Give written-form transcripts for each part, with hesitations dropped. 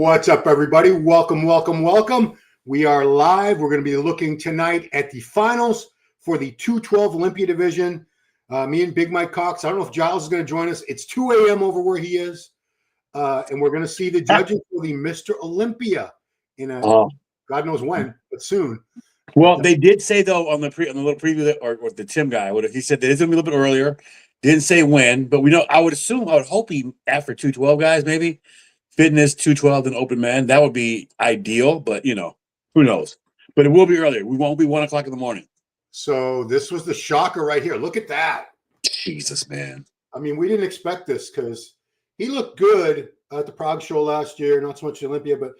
What's up, everybody? Welcome, welcome, welcome. We are live. We're going to be looking tonight at the finals for the 212 Olympia division. Me and Big Mike Cox. I don't know if Giles is going to join us. It's 2 a.m. over where he is. And we're going to see the judges for the Mr. Olympia in a God knows when, but soon. Well, they did say, though, on the little preview that, or the Tim guy, he said that it's going to be a little bit earlier. Didn't say when, but we know. I would hope he after 212 guys, maybe fitness 212 and open man. That would be ideal, but who knows? But it will be earlier. We won't be 1 o'clock in the morning. So this was the shocker right here. Look at that. Jesus, man. I mean, we didn't expect this because he looked good at the Prague show last year, not so much Olympia, but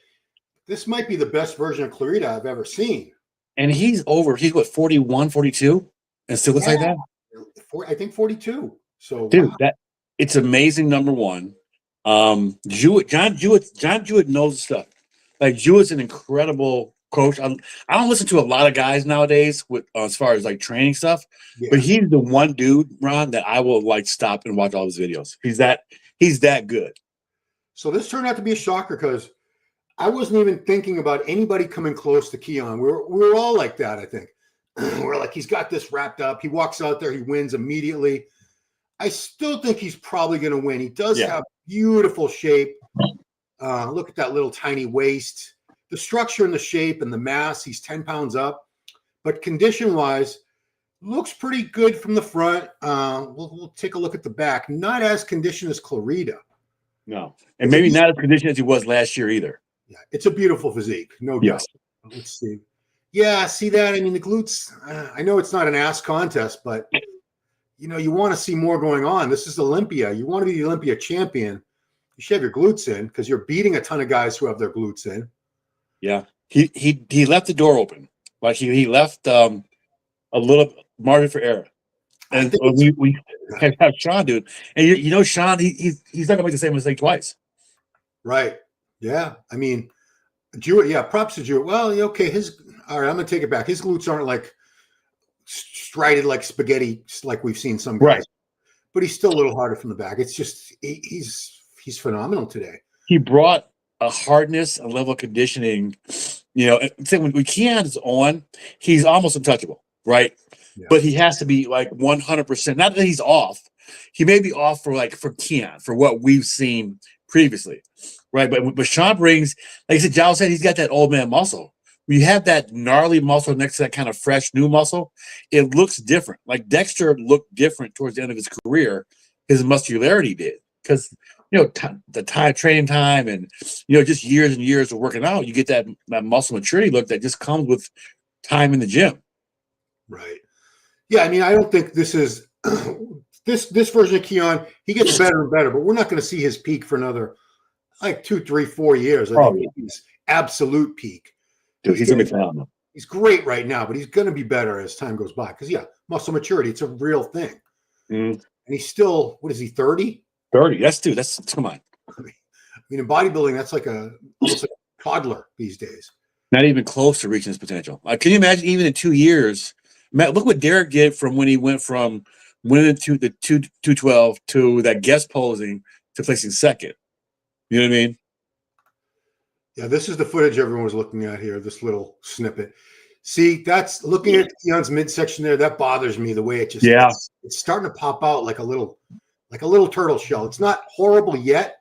this might be the best version of Clarida I've ever seen. And he's what, 41, 42? And still looks like that? I think 42. So, dude, wow. It's amazing, number one. John Jewett knows stuff. Like, Jewett's an incredible coach. I don't listen to a lot of guys nowadays with as far as like training stuff, but he's the one dude, Ron, that I will like stop and watch all his videos. He's that good. So this turned out to be a shocker because I wasn't even thinking about anybody coming close to Keone. We were all like that, I think. We're like, he's got this wrapped up. He walks out there, he wins immediately. I still think he's probably going to win. He does have beautiful shape. Look at that little tiny waist. The structure and the shape and the mass, he's 10 pounds up. But condition-wise, looks pretty good from the front. We'll take a look at the back. Not as conditioned as Clarida. No. And maybe not as conditioned as he was last year either. Yeah, it's a beautiful physique, no doubt. Let's see. Yeah, see that? I mean, the glutes, I know it's not an ass contest, but, you want to see more going on. This is Olympia. You want to be the Olympia champion. You should have your glutes in because you're beating a ton of guys who have their glutes in. Yeah. He left the door open. Like, he left a little margin for error. And we have Shaun, dude. And Shaun, he's not going to make the same mistake twice. Right. Yeah. I mean, Jewett, props to Jewett. Well, okay, all right, I'm going to take it back. His glutes aren't like strided like spaghetti like we've seen some guys. Right. But he's still a little harder from the back. It's just he's phenomenal today. He brought a hardness, a level of conditioning. When Keone is on, he's almost untouchable, right? Yeah. But he has to be like 100%. Not that he's off. He may be off for Keone, for what we've seen previously, right? But Shaun brings, like I said, Giles said, he's got that old man muscle. When you have that gnarly muscle next to that kind of fresh new muscle, it looks different. Like Dexter looked different towards the end of his career. His muscularity did because the training time and just years and years of working out, you get that muscle maturity look that just comes with time in the gym. Right. Yeah, I mean, I don't think this is this version of Keone. He gets better and better, but we're not going to see his peak for another 2, 3, 4 years. I think he's absolute peak. Dude, he's going to be phenomenal. He's great right now, but he's going to be better as time goes by because muscle maturity, it's a real thing. And he's still, what is he, 30? 30. That's come on. I mean, in bodybuilding, that's almost like a toddler these days. Not even close to reaching his potential. Can you imagine even in 2 years? Matt, look what Derek did from when he went from winning the 212 to that guest posing to placing second. You know what I mean? Yeah, this is the footage everyone was looking at here, this little snippet. See, that's looking at Keone's midsection there. That bothers me the way it just it's starting to pop out like a little turtle shell. It's not horrible yet,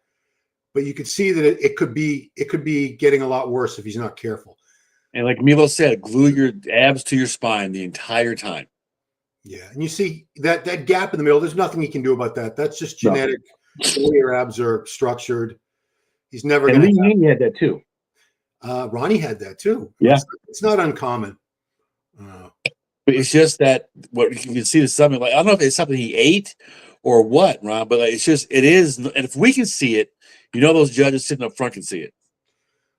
but you could see that it could be getting a lot worse if he's not careful. And like Milo said, glue your abs to your spine the entire time. Yeah, and you see that gap in the middle. There's nothing he can do about that. That's just genetic. The way your abs are structured. He's never going to. Ronnie had that too. Ronnie had that too. Yeah, it's not uncommon. But it's just that what you can see the something like I don't know if it's something he ate or what, Ron. But it is, and if we can see it, those judges sitting up front can see it.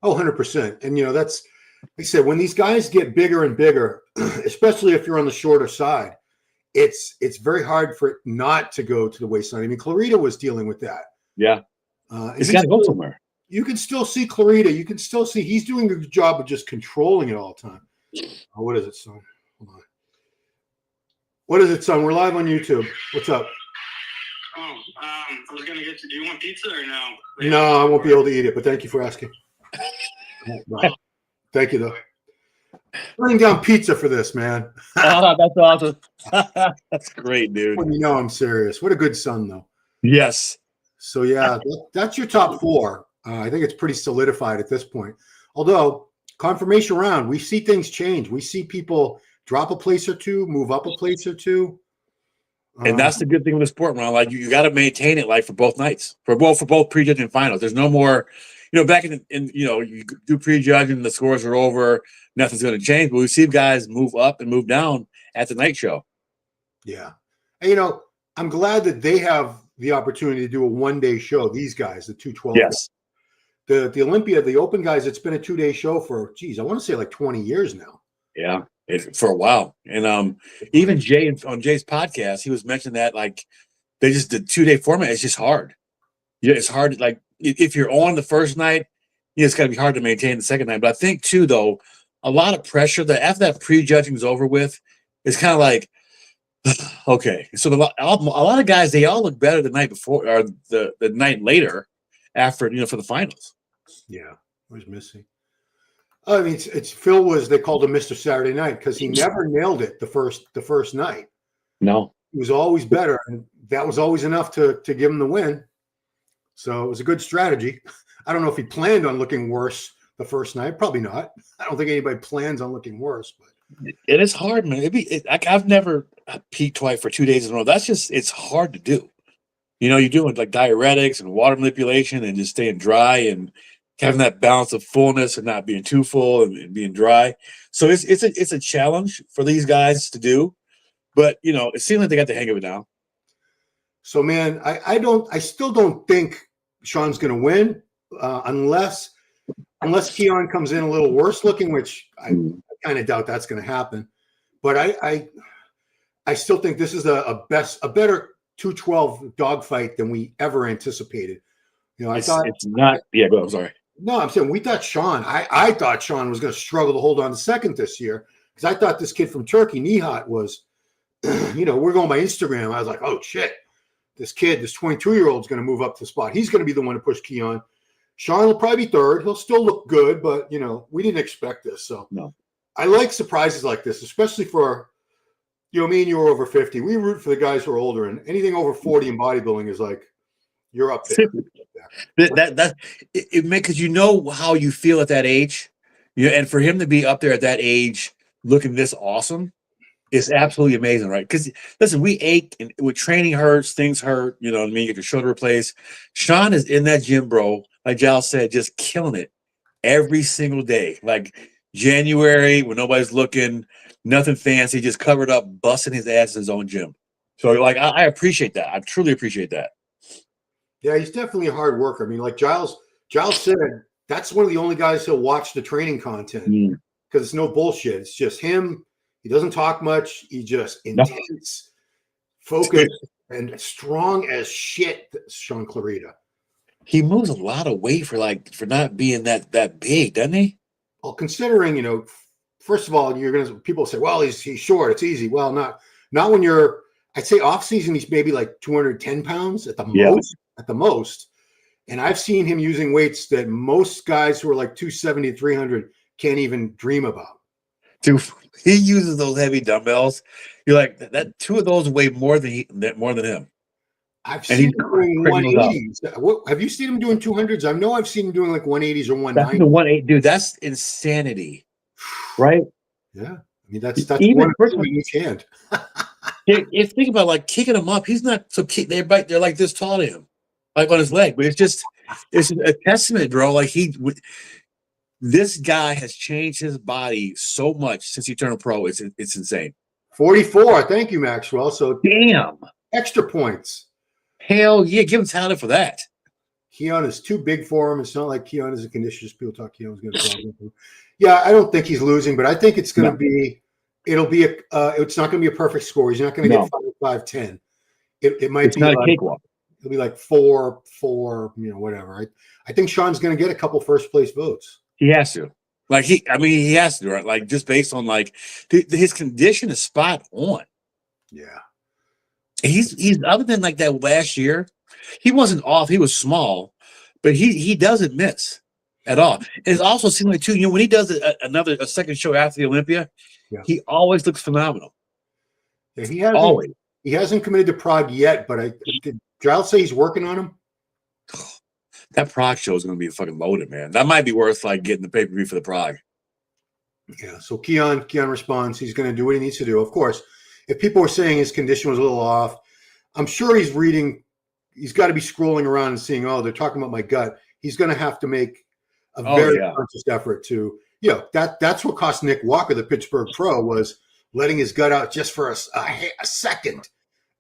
Oh, 100%. And that's like I said, when these guys get bigger and bigger, especially if you're on the shorter side, it's very hard for it not to go to the waistline. I mean, Clarida was dealing with that. Yeah. It's got to go somewhere. You can still see Clarida. You can still see he's doing a good job of just controlling it all the time. Oh, what is it, son? Hold on. What is it, son? We're live on YouTube. What's up? I was going to get to, do you want pizza or no? No, I won't be able to eat it, but thank you for asking. Wow. Thank you, though. Turning down pizza for this, man. Oh, that's awesome. That's great, dude. When you know I'm serious. What a good son, though. Yes. So, yeah, that's your top four. I think it's pretty solidified at this point. Although, confirmation round, we see things change. We see people drop a place or two, move up a place or two. And that's the good thing with the sport, man. Like you got to maintain it, like for both nights, for both prejudging and finals. There's no more, back in you do prejudging, the scores are over, nothing's going to change. But we see guys move up and move down at the night show. Yeah, and I'm glad that they have the opportunity to do a one-day show. These guys, the 212. Yes. The Olympia, the Open guys, it's been a 2-day show for, I want to say like 20 years now. Yeah, for a while. And even Jay on Jay's podcast, he was mentioning that like they just the 2-day format is just hard. Yeah, it's hard. Like if you're on the first night, it's got to be hard to maintain the second night. But I think too, though, a lot of pressure that after that prejudging is over with, it's kind of like, okay. So a lot of guys, they all look better the night before or the night later after, for the finals. Yeah, was missing. I mean, it's Phil they called him Mr. Saturday Night because he never nailed it the first night. No, he was always better, and that was always enough to give him the win. So it was a good strategy. I don't know if he planned on looking worse the first night. Probably not. I don't think anybody plans on looking worse. But it is hard, man. I've never peaked twice for 2 days in a row. It's hard to do. You're doing like diuretics and water manipulation and just staying dry and having that balance of fullness and not being too full and being dry. So it's a challenge for these guys to do, but it seems like they got the hang of it now. So man, I still don't think Shaun's going to win unless Keone comes in a little worse looking, which I kind of doubt that's going to happen. But I still think this is a better 212 dogfight than we ever anticipated. I thought it's not. Yeah, go. I'm sorry. No, I'm saying we thought Shaun. I thought Shaun was going to struggle to hold on to second this year because I thought this kid from Turkey, Nihat, was. We're going by Instagram. I was like, oh shit, this 22-year-old is going to move up to the spot. He's going to be the one to push Keone. Shaun will probably be third. He'll still look good, but we didn't expect this. So no. I like surprises like this, especially for me and you are over 50. We root for the guys who are older, and anything over 40 in bodybuilding is like you're up there. It makes because how you feel at that age, and for him to be up there at that age looking this awesome is absolutely amazing, right? Because listen, we ache and with training hurts, things hurt. You know what I mean? Get your shoulder replaced. Shaun is in that gym, bro. Like Giles said, just killing it every single day. Like January when nobody's looking, nothing fancy, just covered up, busting his ass in his own gym. So like I appreciate that. I truly appreciate that. Yeah, he's definitely a hard worker. I mean, like Giles said, that's one of the only guys who'll watch the training content because it's no bullshit. It's just him. He doesn't talk much. He's just intense, focused, and strong as shit. Shaun Clarida. He moves a lot of weight for not being that big, doesn't he? Well, considering first of all, people say, well, he's short. It's easy. Well, not when you're. I'd say off season he's maybe like 210 pounds at the most. At the most. And I've seen him using weights that most guys who are like 270 to 300 can't even dream about. Dude, he uses those heavy dumbbells. You're like that. Two of those weigh more than him. I've seen him doing 180s. Have you seen him doing 200s? I know I've seen him doing like 180s or 190s. That's the 180, dude. That's insanity, right? Yeah, I mean that's even one in each hand. If think about like kicking him up, he's not so they're like this tall to him. Like on his leg, but it's a testament, bro. Like this guy has changed his body so much since he turned pro. It's insane. 44. Thank you, Maxwell. So damn extra points. Hell yeah, give him talent for that. Keone is too big for him. It's not like Keone is a conditioner. People talk Keone's going to. Yeah, I don't think he's losing, but I think it's going to be. It'll be it's not going to be a perfect score. He's not going to get 5-10. It might be not a cakewalk. It'll be like 4, whatever. I think Shaun's going to get a couple first place votes. He has to. Like he has to, right? Like just based on like his condition is spot on. Yeah. He's other than like that last year, he wasn't off. He was small, but he doesn't miss. at all. It's also seemed like too, when he does a second show after the Olympia, Yeah. he always looks phenomenal. Yeah, he hasn't Always. he hasn't committed to Prague yet, but did Giles say he's working on him? That Prague show is going to be fucking loaded, man. That might be worth like getting the pay-per-view for the Prague. Yeah. So Keone responds. He's going to do what he needs to do. Of course, if people were saying his condition was a little off, I'm sure he's reading. He's got to be scrolling around and seeing, oh, they're talking about my gut. He's going to have to make a very conscious effort to, that's what cost Nick Walker, the Pittsburgh Pro, was letting his gut out just for a second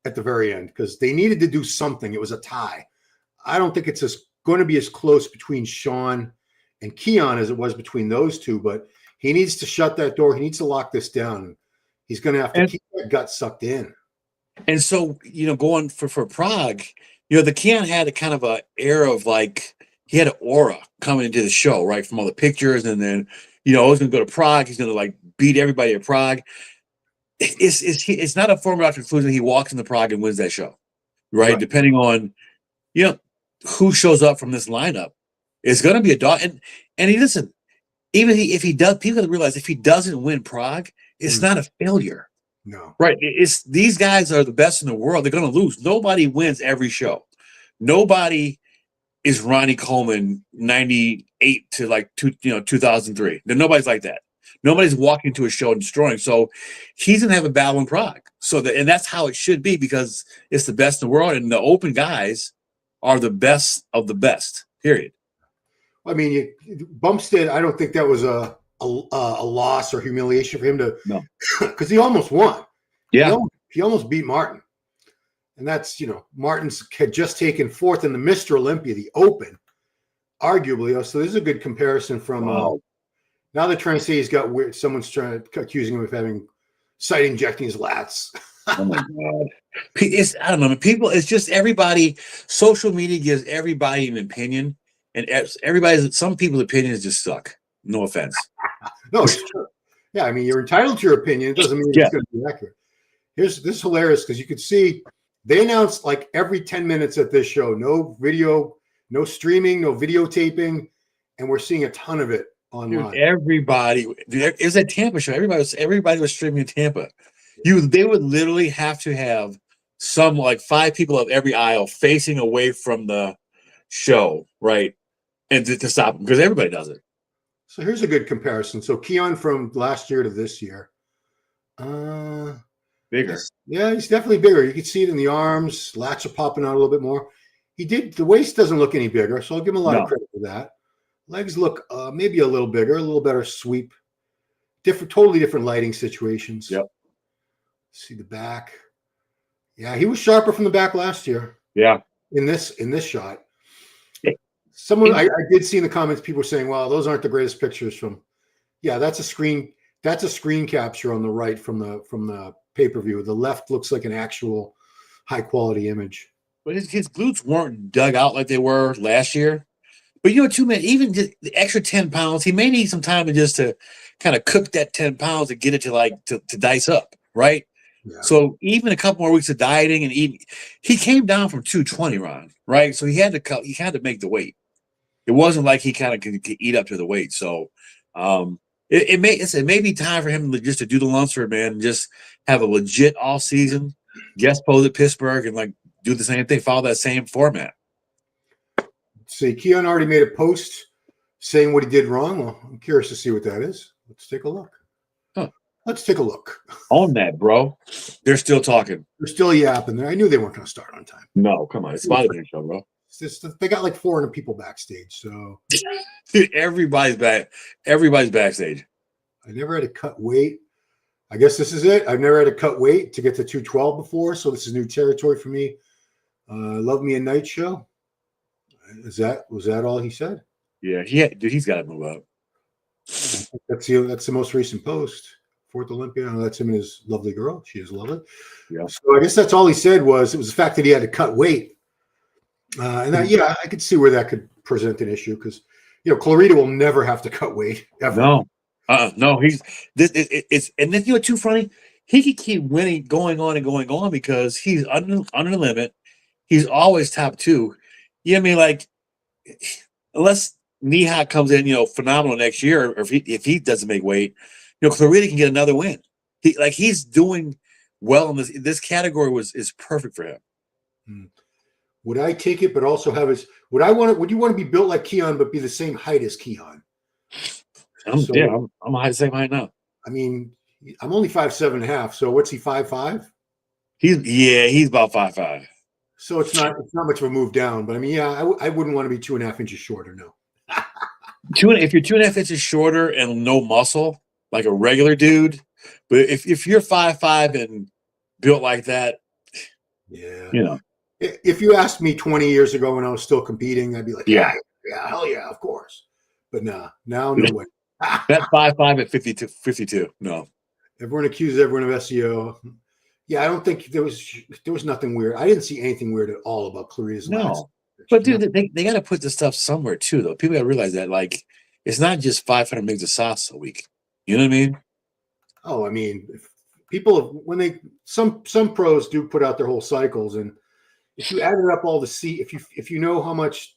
at the very end, because they needed to do something. It was a tie. I don't think it's going to be as close between Shaun and Keone as it was between those two, but he needs to shut that door. He needs to lock this down. He's going to have to keep that gut sucked in. And so, going for Prague, the Keone had a kind of a air of like, he had an aura coming into the show, right? From all the pictures. And then, he's going to go to Prague. He's going to like beat everybody at Prague. It's not a foregone conclusion he walks into Prague and wins that show, right? Depending on, who shows up from this lineup. It's going to be a dog. And listen, even if he does, people realize if he doesn't win Prague, it's not a failure. No. Right. It's these guys are the best in the world. They're going to lose. Nobody wins every show. Nobody is Ronnie Coleman 98 to like 2003. Nobody's like that. Nobody's walking to a show and destroying. So he's going to have a battle in Prague. And that's how it should be, because it's the best in the world. And the open guys are the best of the best, period. I mean, Bumstead, I don't think that was a loss or humiliation for him to, because he almost won. Yeah. He almost beat Martin. And that's, Martin's had just taken fourth in the Mr. Olympia, the Open, arguably. So this is a good comparison from, now they're trying to say he's got weird, someone's accusing him of having site injecting his lats. Oh my God. I don't know. People, it's just everybody, social media gives everybody an opinion, and some people's opinions just suck. No offense. No, it's true. Yeah, I mean, you're entitled to your opinion. It doesn't mean it's going to be accurate. This is hilarious, because you could see they announced like every 10 minutes at this show, no video, no streaming, no videotaping, and we're seeing a ton of it online. It was a Tampa show. Everybody was streaming in Tampa. They would literally have to have some like 5 people of every aisle facing away from the show, right? And to stop them, because everybody does it. So here's a good comparison. So Keone from last year to this year. Bigger. Yeah, he's definitely bigger. You can see it in the arms. Lats are popping out a little bit more. The waist doesn't look any bigger, so I'll give him a lot of credit for that. Legs look maybe a little bigger, a little better sweep. Totally different lighting situations. Yep. See the back. Yeah, he was sharper from the back last year. Yeah. In this shot. I did see in the comments people were saying, "Well, those aren't the greatest pictures from." Yeah, that's a screen capture on the right from the pay-per-view. The left looks like an actual high quality image. But his glutes weren't dug out like they were last year. But too, man, even just the extra 10 pounds, he may need some time to kind of cook that 10 pounds and get it to dice up, right? Yeah. So even a couple more weeks of dieting and eating, he came down from 220, Ron, right? So he had to make the weight. It wasn't like he kind of could eat up to the weight. So it may be time for him just to do the Lunsford, man, and just have a legit all season, guest pose at Pittsburgh, and like do the same thing, follow that same format. See, Keone already made a post saying what he did wrong. Well, I'm curious to see what that is. Let's take a look. Let's take a look. On that, bro. They're still talking. They're still yapping there. I knew they weren't going to start on time. No, come on. It's a bodybuilding show, bro. They got like 400 people backstage. So dude, everybody's back. Everybody's backstage. I never had to cut weight. I guess this is it. I've never had to cut weight to get to 212 before. So this is new territory for me. Love me a night show. Was that all he said? Yeah, he's got to move up. That's the most recent post. 4th Olympia. That's him and his lovely girl. She is lovely. Yeah. So I guess that's all he said was the fact that he had to cut weight. I could see where that could present an issue because Clarida will never have to cut weight ever. No, no. And then too funny. He could keep winning, going on because he's under the limit. He's always top 2. You know what I mean? Like, unless Nihat comes in, phenomenal next year, or if he doesn't make weight, Clarida can get another win. He's doing well in this. This category is perfect for him. Would I take it, but also have his? Would you want to be built like Keone, but be the same height as Keone? I'm the same height now. I mean, I'm only 5'7.5". So what's he 5'5"? He's about 5'5". So it's not much of a move down. But I mean, yeah, I wouldn't want to be 2.5 inches shorter. No. If you're 2.5 inches shorter and no muscle, like a regular dude, but if you're 5'5" and built like that, yeah, If you asked me 20 years ago when I was still competing, I'd be like, yeah, hell yeah, of course. But now no way. That 5'5" at 52, no. Everyone accuses everyone of SEO. Yeah, I don't think there was nothing weird. I didn't see anything weird at all about Clarida's last. But dude, they got to put this stuff somewhere too, though. People got to realize that, it's not just 500 mgs of sauce a week. You know what I mean? Oh, I mean, people some pros do put out their whole cycles, and if you added up all the if you know how much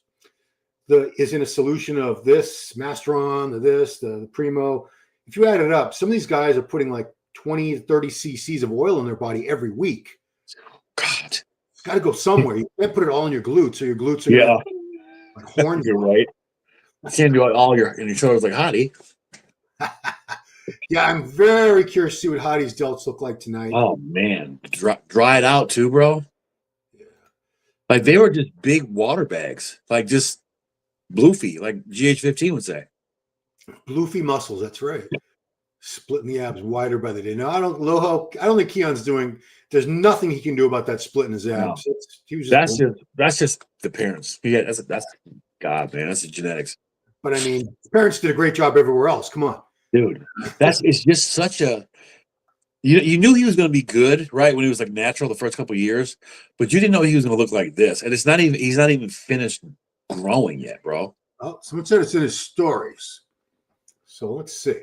is in a solution of this Masteron, the Primo, if you add it up, some of these guys are putting like 20 to 30 cc's of oil in their body every week. God, it's got to go somewhere. You can't put it all in your glutes, or your glutes are like horns. You're right. You can't do it all in your shoulders like Hadi. Yeah, I'm very curious to see what Hadi's delts look like tonight. Oh man, dried out too, bro. Yeah, they were just big water bags, just bloofy, like GH15 would say. Bloofy muscles, that's right. Splitting the abs wider by the day. No, I don't think Keone's doing. There's nothing he can do about that split in his abs. No. That's just the parents. That's God, man. That's the genetics. But I mean, the parents did a great job everywhere else. Come on, dude. It's just such a. You knew he was going to be good, right, when he was natural the first couple of years, but you didn't know he was going to look like this. And he's not even finished growing yet, bro. Oh, someone said it's in his stories. So let's see.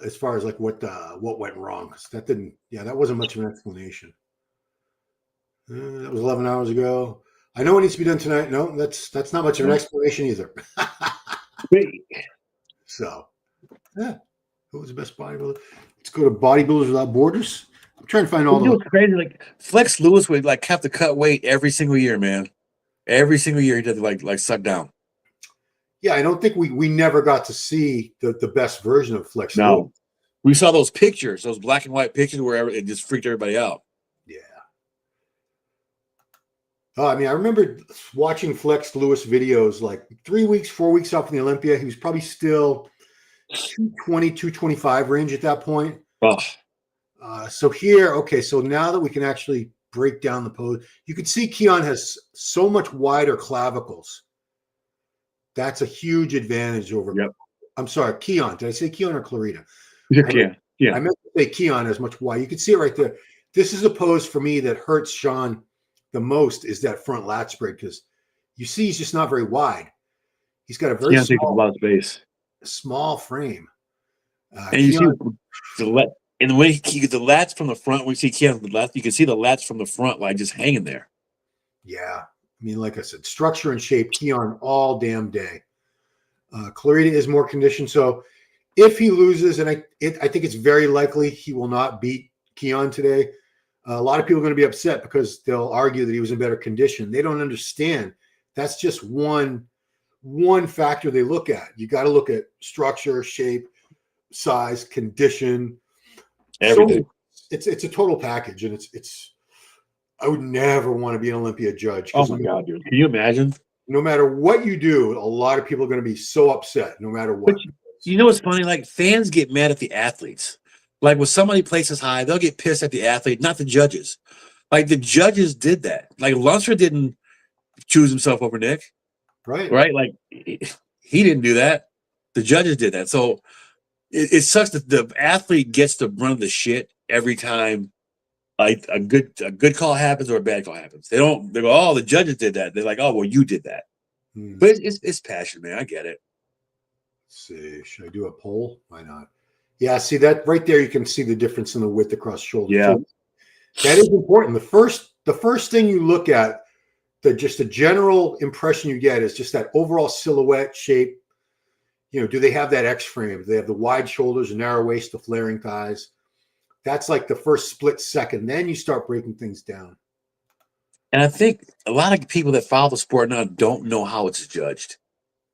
As far as what went wrong, that wasn't much of an explanation. That was 11 hours ago. I know what needs to be done tonight. No, that's not much of an explanation either. So, yeah, who was the best bodybuilder? Let's go to Bodybuilders Without Borders. I'm trying to find all the crazy. Flex Lewis would have to cut weight every single year, man. Every single year he did suck down. Yeah, I don't think we never got to see the best version of Flex. No, we saw those pictures, those black and white pictures where it just freaked everybody out. Yeah. I mean, I remember watching Flex Lewis videos 3 weeks, 4 weeks off in the Olympia. He was probably still 220, 225 range at that point. Oh. So now that we can actually break down the pose, you can see Keone has so much wider clavicles. That's a huge advantage over. Yep. I'm sorry, Keone. Did I say Keone or Clarida? Yeah. I meant to say Keone has much wide. You can see it right there. This is a pose for me that hurts Shaun the most, is that front lat spread, because you see he's just not very wide. He's got a very small frame. And you see and the way the lats from the front, we see Keone from the left, you can see the lats from the front just hanging there. Yeah. I mean, like I said, structure and shape, Keone all damn day. Clarida is more conditioned. So if he loses, and I think it's very likely he will not beat Keone today, a lot of people are going to be upset because they'll argue that he was in better condition. They don't understand. That's just one factor they look at. You got to look at structure, shape, size, condition, everything. So it's a total package, and it's. I would never want to be an Olympia judge. Oh my God, dude! Can you imagine? No matter what you do, a lot of people are going to be so upset. No matter what. But you know what's funny? Fans get mad at the athletes. When somebody places high, they'll get pissed at the athlete, not the judges. The judges did that. Lunsford didn't choose himself over Nick. Right. Right. He didn't do that. The judges did that. So it sucks that the athlete gets the brunt of the shit every time. A good call happens or a bad call happens. They go, oh, the judges did that. They're like, oh, well, you did that. But it's passion, man. I get it. Let's see, should I do a poll? Why not? Yeah, see that right there. You can see the difference in the width across shoulder. Yeah, that is important. The first thing you look at just the general impression you get is just that overall silhouette shape. Do they have that X frame? Do they have the wide shoulders, the narrow waist, the flaring thighs? That's like the first split second. Then you start breaking things down. And I think a lot of people that follow the sport now don't know how it's judged.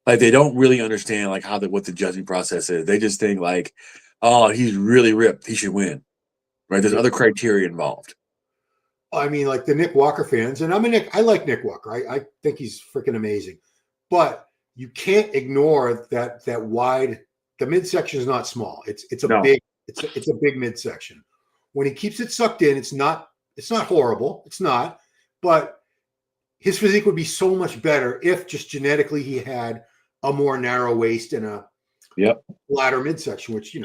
Like they don't really understand like what the judging process is. They just think like, oh, he's really ripped, he should win. Right? There's other criteria involved. I mean, like the Nick Walker fans, and I like Nick Walker. I think he's freaking amazing. But you can't ignore that wide. The midsection is not small. It's a big midsection. When he keeps it sucked in, it's not horrible. It's not, but his physique would be so much better if just genetically he had a more narrow waist and a flatter midsection, which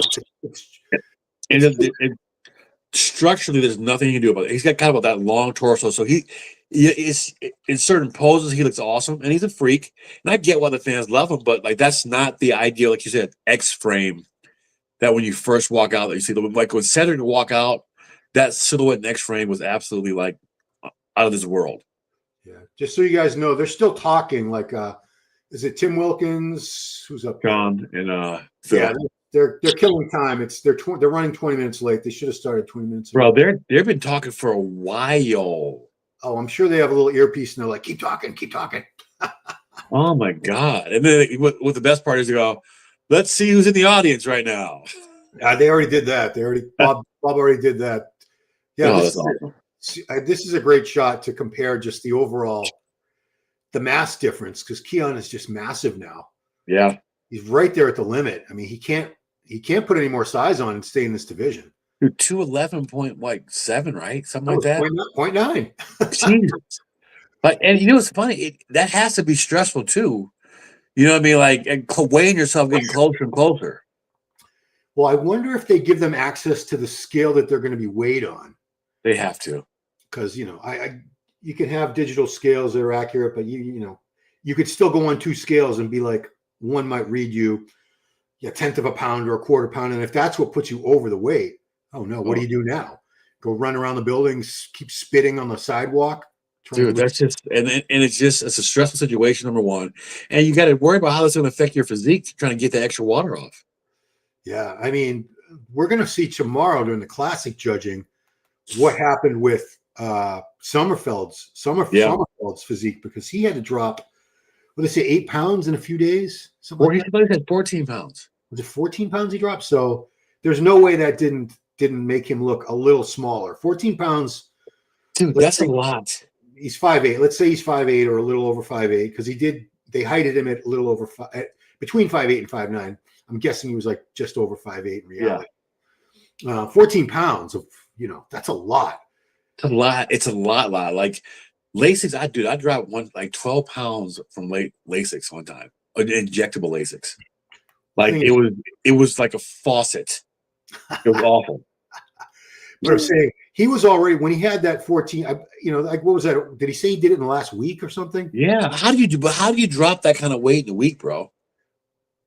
structurally there's nothing you can do about it. He's got kind of that long torso, so he is in certain poses he looks awesome, and he's a freak. And I get why the fans love him, but like that's not the ideal, like you said, X frame. That when you first walk out, that you see like when Cedric walk out, that silhouette and X frame was absolutely like out of this world. Yeah, just so you guys know, they're still talking. Like, is it Tim Wilkins who's up? Shaun and Phil. Yeah, they're killing time. They're running 20 minutes late. They should have started 20 minutes ago. Bro, they've been talking for a while. Oh, I'm sure they have a little earpiece and they're like, keep talking. Oh my God. And then what the best part is they go, let's see who's in the audience right now. They already did that. Bob already did that. Yeah, this is a great shot to compare just the overall, the mass difference, because Keone is just massive now. Yeah. He's right there at the limit. I mean, he can't put any more size on and stay in this division. 211.7, right? Something like that. 0.9. Jesus. And you know what's funny? That has to be stressful too. You know what I mean? Like weighing yourself getting closer and closer. Well, I wonder if they give them access to the scale that they're going to be weighed on. They have to, because you can have digital scales that are accurate, but you could still go on two scales and be like, one might read you a tenth of a pound or a quarter pound, and if that's what puts you over the weight, oh no, what do you do now? Go run around the building, keep spitting on the sidewalk? Dude, that's just it's a stressful situation, number one, and you got to worry about how that's going to affect your physique trying to get the extra water off. Yeah, I mean, we're going to see tomorrow during the classic judging what happened with Sommerfeld's physique, because he had to drop, what did they say, 8 pounds in a few days? Something like that. He had 14 pounds. Was it 14 pounds he dropped? So there's no way that didn't make him look a little smaller. 14 pounds. Dude, that's a lot. He's 5'8". Let's say he's 5'8" or a little over 5'8", because they heighted him at a little over between 5'8" and 5'9". I'm guessing he was like just over 5'8" in reality. Yeah. 14 pounds of, that's a lot. It's a lot. Like Lasix, I dropped 12 pounds from Lasix one time. Injectable Lasix. Like it was like a faucet. It was awful. But I'm saying he was already, when he had that 14, like what was that? Did he say he did it in the last week or something? Yeah. How do you drop that kind of weight in a week, bro?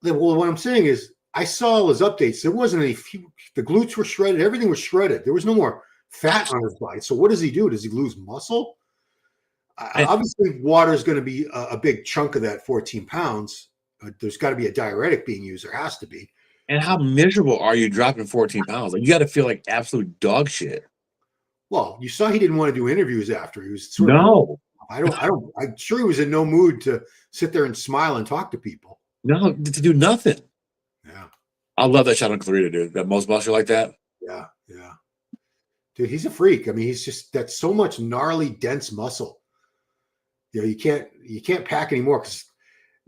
Well, what I'm saying is, I saw all his updates. There wasn't the glutes were shredded. Everything was shredded. There was no more fat on his body. So what does he do? Does he lose muscle? Obviously, water is going to be a big chunk of that 14 pounds. There's got to be a diuretic being used. There has to be. And how miserable are you dropping 14 pounds? Like, you got to feel like absolute dog shit. Well, you saw he didn't want to do interviews after. He was I'm sure he was in no mood to sit there and smile and talk to people. No, to do nothing. Yeah. I love that shot on Clarida, dude. That most muscle like that. Yeah. Dude, he's a freak. I mean, that's so much gnarly, dense muscle. You can't pack anymore, because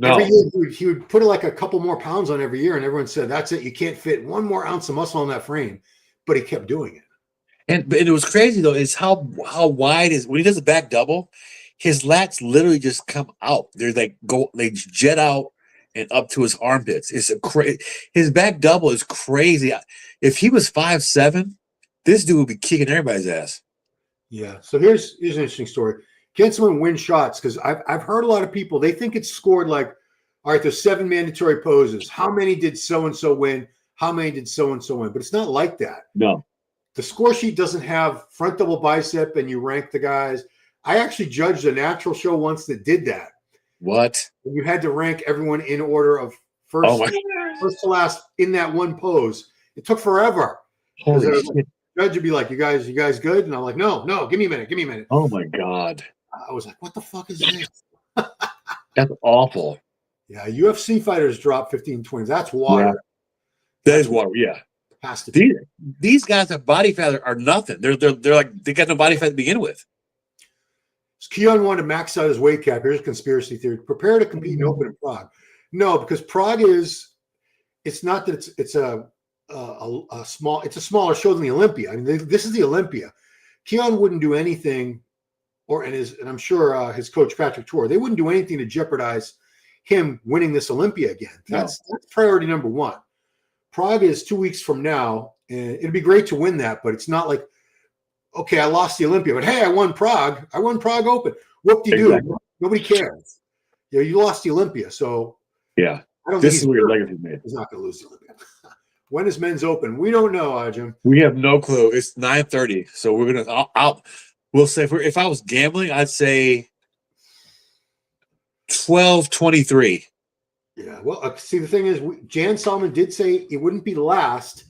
every year he would put like a couple more pounds on every year, and everyone said, that's it. You can't fit one more ounce of muscle on that frame. But he kept doing it. And it was crazy though, is how wide when he does a back double, his lats literally just come out. They jet out and up to his armpits. His back double is crazy. If he was 5'7", this dude would be kicking everybody's ass. Yeah. So here's an interesting story. Can someone win shots? Because I've heard a lot of people, they think it's scored like, all right, there's 7 mandatory poses. How many did so-and-so win? How many did so-and-so win? But it's not like that. No. The score sheet doesn't have front double bicep and you rank the guys. I actually judged a natural show once that did that. What? You had to rank everyone in order of first to last in that one pose. It took forever. Holy shit. The judge would be like, you guys good? And I'm like, no, give me a minute. Oh my God. I was like, what the fuck is this? That's awful. Yeah, UFC fighters drop 15-20s. That's water. Yeah. That is water, yeah. Has to be. These guys have body fat are nothing. They're like they got no body fat to begin with. Keone wanted to max out his weight cap. Here's a conspiracy theory. Prepare to compete in Open in Prague. No, because Prague it's not that it's a smaller show than the Olympia. I mean, this is the Olympia. Keone wouldn't do anything, and I'm sure his coach Patrick Tor, they wouldn't do anything to jeopardize him winning this Olympia again. That's priority number one. Prague is 2 weeks from now, and it'd be great to win that, but it's not like, okay, I lost the Olympia, but hey, I won Prague. I won Prague Open. What do you do? Nobody cares. You lost the Olympia, so yeah. I don't this think is where your legacy made. He's not going to lose the Olympia. When is men's Open? We don't know, Jim. We have no clue. It's 9:30, so we're gonna. We'll say if I was gambling, I'd say 12:23. Yeah. Well, see, the thing is, Jan Solomon did say it wouldn't be last,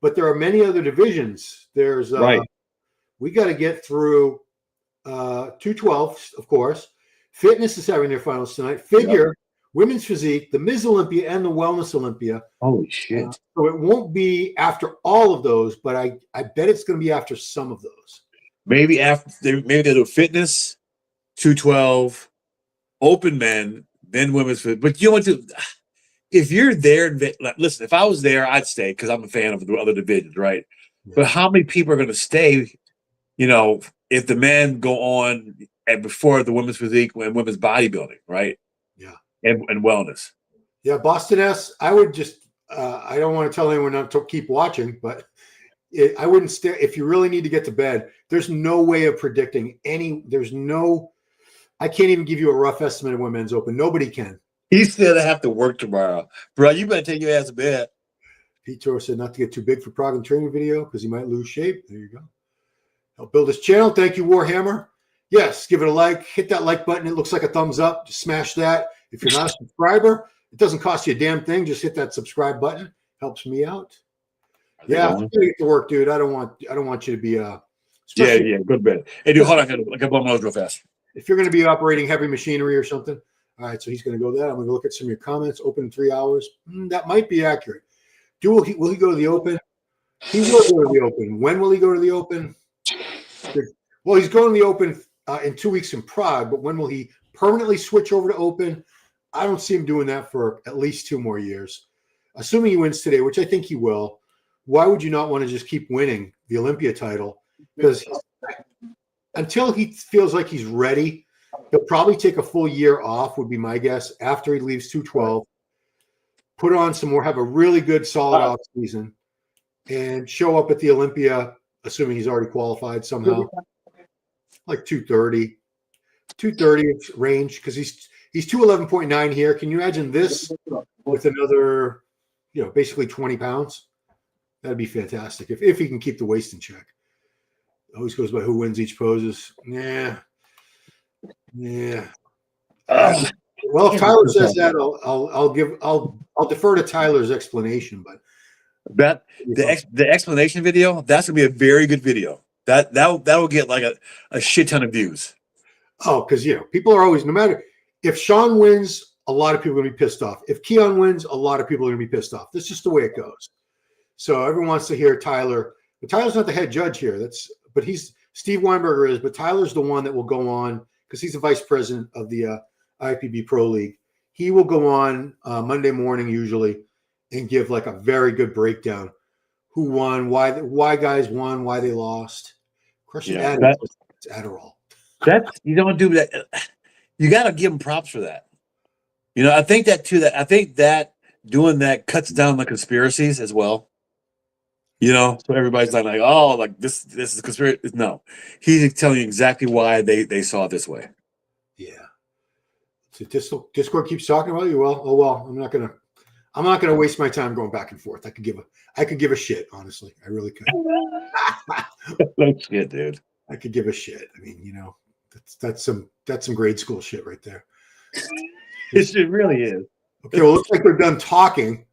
but there are many other divisions. There's right. We got to get through 212, of course. Fitness is having their finals tonight. Figure, women's physique, the Ms. Olympia, and the Wellness Olympia. Holy shit. So it won't be after all of those, but I bet it's going to be after some of those. Maybe they'll do fitness, 212, open men, then women's physique. But you want to, if you're there, listen, if I was there, I'd stay because I'm a fan of the other divisions, right? Yeah. But how many people are going to stay, if the men go on and before the women's physique and women's bodybuilding, right? Yeah. And wellness. Yeah, Boston S, I would just, I don't want to tell anyone not to keep watching, but I wouldn't stay. If you really need to get to bed, there's no way of predicting I can't even give you a rough estimate of when men's Open. Nobody can. He said I have to work tomorrow. Bro, you better take your ass to bed. Pete Tor said not to get too big for Prague and training video because he might lose shape. There you go. Help build his channel. Thank you, Warhammer. Yes, give it a like. Hit that like button. It looks like a thumbs up. Just smash that. If you're not a subscriber, it doesn't cost you a damn thing. Just hit that subscribe button. Helps me out. Yeah, I'm gonna get to work, dude. I don't want you to be yeah, go to bed. Hey, dude, hold on. I got blow my nose real fast. If you're going to be operating heavy machinery or something, all right. So he's going to go that. I'm going to look at some of your comments. Open in 3 hours. That might be accurate. Will he go to the Open? He will go to the Open. When will he go to the Open? Well, he's going to the Open in 2 weeks in Prague. But when will he permanently switch over to Open? I don't see him doing that for at least 2 more years. Assuming he wins today, which I think he will. Why would you not want to just keep winning the Olympia title? Because until he feels like he's ready, he'll probably take a full year off, would be my guess, after he leaves 212, put on some more, have a really good, solid off season, and show up at the Olympia, assuming he's already qualified somehow, like 230 range, because he's 211.9 here. Can you imagine this with another, basically 20 pounds? That'd be fantastic if he can keep the waist in check. Always goes by who wins each poses. Yeah. Well, if Tyler says that, I'll defer to Tyler's explanation. But that the explanation video, that's gonna be a very good video. That will get like a shit ton of views. Oh, because people are always, no matter if Shaun wins, a lot of people are gonna be pissed off. If Keone wins, a lot of people are gonna be pissed off. That's just the way it goes. So everyone wants to hear Tyler, but Tyler's not the head judge here. But Steve Weinberger is, but Tyler's the one that will go on because he's the vice president of the IPB Pro League. He will go on Monday morning usually and give like a very good breakdown. Who won, why guys won, why they lost. Crushing Adderall. You don't do that. You got to give him props for that. I think that too. I think that doing that cuts down the conspiracies as well. So everybody's not like, oh, like this is a conspiracy. No, he's telling you exactly why they saw it this way. Yeah. So Discord keeps talking about you. Well, I'm not gonna waste my time going back and forth. I could give a shit, honestly. I really could. No shit, dude. I could give a shit. I mean, That's some grade school shit right there. It really is. Okay, well, it looks like they're done talking,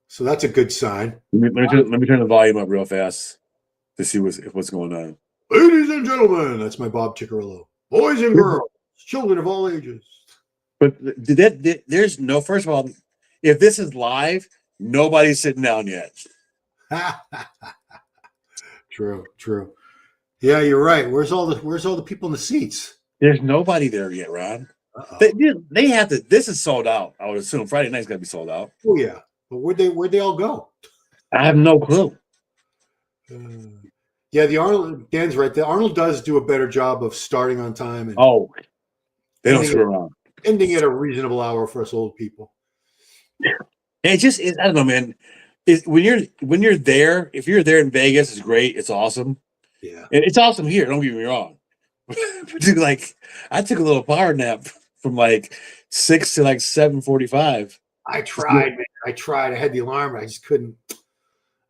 so that's a good sign. Let me turn the volume up real fast to see what's going on. Ladies and gentlemen, that's my Bob Ciccarello. Boys and girls, children of all ages. But there's no. First of all, if this is live, nobody's sitting down yet. True. Yeah, you're right. Where's all the people in the seats? There's nobody there yet, Ron. They have to. This is sold out. I would assume Friday night's gonna be sold out. Oh yeah, but where'd they all go? I have no clue. Yeah, the Arnold. Dan's right. The Arnold does do a better job of starting on time and they don't screw around. Ending at a reasonable hour for us old people. And I don't know, man. When you're there, if you're there in Vegas, it's great. It's awesome. Yeah, it's awesome here. Don't get me wrong. Like, I took a little power nap from like 6 to like 7:45. I tried, man. I had the alarm. I just couldn't.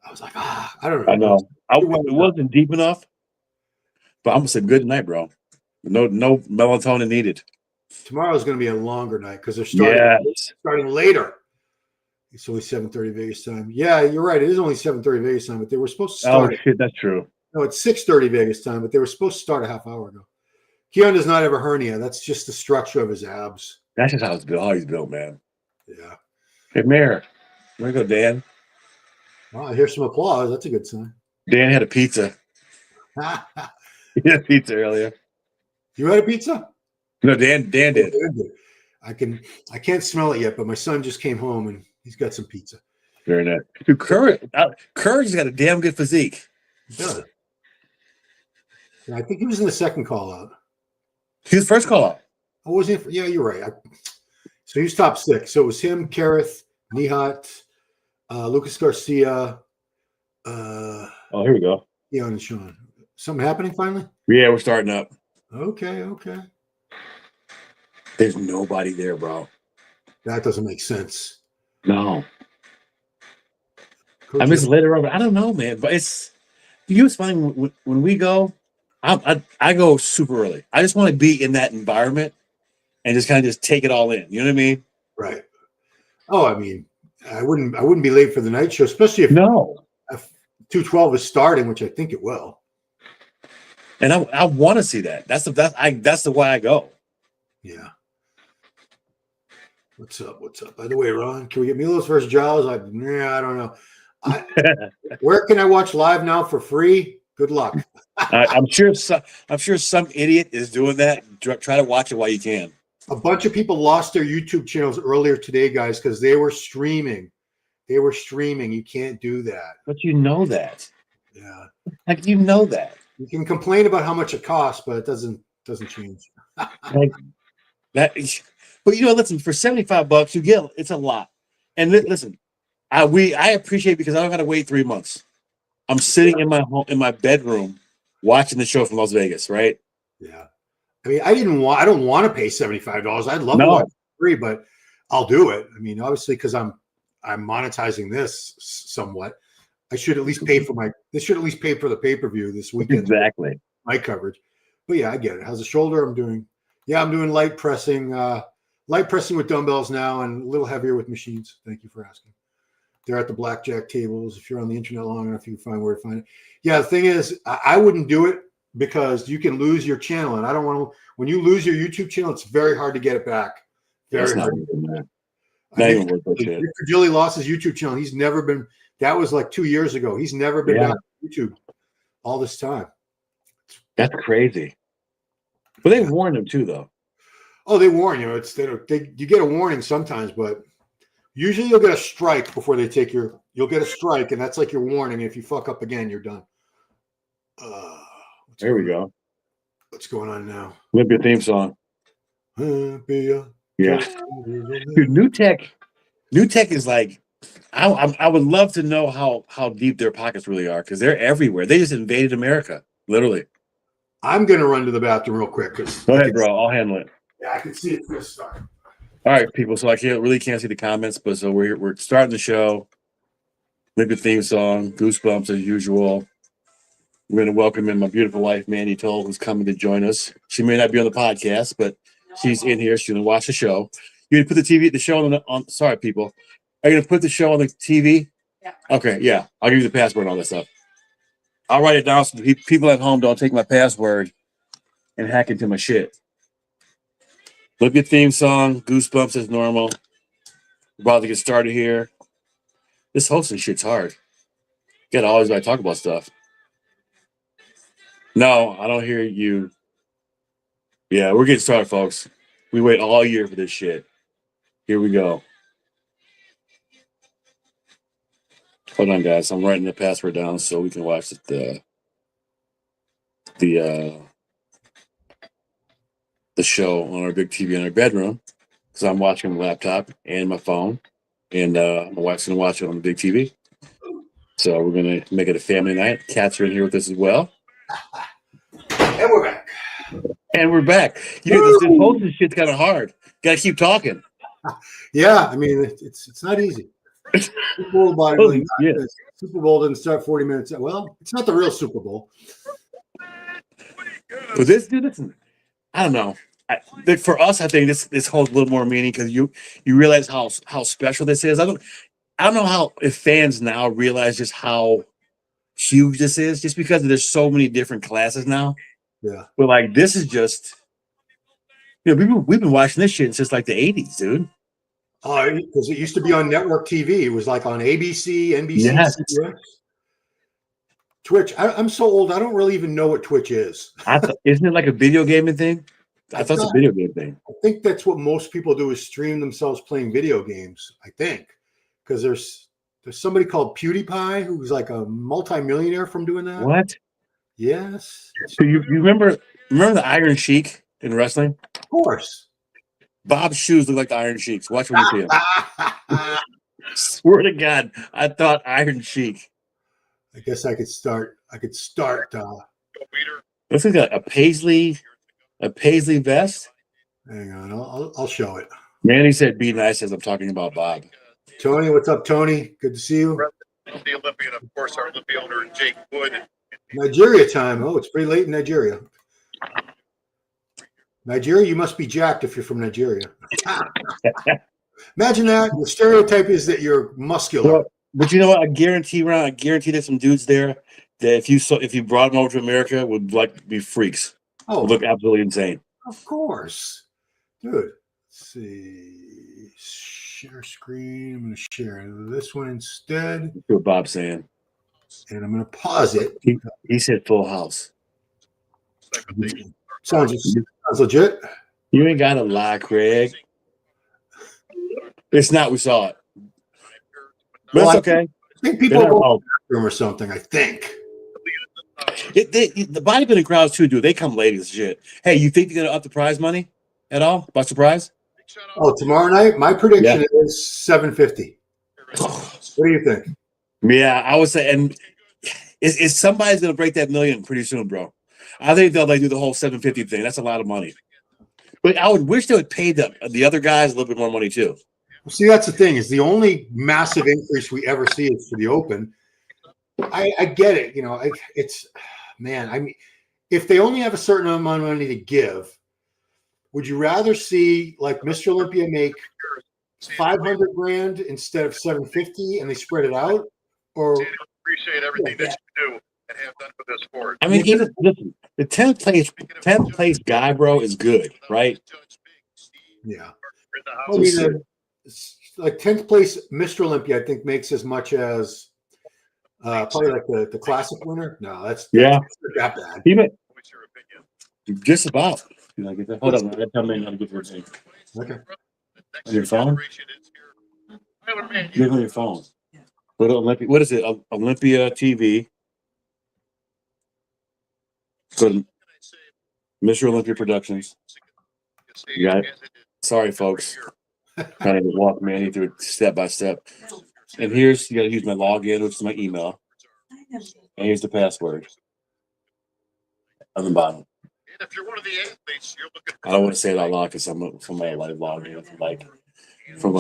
I was like, I don't know. I know. It wasn't deep enough. But I'm gonna say good night, bro. No melatonin needed. Tomorrow's going to be a longer night because they're starting later. It's only 7:30 Vegas time. Yeah, you're right. It is only 7:30 Vegas time, but they were supposed to start. Oh shit, that's true. No, it's 6:30 Vegas time, but they were supposed to start a half hour ago. Keone does not have a hernia. That's just the structure of his abs. That's just how he's built, man. Yeah. Hey, Mayor. Where you go, Dan? Well, I hear some applause. That's a good sign. Dan had a pizza. He had a pizza earlier. You had a pizza? No, Dan did. I can't smell it yet, but my son just came home and he's got some pizza. Very nice. Dude, Courage's got a damn good physique. He does. Yeah, I think he was in the second call out. He was first call out. Oh, was he? Yeah, you're right. So he was top 6. So it was him, Kareth, Nihat, Lucas Garcia. Here we go. Keone and Shaun. Something happening finally? Yeah, we're starting up. Okay. There's nobody there, bro. That doesn't make sense. No. I miss later on, but I don't know, man. But it's funny when we go. I go super early. I just want to be in that environment and just kind of just take it all in. You know what I mean? Right. Oh, I mean, I wouldn't be late for the night show, especially if 212 is starting, which I think it will. And I want to see that. That's the way I go. Yeah. What's up? By the way, Ron, can we get Milos versus Giles? I don't know. Where can I watch live now for free? Good luck. I'm sure some idiot is doing that. Try to watch it while you can. A bunch of people lost their YouTube channels earlier today, guys, because they were streaming. You can't do that. But you know that. Yeah. Like, you know that. You can complain about how much it costs, but it doesn't change. Like that. But listen, for $75, you get it's a lot. And listen, I appreciate it because I don't got to wait 3 months. I'm sitting in my home, in my bedroom, watching the show from Las Vegas, right? Yeah. I mean, I don't want to pay $75. I'd love to watch it free, but I'll do it. I mean, obviously, because I'm monetizing this somewhat. I should at least pay for the pay-per-view this weekend. Exactly. My coverage. But yeah, I get it. How's the shoulder? I'm doing light pressing with dumbbells now and a little heavier with machines. Thank you for asking. They're at the blackjack tables. If you're on the internet long enough, you can find where to find it. Yeah, the thing is, I wouldn't do it because you can lose your channel. And I don't want to, when you lose your YouTube channel, it's very hard to get it back. Very hard. Not even worth that shit. Victor Gilly lost his YouTube channel. He's never been, that was like 2 years ago. He's never been back on YouTube all this time. That's crazy. But they warned him too, though. Oh, they warn you. You get a warning sometimes, but usually you'll get a strike before they take you'll get a strike, and that's like your warning. If you fuck up again, you're done. There we go. What's going on now? Olympia theme song. Olympia. Yeah. Dude, New Tech is like, I would love to know how deep their pockets really are because they're everywhere. They just invaded America, literally. I'm going to run to the bathroom real quick. Go ahead, bro. I'll handle it. Yeah, I can see it first start. All right, people. So I really can't see the comments, but so we're starting the show. Olympia theme song, goosebumps as usual. We're going to welcome in my beautiful wife, Mandy Toll, who's coming to join us. She may not be on the podcast, but she's in here. She's going to watch the show. You're going to put the show on. Sorry, people. Are you going to put the show on the TV? Yeah. Okay, yeah. I'll give you the password and all that stuff. I'll write it down so the people at home don't take my password and hack into my shit. Look at theme song, Goosebumps as normal. We're about to get started here. This hosting shit's hard. Gotta always gotta talk about stuff. No, I don't hear you. Yeah, we're getting started, folks. We wait all year for this shit. Here we go. Hold on, guys. I'm writing the password down so we can watch the show on our big TV in our bedroom because I'm watching on the laptop and my phone, and my wife's gonna watch it on the big TV. So we're gonna make it a family night. Cats are in here with us as well. And we're back. And we're back. You know, this hosting shit's kind of hard. Gotta keep talking. Yeah, I mean it's not easy. Super Bowl bodybuilding. Yeah. Super Bowl didn't start 40 minutes. Well, it's not the real Super Bowl. But this, dude, listen, I don't know. For us, I think this holds a little more meaning because you realize how special this is. I don't know how if fans now realize just how huge this is, just because there's so many different classes now. Yeah. But like this is just, we've been watching this shit since like the 80s, dude. Oh, because it used to be on network TV. It was like on ABC, NBC, Yes. CBS. Twitch. I'm so old. I don't really even know what Twitch is. Isn't it like a video gaming thing? I thought it's a video game thing. I think that's what most people do is stream themselves playing video games. I think because there's somebody called PewDiePie who's like a multimillionaire from doing that. What? Yes. So you remember the Iron Sheik in wrestling? Of course. Bob's shoes look like the Iron Sheik's. Watch when you see him. Swear to God, I thought Iron Sheik. I guess I could start. Looks like a paisley vest. Hang on, I'll show it. Manny said, "Be nice," as I'm talking about Bob. Tony, what's up, Tony? Good to see you. The Olympia, and of course, our Olympia owner, Jake Wood. Nigeria time. Oh, it's pretty late in Nigeria. Nigeria, you must be jacked if you're from Nigeria. Imagine that. The stereotype is that you're muscular. Well, but you know what? I guarantee there's some dudes there that if you brought them over to America would like be freaks. Oh, Would look absolutely insane. of course. Dude, let's see. Share screen. I'm going to share this one instead. That's what Bob's saying. And I'm going to pause it. He said full house. Sounds legit. You ain't got to lie, Craig. It's not. We saw it. But it's okay. I think people go to the bathroom or something, I think. The bodybuilding crowds too, dude. They come late as shit. Hey, you think they're gonna up the prize money at all? By surprise? Oh, tomorrow night? My prediction is $750. What do you think? Yeah, I would say, and is somebody's gonna break that million pretty soon, bro. I think they'll do the whole 750 thing. That's a lot of money. But I would wish they would pay the other guys a little bit more money too. See, that's the thing, is the only massive increase we ever see is for the Open. I get it, it's man, I mean, if they only have a certain amount of money to give, would you rather see like Mr. Olympia make 500 grand instead of 750 and they spread it out? Or Appreciate everything that you do and have done for this sport. I mean, even listen, the 10th place guy, bro, is good, right? Yeah. I mean, like 10th place Mr. Olympia, I think makes as much as probably like the classic winner. No, that's not that bad. Even just about. Hold on, I gotta tell me how to get your thing. Okay. On your phone? Get on your phone. Go to Olympia. What is it? Olympia TV. Go to Mr. Olympia Productions. You got it? Sorry, folks. Trying to walk Manny through it step by step. And you got to use my login, which is my email. And here's the password on the bottom. If you're one of the athletes, you're looking I don't want to say it out loud because somebody like logged in from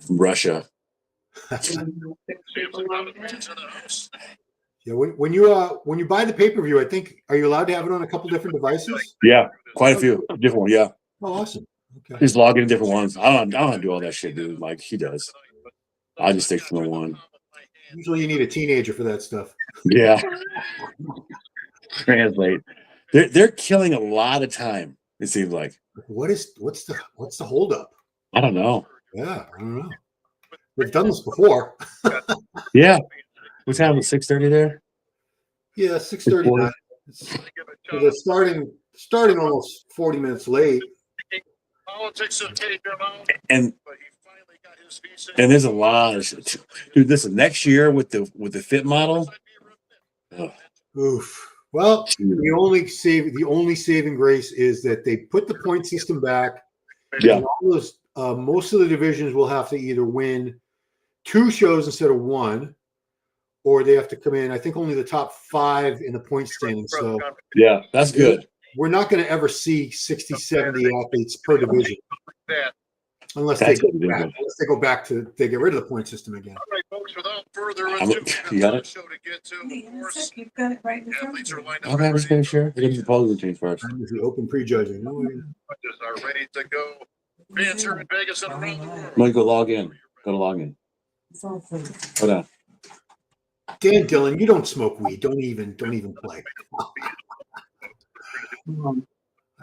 Russia. Yeah, when you buy the pay-per-view, I think, are you allowed to have it on a couple different devices? Yeah, quite a few different ones. Yeah, Oh, awesome. Okay. just log in different ones. I don't do all that shit, dude. Like he does. I just stick to the one. Usually, you need a teenager for that stuff. Yeah. Translate. They're killing a lot of time. It seems like. What's the holdup? I don't know. Yeah, I don't know. We've done this before. Yeah. What time was 6:30 there? Yeah, 6:39. They're starting almost 40 minutes late. And there's a lot of shit. Dude, listen, next year with the fit model. Oof. Well, the only saving grace is that they put the point system back. Yeah. And all those, most of the divisions will have to either win 2 shows instead of 1, or they have to come in. I think only the top 5 in the point standing. So yeah, that's good. We're not going to ever see 60, 70 athletes per division. Unless they go back to they get rid of the point system again. All right, folks, without further ado, you got it? show to get to, You've got it right in front of you. Okay, I'm just gonna share. It is the pole routine first. Time is the open prejudging. No, judges are ready to go. Fans here in Vegas and around the world. I'm gonna go log in. Go to log in. It's all for you. Hold on. Dan Dillon, you don't smoke weed. Don't even play. I know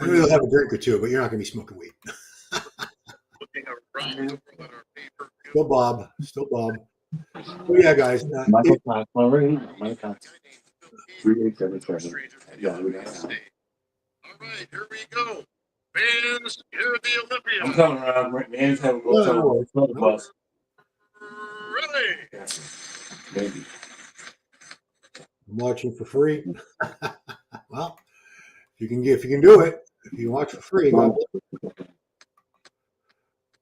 you'll have a drink or two, but you're not going to be smoking weed. Looking around the world at our pay-per-view. Still Bob. Oh yeah, guys. Michael Cox already. Michael Cox. 3877. Yeah, we got it. All right, here we go. Fans, here at the Olympia. I'm coming around. Man's having a little time. The bus. Ready. Maybe. I'm watching for free. Well, if you can do it, if you watch for free.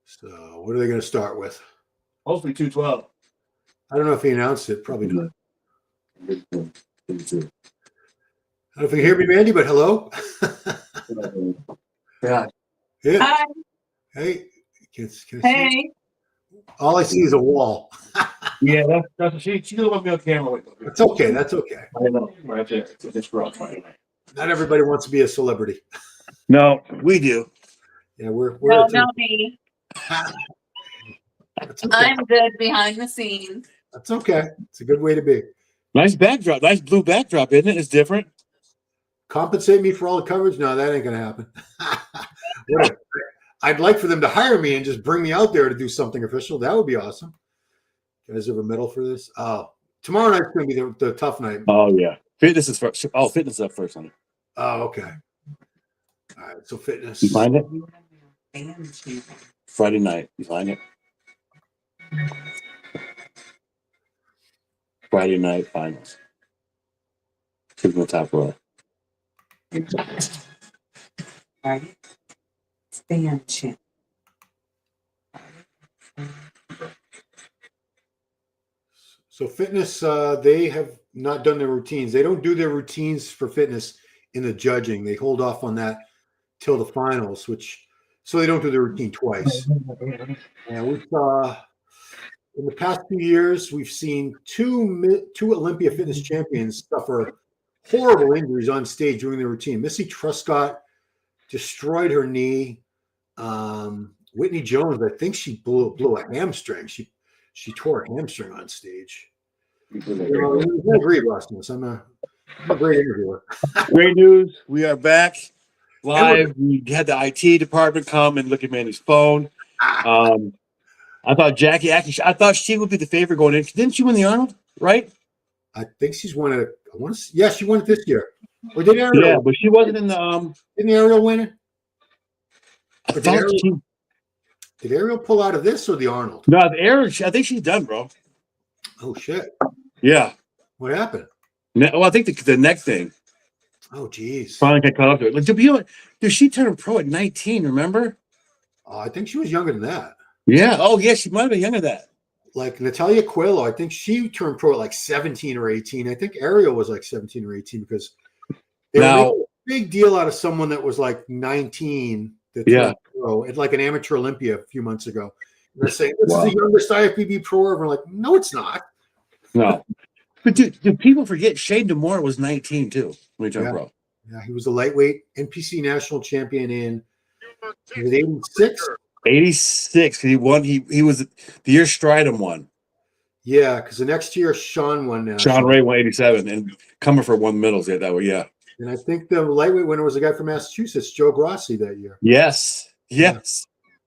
So, what are they going to start with? Hopefully 212. I don't know if he announced it. Probably not. I don't know if you can hear me, Mandy, but hello. Yeah. Yeah. Hi. Hey. Can I Hey. see? All I see is a wall. Yeah, that's she doesn't want me on camera. That's okay. That's okay. I know. Right there. It's rough. Not everybody wants to be a celebrity. No, we do. Yeah, we're No, not me. That's okay. I'm good behind the scenes. That's okay. It's a good way to be. Nice backdrop. Nice blue backdrop, isn't it? It's different. Compensate me for all the coverage? No, that ain't gonna happen. I'd like for them to hire me and just bring me out there to do something official. That would be awesome. You guys have a medal for this? Oh, tomorrow night's gonna be the tough night. Oh yeah. Fitness is first. Oh, fitness is up first, honey. Oh, okay. All right. So fitness. You find it? Friday night. You find it? Friday night finals. Who's in the top row? Right. Stand chin. So fitness, they have not done their routines. They don't do their routines for fitness in the judging. They hold off on that till the finals, so they don't do the routine twice. And we saw in the past few years, we've seen two Olympia fitness champions suffer horrible injuries on stage during the routine. Missy Truscott destroyed her knee. Whitney Jones, I think she blew a hamstring. She tore a hamstring on stage. I agree, Boston. I'm a great interviewer. Great news. We are back live. We had the IT department come and look at Mandy's phone. I thought Jackie, actually, I thought she would be the favorite going in. Didn't she win the Arnold, right? I think she's won it. Yeah, she won it this year. Or did Ariel? Yeah, but she wasn't in the. Didn't Ariel win it? Did Ariel pull out of this or the Arnold? No, the Ariel. I think she's done, bro. Oh shit! Yeah. What happened? Well, I think the neck thing. Oh geez. Finally got caught up to it. Like, dude, she turned pro at 19. Remember? I think she was younger than that. Yeah. Oh yeah, she might have been younger than that. Like Natalia Coelho, I think she turned pro at like 17 or 18. I think Ariel was like 17 or 18 because they were making a big deal out of someone that was like 19 that turned pro at like an amateur Olympia a few months ago. And they're saying this is the youngest IFBB pro ever. We're like, no, it's not. No. But do people forget Shane DeMore was 19 too when he turned Yeah. pro? Yeah, he was a lightweight NPC national champion in 86. 86. He won. He was the year Stridham won. Yeah, because the next year Shaun won national. Sean Ray won 87, and Comerford won medals that way. Yeah. And I think the lightweight winner was a guy from Massachusetts, Joe Grossi, that year. Yes. That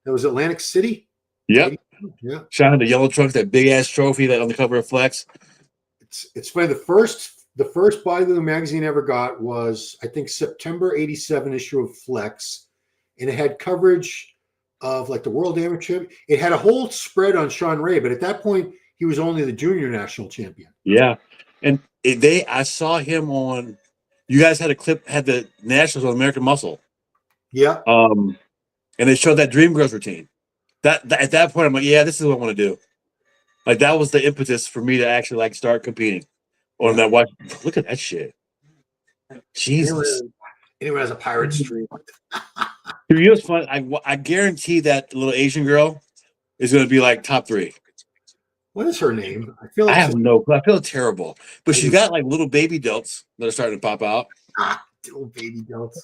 was Atlantic City. Yep. Yeah. Sean had the yellow trunk, that big ass trophy that on the cover of Flex. It's funny. The first bodybuilding magazine I ever got was, I think, September 87 issue of Flex, and it had coverage of like the World Amateur. It had a whole spread on Sean Ray, but at that point he was only the junior national champion. Yeah, and I saw him on. You guys had the Nationals on American Muscle. Yeah. And they showed that Dream Girls routine. That at that point I'm like, yeah, this is what I want to do. Like that was the impetus for me to actually like start competing on that watch. Look at that shit. Jesus. Anyone has a pirate stream. You know what's fun? I guarantee that little Asian girl is going to be like top 3. What is her name? I feel like I feel terrible, but she's got like little baby delts that are starting to pop out. Little baby delts.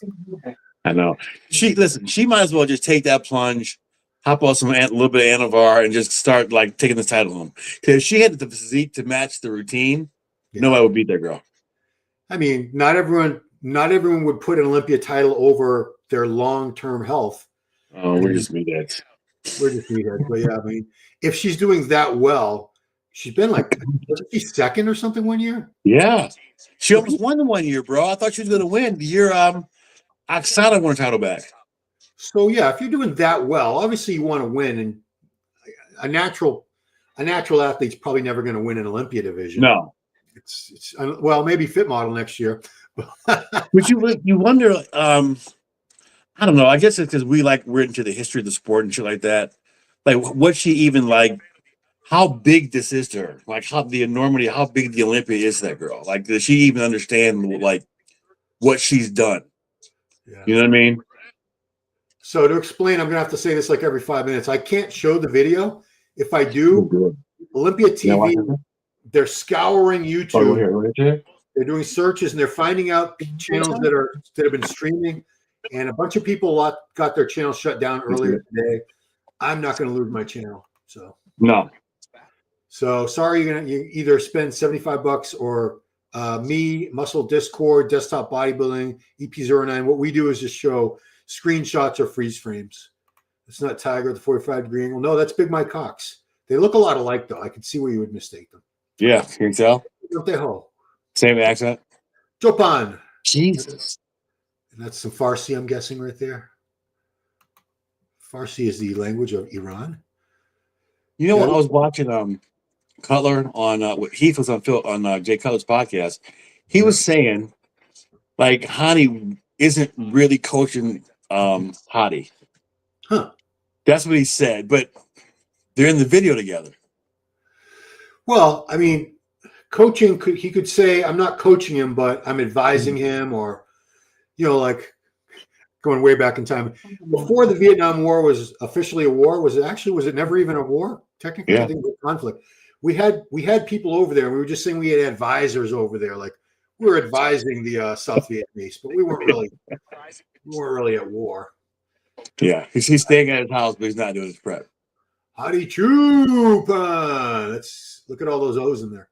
I know. She might as well just take that plunge, hop on a little bit of Anavar, and just start like taking this title home. Because if she had the physique to match the routine, nobody would beat that girl. I mean, not everyone would put an Olympia title over their long-term health. Oh, we're just meatheads. But yeah, I mean, if she's doing that well, she's been like, wasn't she second or something one year? Yeah. She almost won the 1 year, bro. I thought she was going to win the year Oksana won her title back. So yeah, if you're doing that well, obviously you want to win, and a natural athlete's probably never going to win an Olympia division. No. It's well, maybe fit model next year. But you wonder, I don't know. I guess it's because we're into the history of the sport and shit like that. Like, what she even like? How big this is to her? Like, how the enormity? How big the Olympia is to that girl? Like, does she even understand like what she's done? Yeah. You know what I mean? So to explain, I'm gonna have to say this like every 5 minutes. I can't show the video. If I do, Olympia TV, they're scouring YouTube. They're doing searches and they're finding out channels that have been streaming. And a bunch of people got their channel shut down earlier today. I'm not going to lose my channel. So sorry, you either spend $75 or me, Muscle Discord, Desktop Bodybuilding, EP09. What we do is just show screenshots or freeze frames. It's not Tiger at the 45-degree angle. No, that's Big Mike Cox. They look a lot alike, though. I can see where you would mistake them. Yeah, can you tell? Same accent. Choopan. Jesus. And that's some Farsi, I'm guessing, right there. Farsi is the language of Iran. You know what? I was watching Cutler on Heath was on Jay Cutler's podcast. He was saying like Hadi isn't really coaching Hadi. Huh. That's what he said, but they're in the video together. Well, I mean, coaching, he could say, I'm not coaching him, but I'm advising him, or, you know, like going way back in time. Before the Vietnam War was officially a war, was it never even a war? Technically, Yeah. I think it was a conflict. We had people over there. We were just saying we had advisors over there. Like we were advising the South Vietnamese, but we weren't really at war. Yeah, he's staying at his house, but he's not doing his prep. Hadi Choopan. Let's look at all those O's in there.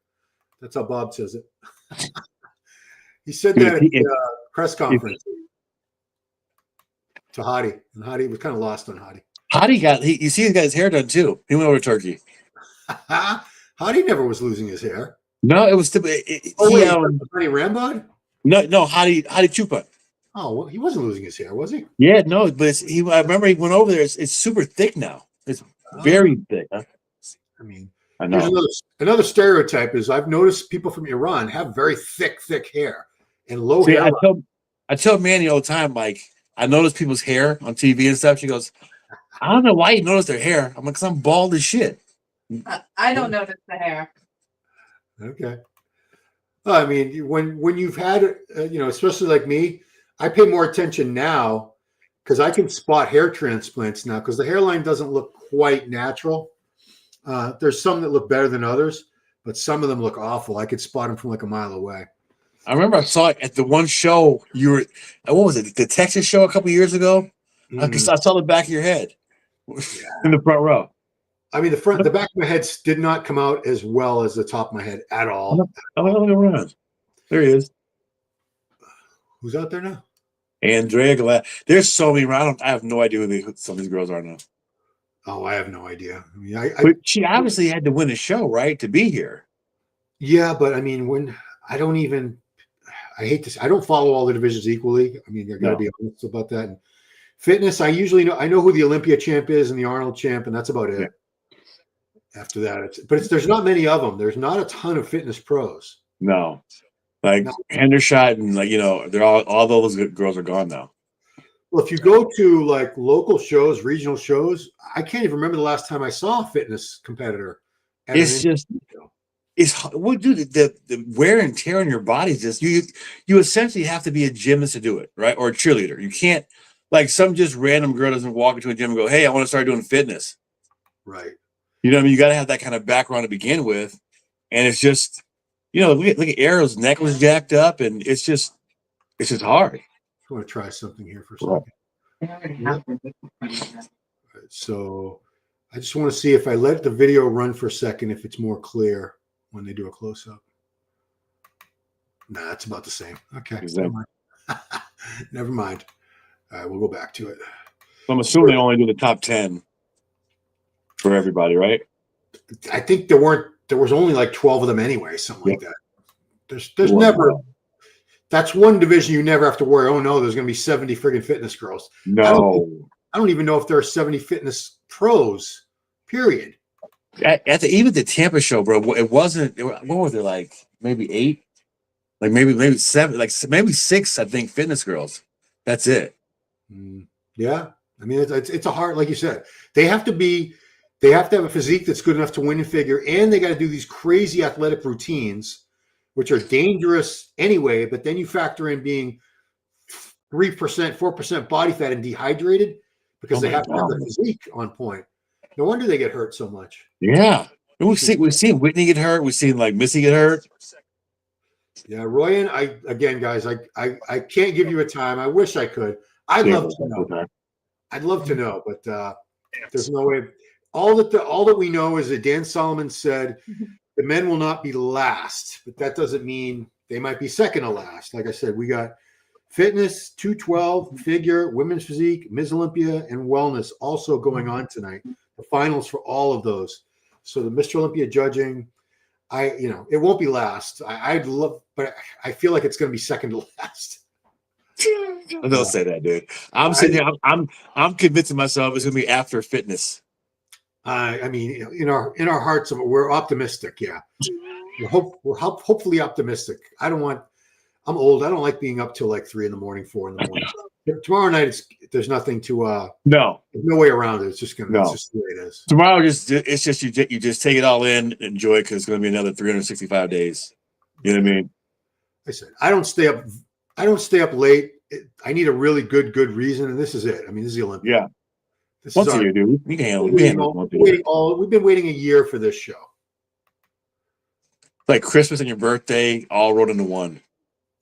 That's how Bob says it. He said that at the press conference to Hadi, and Hadi was kind of lost on Hadi. You see, he got his hair done too. He went over to Turkey. Hadi never was losing his hair. No, it was Hadi Rambod? No, Hadi Choopan. Oh, well, he wasn't losing his hair, was he? Yeah, no, but I remember he went over there. It's super thick now. It's very thick. Huh? I mean, I know. Another stereotype is I've noticed people from Iran have very thick hair and low hair. I tell Manny all the time, like, I notice people's hair on TV and stuff. She goes, I don't know why you notice their hair. I'm like, because I'm bald as shit. I don't notice the hair. Okay. I mean, when you've had, especially like me, I pay more attention now because I can spot hair transplants now because the hairline doesn't look quite natural. There's some that look better than others, but some of them look awful. I could spot them from like a mile away. I remember I saw it at the one show you were. What was it? The Texas show a couple years ago. I saw the back of your head in the front row. I mean, the back of my head did not come out as well as the top of my head at all. I'm looking around. There he is. Who's out there now? Andrea Glad. There's so many. I have no idea who some of these girls are now. Oh, I have no idea. I mean, but she obviously had to win a show, right, to be here. Yeah, but I mean, I hate to. I don't follow all the divisions equally. I mean, I got to be honest about that. And fitness, I usually know. I know who the Olympia champ is and the Arnold champ, and that's about it. Yeah. After that, there's not many of them. There's not a ton of fitness pros. No, like Hendershot and they're all those girls are gone now. Well, if you go to like local shows, regional shows, I can't even remember the last time I saw a fitness competitor. It's what the wear and tear on your body is just you essentially have to be a gymnast to do it, right? Or a cheerleader. You can't like some just random girl doesn't walk into a gym and go, "Hey, I want to start doing fitness." Right. You know what I mean? You got to have that kind of background to begin with, and it's just look at Arrow's neck was jacked up, and it's just hard. I want to try something here for a second. Right, so I just want to see if I let the video run for a second, if it's more clear when they do a close-up. Nah, it's about the same. Okay. Never mind. Never mind. All right, we'll go back to it. So I'm assuming they only do the top 10 for everybody, right? I think there was only like 12 of them anyway, something like that. There's never. That's one division you never have to worry. Oh no, there's going to be 70 friggin' fitness girls. No, I don't even know if there are 70 fitness pros. Period. Even the Tampa show, bro, it wasn't. What were there, like maybe 8, like maybe 7, like maybe 6. I think fitness girls. That's it. Yeah, I mean it's a hard, like you said. They have to have a physique that's good enough to win in figure, and they got to do these crazy athletic routines, which are dangerous anyway, but then you factor in being 3%, 4% body fat and dehydrated because they have to have the physique on point. No wonder they get hurt so much. Yeah. We've seen Whitney get hurt. We've seen like Missy get hurt. Yeah, Royan, guys, I can't give you a time. I wish I could. I'd love to know. I'd love to know, but there's no way. All that we know is that Dan Solomon said the men will not be last, but that doesn't mean they might be second to last. Like I said, we got fitness, 212, figure, women's physique, Ms. Olympia, and wellness also going on tonight. The finals for all of those. So the Mr. Olympia judging, it won't be last. I'd love, but I feel like it's going to be second to last. Don't say that, dude. I'm sitting here. I'm convincing myself it's going to be after fitness. I mean, in our hearts, we're optimistic. Yeah, we're hopefully optimistic. I'm old. I don't like being up till like 3 in the morning, 4 in the morning. Tomorrow night, there's nothing to. No, there's no way around it. It's just gonna. No. It's just the way it is. Tomorrow, you just take it all in, enjoy it because it's going to be another 365 days. You know what I mean? I said I don't stay up late. I need a really good reason, and this is it. I mean, this is the Olympia. Yeah. Once a year, dude. We can handle it. We've been waiting a year for this show. Like Christmas and your birthday all rolled into one.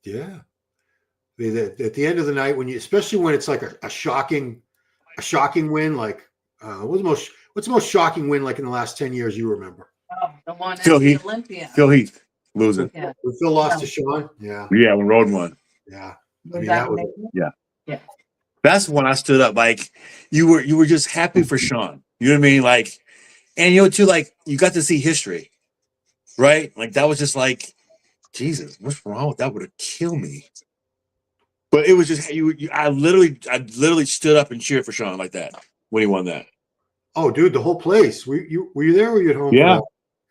Yeah. At the end of the night, especially when it's like a shocking win, like what's the most shocking win like in the last 10 years you remember? Oh, the one at the Olympia. Phil Heath losing. Yeah. When Phil lost to Shaun. Yeah. Yeah, when Roden won. Yeah. Yeah. That's when I stood up. Like you were just happy for Shaun. You know what I mean? Like, and too, like you got to see history, right? Like that was just like, Jesus, what's wrong with that? Would have killed me. But it was just I literally stood up and cheered for Shaun like that when he won that. Oh, dude, the whole place. Were you there? Or were you at home? Yeah.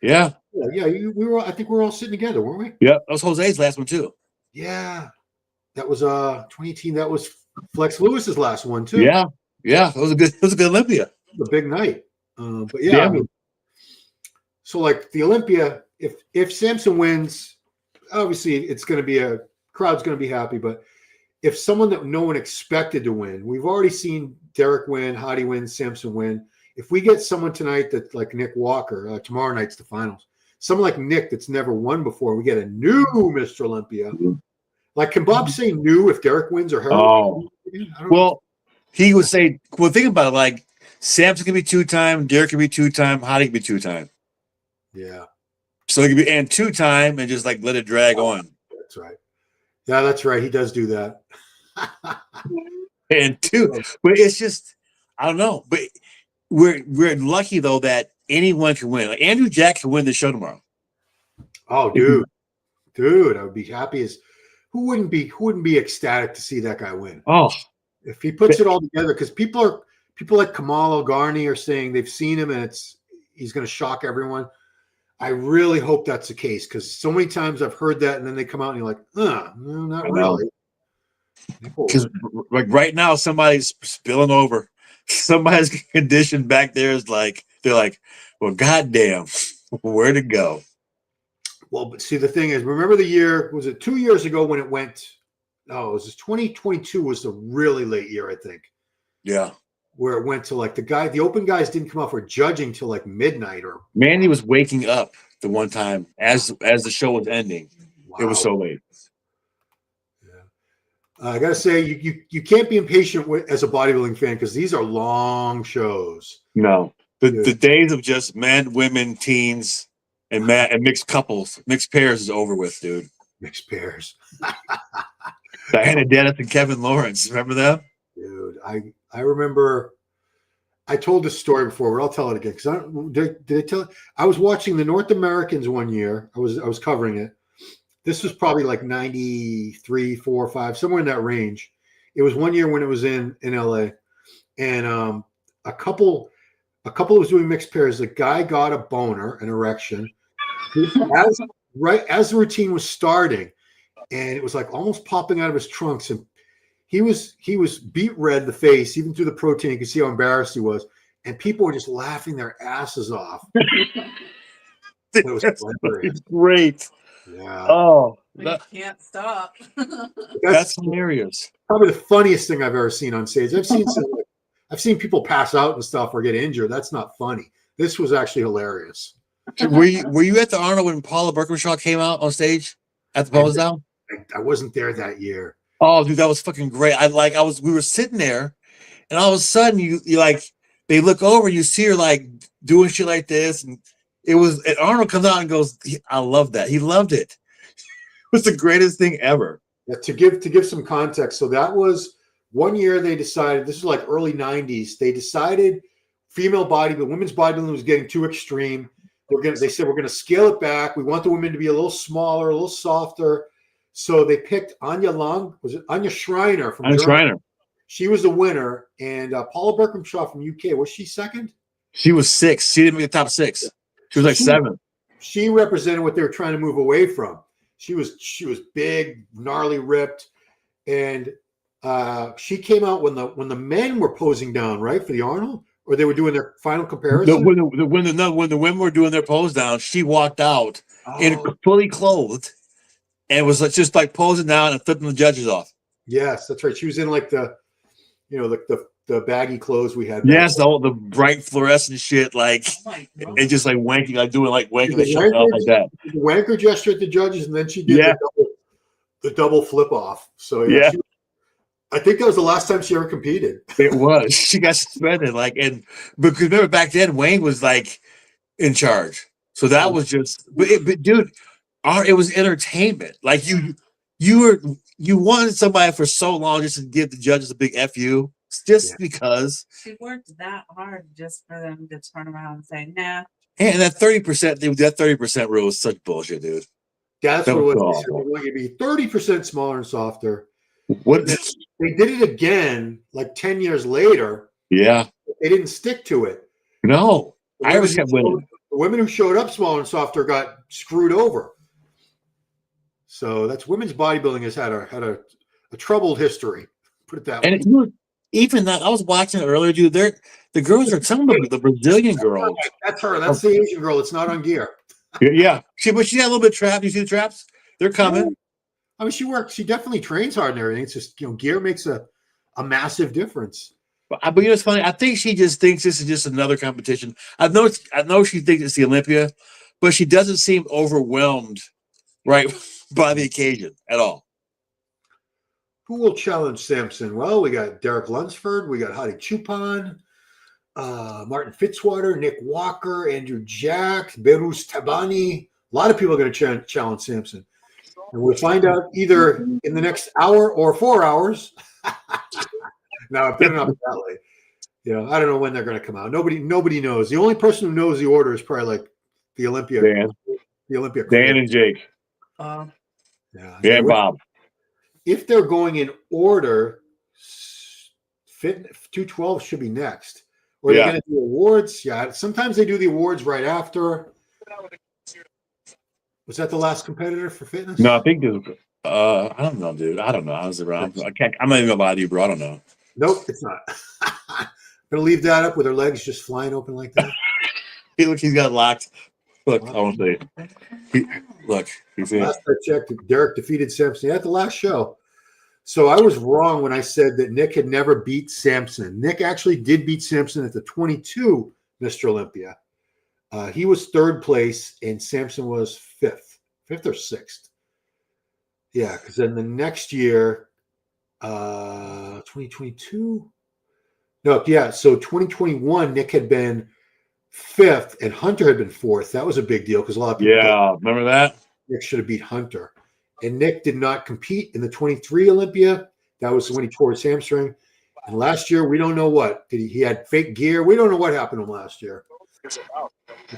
Yeah. We were. I think we were all sitting together, weren't we? Yeah. That was Jose's last one too. Yeah. That was 2018. That was Flex Lewis's last one too. Yeah. It was a good Olympia. A big night. But yeah. I mean, so like the Olympia, if Samson wins, obviously it's going to be crowd's going to be happy. But if someone that no one expected to win, we've already seen Derek win, Hadi win, Samson win. If we get someone tonight that like Nick Walker, tomorrow night's the finals, someone like Nick that's never won before. We get a new Mr. Olympia. Like, can Bob say new if Derek wins or Harold? Oh, well, he would say, well, think about it. Like, Samson can be 2-time, Derek can be 2-time, Hadi can be 2-time. Yeah. So he could be and 2-time and just like let it drag on. That's right. Yeah, that's right. He does do that. And 2, but it's just, I don't know. But we're lucky though that anyone can win. Like Andrew Jack can win the show tomorrow. Oh, dude, I would be happy as who wouldn't be ecstatic to see that guy win? Oh, if he puts it all together, because people like Kamal Elgarni are saying they've seen him and he's going to shock everyone. I really hope that's the case because so many times I've heard that and then they come out and you're like, no, not really. Because like right now somebody's spilling over. Somebody's condition back there is like they're like, well, goddamn, where to go? Well, but see, the thing is, remember the year, was it 2 years ago when it went? No, it was 2022 was the really late year, I think. Yeah. Where it went to like the open guys didn't come out for judging till like midnight or. Mandy was waking up the one time as the show was ending. Wow. It was so late. Yeah. I gotta say, you can't be impatient as a bodybuilding fan because these are long shows. No, the days of just men, women, teens, and mixed couples, mixed pairs is over with, dude. Mixed pairs. Diana Dennis and Kevin Lawrence. Remember that? Dude, I remember. I told this story before, but I'll tell it again because did I tell it? I was watching the North Americans one year. I was covering it. This was probably like 93, 4, 5, somewhere in that range. It was one year when it was in LA, and a couple was doing mixed pairs. The guy got a boner, an erection, as the routine was starting, and it was like almost popping out of his trunks, and he was beet red the face, even through the protein. You could see how embarrassed he was, and people were just laughing their asses off. It was great. Yeah. Oh, you can't stop. That's hilarious. Probably the funniest thing I've ever seen on stage. I've seen people pass out and stuff or get injured. That's not funny. This was actually hilarious. Were you at the Arnold when Paula Birkenshaw came out on stage at the Pose Down? I wasn't there that year. Oh, dude, that was fucking great. We were sitting there, and all of a sudden you like they look over, you see her like doing shit like this, and Arnold comes out and goes, I love that. He loved it. It was the greatest thing ever. Yeah, to give some context, so that was one year they decided, this is like early 90s, they decided women's bodybuilding was getting too extreme. They said we're gonna scale it back. We want the women to be a little smaller, a little softer. So they picked Anya Schreiner from Germany. Schreiner. She was the winner, and Paula Birkenshaw from UK. Was she second? She was 6. She didn't make the top 6. She was like 7. She represented what they were trying to move away from. She was big, gnarly, ripped, and she came out when the men were posing down, right, for the Arnold, or they were doing their final comparison. When the women were doing their pose down, she walked out in fully clothed and was just like posing down and flipping the judges off. Yes, that's right. She was in like the baggy clothes we had. Yes, all the bright fluorescent shit, like and just like wanking, like doing like wanking the shirt off like that. The wanker gesture at the judges, and then she did the double flip off. So yeah. I think that was the last time she ever competed. It was. She got suspended. Because remember back then Wayne was like in charge, so that was just. But dude, it was entertainment. Like you wanted somebody for so long just to give the judges a big fu, because she worked that hard just for them to turn around and say nah. And that 30%, that 30% rule is such bullshit, dude. That's what it was. They want you to be 30% smaller and softer. What they did it again like 10 years later. Yeah. They didn't stick to it. No. Irish kept winning. The women who showed up smaller and softer got screwed over. So that's women's bodybuilding has had a troubled history. Put it that way. And even that, I was watching it earlier, dude. The girls are some of the Brazilian girls. That's her. That's the Asian girl. It's not on gear. Yeah. She had a little bit of trap. You see the traps? They're coming. I mean, she definitely trains hard and everything. It's just, gear makes a massive difference. But it's funny. I think she just thinks this is just another competition. I know she thinks it's the Olympia, but she doesn't seem overwhelmed, right, by the occasion at all. Who will challenge Samson? Well, we got Derek Lunsford, we got Hadi Choopan, Martin Fitzwater, Nick Walker, Andrew Jack, Behrouz Tabani. A lot of people are going to challenge Samson. And we'll find out either in the next hour or 4 hours. Now, I put it up that way. I don't know when they're going to come out. Nobody knows. The only person who knows the order is probably like the Olympia. Dan. The Olympia. Dan and Jake. Yeah. And Bob. If they're going in order, Fit 212 should be next. Or they're going to do awards. Yeah. Sometimes they do the awards right after. Was that the last competitor for fitness? No, I think there's. I don't know, dude. I don't know. I was around. I'm not even gonna lie to you, bro. I don't know. Nope, it's not. Gonna leave that up with her legs just flying open like that. He's got locked. Look, I won't say it. Look, he's in. Last I checked, Derek defeated Samson at the last show. So I was wrong when I said that Nick had never beat Samson. Nick actually did beat Samson at the 22 Mr. Olympia. He was third place, and Samson was fifth or sixth. Yeah, because then the next year, 2022. No, yeah. So 2021, Nick had been fifth, and Hunter had been fourth. That was a big deal because a lot of people thought remember that Nick should have beat Hunter, and Nick did not compete in the 23 Olympia. That was when he tore his hamstring. And last year, we don't know what he had fake gear. We don't know what happened to him last year.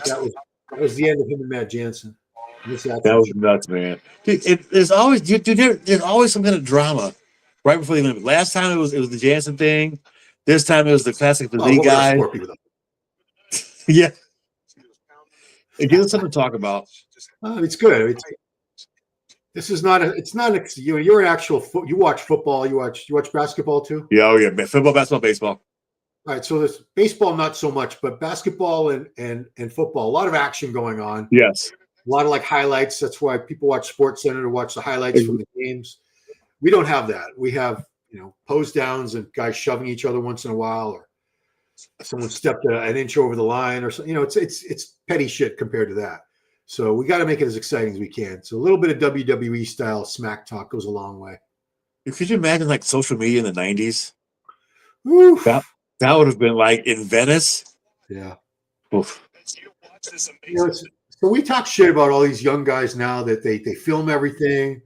That was the end of him and Matt Jansen. That was nuts, man. Dude, there's always some kind of drama right before the Olympics. Last time it was the Jansen thing. This time it was the classic physique guy. Yeah, it gives us something to talk about. It's good. This is not a. It's not. You're an actual. You watch football. You watch basketball too. Yeah, oh yeah, football, basketball, baseball. All right, so this baseball not so much, but basketball and football, a lot of action going on. Yes, a lot of like highlights. That's why people watch Sports Center to watch the highlights from the games. We don't have that. We have pose downs and guys shoving each other once in a while, or someone stepped an inch over the line, or something. It's petty shit compared to that. So we got to make it as exciting as we can. So a little bit of WWE style smack talk goes a long way. Could you imagine like social media in the 90s? Oof. That would have been like in Venice. Yeah. Oof. So we talk shit about all these young guys now that they film everything.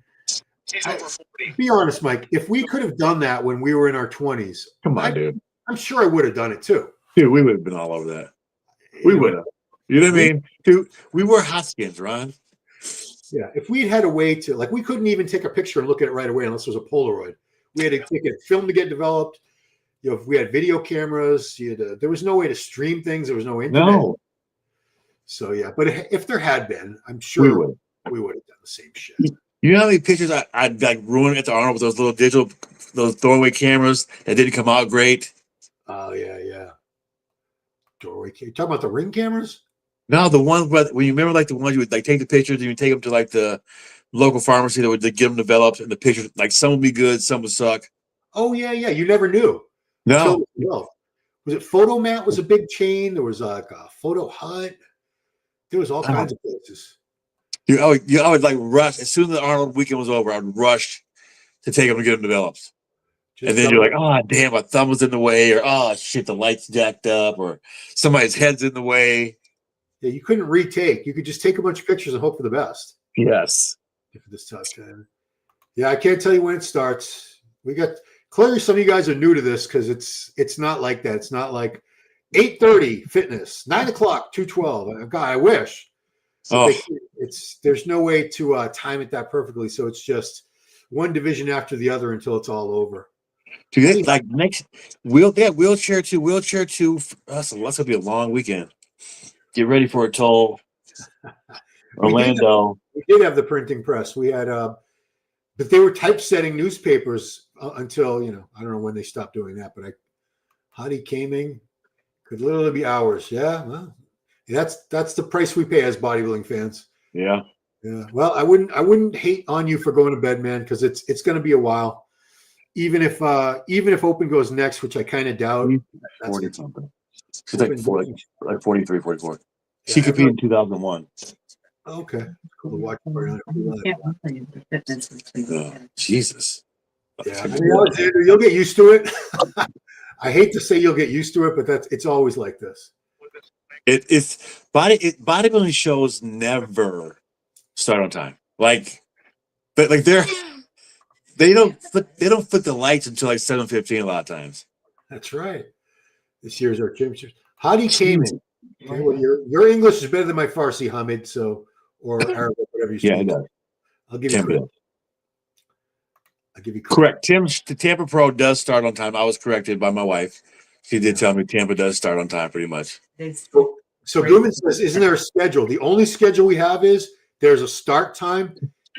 Be honest, Mike. If we could have done that when we were in our 20s, come on, dude. I'm sure I would have done it too. Dude, we would have been all over that. We would have. You know what I mean? Dude, we were hot skins, Ron. Yeah. If we'd had a way to, we couldn't even take a picture and look at it right away unless it was a Polaroid. We had to take a film to get developed. If we had video cameras, there was no way to stream things. There was no internet. No. So, yeah. But if there had been, I'm sure we would have done the same shit. You know how many pictures I'd like ruin at the Arnold with those little digital, those throwaway cameras that didn't come out great? Oh, yeah. Doorway camera. You talking about the Ring cameras? No, the ones when you remember the ones you would take the pictures and you take them to the local pharmacy that would get them developed, and the pictures some would be good, some would suck. Oh yeah. You never knew. No. Was it Photomat was a big chain? There was a Photo Hut. There was all kinds of places. I would rush as soon as the Arnold weekend was over. I would rush to take them and get them developed. And then you're like, oh damn, my thumb was in the way, or oh shit, the light's jacked up, or somebody's head's in the way. Yeah, you couldn't retake. You could just take a bunch of pictures and hope for the best. Yes. For this tough time. Yeah, I can't tell you when it starts. We got clearly some of you guys are new to this because it's not like that. It's not like 8:30 fitness, 9 o'clock, 212. God, I wish. So there's no way to time it that perfectly. So it's just one division after the other until it's all over. Dude, next wheelchair two. That's gonna be a long weekend. Get ready for it, Toll. Orlando. We did have the printing press. We had, but they were typesetting newspapers until I don't know when they stopped doing that. But Hadi Kaming could literally be hours. Yeah, well, that's the price we pay as bodybuilding fans. Yeah. Well, I wouldn't hate on you for going to bed, man, because it's going to be a while. Even if Open goes next, which I kind of doubt. 40 something. She's like 43, 44. She competed in 2001. Okay. Cool to watch. Live. Can't believe the fitness is Jesus. Yeah, I mean, Alexander, you'll get used to it. I hate to say you'll get used to it, but it's always like this. It's bodybuilding shows never start on time. Like they don't put the lights until like 7:15 a lot of times. That's right. This year's our championship. Hadi came in. Okay, well, your English is better than my Farsi, Hamid. So, or Arabic, whatever you speak. Yeah, it does. I'll give you credit. I'll give you correct. The Tampa Pro does start on time. I was corrected by my wife. She did tell me Tampa does start on time pretty much. So Gooman says, isn't there a schedule? The only schedule we have is there's a start time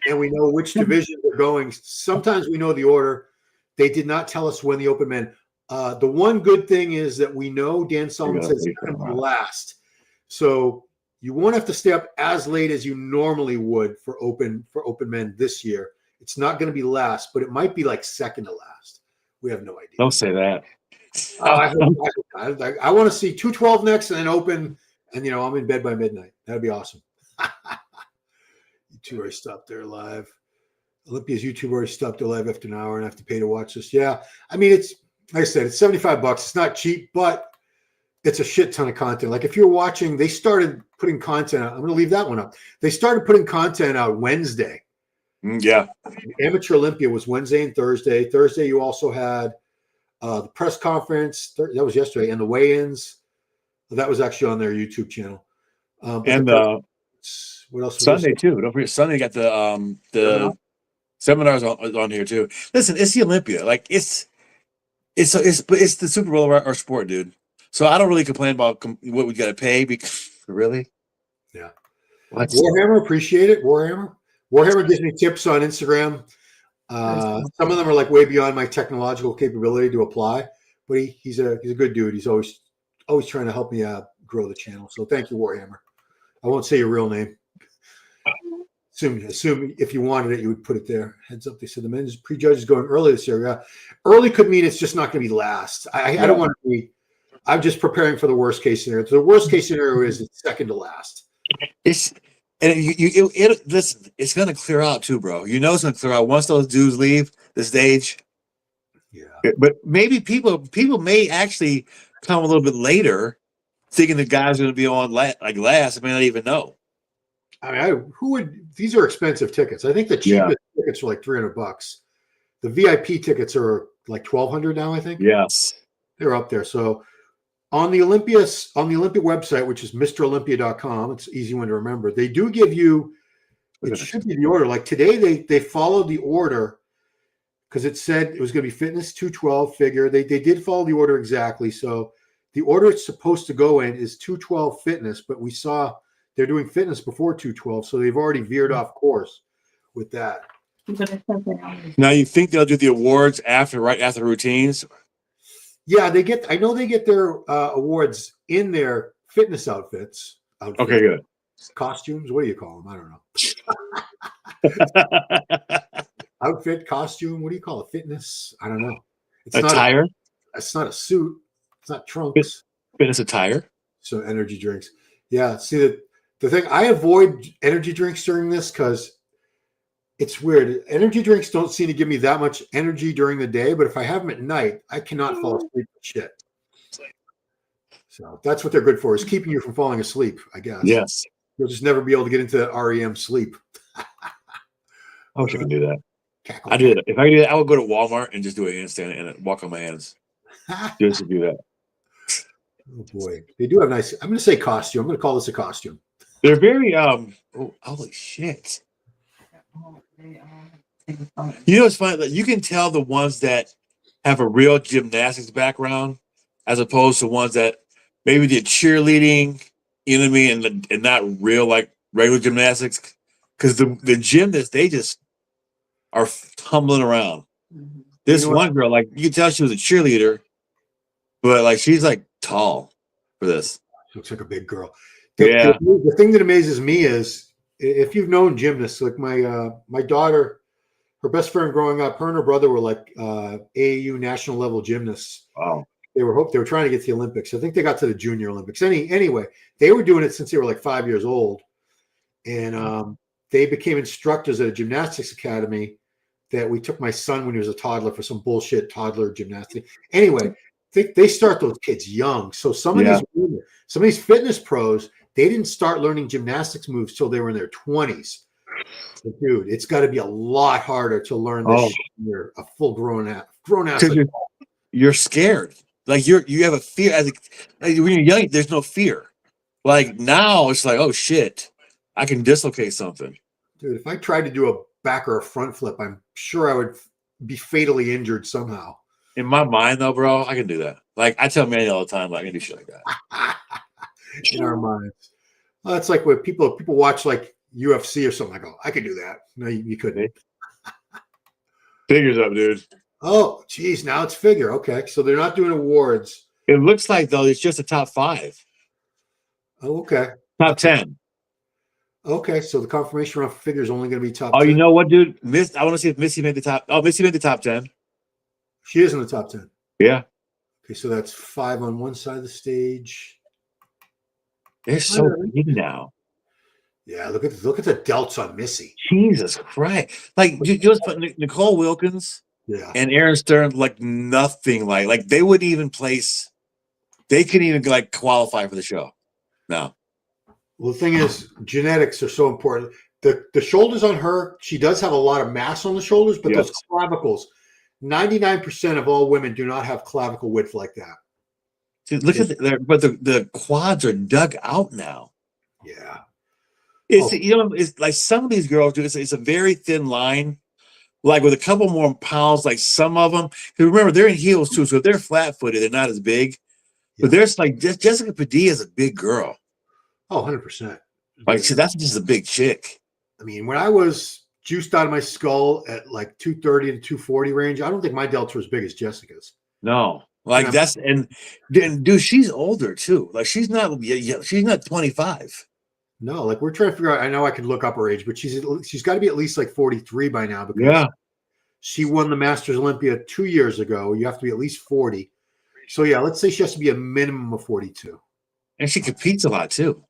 and we know which divisions are going. Sometimes we know the order. They did not tell us when the open men. The one good thing is that we know Dan Sullivan says it's going to be last. So you won't have to stay up as late as you normally would for open men this year. It's not going to be last, but it might be like second to last. We have no idea. Don't say that. I want to see 212 next and then open, and I'm in bed by midnight. That'd be awesome. YouTube already stopped their live. Olympia's YouTube already stopped their live after an hour and I have to pay to watch this. Yeah, I mean, it's like I said, it's $75. It's not cheap, but it's a shit ton of content. Like if you're watching, they started putting content out. I'm going to leave that one up. They started putting content out Wednesday. Yeah. Amateur Olympia was Wednesday and Thursday. Thursday, you also had the press conference. That was yesterday, and the weigh-ins. That was actually on their YouTube channel. And what else? Sunday too. Don't forget Sunday got the seminars on here too. Listen, it's the Olympia. Like it's the Super Bowl of our sport, dude. So I don't really complain about what we got to pay because really, yeah. What? Warhammer, appreciate it. Warhammer gives me tips on Instagram. Some of them are like way beyond my technological capability to apply, but he's a good dude. He's always trying to help me grow the channel. So thank you, Warhammer. I won't say your real name. Assume if you wanted it, you would put it there. Heads up, they said the men's prejudge is going early this year. Yeah. Early could mean it's just not going to be last. I don't want to be. I'm just preparing for the worst case scenario. So the worst case scenario is it's second to last. Listen, it's going to clear out too, bro. You know it's going to clear out once those dudes leave the stage. Yeah, but maybe people may actually come a little bit later, thinking the guy's going to be on last. I may not even know. I mean, who would? These are expensive tickets. I think the cheapest tickets are like $300. The VIP tickets are like $1,200 now. I think. Yes, they're up there. So on the Olympic website, which is MrOlympia.com, it's an easy one to remember. They do give you. It should be the order. Like today, they followed the order because it said it was going to be fitness 212 figure. They did follow the order exactly. So the order it's supposed to go in is 212 fitness, but we saw. They're doing fitness before 212, so they've already veered off course with that. Now you think they'll do the awards right after the routines? Yeah, I know they get their awards in their fitness outfits. Okay, good. Costumes, what do you call them? I don't know. Outfit, costume, what do you call it? Fitness? I don't know. It's attire? It's not a suit. It's not trunks. Fitness attire? So energy drinks. Yeah, see the thing, I avoid energy drinks during this because it's weird. Energy drinks don't seem to give me that much energy during the day, but if I have them at night, I cannot fall asleep with shit. So that's what they're good for, is keeping you from falling asleep, I guess. Yes. You'll just never be able to get into REM sleep. I wish I could do that. I do that. If I could do that, I would go to Walmart and just do a handstand and walk on my hands. Just to do that. Oh boy. They do have nice, I'm going to say costume. I'm going to call this a costume. They're very holy shit. You know it's funny, like, you can tell the ones that have a real gymnastics background as opposed to ones that maybe did cheerleading, you know what I mean, and not real like regular gymnastics. Because the gymnasts, they just are tumbling around. Mm-hmm. This one girl, like you can tell she was a cheerleader, but like she's like tall for this. She looks like a big girl. The thing that amazes me is if you've known gymnasts, like my daughter, her best friend growing up, her and her brother were like AAU national level gymnasts. Wow. They were trying to get to the Olympics. I think they got to the Junior Olympics. Anyway, they were doing it since they were like 5 years old. and they became instructors at a gymnastics academy that we took my son when he was a toddler for some bullshit toddler gymnastics. Anyway, they start those kids young. So some of these fitness pros, they didn't start learning gymnastics moves till they were in their 20s. So, dude, it's got to be a lot harder to learn this shit when you're a full grown ass. You're scared. Like you have a fear like when you're young, there's no fear. Like now it's like, oh shit, I can dislocate something. Dude, if I tried to do a back or a front flip, I'm sure I would be fatally injured somehow. In my mind though, bro, I can do that. Like I tell Manny all the time, like I can do shit like that. In our minds. Well, that's like when people watch like UFC or something. I go, I could do that. No, you couldn't. Figures up, dude. Oh, geez, now it's figure. Okay, so they're not doing awards. It looks like though it's just a top 5. Oh, okay. Top 10. Okay, so the confirmation round for figure is only going to be top 10. ten. You know what, dude? I want to see if Missy made the top. Oh, Missy made the top 10. She is in the top 10. Yeah. Okay, so that's 5 on one side of the stage. They're so big now. Yeah, look at the delts on Missy. Jesus Christ! Like just Nicole Wilkins, and Aaron Stern, like nothing like they wouldn't even place. They couldn't even like qualify for the show. No. Well, the thing is, genetics are so important. The shoulders on her, she does have a lot of mass on the shoulders, but those clavicles, 99% of all women do not have clavicle width like that. Dude, look at but the quads are dug out now. Yeah. It's it's like some of these girls do. It's a very thin line, like with a couple more pounds. Like some of them, because remember they're in heels too, so if they're flat-footed, they're not as big. Yeah. But there's like Jessica Padilla is a big girl. Oh, 100%. Like so that's just a big chick. I mean, when I was juiced out of my skull at like 230 to 240 range, I don't think my delts were as big as Jessica's. No, like and dude, she's older too. Like she's not 25. No, like we're trying to figure out. I know I could look up her age, but she's got to be at least like 43 by now because she won the Masters Olympia 2 years ago. You have to be at least 40. So yeah, let's say she has to be a minimum of 42. And she competes a lot too.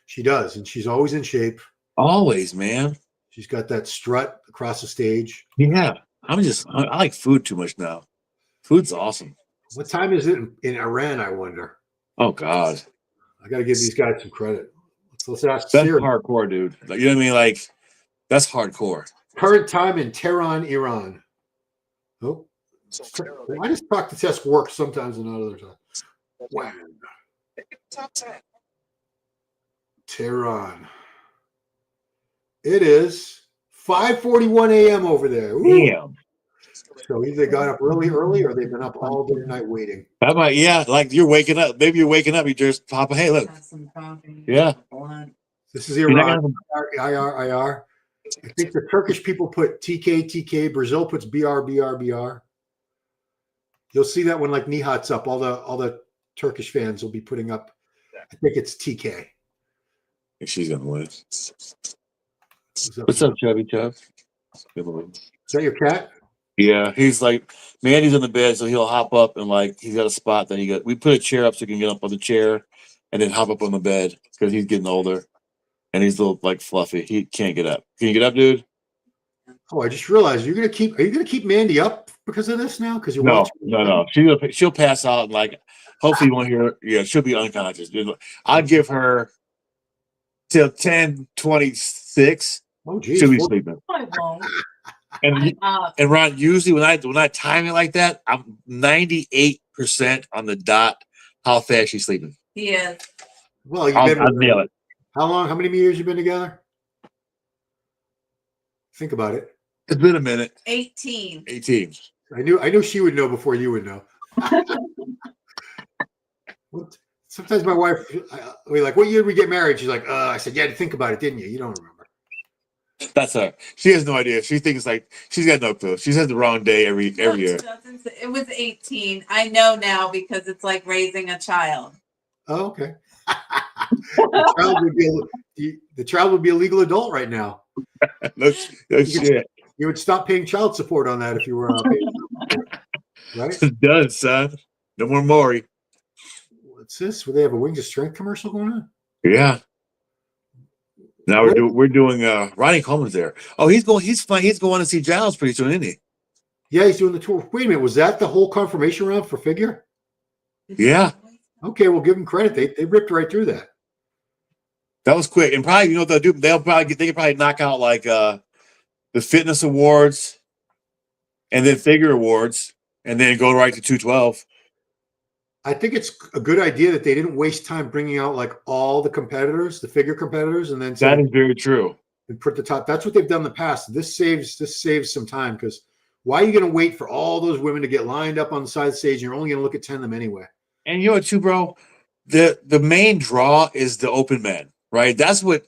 She does, and she's always in shape. Always, man. She's got that strut across the stage. Yeah, I like food too much now. Food's awesome. What time is it in Iran? I wonder. Oh God, I got to give these guys some credit. Let's ask that's Siri. Hardcore, dude. Like, you know what I mean? Like, that's hardcore. Current time in Tehran, Iran. Oh, why does talk to test work sometimes and not other times? Wow. Tehran. It is 5:41 a.m. over there. Damn. So either they got up really early or they've been up all day night waiting. How about like you're waking up? Maybe you're waking up. You just pop a hey, look. Some coffee. Yeah. This is Iran. IR. I think the Turkish people put TK. Brazil puts BR. You'll see that when like Nihat's up, all the Turkish fans will be putting up. I think it's TK. I think she's gonna win. What's up, Chubby Chub? Is that your cat? Yeah, he's like Mandy's on the bed, so he'll hop up and like he's got a spot that we put a chair up so he can get up on the chair and then hop up on the bed because he's getting older and he's a little like fluffy. He can't get up. Can you get up, dude? Oh, I just realized are you gonna keep Mandy up because of this now? Because you're watching. No. She'll pass out and like hopefully you won't hear her. Yeah, she'll be unconscious. I'll give her till 10:26. Oh, geez. She'll be sleeping. I won't. And Ron, usually when I time it like that, I'm 98% on the dot how fast she's sleeping. He is. Well, I'll nail it. How long? How many years you been together? Think about it. It's been a minute. 18. 18. I knew she would know before you would know. Sometimes my wife, like, what year did we get married? She's like, I said, yeah, think about it, didn't you? You don't remember. That's her. She has no idea. She thinks like she's got no clue. She says the wrong day every year. It was 18. I know now because it's like raising a child. Oh, okay. The child would be a legal adult right now. No shit. You would stop paying child support on that if you were right? It's done, son. No more Maury. What's this? Will they have a Wings of Strength commercial going on? Yeah. Now we're doing Ronnie Coleman's there. Oh, he's fine. He's going to see Giles pretty soon, isn't he? Yeah, he's doing the tour. Wait a minute, was that the whole confirmation round for figure? Yeah. Okay, we'll give them credit. They ripped right through that. That was quick. And probably, you know what they'll do? They can probably knock out like the fitness awards and then figure awards and then go right to 212. I think it's a good idea that they didn't waste time bringing out like all the competitors, the figure competitors, and then That is very true. and put the top. That's what they've done in the past. This saves some time because why are you going to wait for all those women to get lined up on the side stage? And you're only going to look at 10 of them anyway. And you know what, too, bro? The main draw is the open men, right? That's what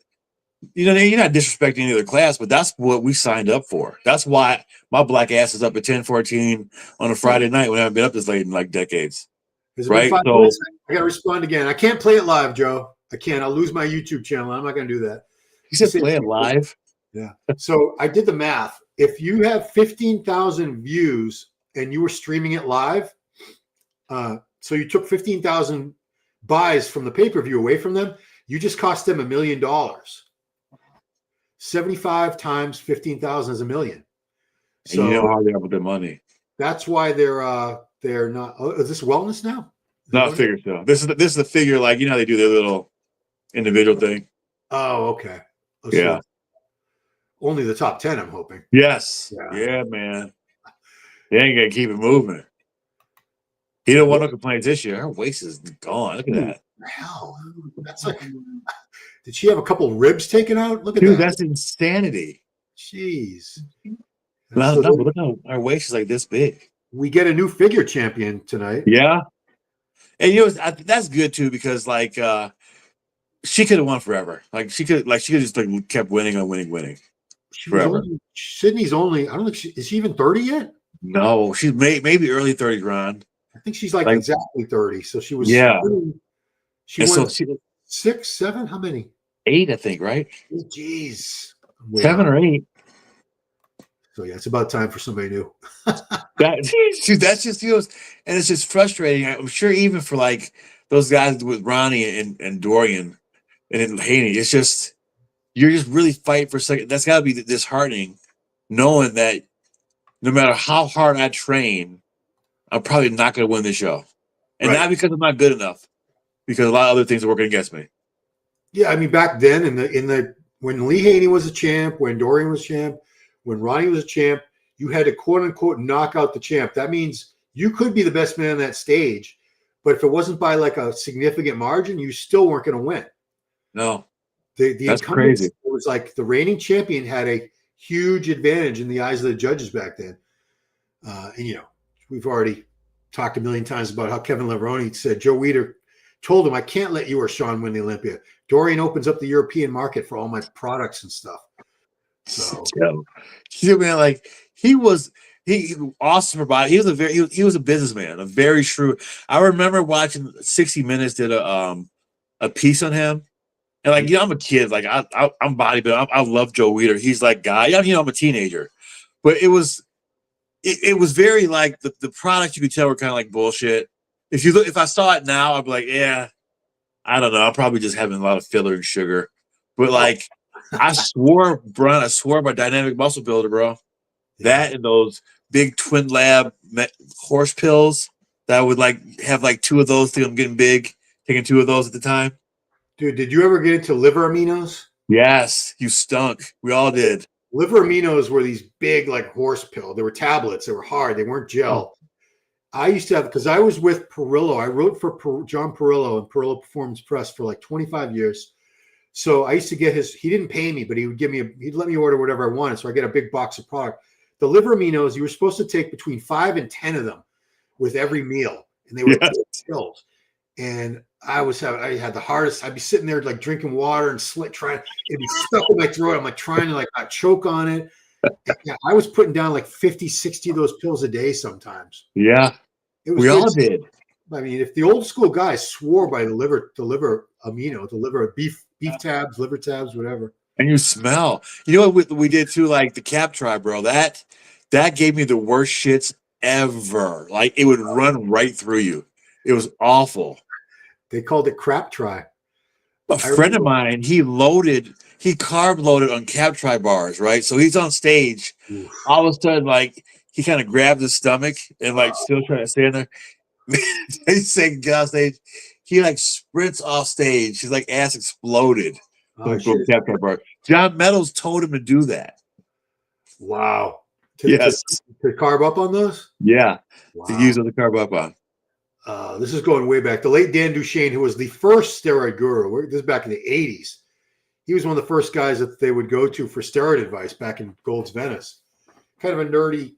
you're not disrespecting any other class, but that's what we signed up for. That's why my black ass is up at 10:14 on a Friday night when I haven't been up this late in like decades. Has it Right? been 5 So- minutes? I got to respond again. I can't play it live, Joe. I can't. I'll lose my YouTube channel. I'm not going to do that. You said play it live? Yeah. So I did the math. If you have 15,000 views and you were streaming it live, so you took 15,000 buys from the pay-per-view away from them, you just cost them $1 million. 75 times 15,000 is $1 million. So you know how they are with their money. That's why they're not. Oh, is this wellness now? Not figure so. This is the figure, like you know how they do their little individual thing. Oh, okay. Oh, so Yeah. only the top 10, I'm hoping. Yes. Yeah. Yeah, man. They ain't gonna keep it moving. He don't want no complaints this year. Her waist is gone. Look at that. Hell, that's like. Did she have a couple ribs taken out? Look at Dude, that. that's insanity. Jeez. No, So but look how our waist is like this big. we get a new figure champion tonight. Yeah. And you know, that's good too, because like she could have won forever. Like she could just like kept winning and winning. Forever. Sydney's only. I don't think is she even 30 yet? No, she's maybe early 30s, Ron. I think she's like exactly 30. So she was. Yeah. She And won so 6, 7. How many? 8, I think, right? Jeez. 7 or 8. So yeah, it's about time for somebody new. Dude, that's just, you know, and it's just frustrating. I'm sure even for like those guys with Ronnie and Dorian and Haney, it's just you're just really fighting for a second. That's got to be disheartening, knowing that no matter how hard I train, I'm probably not going to win this show, and not because I'm not good enough, because a lot of other things are working against me. Yeah, I mean, back then in the when Lee Haney was a champ, when Dorian was champ, when Ronnie was a champ, you had to quote unquote knock out the champ. That means you could be the best man on that stage, but if it wasn't by like a significant margin, you still weren't going to win. No, that's crazy. It was like the reigning champion had a huge advantage in the eyes of the judges back then. And you know, we've already talked a million times about how Kevin Levrone said Joe Weider told him, "I can't let you or Shaun win the Olympia. Dorian opens up the European market for all my products and stuff." So, yeah, man, like he was awesome about it. He was a businessman, a very shrewd. I remember watching 60 Minutes did a piece on him, and like I'm a kid, like I'm bodybuilding. I love Joe Weider. He's like guy. I'm a teenager, but it was very like the products you could tell were kind of like bullshit. If I saw it now, I'd be like, yeah, I don't know. I'm probably just having a lot of filler and sugar, but like. I swore by Dynamic Muscle Builder, bro. That and those big Twin Lab horse pills that I would like have like 2 of those. Think I'm getting big, taking 2 of those at the time. Dude, did you ever get into liver aminos? Yes, you stunk. We all did. Liver aminos were these big like horse pill. They were tablets. They were hard. They weren't gel. I used to have, because I was with Perillo. I wrote for John Perillo and Perillo Performance Press for like 25 years. So I used to get he didn't pay me, but he would he'd let me order whatever I wanted. So I get a big box of product. The liver aminos, you were supposed to take between 5 and 10 of them with every meal. And they were pills. And I had the hardest. I'd be sitting there like drinking water and it'd be stuck in my throat. I'm like trying to like not choke on it. And I was putting down like 50, 60 of those pills a day sometimes. Yeah. We all did. I mean, if the old school guys swore by the liver amino, the liver beef tabs, liver tabs, whatever. And you smell. You know what we did too, like the Cap Tribe, bro. That gave me the worst shits ever. Like it would run right through you. It was awful. They called it crap try. A friend of mine, he carb loaded on cab tri bars, right? So he's on stage. Oof. All of a sudden, like he kind of grabbed his stomach and like still trying to stand there. He's saying get off stage. He like sprints off stage. His like ass exploded. Oh, From shit. cab tri bar. John Meadows told him to do that. Wow. Yes. To carb up on those? Yeah. Wow. To use on the carb up on. This is going way back. The late Dan Duchesne, who was the first steroid guru, this is back in the 80s. He was one of the first guys that they would go to for steroid advice back in Gold's Venice. Kind of a nerdy,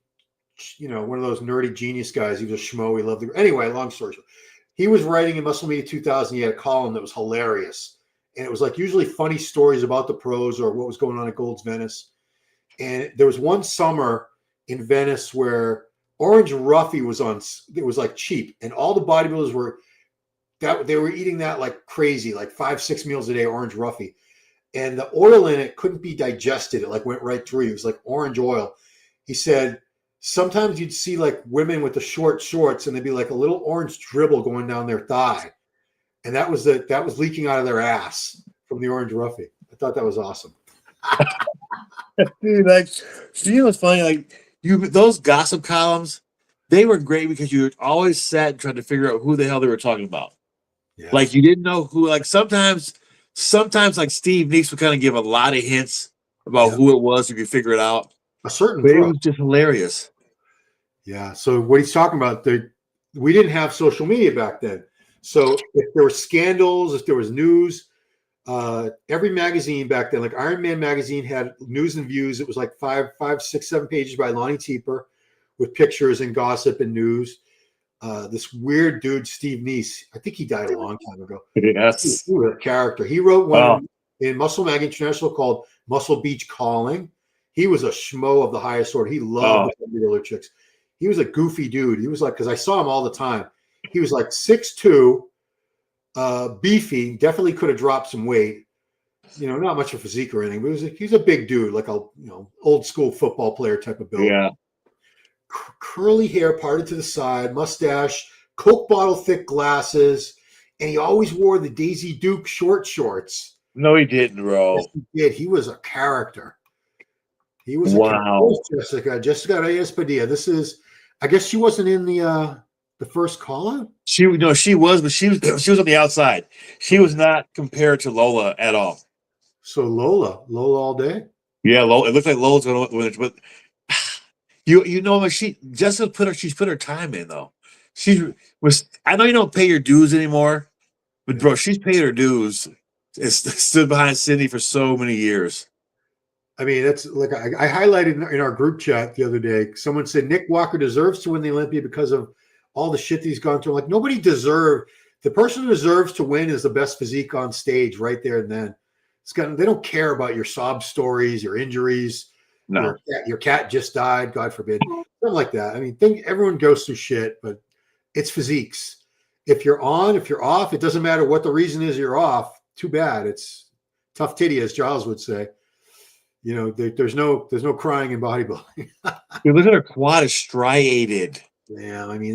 one of those nerdy genius guys. He was a schmo. He loved it. Anyway, long story short, he was writing in Muscle Media 2000. He had a column that was hilarious. And it was like usually funny stories about the pros or what was going on at Gold's Venice. And there was one summer in Venice where Orange Roughy was on. It was like cheap, and all the bodybuilders they were eating that like crazy, like 5-6 meals a day, Orange Roughy, and the oil in it couldn't be digested. It like went right through you. It was like orange oil. He said sometimes you'd see like women with the short shorts, and there'd be like a little orange dribble going down their thigh, and that was leaking out of their ass from the Orange Roughy. I thought that was awesome. Dude, like, you know what's funny? Like, those gossip columns, they were great because you always sat and tried to figure out who the hell they were talking about. Yeah. Like, you didn't know who. Like, sometimes like Steve Neeks would kind of give a lot of hints about who it was if you figure it out. A certain But it drug. was just hilarious. Yeah. So what he's talking about, we didn't have social media back then. So if there were scandals, if there was news, every magazine back then, like Iron Man magazine, had news and views. It was like 5, 6, 7 pages by Lonnie Teeper with pictures and gossip and news. This weird dude, Steve Neese, I think he died a long time ago. Yes. He was a character. He wrote one in Muscle Mag International called Muscle Beach Calling. He was a schmo of the highest order. He loved the regular chicks. He was a goofy dude. He was like, because I saw him all the time. He was like 6'2", beefy, definitely could have dropped some weight. Not much of physique or anything, but he's a big dude, like a old school football player type of build. Yeah. Curly hair parted to the side, mustache, Coke bottle thick glasses, and he always wore the Daisy Duke short shorts. No, he didn't, bro. Yes, he did. He was a character. He was wow. Jessica Reyes Padilla. This is, I guess she wasn't in the first call out. She was, but she was on the outside. She was not compared to Lola at all. So Lola all day. Yeah, Lola. It looks like Lola's going to win it, but Jessica she's put her time in though. I know you don't pay your dues anymore, but bro, she's paid her dues. It's stood behind Sydney for so many years. I mean, that's like I highlighted in our group chat the other day. Someone said Nick Walker deserves to win the Olympia because of all the shit he's gone through. Like nobody deserved. The person who deserves to win is the best physique on stage right there and then. They don't care about your sob stories, your injuries. No, your cat just died, God forbid, something like that. I mean, everyone goes through shit, but it's physiques. If you're on, if you're off, it doesn't matter what the reason is. You're off. Too bad. It's tough titty, as Giles would say. There's no crying in bodybuilding. Dude, look at her quad is striated. Yeah, I mean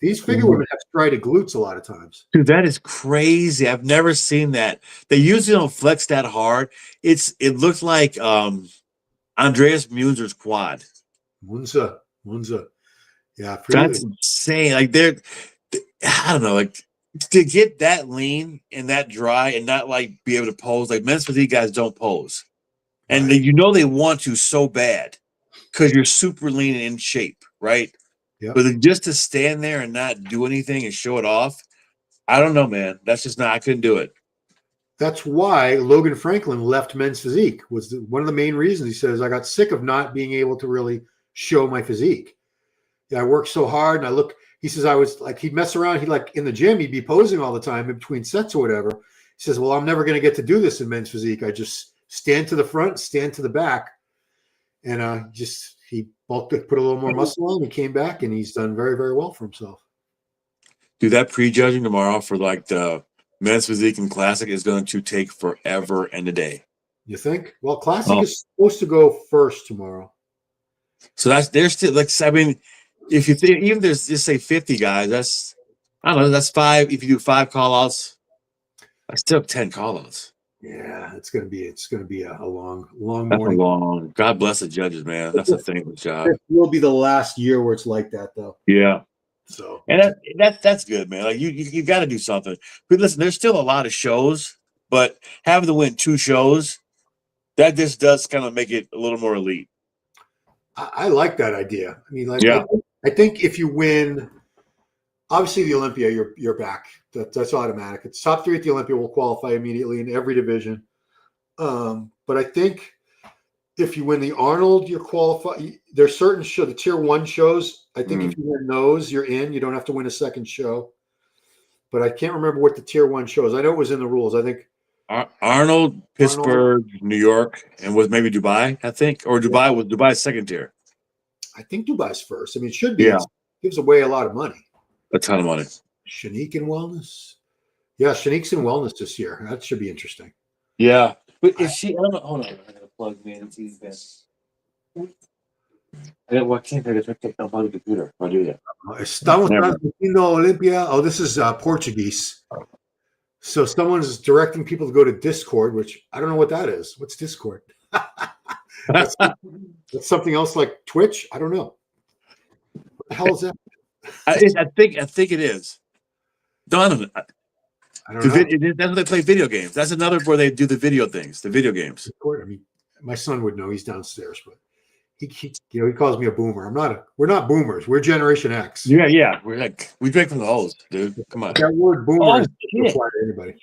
these figure women have striated glutes a lot of times. Dude, that is crazy. I've never seen that. They usually don't flex that hard. It looks like Andreas Munzer's quad. Munza. Yeah, that's insane. Like I don't know, like to get that lean and that dry and not like be able to pose. Like men's physique guys don't pose, and right. they want to so bad because you're super lean and in shape, right? Yeah. But just to stand there and not do anything and show it off, I don't know, man. That's just not. I couldn't do it. That's why Logan Franklin left men's physique. Was one of the main reasons. He says, I got sick of not being able to really show my physique. Yeah, I worked so hard, and he says I was like, he'd mess around. He'd like in the gym, he'd be posing all the time in between sets or whatever. He says, well, I'm never going to get to do this in men's physique. I just stand to the front, stand to the back. And he bulked it, put a little more muscle on, and came back, and he's done very, very well for himself. Dude, that prejudging tomorrow for like the men's physique and classic is going to take forever and a day. You think? Well, classic is supposed to go first tomorrow. So there's still like, I mean, if you think even there's just say 50 guys, I don't know, that's 5. If you do 5 call outs, I still have 10 call-outs. Yeah, it's gonna be a long That's morning. a long. God bless the judges, man. That's a thankless job. It will be the last year where it's like that, though. Yeah, So and that's good, man. Like you got to do something. But listen, there's still a lot of shows, but having to win 2 shows, that just does kind of make it a little more elite. I like that idea. I mean, like, Yeah. I think if you win, obviously the Olympia, you're back. That's automatic. It's top 3 at the Olympia will qualify immediately in every division. But I think if you win the Arnold, you're qualified. There's certain show, the tier 1 shows. I think if you win those, you're in. You don't have to win a second show. But I can't remember what the tier 1 shows. I know it was in the rules. I think Arnold, Pittsburgh, New York, and was maybe Dubai, I think, or Dubai was Dubai's second tier. I think Dubai's first. I mean, it should be. Yeah. It gives away a lot of money. A ton of money. Shanique in wellness. Yeah, Shanique's in wellness this year. That should be interesting. Yeah, but if she, I don't know, hold on, I gotta plug me in and see this. Well, I can't I just picked up on the computer. I'll do that. Estamos transmitiendo Olympia. Oh, this is Portuguese. So someone's directing people to go to Discord, which I don't know what that is. What's Discord? that's something else like Twitch. I don't know. What the hell is that? I think it is. Donovan. I don't know. That's when they play video games. That's another where they do the video things, the video games. Discord. I mean, my son would know. He's downstairs, but he calls me a boomer. We're not boomers. We're Generation X. Yeah. We drink from the hose, dude. Come on. That word boomer doesn't apply to anybody.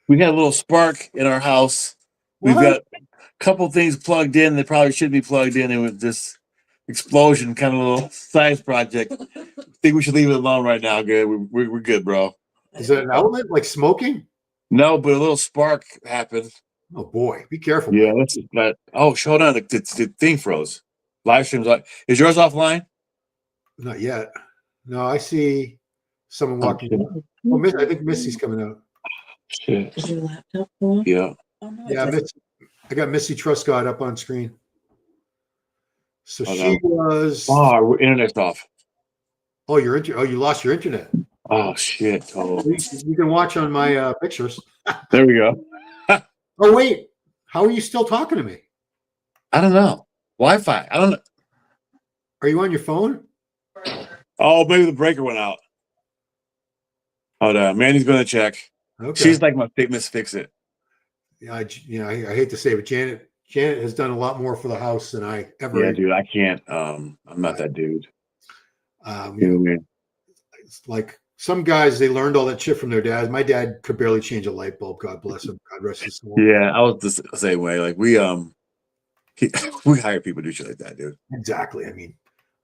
We had a little spark in our house. We've got a couple things plugged in that probably should be plugged in, and with this explosion kind of little science project. I think we should leave it alone right now. Good. We're good, bro. Is it an element like smoking? No, but a little spark happened. Oh boy, be careful. Yeah, that's not. Oh, hold on. The thing froze. Live stream's like. Is yours offline? Not yet. No, I see someone walking. I think Missy's coming out. Shit. Is your laptop on? Yeah. Oh, no, Yeah, I got Missy Truscott up on screen. So she was. Oh, our internet's off. Oh, you lost your internet. Oh shit! Oh. You can watch on my pictures. There we go. Oh wait, how are you still talking to me? I don't know. Wi-Fi. I don't know. Are you on your phone? Oh, maybe the breaker went out. Hold on. Mandy's going to check. Okay. She's like my famous fix it. Yeah, I hate to say it, but Janet has done a lot more for the house than I ever. Yeah, dude. I can't. I'm not that dude. You know what I mean? It's like some guys, they learned all that shit from their dads. My dad could barely change a light bulb. God bless him. God rest his soul. Yeah, I was the same way. Like we hire people to do shit like that, dude. Exactly. I mean,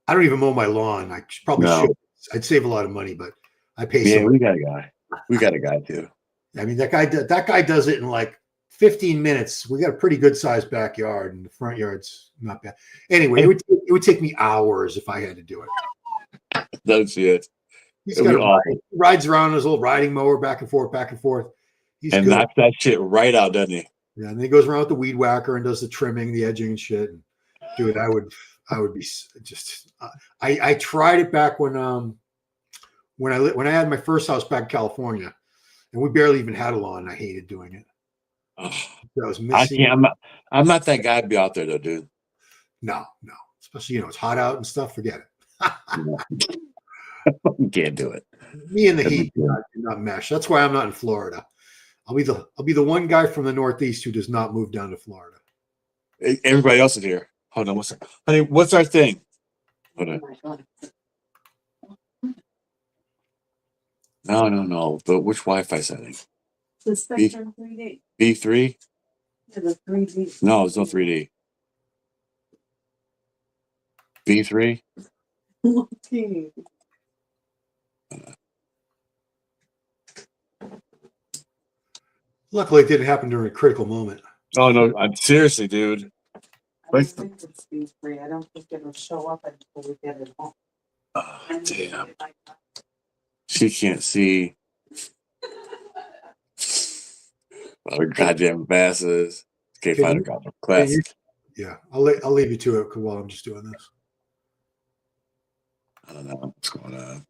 I don't even mow my lawn. I probably should. I'd save a lot of money, but I pay. Yeah, we got a guy. We got a guy too. I mean, that guy does it in like 15 minutes. We got a pretty good sized backyard, and the front yard's not bad. Anyway, it would take me hours if I had to do it. No shit. He's got he rides around his little riding mower back and forth, back and forth. He's and good. knocks that shit right out, doesn't he? Yeah, and then he goes around with the weed whacker and does the trimming, the edging, and shit. And dude, I would be just. I tried it back when I had my first house back in California, and we barely even had a lawn. I hated doing it. Oh, I was missing. I can't. I'm not that guy to be out there though, dude. No, especially it's hot out and stuff. Forget it. Can't do it. Me and the heat do not mesh. That's why I'm not in Florida. I'll be the one guy from the Northeast who does not move down to Florida. Everybody else is here. Hold on, what's our thing? Hold on. No. But which Wi-Fi setting? The Spectrum 3D. B3? Yeah, the 3D. No, there's no 3D. B3? Okay. Luckily, it didn't happen during a critical moment. Oh no! I'm seriously, dude. I don't think it's B3. I don't think it'll show up until we get it home. Oh, damn. She can't see. Oh, goddamn masses. Can't find a goddamn classic. Yeah, I'll leave you to it while I'm just doing this. I don't know what's going on.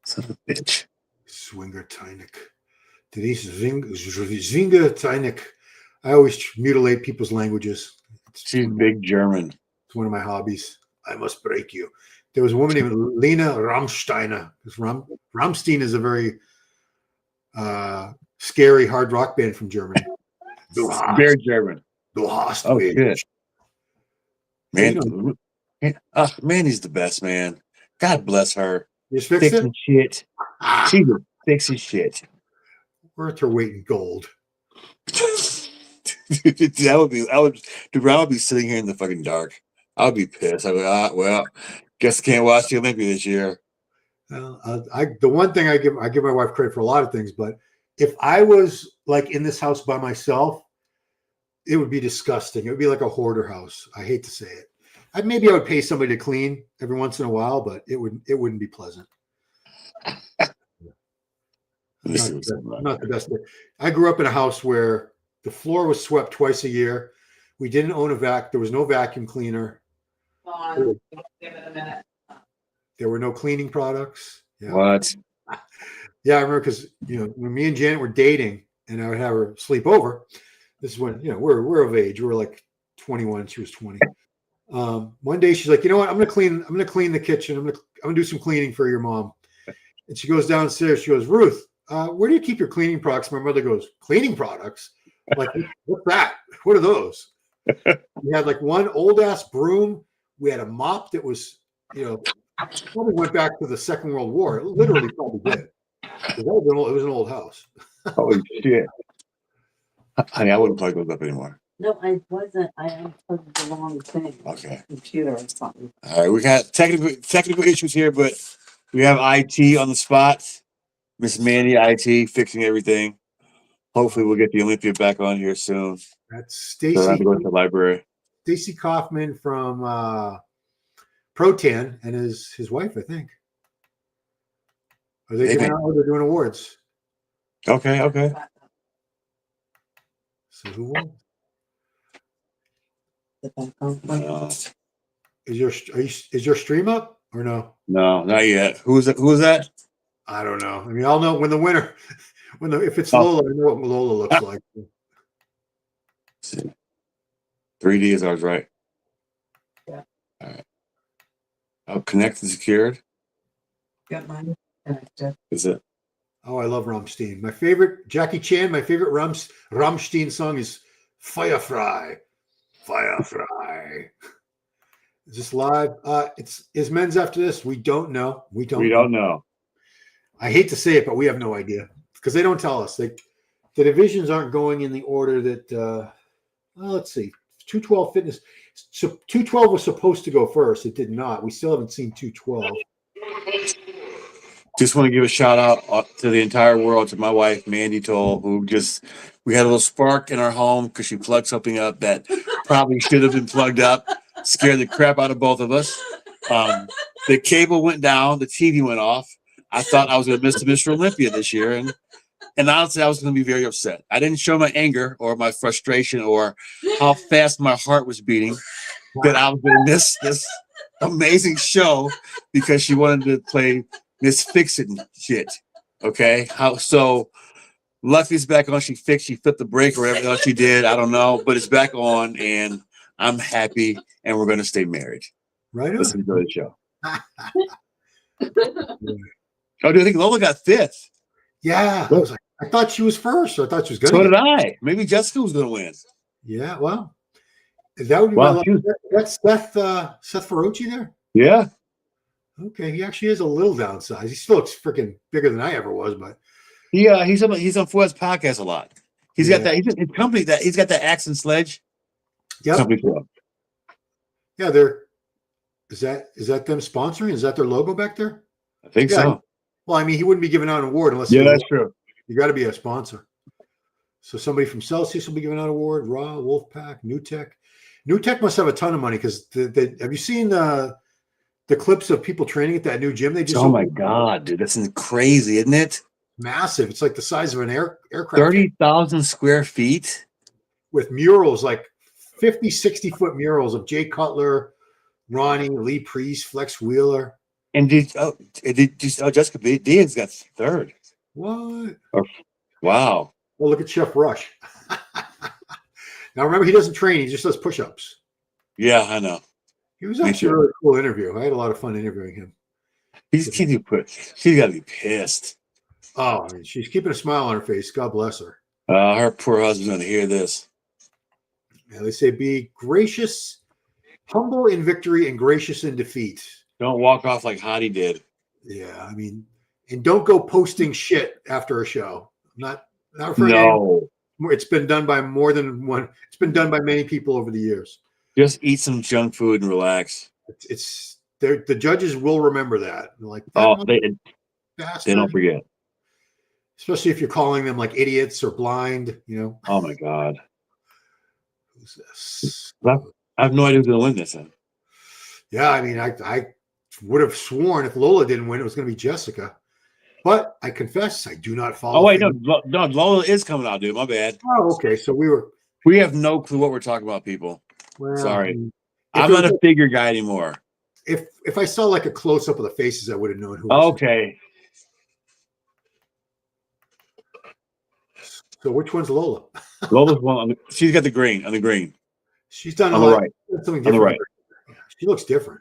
Son of a bitch. Swinger Tynick. Denise Zwinga. I always mutilate people's languages. She's big German. It's one of my hobbies. I must break you. There was a woman named Lena Rammsteiner. Rammstein is a very scary hard rock band from Germany. Very German. Du hast Oh, mich. shit. Man, You man, he's the best, man. God bless her. just fixed it? Fixing shit. Ah, She was fixing shit. worth her weight in gold. I would be sitting here in the fucking dark. I would be pissed. I'd be like, well, guess I can't watch the Olympia this year. The one thing I give my wife credit for a lot of things, but if I was like in this house by myself, it would be disgusting. It would be like a hoarder house. I hate to say it. Maybe I would pay somebody to clean every once in a while, but it wouldn't be pleasant. Not the best. I grew up in a house where the floor was swept twice a year. We didn't own a vac. There was no vacuum cleaner. Give it a minute. There were no cleaning products. Yeah. What? Yeah, I remember because when me and Janet were dating, and I would have her sleep over. This is when we're of age. We were like 21. She was 20. One day she's like, you know what? I'm gonna clean the kitchen. I'm gonna do some cleaning for your mom. And she goes downstairs. She goes, Ruth, where do you keep your cleaning products? My mother goes, cleaning products? I'm like, what's that? What are those? We had like one old ass broom. We had a mop that was, probably went back to the Second World War. It literally probably did. It was an old house. Holy shit. Honey, I wouldn't plug those up anymore. No, I wasn't. I unplugged the wrong thing. Okay. Computer or something. All right, we got technical issues here, but we have IT on the spot. Miss Mandy, IT, fixing everything. Hopefully, we'll get the Olympia back on here soon. That's So I have to go to the library. Stacy Kaufman from Protan and his wife, I think. Are they giving out? They're doing awards. Okay. So who won? Is your stream up or no? No, not yet. Who is that? I don't know. I mean, I'll know when the winner. If it's Lola, I know what Lola looks like. Let's see. 3D is ours, right? Yeah. All right. Oh, connect and secured. Got mine connected. Is it? Oh, I love Rammstein. My favorite Jackie Chan. My favorite Rammstein song is Firefly. Firefly. Is this live? Is men's after this? We don't know. We don't know. I hate to say it, but we have no idea because they don't tell us. The divisions aren't going in the order that. Let's see. 212 Fitness. So 212 was supposed to go first. It did not. We still haven't seen 212. Just want to give a shout out to the entire world, to my wife, Mandy Toll, we had a little spark in our home because she plugged something up that probably should have been plugged up. Scared the crap out of both of us. The cable went down. The TV went off. I thought I was going to miss Mr. Olympia this year. And honestly, I was going to be very upset. I didn't show my anger or my frustration or how fast my heart was beating that I was going to miss this amazing show because she wanted to play Miss Fix-It shit. Okay? So Luffy's back on. She flipped the brake or whatever else she did. I don't know. But it's back on, and I'm happy, and we're going to stay married. Right on. Let's enjoy the show. Oh, do you think Lola got fifth? Yeah. I thought she was first. I thought she was going to. So did I. Maybe Jessica was going to win. Yeah. Well, that would be my luck. That's Seth Ferrucci there? Yeah. Okay. He actually is a little downsized. He still looks freaking bigger than I ever was, but. He's on Fuad's podcast a lot. He's got that. He's got that Axe and Sledge. Yep. Company club. Yeah. Is that them sponsoring? Is that their logo back there? I think so. Well, I mean, he wouldn't be giving out an award unless. Yeah, that's true. You got to be a sponsor. So somebody from Celsius will be giving out an award. Raw, Wolfpack, New Tech. New Tech must have a ton of money because have you seen the clips of people training at that new gym they just? Oh my god, dude, that's crazy, isn't it? Massive. It's like the size of an aircraft. 30,000 square feet with murals, like 50, 60-foot murals of Jay Cutler, Ronnie, Lee Priest, Flex Wheeler. And Jessica Diaz got third. What? Wow. Well, look at Chef Rush. Now, remember, he doesn't train. He just does push-ups. Yeah, I know. He was Me actually a too. really cool interview. I had a lot of fun interviewing him. She's got to be pissed. Oh, I mean, she's keeping a smile on her face. God bless her. Her poor husband's going to hear this. Yeah, they say be gracious, humble in victory, and gracious in defeat. Don't walk off like Hadi did. Yeah, I mean, and don't go posting shit after a show. Not for No. It's been done by more than one. It's been done by many people over the years. Just eat some junk food and relax. It's the judges will remember that. They're like, They don't forget. Especially if you're calling them like idiots or blind, you know. Oh my God. Who's this? I have no idea who's going to win this then. Yeah, I mean, I would have sworn if Lola didn't win, it was going to be Jessica. But I confess, I do not follow. Oh wait, no, Lola is coming out, dude. My bad. Oh, okay. So we have no clue what we're talking about, people. Well, sorry, I'm not a figure guy anymore. If I saw like a close up of the faces, I would have known who. Okay. So which one's Lola? Lola's one. She's got the green on the green. She's done on the right. Something different. On the right. Yeah, she looks different.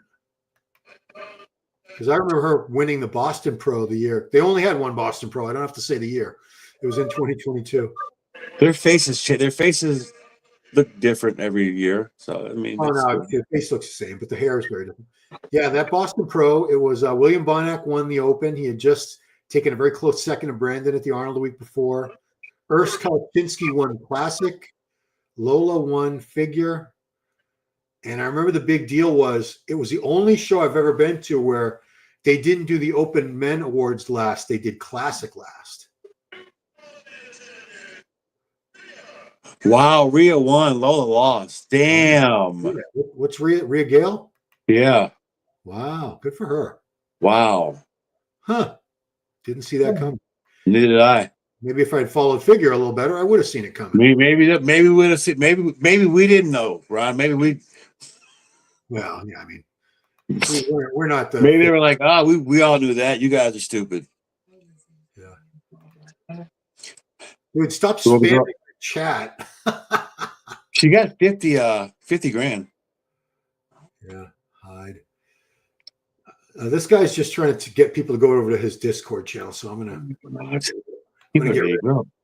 Because I remember her winning the Boston Pro the year. They only had one Boston Pro. I don't have to say the year. It was in 2022. Their faces look different every year. So I mean, the face looks the same, but the hair is very different. Yeah, that Boston Pro. It was William Bonac won the Open. He had just taken a very close second to Brandon at the Arnold the week before. Urs Kalczynski won Classic. Lola won Figure. And I remember the big deal was it was the only show I've ever been to where they didn't do the Open Men Awards last. They did Classic last. Wow, Rhea won. Lola lost. Damn. What's Rhea Gale? Yeah. Wow. Good for her. Wow. Huh. Didn't see that coming. Neither did I. Maybe if I'd followed Figure a little better, I would have seen it coming. Maybe we would have seen. Maybe we didn't know, Ron. Maybe we. Well, yeah. I mean, we're not the. Maybe they were like, we all knew that. You guys are stupid. Yeah. Dude, stop spamming the chat. She got 50 grand. Yeah, hide. This guy's just trying to get people to go over to his Discord channel, so I'm gonna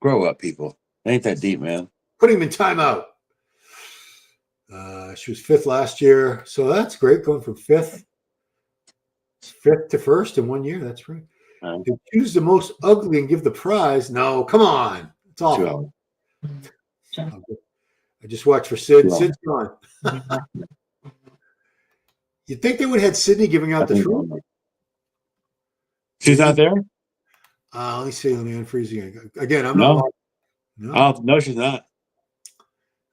grow up, people. It ain't that deep, man. Put him in timeout. She was 5th last year, so that's great. Going from 5th to 1st in 1 year. That's great. To choose the most ugly and give the prize. No, come on. It's awful. I just watched for Sid. Sid's gone. You'd think they would have had Sydney giving out the trophy. She's not there? Let me see. Let me unfreeze again. I'm not. No. No, she's not.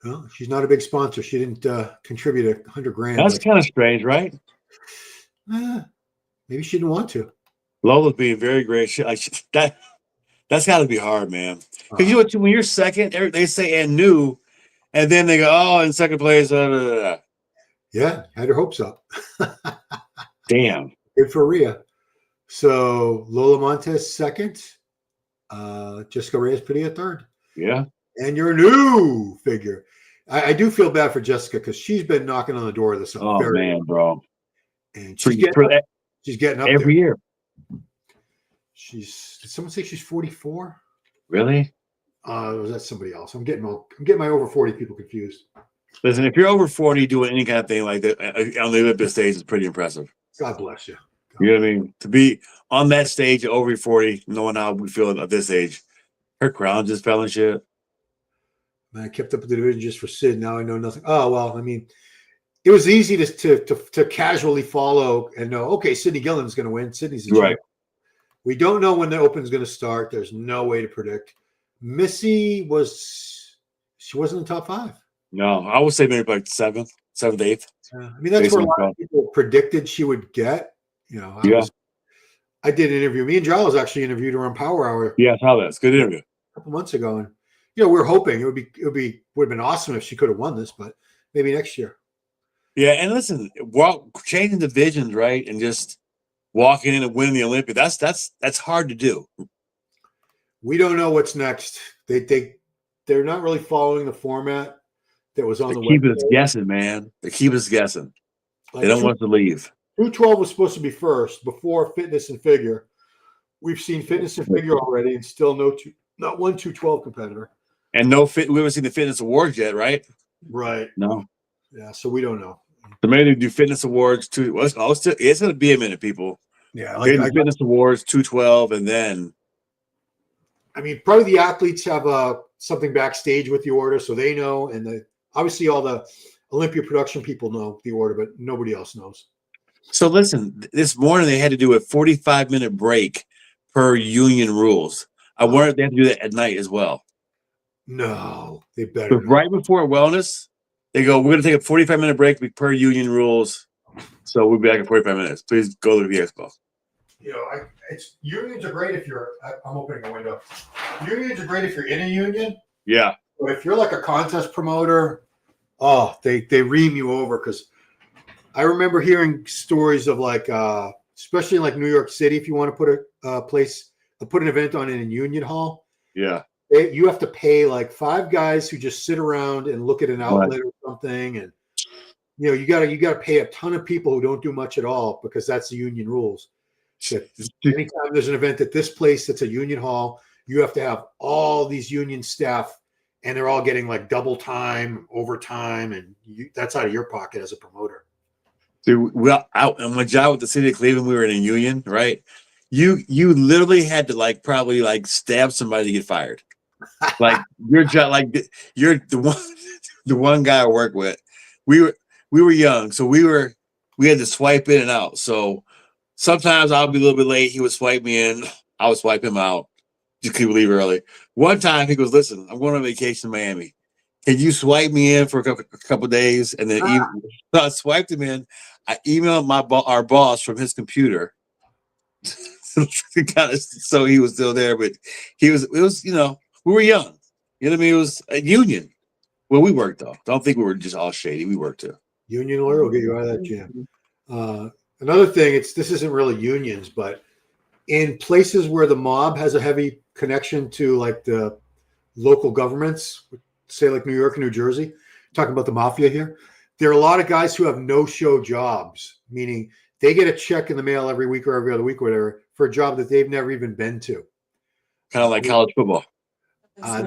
No, she's not a big sponsor. She didn't contribute $100,000. That's kind of strange, right? Maybe she didn't want to. Lola's being very great. That's got to be hard, man. Because you know what? When you're second, they say and new, and then they go, in second place. Yeah, had her hopes up. Damn. Good for Rhea. So Lola Montez second, Jessica Reyes-Padilla third. Yeah. And your new Figure. I do feel bad for Jessica because she's been knocking on the door of this. Oh man, bro. And she's getting up every year. Did someone say she's 44? Really? Was that somebody else? I'm getting my over 40 people confused. Listen, if you're over 40 doing any kind of thing like that on the Olympia stage, is pretty impressive. God bless you. You know what I mean? To be on that stage at over 40, knowing how we feel at this age, her crown just fell and shit. Man, I kept up with the division just for Sid. Now I know nothing. Oh well, I mean, it was easy to casually follow and know. Okay, Sydney Gillen's going to win. Sydney's the champ. We don't know when the Open's going to start. There's no way to predict. Missy wasn't in the top 5. No, I would say maybe like 7th, 8th. I mean, that's where a lot of people predicted she would get. You know, I did an interview. Me and Giles actually interviewed her on Power Hour. Yeah, how that's good interview. A couple months ago, and we were hoping it would have been awesome if she could have won this, but maybe next year. Yeah, and listen, changing divisions, right, and just walking in and winning the Olympia, that's hard to do. We don't know what's next. They're not really following the format that was on They're the keeping us website. guessing, man. They keep us guessing. Like They don't want us to leave. 212 was supposed to be first before fitness and figure. We've seen fitness and figure already, and still not one 212 competitor. And no fit. We haven't seen the fitness awards yet, right? Right. No. Yeah. So we don't know. So maybe they do fitness awards too. It's going to be a minute, people. Yeah. Like fitness awards 212, and then. I mean, probably the athletes have something backstage with the order, so they know, and obviously all the Olympia production people know the order, but nobody else knows. So listen, this morning they had to do a 45-minute break per union rules. I wonder if they have to do that at night as well. No, they better. But right before wellness, they go, we're going to take a 45-minute break per union rules. So we'll be back in 45 minutes. Please go to the expo. You know, it's unions are great if you're. I'm opening a window. Unions are great if you're in a union. Yeah. But if you're like a contest promoter, they ream you over, because I remember hearing stories of like, especially in like New York City, if you want to put an event on in a union hall. Yeah. You have to pay like 5 guys who just sit around and look at an outlet or something, and you gotta pay a ton of people who don't do much at all, because that's the union rules. Anytime there's an event at this place that's a union hall, you have to have all these union staff, and they're all getting like double time, overtime, and that's out of your pocket as a promoter. Dude, on my job with the city of Cleveland, we were in a union, right? You literally had to probably stab somebody to get fired. Like your job, like you're the one guy I work with. We were young, so we had to swipe in and out. So sometimes I'll be a little bit late. He would swipe me in. I would swipe him out. Just couldn't leave early. One time he goes, "Listen, I'm going on vacation in Miami. Can you swipe me in for a couple days?" And then so I swiped him in. I emailed our boss from his computer. So he was still there, but it was we were young. You know what I mean? It was a union. Well, we worked though. Don't think we were just all shady. We worked too. Union lawyer will get you out of that jam. Another thing, this isn't really unions, but in places where the mob has a heavy connection to like the local governments, say like New York and New Jersey, talking about the mafia here, there are a lot of guys who have no-show jobs, meaning they get a check in the mail every week or every other week or whatever for a job that they've never even been to. Kind of like college football. I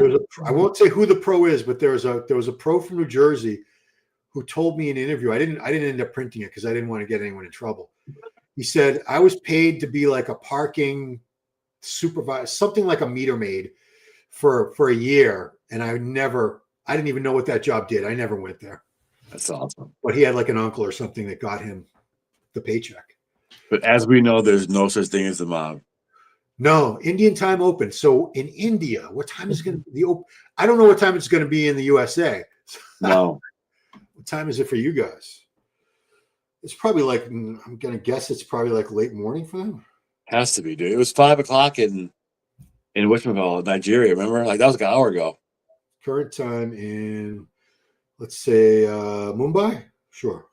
won't say who the pro is, but there was a pro from New Jersey who told me in an interview. I didn't end up printing it because I didn't want to get anyone in trouble. He said, I was paid to be like a parking supervisor, something like a meter maid for a year. And I didn't even know what that job did. I never went there. That's awesome. But he had like an uncle or something that got him the paycheck. But as we know, there's no such thing as the mob. No, Indian time open. So in India, what time is it going to be open? I don't know what time it's going to be in the USA. No. What time is it for you guys? It's probably like, I'm going to guess it's probably like late morning for them. Has to be, dude. It was 5 o'clock in whatchamacallit, Nigeria. Remember? Like that was like an hour ago. Current time in, let's say, Mumbai. Sure,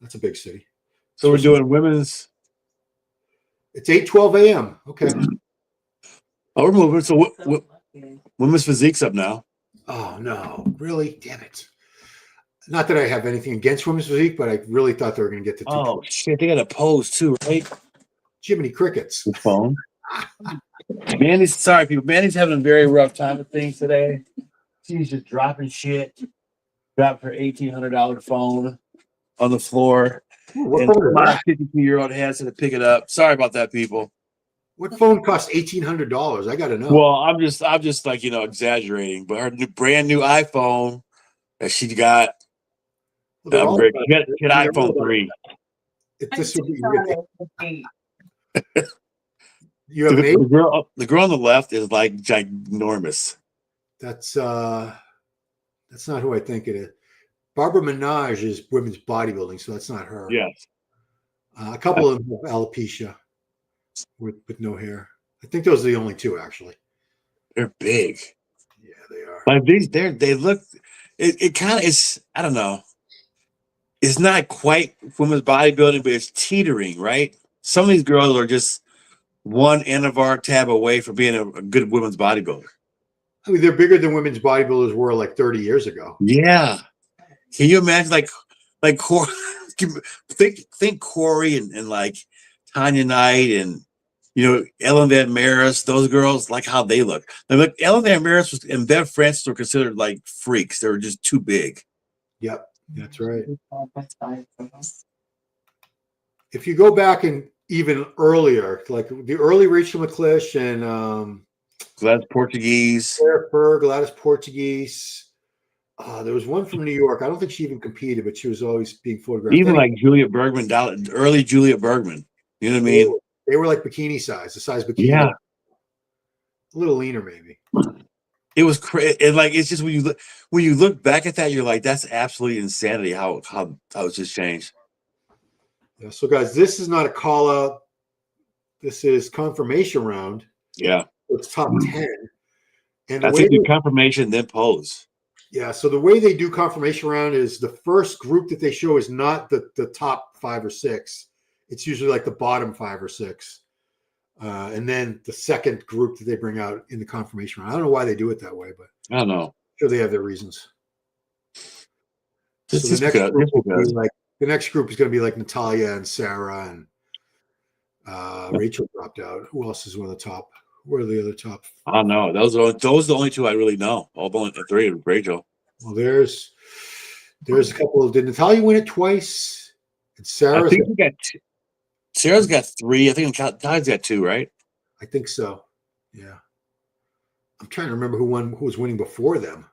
that's a big city. So we're doing women's. It's 8:12 a.m. Okay. Oh, we're moving. So women's physique's up now. Oh no! Really? Damn it! Not that I have anything against women's physique, but I really thought they were going to get to. Oh shit! They got a pose too, right? Jiminy crickets. The phone. Mandy's people. Mandy's having a very rough time with things today. She's just dropping shit. Dropped her $1,800 phone on the floor. What and phone is my that? 52-year-old has to pick it up. Sorry about that, people. What phone costs $1,800? I got to know. Well, I'm just like exaggerating, but her brand new iPhone that she got. She had iPhone 3. This would be, you have the girl on the left is like ginormous. That's not who I think it is. Barbara Minaj is women's bodybuilding, so that's not her. Yes. A couple of them have alopecia with no hair. I think those are the only two, actually. They're big. Yeah, they are. Like they look. It kind of is. I don't know. It's not quite women's bodybuilding, but it's teetering, right? Some of these girls are just one Anavar tab away from being a good women's bodybuilder. I mean, they're bigger than women's bodybuilders were like 30 years ago. Yeah. Can you imagine like Corey, think Corey and like Tanya Knight and Ellen Van Maris, those girls, like how they look. Like Ellen Van Maris and Bev Francis were considered like freaks. They were just too big. Yep, that's right. If you go back and even earlier, like the early Rachel McClish and Gladys Portuguese. Claire Berg, Gladys Portuguese. There was one from New York. I don't think she even competed, but she was always being photographed. Even like Julia Bergman, early Julia Bergman. You know what I mean? They were like bikini size, the size bikini. Yeah. A little leaner, maybe. It was crazy. And like, it's just when you look back at that, you're like, that's absolutely insanity how it's just changed. Yeah. So guys, this is not a call out. This is confirmation round. Yeah. It's top 10. And I think the confirmation, then pose. Yeah. So the way they do confirmation round is the first group that they show is not the top 5 or 6. It's usually like the bottom 5 or 6. And then the second group that they bring out in the confirmation round. I don't know why they do it that way, but I don't know. I'm sure they have their reasons. Just the next group because. the next group is going to be like Natalia and Sarah and Rachel dropped out. Who else is one of the top? Where are the other top? I don't know. Those are the only 2 I really know. All the only 3 are Rachel. Well, there's a couple. Did Natalia win it twice? And Sarah's I think Sarah's got 3. I think Natalia's got 2, right? I think so. Yeah. I'm trying to remember who was winning before them.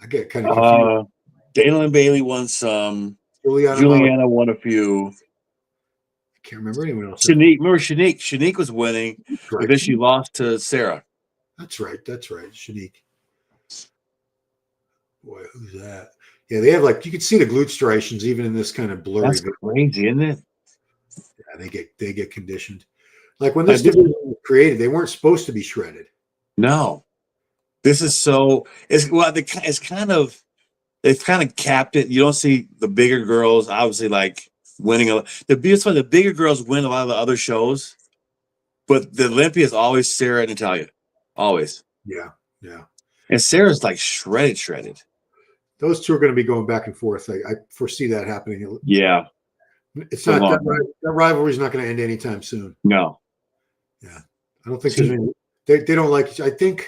I get kind of confused. Dana and Bailey won some. Juliana won a few. I can't remember anyone else. Shanique. Remember Shanique? Shanique was winning, but then she lost to Sarah. That's right. Shanique. Boy, who's that? Yeah, they have like you can see the glute striations even in this kind of blurry. That's crazy, isn't it? Yeah, they get conditioned. Like when this division was created, they weren't supposed to be shredded. No. This is so. It's kind of. They've kind of capped it. You don't see the bigger girls obviously like winning the bigger girls win a lot of the other shows, but the Olympia is always Sarah and Natalia, always. Yeah. And Sarah's like shredded. Those 2 are going to be going back and forth. I foresee that happening. Yeah, it's not that rivalry is not going to end anytime soon. No. Yeah, I don't think there's any. They don't like. I think.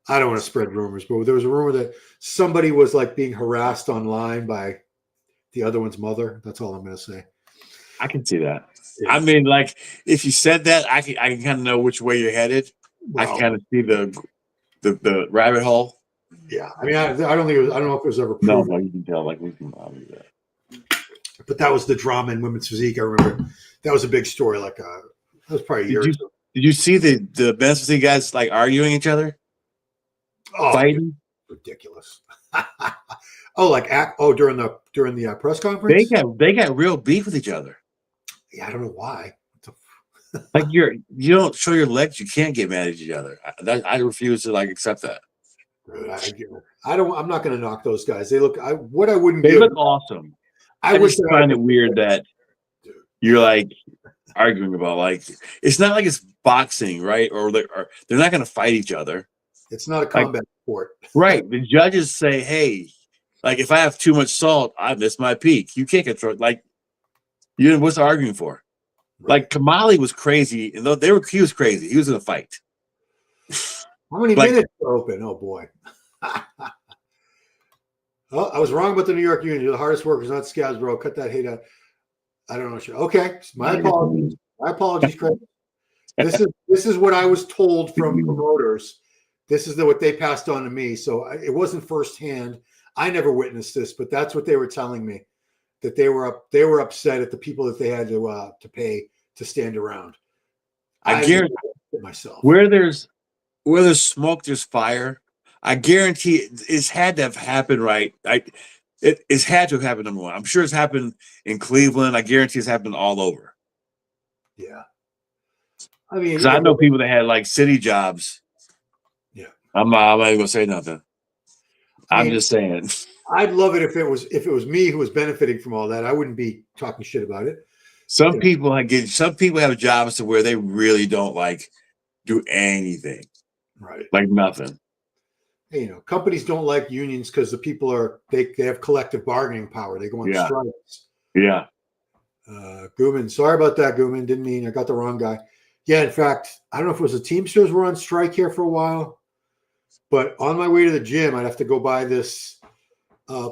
I don't want to spread rumors, but there was a rumor that somebody was like being harassed online by the other one's mother. That's all I'm going to say. I can see that. Yeah. I mean, like if you said that, I can kind of know which way you're headed. Well, I can kind of see the rabbit hole. Yeah, I mean, I don't think I don't know if it was ever proven. No, you can tell. Like we can do that. But that was the drama in women's physique. I remember that was a big story. Like that was probably a year. Did you see the men's physique guys like arguing each other? Fighting? Ridiculous. During the press conference, they got real beef with each other. Yeah, I don't know why. Like you don't show your legs, you can't get mad at each other. I refuse to like accept that. I'm not going to knock those guys. They look. I wouldn't. They look awesome. I just find it weird that you're like arguing about like it's not like it's boxing, right? Or they're not going to fight each other. It's not a combat sport. Right. The judges say, hey, like if I have too much salt, I miss my peak. You can't control like what's arguing for? Right. Like Kamali was crazy, and though he was crazy. He was in a fight. How many minutes are open? Oh boy. Oh, I was wrong about the New York Union. You're the hardest workers, not scabs, bro. Cut that hate out. I don't know. Okay. My apologies. Chris. This is what I was told from promoters. This is what they passed on to me. So it wasn't firsthand. I never witnessed this, but that's what they were telling me, that they were upset at the people that they had to pay to stand around. I guarantee myself where there's smoke, there's fire. I guarantee it's had to have happened, right? It's had to have happened, number one. I'm sure it's happened in Cleveland. I guarantee it's happened all over. Yeah. I mean, because I know people that had like city jobs. Yeah. I'm not even gonna say nothing. I'm just saying. I'd love it if it was me who was benefiting from all that. I wouldn't be talking shit about it. Some people have jobs to where they really don't like do anything, Right. like nothing. Hey, companies don't like unions because the people they have collective bargaining power. They go on Yeah. strikes. Yeah. Gooman, sorry about that, Gooman. Didn't mean, I got the wrong guy. Yeah, in fact, I don't know if it was the Teamsters were on strike here for a while, but on my way to the gym, I'd have to go by this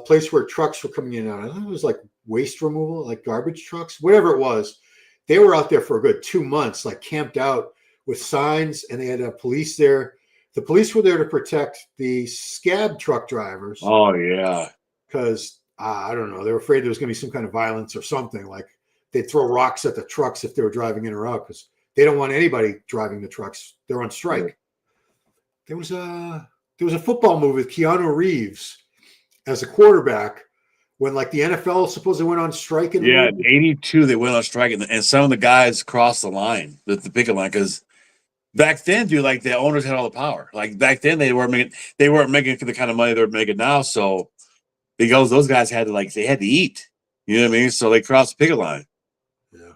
place where trucks were coming in and out. I thought it was like waste removal, like garbage trucks, whatever it was. They were out there for a good 2 months, like camped out with signs, and they had police there. The police were there to protect the scab truck drivers. Oh yeah. Because I don't know, they were afraid there was going to be some kind of violence or something. Like they'd throw rocks at the trucks if they were driving in or out, because they don't want anybody driving the trucks. They're on strike. Right. There was a football movie with Keanu Reeves as a quarterback when like the NFL supposedly went on strike. In '82 they went on strike, and some of the guys crossed the line, the picket line, because back then, dude, like the owners had all the power. Like back then, they weren't making the kind of money they're making now. So because those guys had to eat. You know what I mean? So they crossed the picket line. Yeah.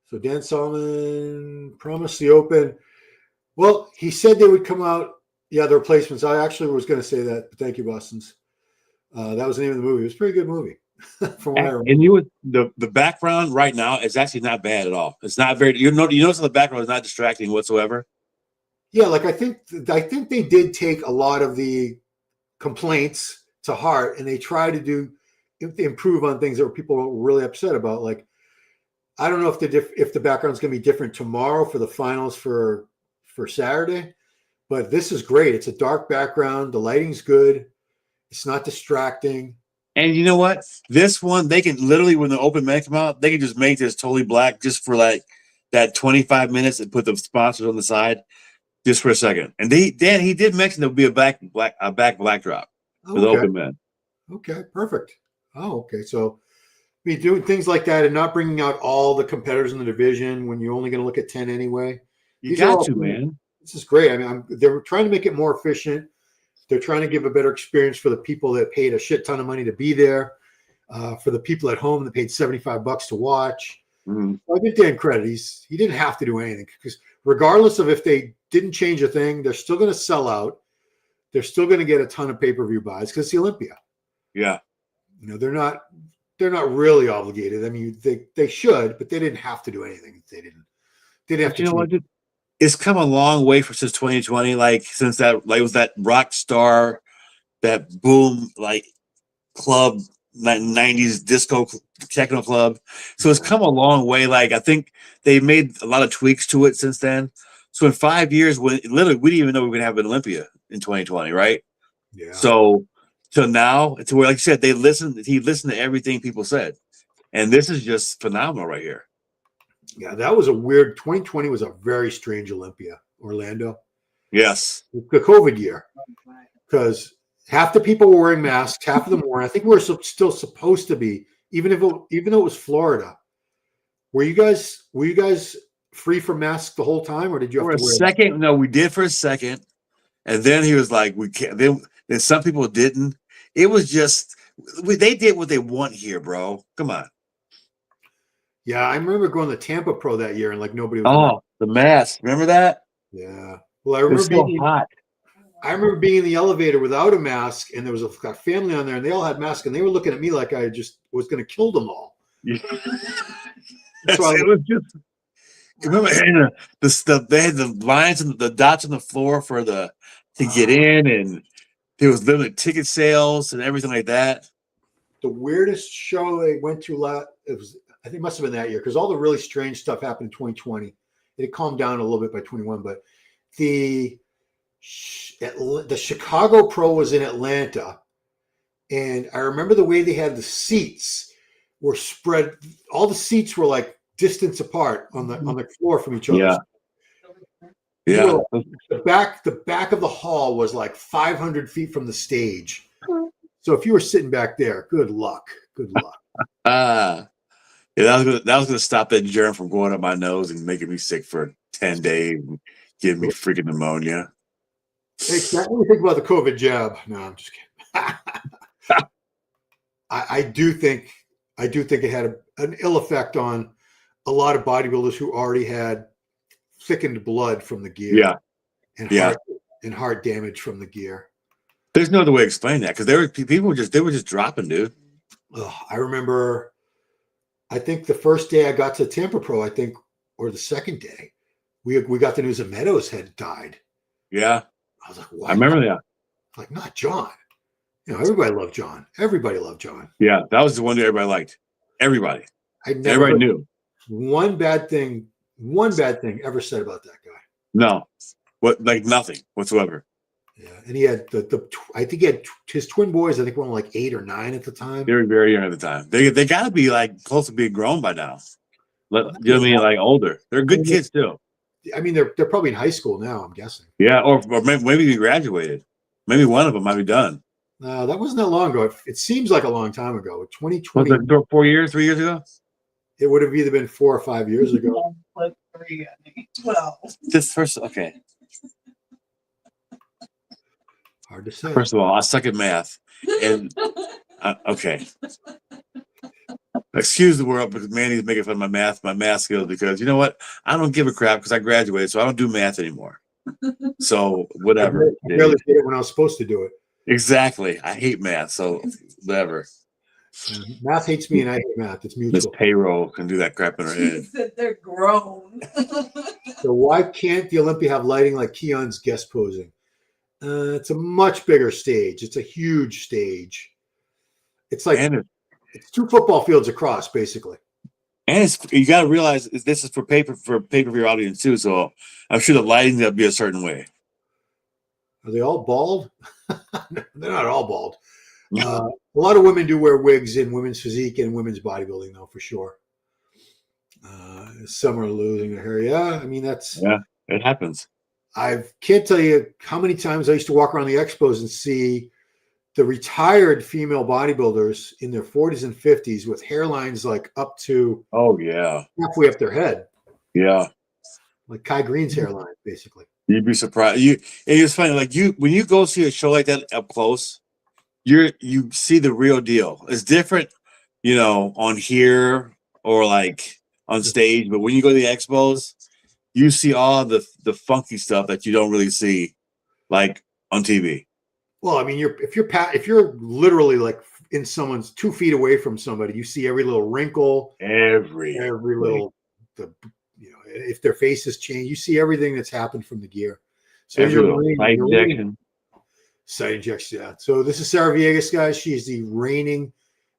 So Dan Solomon promised the Open. Well, he said they would come out. Yeah, the replacements. I actually was going to say that, but thank you, Boston's. That was the name of the movie. It was a pretty good movie. From what I remember. And the background right now is actually not bad at all. It's not very. You notice the background is not distracting whatsoever. Yeah, like I think they did take a lot of the complaints to heart, and they try to improve on things that people were really upset about. Like, I don't know if the background's going to be different tomorrow for the finals for Saturday, but this is great. It's a dark background. The lighting's good. It's not distracting. And you know what? This one, they can literally, when the Open men come out, they can just make this totally black just for like that 25 minutes and put the sponsors on the side just for a second. And he did mention there would be a back backdrop for the Open men. Okay, perfect. Oh, okay. So be doing things like that and not bringing out all the competitors in the division when you're only going to look at 10 anyway. You got to, man. This is great. I mean, they're trying to make it more efficient. They're trying to give a better experience for the people that paid a shit ton of money to be there, for the people at home that paid $75 to watch. Mm-hmm. I give Dan credit. He didn't have to do anything, because regardless of if they didn't change a thing, they're still going to sell out. They're still going to get a ton of pay-per-view buys because it's the Olympia. Yeah. They're not really obligated. I mean, they should, but they didn't have to do anything. They didn't have to. You know what? It's come a long way since 2020. Like since that, it was that rock star, that boom, like club, 90s disco techno club. So it's come a long way. Like I think they made a lot of tweaks to it since then. So in 5 years, when literally we didn't even know we were gonna have an Olympia in 2020, right? Yeah. So now, it's where, like you said, he listened to everything people said, and this is just phenomenal right here. Yeah, that was a weird. 2020 was a very strange Olympia, Orlando. Yes, the COVID year, because half the people were wearing masks, half of them weren't. I think we were still supposed to be, even though it was Florida. Were you guys free from masks the whole time, or did you have to wear? Second? No, we did for a second, and then he was like, "We can't." Then some people didn't. It was just they did what they want here, bro. Come on. Yeah, I remember going to Tampa Pro that year, and like nobody was. Oh, the mask! Remember that? Yeah. Well, I remember being hot. I remember being in the elevator without a mask, and there was a family on there, and they all had masks, and they were looking at me like I just was going to kill them all. Yeah. It was just. Remember, they had the lines and the dots on the floor to get in, and there was limited ticket sales and everything like that. The weirdest show they went to I think it must have been that year, because all the really strange stuff happened in 2020. It calmed down a little bit by 21, but the Chicago Pro was in Atlanta, and I remember the way they had the seats were spread. All the seats were like distance apart on the floor from each other. Yeah. The back of the hall was like 500 feet from the stage. So if you were sitting back there, good luck. Yeah, that was gonna stop that germ from going up my nose and making me sick for 10 days and giving me freaking pneumonia. Hey, what do you think about the COVID jab? No, I'm just kidding. I do think it had an ill effect on a lot of bodybuilders who already had thickened blood from the gear. Yeah. And Yeah. heart damage from the gear. There's no other way to explain that because people were just dropping, dude. I remember, I think the first day I got to Tampa Pro, or the second day, we got the news that Meadows had died. Yeah. I was like, what? I remember that. Like, not John. Everybody loved John. Everybody loved John. Yeah, that was the one that everybody liked. Everybody. Everybody knew. One bad thing ever said about that guy. No. Like nothing whatsoever. Yeah, and he had I think he had his twin boys. I think were only like 8 or 9 at the time. They were very young at the time. They got to be like close to being grown by now. You know what I mean? Like older. They're good kids too. I mean, they're probably in high school now. I'm guessing. Yeah, or maybe they graduated. Maybe one of them might be done. That wasn't that long ago. It seems like a long time ago. 2020. Was it 4 years, 3 years ago? It would have either been 4 or 5 years ago. 12. This first, okay. Hard to say. First of all, I suck at math, and okay. Excuse the world because Manny's making fun of my math skills because you know what? I don't give a crap because I graduated, so I don't do math anymore. So whatever. I barely did it when I was supposed to do it. Exactly. I hate math, so whatever. Math hates me, and I hate math. It's This mutual. payroll can do that crap in her head. They're grown. So why can't the Olympia have lighting like Keone's guest posing? It's a much bigger stage. It's a huge stage. It's like it's 2 football fields across, basically. And you got to realize this is for pay-per-view audience too. So I'm sure the lighting will be a certain way. Are they all bald? They're not all bald. A lot of women do wear wigs in women's physique and women's bodybuilding, though, for sure. Some are losing their hair. Yeah, I mean it happens. I can't tell you how many times I used to walk around the expos and see the retired female bodybuilders in their 40s and 50s with hairlines like up to halfway up their head. Yeah, like Kai Green's hairline, basically. You'd be surprised. It's funny, like when you go see a show like that up close, you see the real deal. It's different, on here or like on stage, but when you go to the expos, you see all the funky stuff that you don't really see like on TV. Well, I mean, if you're literally like in someone's 2 feet away from somebody, you see every little wrinkle, every little, if their faces change, you see everything that's happened from the gear. So site injection, yeah. So this is Sarah Villegas, guys. She is the reigning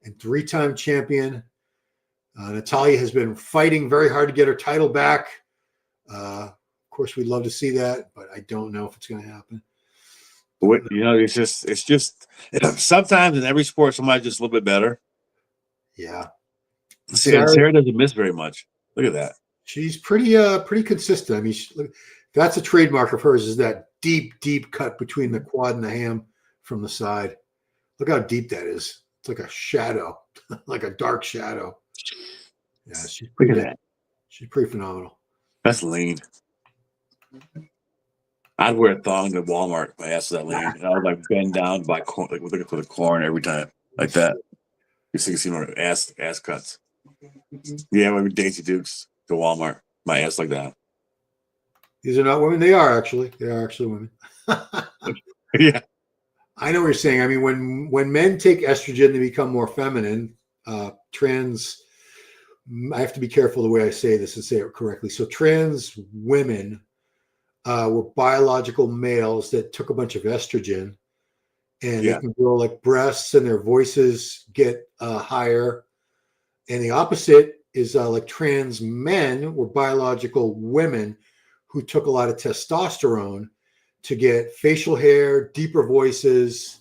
and 3-time champion. Natalia has been fighting very hard to get her title back. Of course, we'd love to see that, but I don't know if it's going to happen. It's just sometimes in every sport, somebody's just a little bit better. Yeah. Sarah doesn't miss very much. Look at that. She's pretty consistent. I mean, that's a trademark of hers, is that deep cut between the quad and the ham from the side. Look how deep that is. It's like a shadow, like a dark shadow. Yeah, look at that. She's pretty phenomenal. That's lean. I'd wear a thong to Walmart. My ass was that lean. And I would like bend down by corn, like looking for the corn every time, like that. You see more ass cuts. Yeah, we would Daisy Dukes to Walmart. My ass like that. These are not women. They are actually women. Yeah. I know what you're saying. I mean, when men take estrogen, they become more feminine. Trans. I have to be careful the way I say this and say it correctly. So trans women were biological males that took a bunch of estrogen, and they can grow like breasts, and their voices get higher. And the opposite is like trans men were biological women who took a lot of testosterone to get facial hair, deeper voices,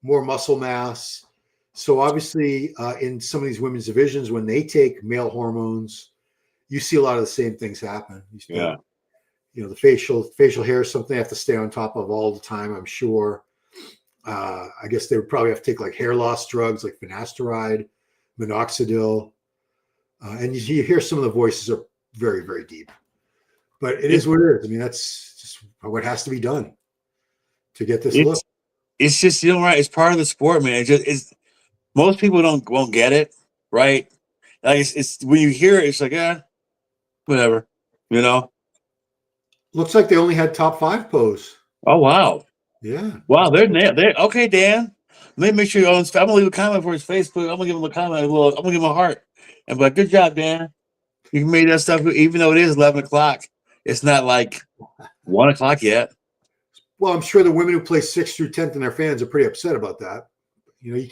more muscle mass. So obviously in some of these women's divisions, when they take male hormones, you see a lot of the same things happen. The facial hair is something they have to stay on top of all the time, I'm sure. I guess they would probably have to take like hair loss drugs like finasteride, minoxidil. And you hear some of the voices are very, very deep. But it is what it is. I mean, that's just what has to be done to get this look. It's just, right? It's part of the sport, man. Most people won't get it, right? Like it's when you hear it, it's like, whatever, you know. Looks like they only had top 5 pose. Oh wow, Yeah. wow, they're okay, Dan. Let me make sure I'm gonna leave a comment for his Facebook. I'm gonna give him a comment. I'm gonna give him a heart. And be like, good job, Dan. You made that stuff, even though it is 11 o'clock. It's not like 1 o'clock yet. Well, I'm sure the women who play 6th through 10th and their fans are pretty upset about that. You know, you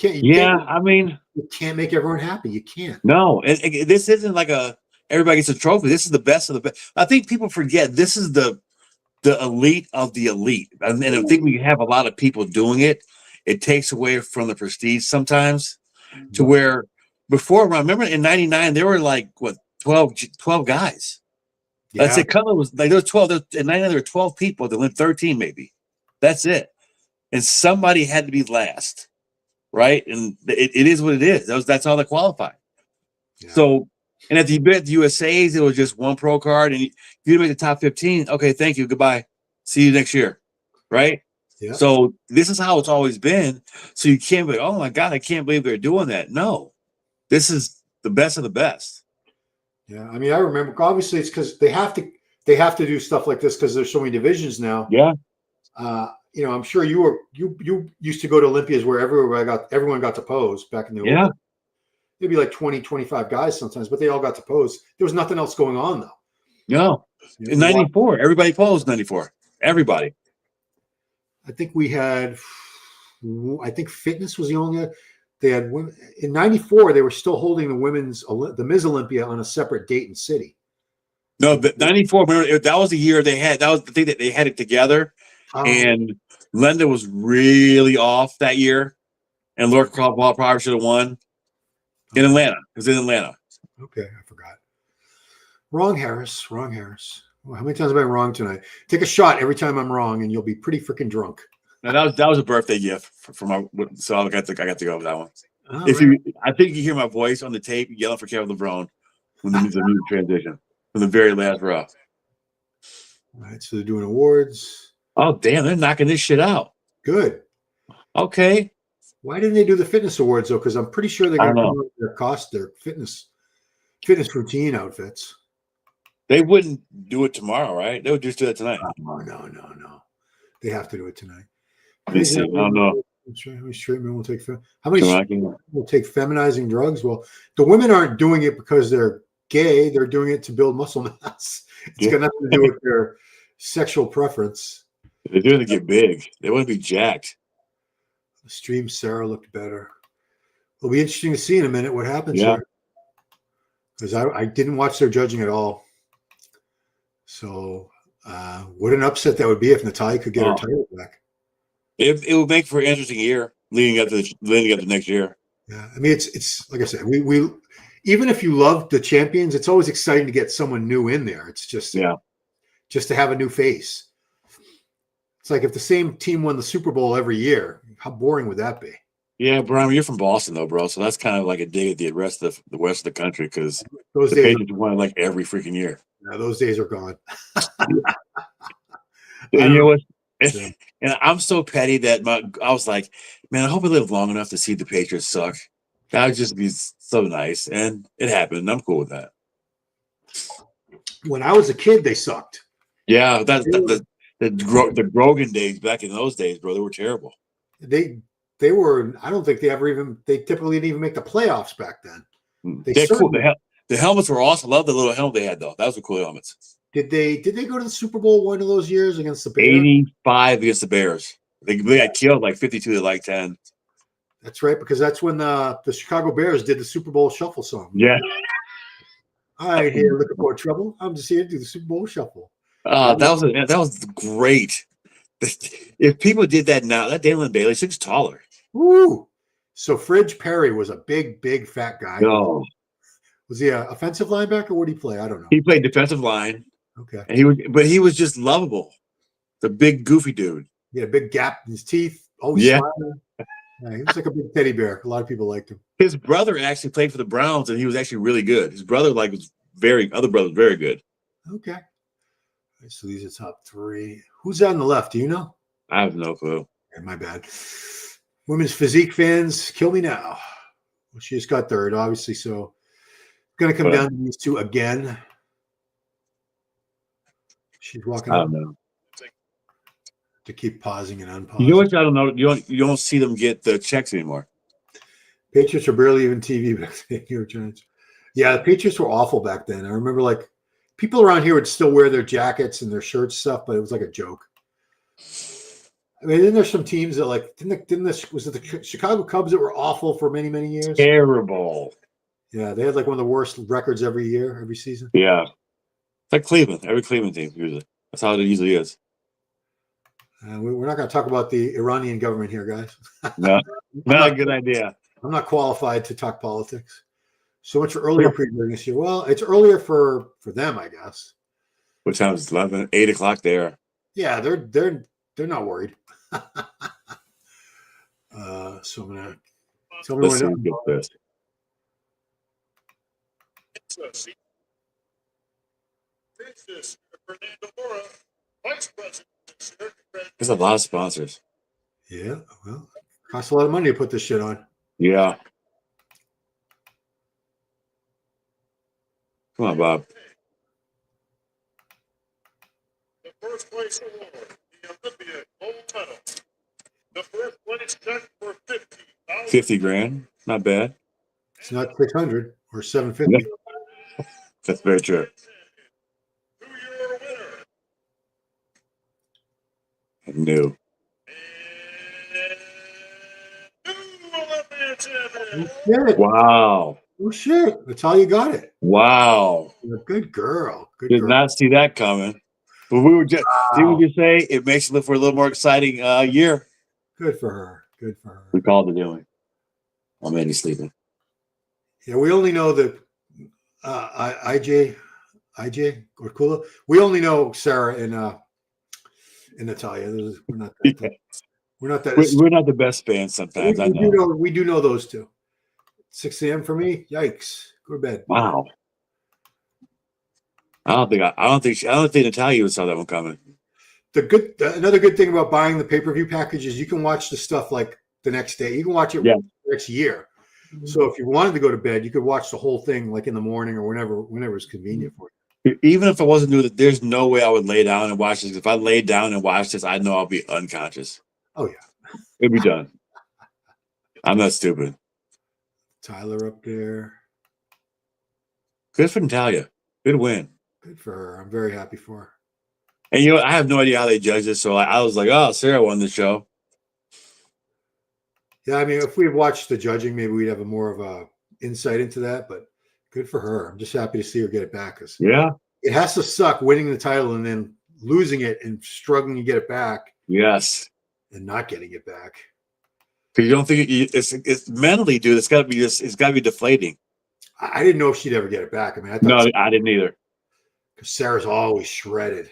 can't make everyone happy. You can't. No, this isn't like everybody gets a trophy. This is the best of the best. I think people forget this is the elite of the elite, and I think we have a lot of people doing it. It takes away from the prestige sometimes, to where before, I remember in '99 there were like 12 guys. Yeah. That's it. Color was like there was 12. In '99 there were 12 people. They went 13 maybe. That's it. And somebody had to be last, right? And it is what it is. That's all that qualified. Yeah. So, and at the USA's, it was just one pro card, and if you make the top 15, okay, thank you, goodbye, see you next year, right? Yeah. So this is how it's always been. So you can't be, oh my God, I can't believe they're doing that. No, this is the best of the best. Yeah, I mean, I remember. Obviously, it's because they have to do stuff like this because there's so many divisions now. Yeah. You know, I'm sure you used to go to Olympias where everyone got to pose back in the Yeah. old. It'd be like 20, 25 guys sometimes, but they all got to pose. There was nothing else going on though. No. In '94, everybody posed '94. Everybody. I think fitness was the only. They had women in '94. They were still holding the Ms. Olympia on a separate date and city. No, but '94. Remember, that was the year they had. That was the thing that they had it together. And Linda was really off that year, and Laura Caldwell probably should have won in Atlanta. It was in Atlanta. Okay, I forgot. Wrong, Harris. Well, how many times have I been wrong tonight? Take a shot every time I'm wrong, and you'll be pretty freaking drunk. Now that was a birthday gift for my. So I got to go with that one. Right. I think you hear my voice on the tape yelling for Kevin LeBron when the music transition from the very last row. All right, so they're doing awards. Oh damn, they're knocking this shit out. Good. Okay. Why didn't they do the fitness awards though? Because I'm pretty sure they're going to come up with their fitness routine outfits. They wouldn't do it tomorrow, right? They would just do it tonight. No. They have to do it tonight. Let me see. I don't know. How many straight men will take feminizing drugs? Well, the women aren't doing it because they're gay. They're doing it to build muscle mass. It's got nothing to do with their sexual preference. They're doing it to get big. They want to be jacked. The stream Sarah looked better. It'll be interesting to see in a minute what happens here. Because I didn't watch their judging at all. So what an upset that would be if Natalya could get her title back. It would make for an interesting year leading up to next year. Yeah, I mean it's like I said, we even if you love the champions, it's always exciting to get someone new in there. It's just to have a new face. It's like if the same team won the Super Bowl every year, how boring would that be? Yeah, Brian, you're from Boston though, bro. So that's kind of like a dig at the rest of the west of the country because those the days Patriots won like every freaking year. Yeah, those days are gone. You know what? And I'm so petty that I was like, man, I hope I live long enough to see the Patriots suck. That would just be so nice. And it happened. And I'm cool with that. When I was a kid, they sucked. Yeah, the Grogan days back in those days, bro, they were terrible. They were. I don't think they typically didn't even make the playoffs back then. They're cool. The helmets were awesome. I love the little helmet they had though. That was the cool helmets. Did they go to the Super Bowl one of those years against the Bears? 85 against the Bears. They got killed like 52 to like 10. That's right, because that's when the Chicago Bears did the Super Bowl shuffle song. Yeah. I ain't here looking for trouble. I'm just here to do the Super Bowl shuffle. That was great. If people did that now, that Dalen Bailey looks taller. Woo! So Fridge Perry was a big fat guy. No. Was he an offensive linebacker? What did he play? I don't know. He played defensive line. Okay. And he was just lovable. The big goofy dude. He had a big gap in his teeth. Oh yeah. Yeah, he was like a big teddy bear. A lot of people liked him. His brother actually played for the Browns, and he was actually really good. His brother was very good. Okay. All right, so these are top three. Who's on the left? Do you know? I have no clue. Okay, my bad. Women's physique fans, kill me now. Well, she just got third, obviously. So going to come down to these two again. She's walking I up don't know. to keep pausing and unpausing. You know what? I don't know. You don't see them get the checks anymore. Patriots are barely even TV back then. New York Giants. Yeah, the Patriots were awful back then. I remember like people around here would still wear their jackets and their shirts stuff, but it was like a joke. I mean, then there's some teams that like was it the Chicago Cubs that were awful for many, many years? Terrible. Yeah, they had like one of the worst records every year, every season. Yeah. It's like Cleveland. Every Cleveland team usually. That's how it usually is. We're not going to talk about the Iranian government here, guys. No, not a good idea. I'm not qualified to talk politics. So much for earlier preview this year. Well, it's earlier for them, I guess. What time is 11, 8 o'clock there? Yeah, they're not worried. So I'm gonna tell me Let's see when. who gets this. There's a lot of sponsors. Yeah, well, it costs a lot of money to put this shit on. Yeah. Come on, Bob. The first place award, the Olympia gold medal. The first place check for 50,000. 50 grand. Not bad. It's not 600 or 750. That's very true. To your winner. New. And new Olympia champion. Oh, shit. Wow. Oh shit! That's how you got it. Wow. You're a good girl. Good Did girl. not see that coming. But we were just, did we just say it makes it look for a little more exciting year? Good for her. Good for her. We called it, didn't we? Oh, man, he's sleeping. Yeah, we only know that IJ or Kula. We only know Sarah and Natalia. We're not that. Yeah. We're not that. We're not the best fans sometimes. I know. We do know those two. 6 a.m. for me. Yikes! Go to bed. Wow. I don't think Natalia even saw that one coming. Another good thing about buying the pay-per-view package is you can watch the stuff like the next day. You can watch it next year. So if you wanted to go to bed, you could watch the whole thing like in the morning or whenever it's convenient for you. Even if I wasn't new, there's no way I would lay down and watch this. If I laid down and watched this, I know I'll be unconscious. Oh yeah, It'd be done. I'm not stupid. Tyler up there. Good for Natalia. Good win. Good for her. I'm very happy for her. And you know, I have no idea how they judge this, so I was like, "Oh, Sarah won the show." Yeah, I mean, if we had watched the judging, maybe we'd have a more of a insight into that. But good for her. I'm just happy to see her get it back. Yeah. It has to suck winning the title and then losing it and struggling to get it back. Yes. And not getting it back. Because you don't think it's mentally, dude. It's got to be deflating. I didn't know if she'd ever get it back. I mean, I didn't either. Because Sarah's always shredded.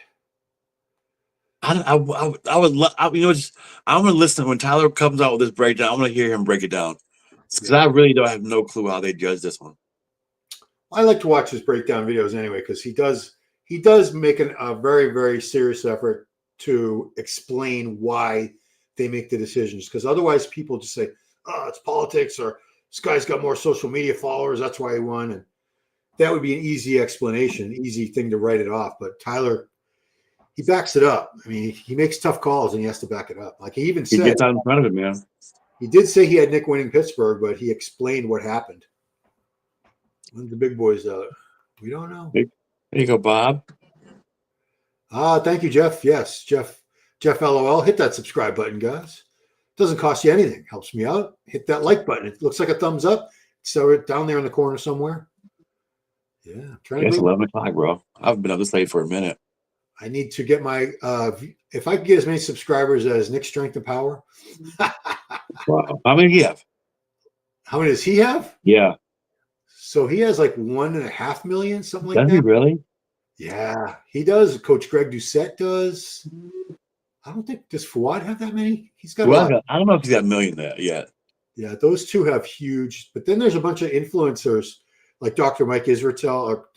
I would love, you know, I'm gonna listen when Tyler comes out with this breakdown. I'm gonna hear him break it down because I really don't have no clue how they judge this one. I like to watch his breakdown videos anyway because he does make a very, very serious effort to explain why they make the decisions. Because otherwise, people just say, "Oh, it's politics," or "This guy's got more social media followers, that's why he won," and that would be an easy explanation, an easy thing to write it off. But Tyler, he backs it up. I mean, he makes tough calls and he has to back it up. Like he even said, he gets out in front of it, man. He did say he had Nick winning Pittsburgh, but he explained what happened. When the big boys out, we don't know. There you go, Bob. Thank you, Jeff. Yes, Jeff. LOL. Hit that subscribe button, guys. Doesn't cost you anything. Helps me out. Hit that like button. It looks like a thumbs up. So down there in the corner somewhere. Yeah, it's 11 o'clock, bro. I've been up this late for a minute. I need to get my if I could get as many subscribers as Nick's Strength and Power. Wow. How many do you have? How many does he have? Yeah. So he has like 1.5 million, something like that. Does he really? Yeah, he does. Coach Greg Doucette does. I don't think, does Fouad have that many? He's got a lot. I don't know if he's got a million there yet. Yeah, those two have huge. But then there's a bunch of influencers like Dr. Mike Israetel, or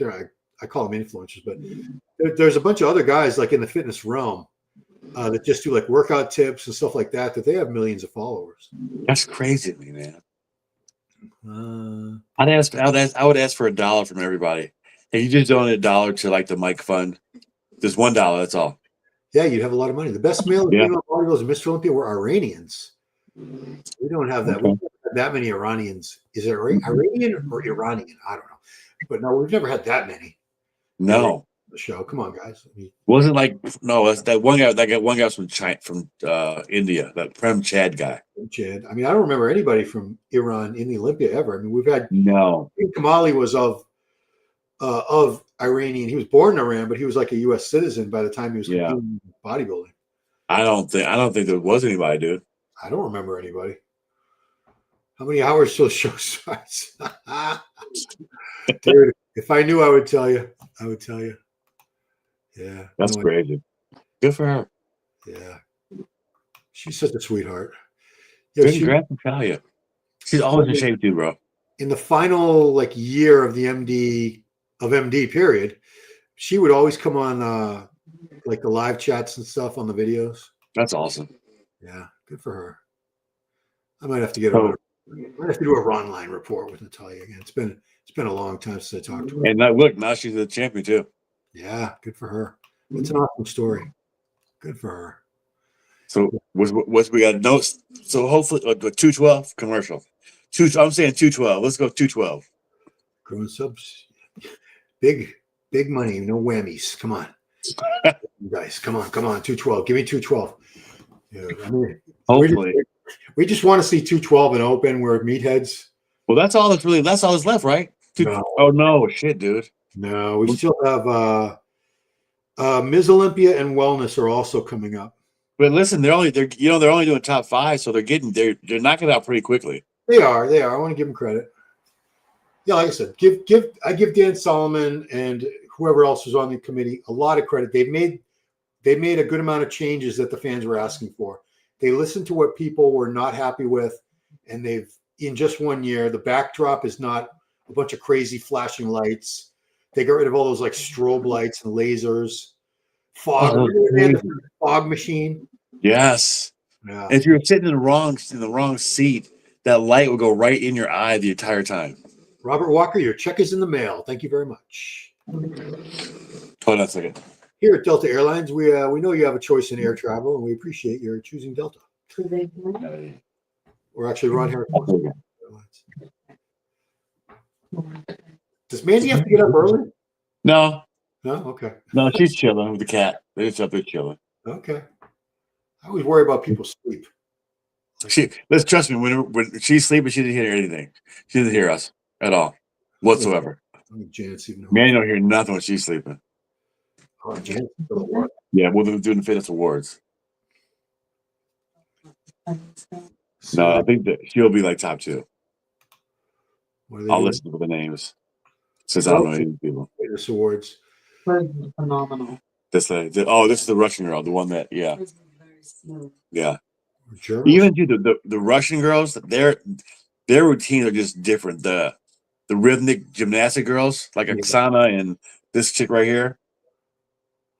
I call them influencers, but there's a bunch of other guys like in the fitness realm that just do like workout tips and stuff like that they have millions of followers. That's crazy to me, man. I would ask for $1 from everybody. If you just donate $1 to like the Mike Fund, Just $1. That's all. Yeah, you'd have a lot of money. The best male and Yeah. female bodybuilders in Mr. Olympia were Iranians. We don't have that. Okay. We don't have that many Iranians. Is it Iranian or Iranian? I don't know. But no, we've never had that many. No, The show. Come on, guys. I mean, wasn't like no. That's that one guy. That one guy was from China, from India. That Prem Chad guy. Chad. I mean, I don't remember anybody from Iran in the Olympia ever. I mean, we've had No. Kamali was of Iranian. He was born in Iran, but he was like a U.S. citizen by the time he was competing in bodybuilding. I don't think there was anybody, dude. I don't remember anybody. How many hours till show starts? Dude, if I knew, I would tell you. I would tell you. Yeah. That's crazy. Good for her. Yeah. She's such a sweetheart. Yeah, Congrats, Natalia. She's always in shape too, bro. In the final like year of the MD period, she would always come on like the live chats and stuff on the videos. That's awesome. Yeah, good for her. I might have to get on. I might have to do a Ron Line report with Natalia again. It's been a long time since I talked to her. And look, now she's the champion too. Yeah, good for her. It's an awesome story. Good for her. So what's we got notes? So hopefully 212 commercial. I'm saying 212. Let's go 212. Growing subs. Big money, no whammies. Come on. You guys, come on. 212. Give me 212. Yeah, I mean, hopefully. We just want to see 212 and open. We're meatheads. Well, that's all that's left, right? No. Oh no, shit, dude. No, we still have Ms. Olympia and Wellness are also coming up. But listen, they're only doing top 5, so they're knocking it out pretty quickly. They are. I want to give them credit. Yeah, like I said, I give Dan Solomon and whoever else was on the committee a lot of credit. They made a good amount of changes that the fans were asking for. They listened to what people were not happy with, and they've in just 1 year, the backdrop is not a bunch of crazy flashing lights. They got rid of all those like strobe lights and lasers. Fog, fog machine. Yes. Yeah. If you're sitting in the wrong seat, that light will go right in your eye the entire time. Robert Walker, your check is in the mail. Thank you very much. Hold on a second. Here at Delta Airlines, we know you have a choice in air travel, and we appreciate your choosing Delta. We're actually right here at Delta Airlines. Does Mandy have to get up early? No. No? Okay. No, she's chilling with the cat. They're just up there chilling. Okay. I always worry about people's sleep. Let's trust me. When she's sleeping, she didn't hear anything. She didn't hear us at all, whatsoever. Janet's even Mandy don't hear nothing when she's sleeping. Oh, Janet's still at work. Yeah, we're doing the fitness awards. No, I think that she'll be like top 2. I'll listen to the names since I don't know any of these people. Fitness awards. Phenomenal. This is the Russian girl, the one that yeah. German. Even the Russian girls, their routines are just different. The rhythmic gymnastic girls, like Oksana and this chick right here.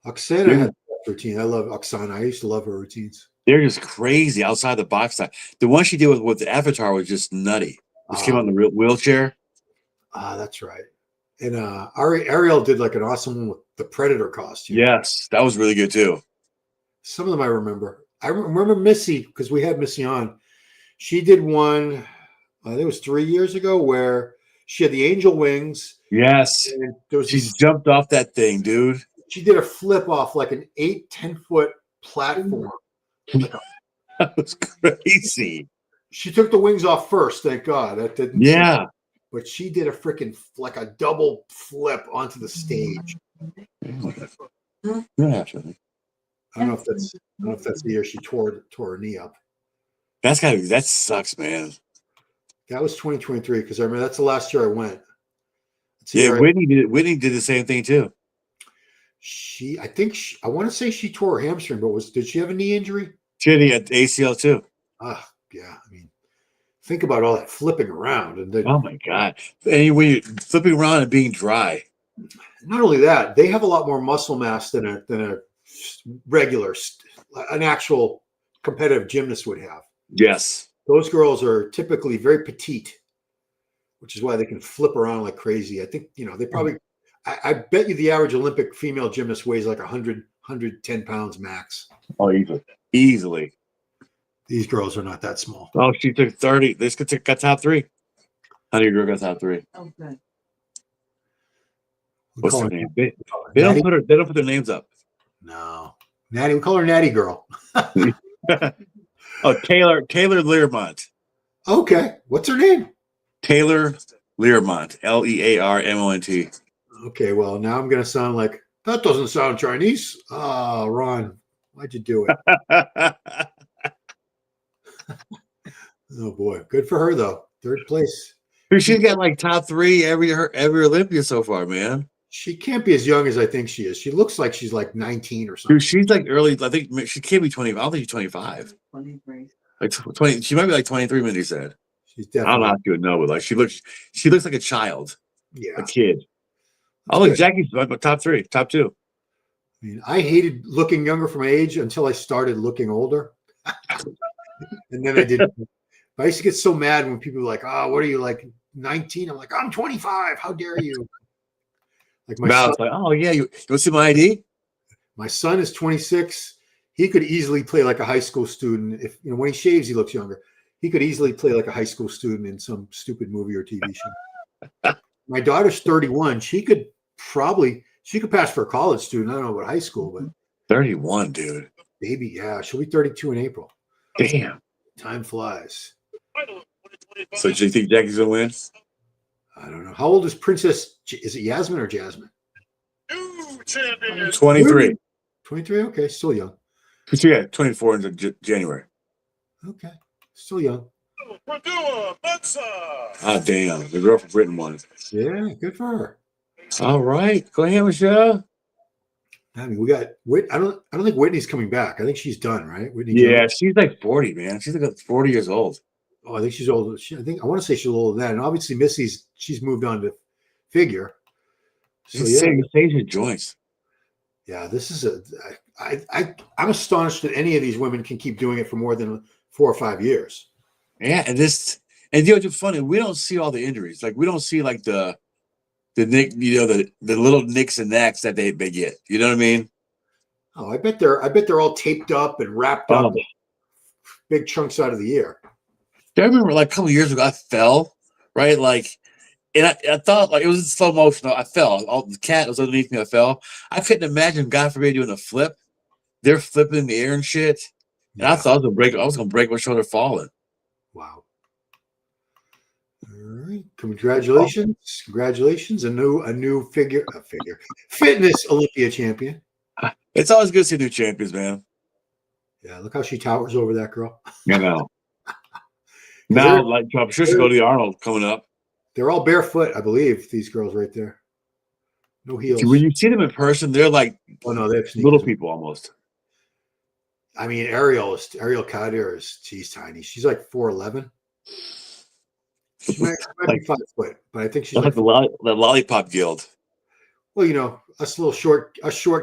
Oksana has a routine. I love Oksana. I used to love her routines. They're just crazy outside the box. The one she did with the Avatar was just nutty. She came on the real wheelchair. That's right. And Ariel did like an awesome one with the Predator costume. Yes, that was really good too. Some of them I remember. I remember Missy because we had Missy on. She did one, I think it was 3 years ago, where she had the angel wings. Yes. And there was she jumped off that thing, dude. She did a flip off like an 8-10 foot platform. That was crazy. She took the wings off first, thank God. That didn't. Yeah. But she did a freaking like a double flip onto the stage. Yeah, actually. I don't know if that's the year she tore her knee up. That sucks, man. That was 2023 because I remember that's the last year I went. Yeah, Whitney did the same thing too. I want to say she tore her hamstring, but did she have a knee injury? She had ACL too. Yeah. I mean, think about all that flipping around and oh my God! And when you're flipping around and being dry. Not only that, they have a lot more muscle mass than a regular, an actual competitive gymnast would have. Yes. Those girls are typically very petite, which is why they can flip around like crazy. I think, they probably, I bet you the average Olympic female gymnast weighs like 100, 110 pounds max. Oh, easily. These girls are not that small. Oh, she took 30. This got top 3. How do you girl got top 3? Oh, good. What's her name? They Natty? don't put their names up. No. Natty, we call her Natty Girl. Oh, Taylor Learmont. Okay. What's her name? Taylor Learmont. Learmont. Okay, well, now I'm going to sound like, that doesn't sound Chinese. Oh, Ron, why'd you do it? Oh, boy. Good for her, though. 3rd place. She's got like top 3 every Olympia so far, man. She can't be as young as I think she is. She looks like she's like 19 or something. Dude, she's like early. I think she can't be 20. I don't think she's 25. 23. Like 20. She might be like 23. Mindy said. She's I don't know definitely. how to know, but like she looks like a child, Yeah. a kid. That's Oh, look, good. Jackie's like top 3, top 2. I mean, I hated looking younger for my age until I started looking older. And then I did. I used to get so mad when people were like, oh, what are you, like 19? I'm like, I'm 25. How dare you? Like Now it's like, oh yeah, you want to see my ID? my son is 26. He could easily play like a high school student. If when he shaves, he looks younger. He could easily play like a high school student in some stupid movie or TV show. My daughter's 31. She could pass for a college student. I don't know about high school, but 31, dude. maybe, yeah. She'll be 32 in April. Damn. Time flies. So do you think Jackie's gonna win? I don't know. How old is Princess? Is it Yasmin or Jasmine? New champion. 23. 23? Okay, still young. Yeah, 24 in January. Okay, still young. Padua Mensa. Ah, damn. The girl from Britain won. Yeah, good for her. All right. Go ahead, Michelle. I mean, we got Whit. I don't think Whitney's coming back. I think she's done, right? Whitney Yeah, Jones? she's like 40, man. She's like 40 years old. Oh, I think she's older. I want to say she's older than that. And obviously, she's moved on to figure. So She's yeah, saves your joints. yeah. This is I'm astonished that any of these women can keep doing it for more than 4 or 5 years. Yeah, and what's funny, we don't see all the injuries. Like we don't see like the nick, the little nicks and knacks that they get. You know what I mean? Oh, I bet they're all taped up and wrapped up Oh. big chunks out of the year. I remember like a couple of years ago, I fell, right? Like, and I thought like it was in slow motion. I fell. The cat was underneath me. I fell. I couldn't imagine, God forbid, doing a flip. They're flipping in the air and shit. And Yeah. I thought I was gonna break my shoulder falling. Wow. All right. Congratulations. A new fitness Olympia champion. It's always good to see new champions, man. Yeah, look how she towers over that girl. You know. Now, like I'm sure she'll go to the Arnold coming up. They're all barefoot, I believe, these girls right there. No heels. When you see them in person, they're like Oh no, they have sneakers. little people almost. I mean, Ariel Kadir she's tiny. She's like 4'11". She might be 5 foot, but I think she's Like like the Lollipop Guild. well, us little short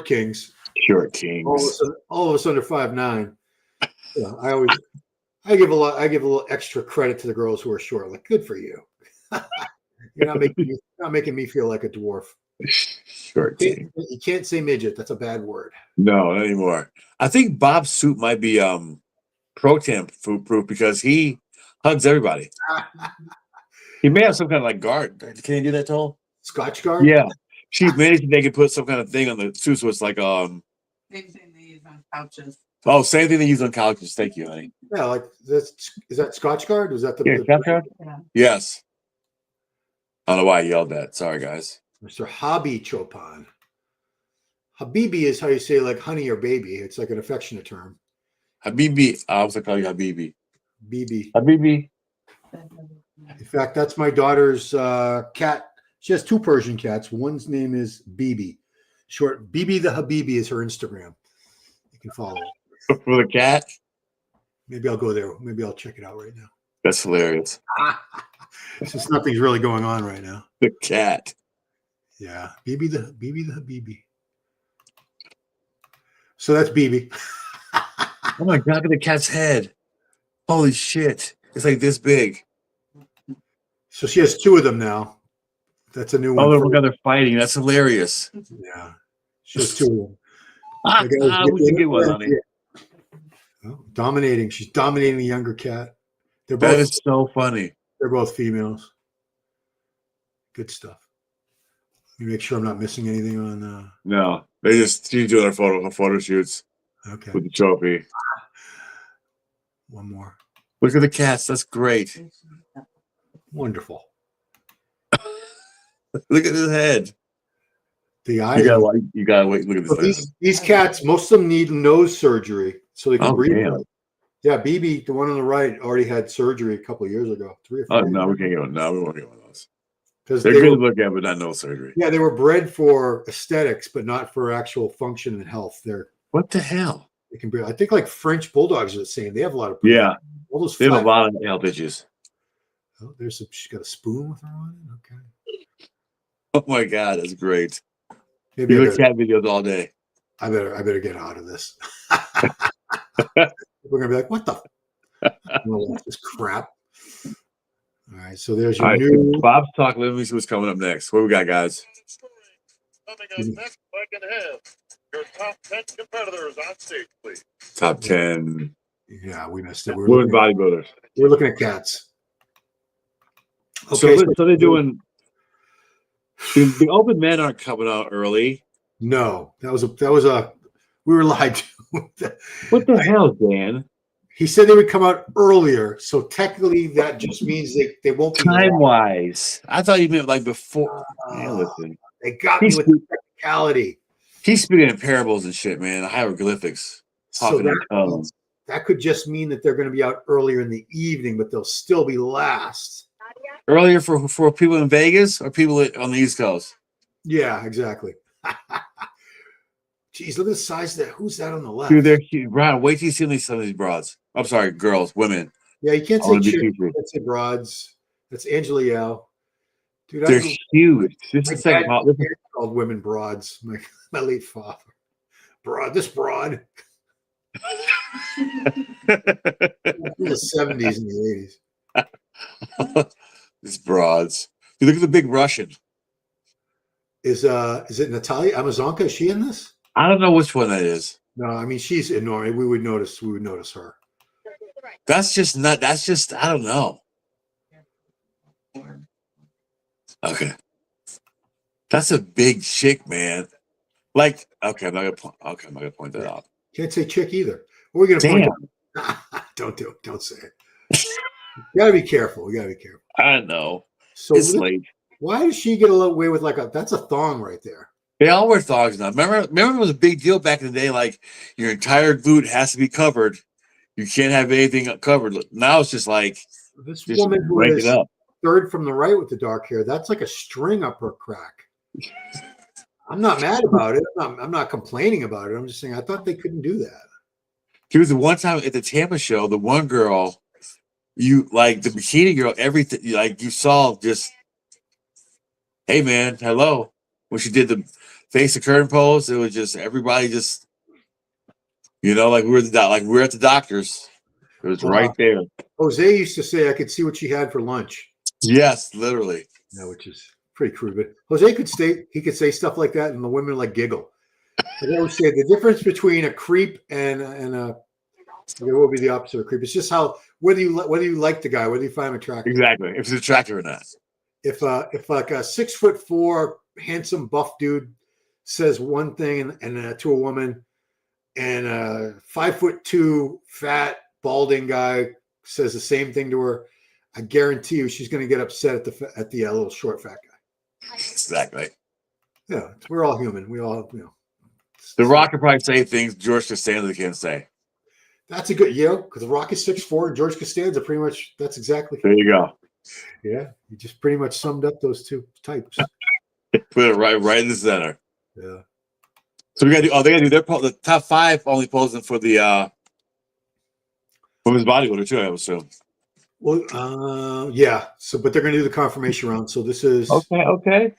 kings. Short Kings. All of us under 5'9". Yeah, I give a little extra credit to the girls who are short. Like, good for you. You're not making me feel like a dwarf. Short King. You can't say midget. That's a bad word. No, not anymore. I think Bob's suit might be pro-temp food proof because he hugs everybody. He may have some kind of like guard. Can he do that, Toll? Scotch guard? Yeah. She managed they could put some kind of thing on the suit so it's like Same thing they use on couches. oh, same thing they use on couches. Thank you, honey. Yeah, like is that Scotch guard? Was that the Scotch guard? Yeah. Yes. I don't know why I yelled that. Sorry, guys. Mr. Hobby Choopan. Habibi is how you say like honey or baby. It's like an affectionate term. Habibi. I was going to call you Habibi. Bibi. Habibi. In fact, that's my daughter's cat. She has 2 Persian cats. One's name is Bibi. Short Bibi the Habibi is her Instagram. You can follow it. For the cat? Maybe I'll go there. Maybe I'll check it out right now. That's hilarious. Since nothing's really going on right now. The cat. Yeah. Bibi the Habibi. So that's Bibi. Oh my God, look at the cat's head. Holy shit. It's like this big. So she has 2 of them now. That's a new Oh, one. look how they're fighting. That's hilarious. Yeah. Shows two of them. The guy We can get one, honey. Oh, dominating. She's dominating the younger cat. They're That both is so funny. they're both females. Good stuff. Let me make sure I'm not missing anything on No, she's doing her photo shoots okay. with the trophy. One more. Look at the cats. That's great. Wonderful. Look at his head. The eyes. You gotta wait. Look at So this. these cats, most of them need nose surgery so they can Oh, breathe. damn. Yeah, BB, the one on the right, already had surgery a couple of years ago. 3 or 4 Oh years no, ago. we can't get one. No, we won't get one of those. Because They're good to look at, but not no surgery. Yeah, they were bred for aesthetics, but not for actual function and health. What the hell? They can be. I think like French bulldogs are the same. They have a lot of all those. They have a flat- lot of health issues. Oh, she's got a spoon with her on it. Okay. Oh my god, that's great. Maybe You look cat videos all day. I better get out of this. We're gonna be like, what the? I don't know this crap. All right, so there's your new. Bob's talk. Let me see what's coming up next. What we got, guys? Coming up next, I can have your top 10 competitors on stage, please. Top 10 Yeah, we missed it. women bodybuilders. We're looking at cats. Okay, Okay, so they're doing. The open men aren't coming out early. No, that was a. We were lied to. What the hell, Dan? He said they would come out earlier, so technically that just means they won't be Time wise. I thought you meant like before. Listen. They got me with the technicality. He's speaking in parables and shit, man. Hieroglyphics. So Talking in tongues. that could just mean that they're going to be out earlier in the evening, but they'll still be last. Earlier for people in Vegas or people on the East Coast? Yeah, exactly. Jeez, look at the size of that. Who's that on the left? Dude, they're cute. Brian, wait till you see some of these broads. I'm sorry, girls, women. Yeah, you can't say chicks. You can't say broads. That's Angela Yao. Dude, they're huge. This is like called women broads. My late father. This broad. In the 70s and the 80s. These broads. You look at the big Russian. Is it Natalia Amazonka? Is she in this? I don't know which one that is. No, I mean she's enormous. We would notice her. That's just I don't know. Okay. That's a big chick, man. Like, okay, I'm not gonna point that out. Can't say chick either. What are we gonna point out? Don't do it. Don't say it. You gotta be careful. We gotta be careful. I know. So it's late. Why does she get away with that's a thong right there? They all wear thongs now. Remember it was a big deal back in the day, like your entire glute has to be covered. You can't have anything covered. Now it's just like this woman who is up. Third from the right with the dark hair, that's like a string up her crack. I'm not mad about it. I'm not complaining about it. I'm just saying I thought they couldn't do that. There was the one time at the Tampa show, the one girl, you like the bikini girl, everything like you saw just, hey man, hello. When she did the face the curtain pose, it was just everybody just, like we're at the doctor's. It was right there. Jose used to say I could see what she had for lunch. Yes, literally. Yeah, which is pretty crude. But Jose could say stuff like that, and the women like giggle. I always say the difference between a creep and a what would be the opposite of a creep. It's just whether you like the guy, whether you find him attractive. Exactly. If it's attractive or not. If like a 6'4" handsome buff dude says one thing and to a woman, and a 5'2" fat balding guy says the same thing to her, I guarantee you she's going to get upset at the little short fat guy. Exactly. Yeah, we're all human. We all, The Rock could probably say things George Costanza can't say. That's a good, because The Rock is 6'4", and George Costanza pretty much. That's exactly. There you go. Yeah, you just pretty much summed up those two types. Put it right in the center. Yeah. So we got to do. Oh, they got to do the top 5 only posing for the women's bodybuilder too. I would assume. Well, yeah. So, but they're going to do the confirmation round. So this is okay.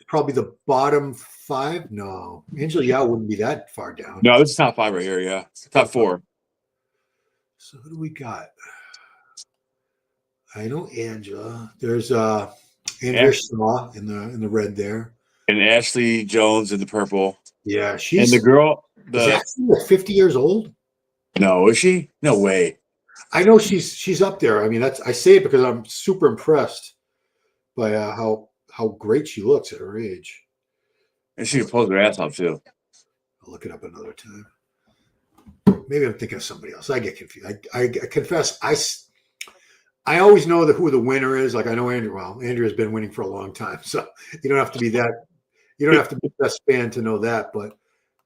Probably the bottom 5. No, Angela Yao wouldn't be that far down. No, this is top 5 right here. Yeah, top 4. So who do we got? I know Angela. There's Andrea Shaw in the red there. And Ashley Jones in the purple. Yeah, And she's the girl, is Ashley like 50 years old. no, is she? No way. I know she's up there. I mean, I say it because I'm super impressed by how great she looks at her age. And she can pose her ass off too. I'll look it up another time. Maybe I'm thinking of somebody else. I get confused. I confess, I always know who the winner is. Like I know Andrew. Well, Andrew has been winning for a long time, so you don't have to be that. You don't have to be the best fan to know that. But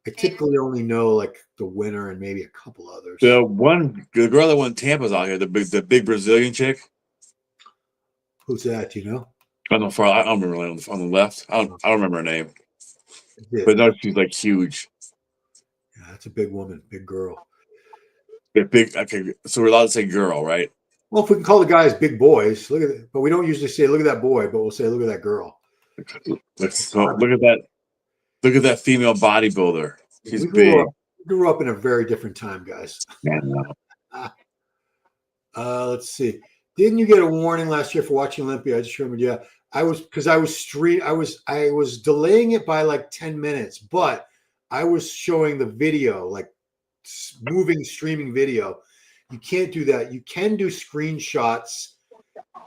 I typically only know like the winner and maybe a couple others. The girl that won Tampa's out here, the big Brazilian chick. Who's that? You know? On the far, I don't remember on the left. I don't remember her name. Yeah. But no, she's like huge. Yeah, that's a big woman, big girl. Yeah, big. Okay, so we're allowed to say girl, right? Well, if we can call the guys big boys, look at it. But we don't usually say look at that boy, but we'll say look at that girl. Look at that. Look at that female bodybuilder. She's we big. Grew up in a very different time, guys. Let's see. Didn't you get a warning last year for watching Olympia? I just remembered. Yeah, I was delaying it by like 10 minutes, but I was showing the video, like moving streaming video. You can't do that. You can do screenshots,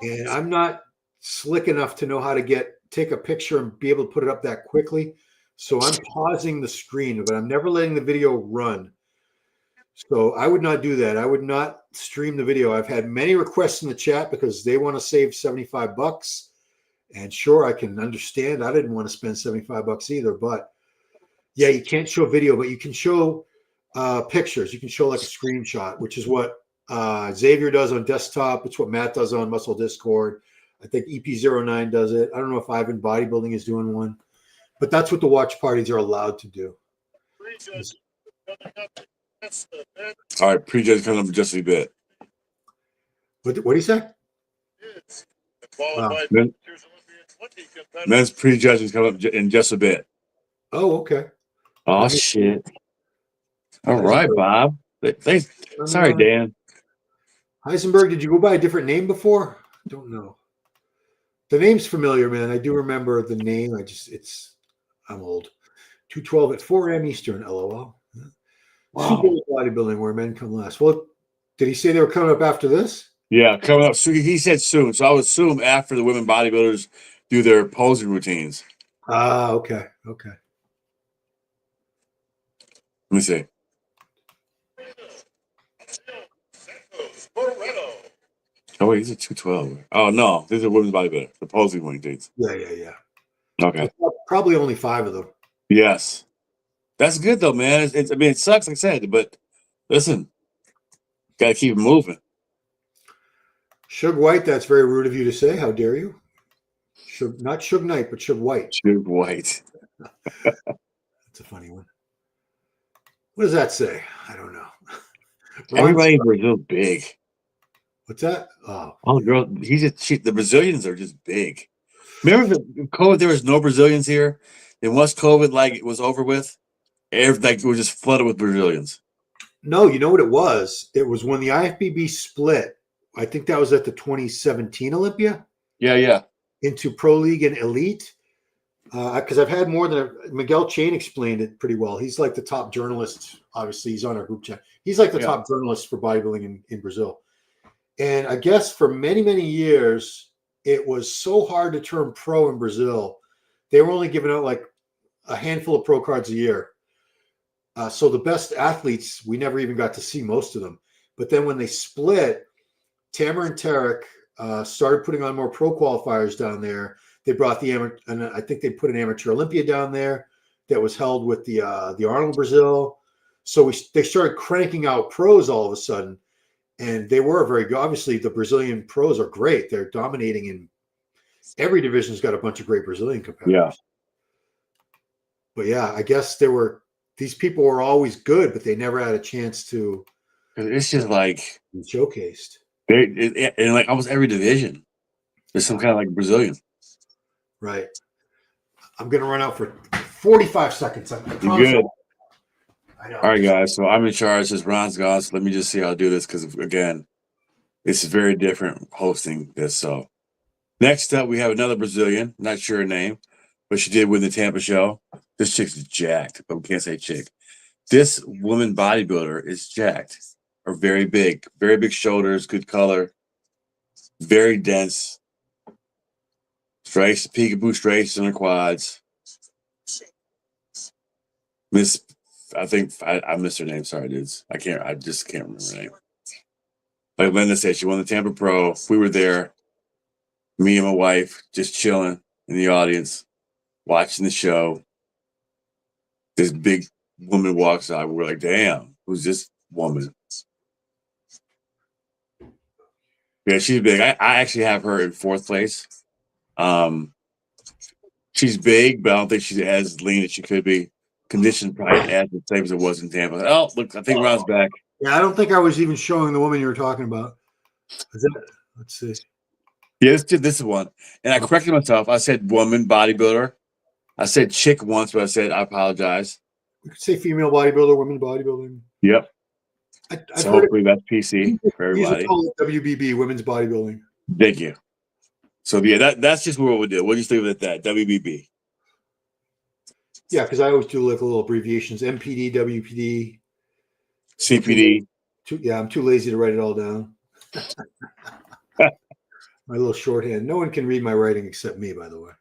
and I'm not slick enough to know how to take a picture and be able to put it up that quickly. So I'm pausing the screen, but I'm never letting the video run. So I would not do that. I would not stream the video. I've had many requests in the chat because they want to save $75. And sure, I can understand. I didn't want to spend $75 either. But yeah, you can't show video, but you can show pictures. You can show like a screenshot, which is what Xavier does on desktop. It's what Matt does on Muscle Discord. I think EP09 does it. I don't know if Ivan Bodybuilding is doing one. But that's what the watch parties are allowed to do. All right, prejudge coming up in just a bit. What do you say? Wow. Men's prejudge is coming up in just a bit. Oh, okay. Oh, shit. All right, Bob. Thanks. Sorry, Dan. Heisenberg, did you go by a different name before? I don't know. The name's familiar, man. I do remember the name. I'm old. 2:12 at 4 a.m. Eastern, LOL. Wow. Super bodybuilding where men come last. Well, did he say they were coming up after this? Yeah, coming up. So he said soon. So I would assume after the women bodybuilders do their posing routines. Ah, okay. Okay. Let me see. Oh, wait, these are 212. Oh, no. These are women's bodybuilders. The posing routines. Yeah. Okay. Probably only 5 of them. Yes. That's good, though, man. It sucks, like I said, but listen, got to keep it moving. Suge White, that's very rude of you to say. How dare you? Not Suge Knight, but Suge White. Suge White. That's a funny one. What does that say? I don't know. Everybody in Brazil big. What's that? Oh, girl, the Brazilians are just big. Remember COVID? There was no Brazilians here. And once COVID it was over with, everything was just flooded with Brazilians. no, you know what it was? It was when the IFBB split. I think that was at the 2017 Olympia. Yeah. Into Pro League and Elite. Because I've had more than Miguel Chain explained it pretty well. He's like the top journalist. Obviously, he's on our group chat. He's like the top journalist for bodybuilding in Brazil. And I guess for many, many years, it was so hard to turn pro in Brazil. They were only giving out like a handful of pro cards a year. So the best athletes, we never even got to see most of them. But then when they split, Tamer and Tarek started putting on more pro qualifiers down there. They brought and I think they put an amateur Olympia down there that was held with the Arnold Brazil. So they started cranking out pros all of a sudden. And they were very good. Obviously, the Brazilian pros are great. They're dominating in every division's got a bunch of great Brazilian competitors. Yeah. But yeah, I guess these people were always good, but they never had a chance to. It's just like be showcased. In like almost every division, there's some kind of like Brazilian. Right. I'm going to run out for 45 seconds. You're good. I know. All right, guys. So I'm in charge. Since Ron's gone, so let me just see how I do this because, again, this is very different hosting this. So Next up, we have another Brazilian. Not sure her name, but she did win the Tampa show. This chick's jacked, but we can't say chick. This woman bodybuilder is jacked. Or very big shoulders, good color, very dense. Stripes, peekaboo stripes in her quads. I missed her name. Sorry, dudes. I just can't remember her name. Like Linda said, she won the Tampa Pro. We were there. Me and my wife just chilling in the audience, watching the show. This big woman walks out. We're like, damn, who's this woman? Yeah, she's big. I actually have her in 4th place. She's big, but I don't think she's as lean as she could be. Condition probably as the same as it was in Tampa. Oh, look, I think Ron's back. Yeah, I don't think I was even showing the woman you were talking about. Let's see. Yeah, this is one. And I corrected myself. I said woman bodybuilder. I said chick once, but I said I apologize. You could say female bodybuilder, women bodybuilding. Yep. I've So heard hopefully that's PC for everybody. Use it WBB, women's bodybuilding. Thank you. So yeah, that's just what we'll do. We'll just leave it at that. WBB. Yeah, because I always do like little abbreviations: MPD, WPD, CPD. I'm too lazy to write it all down. My little shorthand. No one can read my writing except me, by the way.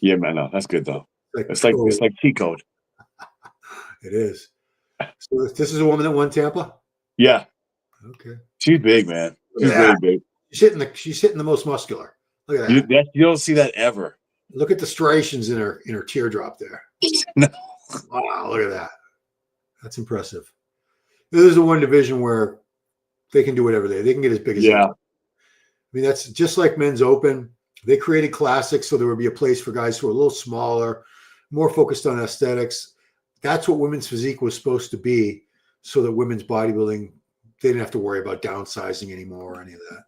Yeah, man, no, that's good though. It's like cheat code. It is. So this is a woman that won Tampa? Yeah. Okay. She's big, man. She's really big. She's hitting the most muscular. Look at that. You don't see that ever. Look at the striations in her teardrop there. No. Wow, look at that. That's impressive. This is the one division where they can do whatever they can get as big as they can. I mean, that's just like men's open. They created classics so there would be a place for guys who are a little smaller, more focused on aesthetics. That's what women's physique was supposed to be, so that women's bodybuilding, they didn't have to worry about downsizing anymore or any of that.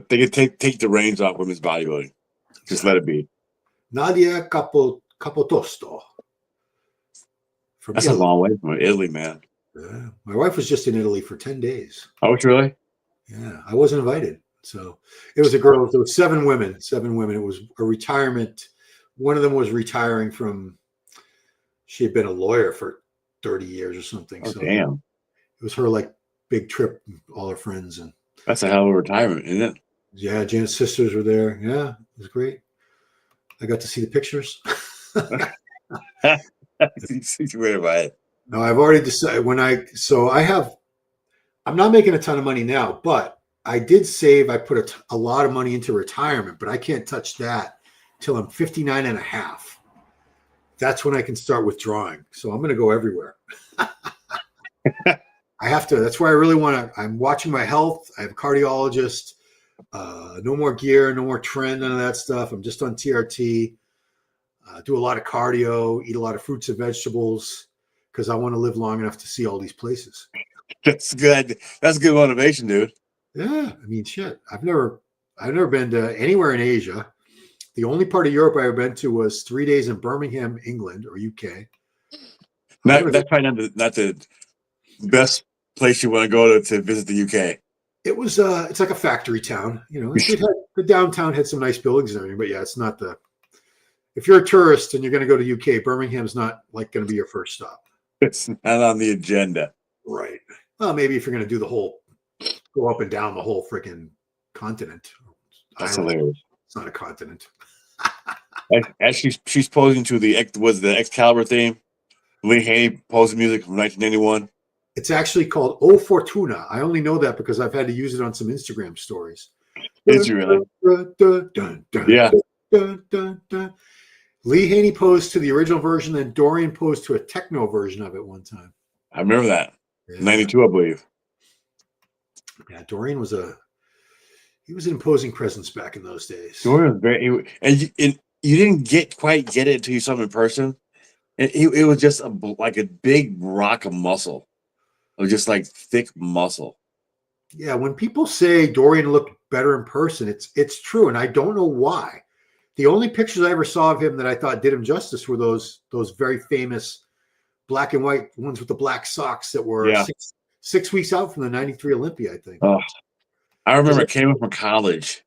They can take the reins off women's bodybuilding. Just let it be. Nadia Capotosto. That's a long way from Italy, man. Yeah. My wife was just in Italy for 10 days. Oh, really? Yeah, I wasn't invited. So it was a girl. There were 7 women. It was a retirement. One of them was retiring from, she had been a lawyer for 30 years or something. Oh, so damn. It was her like big trip, all her friends. And that's a hell of a retirement, isn't it? Yeah, Janet's sisters were there. Yeah, it was great. I got to see the pictures. No, I've already decided I'm not making a ton of money now, but I did save. I put a lot of money into retirement, but I can't touch that till I'm 59 and a half. That's when I can start withdrawing. So I'm going to go everywhere. I have to. That's why I really want to. I'm watching my health. I have a cardiologist. No more gear, no more trend, none of that stuff. I'm just on TRT. Do a lot of cardio, eat a lot of fruits and vegetables, because I want to live long enough to see all these places. That's good. That's good motivation, dude. Yeah, I mean, shit. I've never been to anywhere in Asia. The only part of Europe I've ever been to was 3 days in Birmingham, England, or UK. That's probably not the best place you want to go to visit the UK. It was it's like a factory town, you know. The downtown had some nice buildings and everything, but yeah, it's not the. If you're a tourist and you're going to go to UK, Birmingham's not like going to be your first stop. It's not on the agenda, right? Well, maybe if you're going to do go up and down the whole freaking continent. That's hilarious. It's not a continent. Actually, she's posing to the Excalibur theme. Lee Haney posed music from 1981. It's actually called O Fortuna. I only know that because I've had to use it on some Instagram stories. Is you really? Yeah. Lee Haney posed to the original version, then Dorian posed to a techno version of it one time. I remember that. Yeah. 92, I believe. Yeah, Dorian was an imposing presence back in those days. Dorian was very, and you didn't quite get it until you saw him in person. It was just like a big rock of muscle. It was just like thick muscle. Yeah, when people say Dorian looked better in person, it's true, and I don't know why. The only pictures I ever saw of him that I thought did him justice were those very famous black and white ones with the black socks that were 6 weeks out from the '93 Olympia, I think. I remember I came up from college,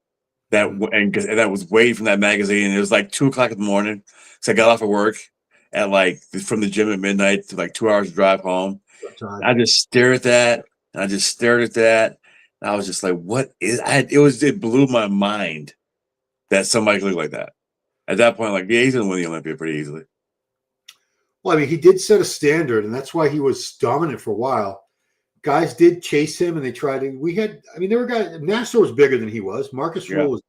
and that was waiting from that magazine. It was like 2:00 in the morning. So I got off of work at from the gym at midnight to 2 hours drive home. I just stared at that. And I just stared at that. And I was just like, what is it blew my mind that somebody could look like that. At that point, he's gonna win the Olympia pretty easily. Well, I mean, he did set a standard, and that's why he was dominant for a while. Guys did chase him, and they tried to. There were guys. Nassar was bigger than he was. Marcus Rule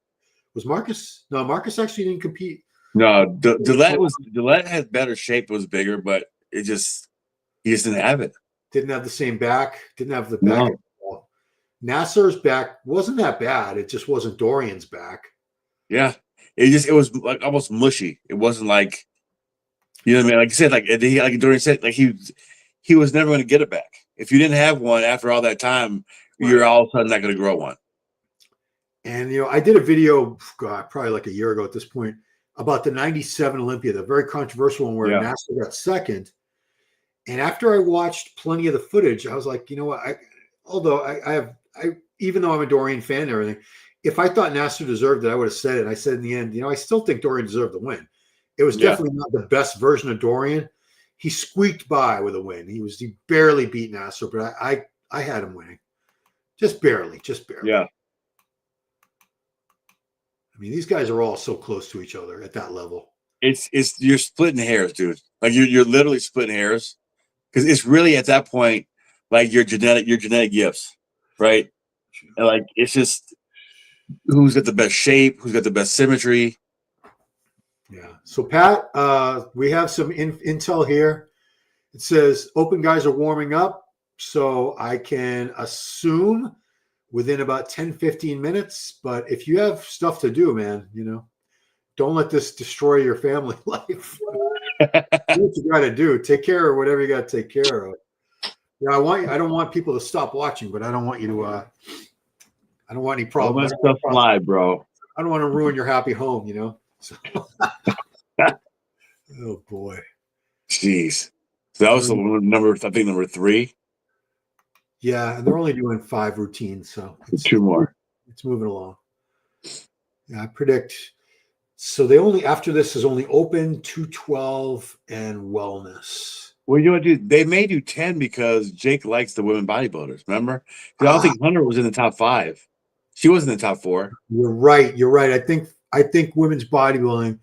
was Marcus. No, Marcus actually didn't compete. No, Dillette had better shape, was bigger, but he just didn't have it. Didn't have the same back. Didn't have the back. No. Nassar's back wasn't that bad. It just wasn't Dorian's back. Yeah, it was almost mushy. It wasn't like, you know what I mean? Like you said, Dorian said, he was never going to get it back. If you didn't have one after all that time, you're all of a sudden not going to grow one. And I did a video, probably a year ago at this point, about the '97 Olympia, the very controversial one where Nassar got second. And after I watched plenty of the footage, I was like, you know what? Even though I'm a Dorian fan and everything, if I thought Nassar deserved it, I would have said it. I said in the end, I still think Dorian deserved the win. It was definitely not the best version of Dorian. He squeaked by with a win. He barely beat Nassar, but I had him winning. Just barely. Yeah. I mean, these guys are all so close to each other at that level. You're splitting hairs, dude. You're literally splitting hairs. Because it's really at that point, your genetic gifts, right? And it's just who's got the best shape, who's got the best symmetry. Yeah. So Pat, we have some intel here. It says open guys are warming up, so I can assume within about 10, 15 minutes. But if you have stuff to do, man, don't let this destroy your family life. Do what you got to do. Take care of whatever you got to take care of. Yeah, I don't want people to stop watching, but I don't want you to. I don't want any problems. Don't let stuff fly, bro. I don't want to ruin your happy home. So. Oh boy. Jeez. So that was the number. I think number 3. Yeah, and they're only doing 5 routines, so 2 more. It's moving along. Yeah, I predict. So they after this is only open, 212, and wellness. Well, you know what, dude? They may do 10 because Jake likes the women bodybuilders. Remember? I don't think Hunter was in the top 5. She was in the top 4. You're right. I think women's bodybuilding.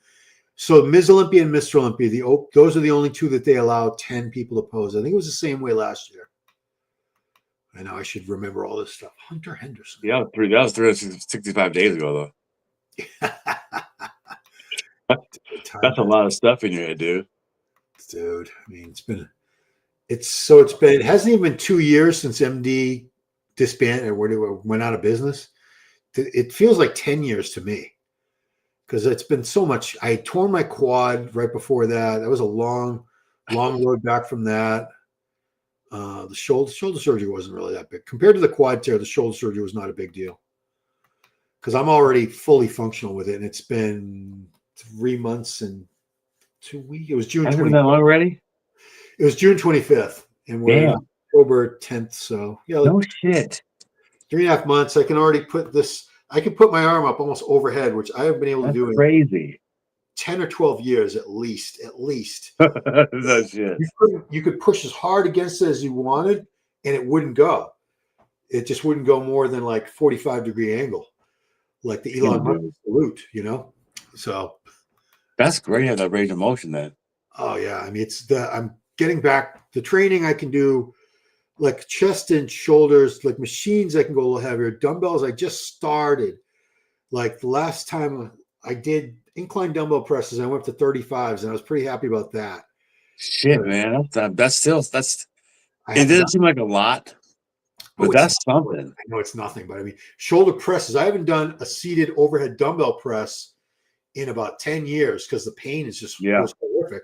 So Ms. Olympia and Mr. Olympia, those are the only 2 that they allow 10 people to pose. I think it was the same way last year. I know I should remember all this stuff. Hunter Henderson. Yeah, that was 365 days ago, though. That's a lot of stuff in your head, dude. Dude, I mean, it hasn't even been 2 years since MD disbanded or went out of business. It feels like 10 years to me because it's been so much. I had torn my quad right before that. That was a long road back from that. The shoulder surgery wasn't really that big compared to the quad tear. The shoulder surgery was not a big deal because I'm already fully functional with it, and it's been 3 months and 2 weeks. It was June. Hasn't been that long already? It was June 25th, and we're October 10th. So yeah, no shit. 3.5 months. I can already put this. I can put my arm up almost overhead, which I haven't been able to do crazy. in 10 or 12 years at least. That's shit. You could push as hard against it as you wanted, and it wouldn't go. It just wouldn't go more than 45-degree angle, like the Elon Musk salute, So that's great to have that range of motion then. Oh yeah. I mean, I'm getting back the training. I can do chest and shoulders, machines. I can go a little heavier. Dumbbells. I just started. The last time I did incline dumbbell presses, I went up to 35s, and I was pretty happy about that. Shit, man. It doesn't seem like a lot, but that's something. I know it's nothing, but I mean, shoulder presses. I haven't done a seated overhead dumbbell press in about 10 years because the pain is just was horrific.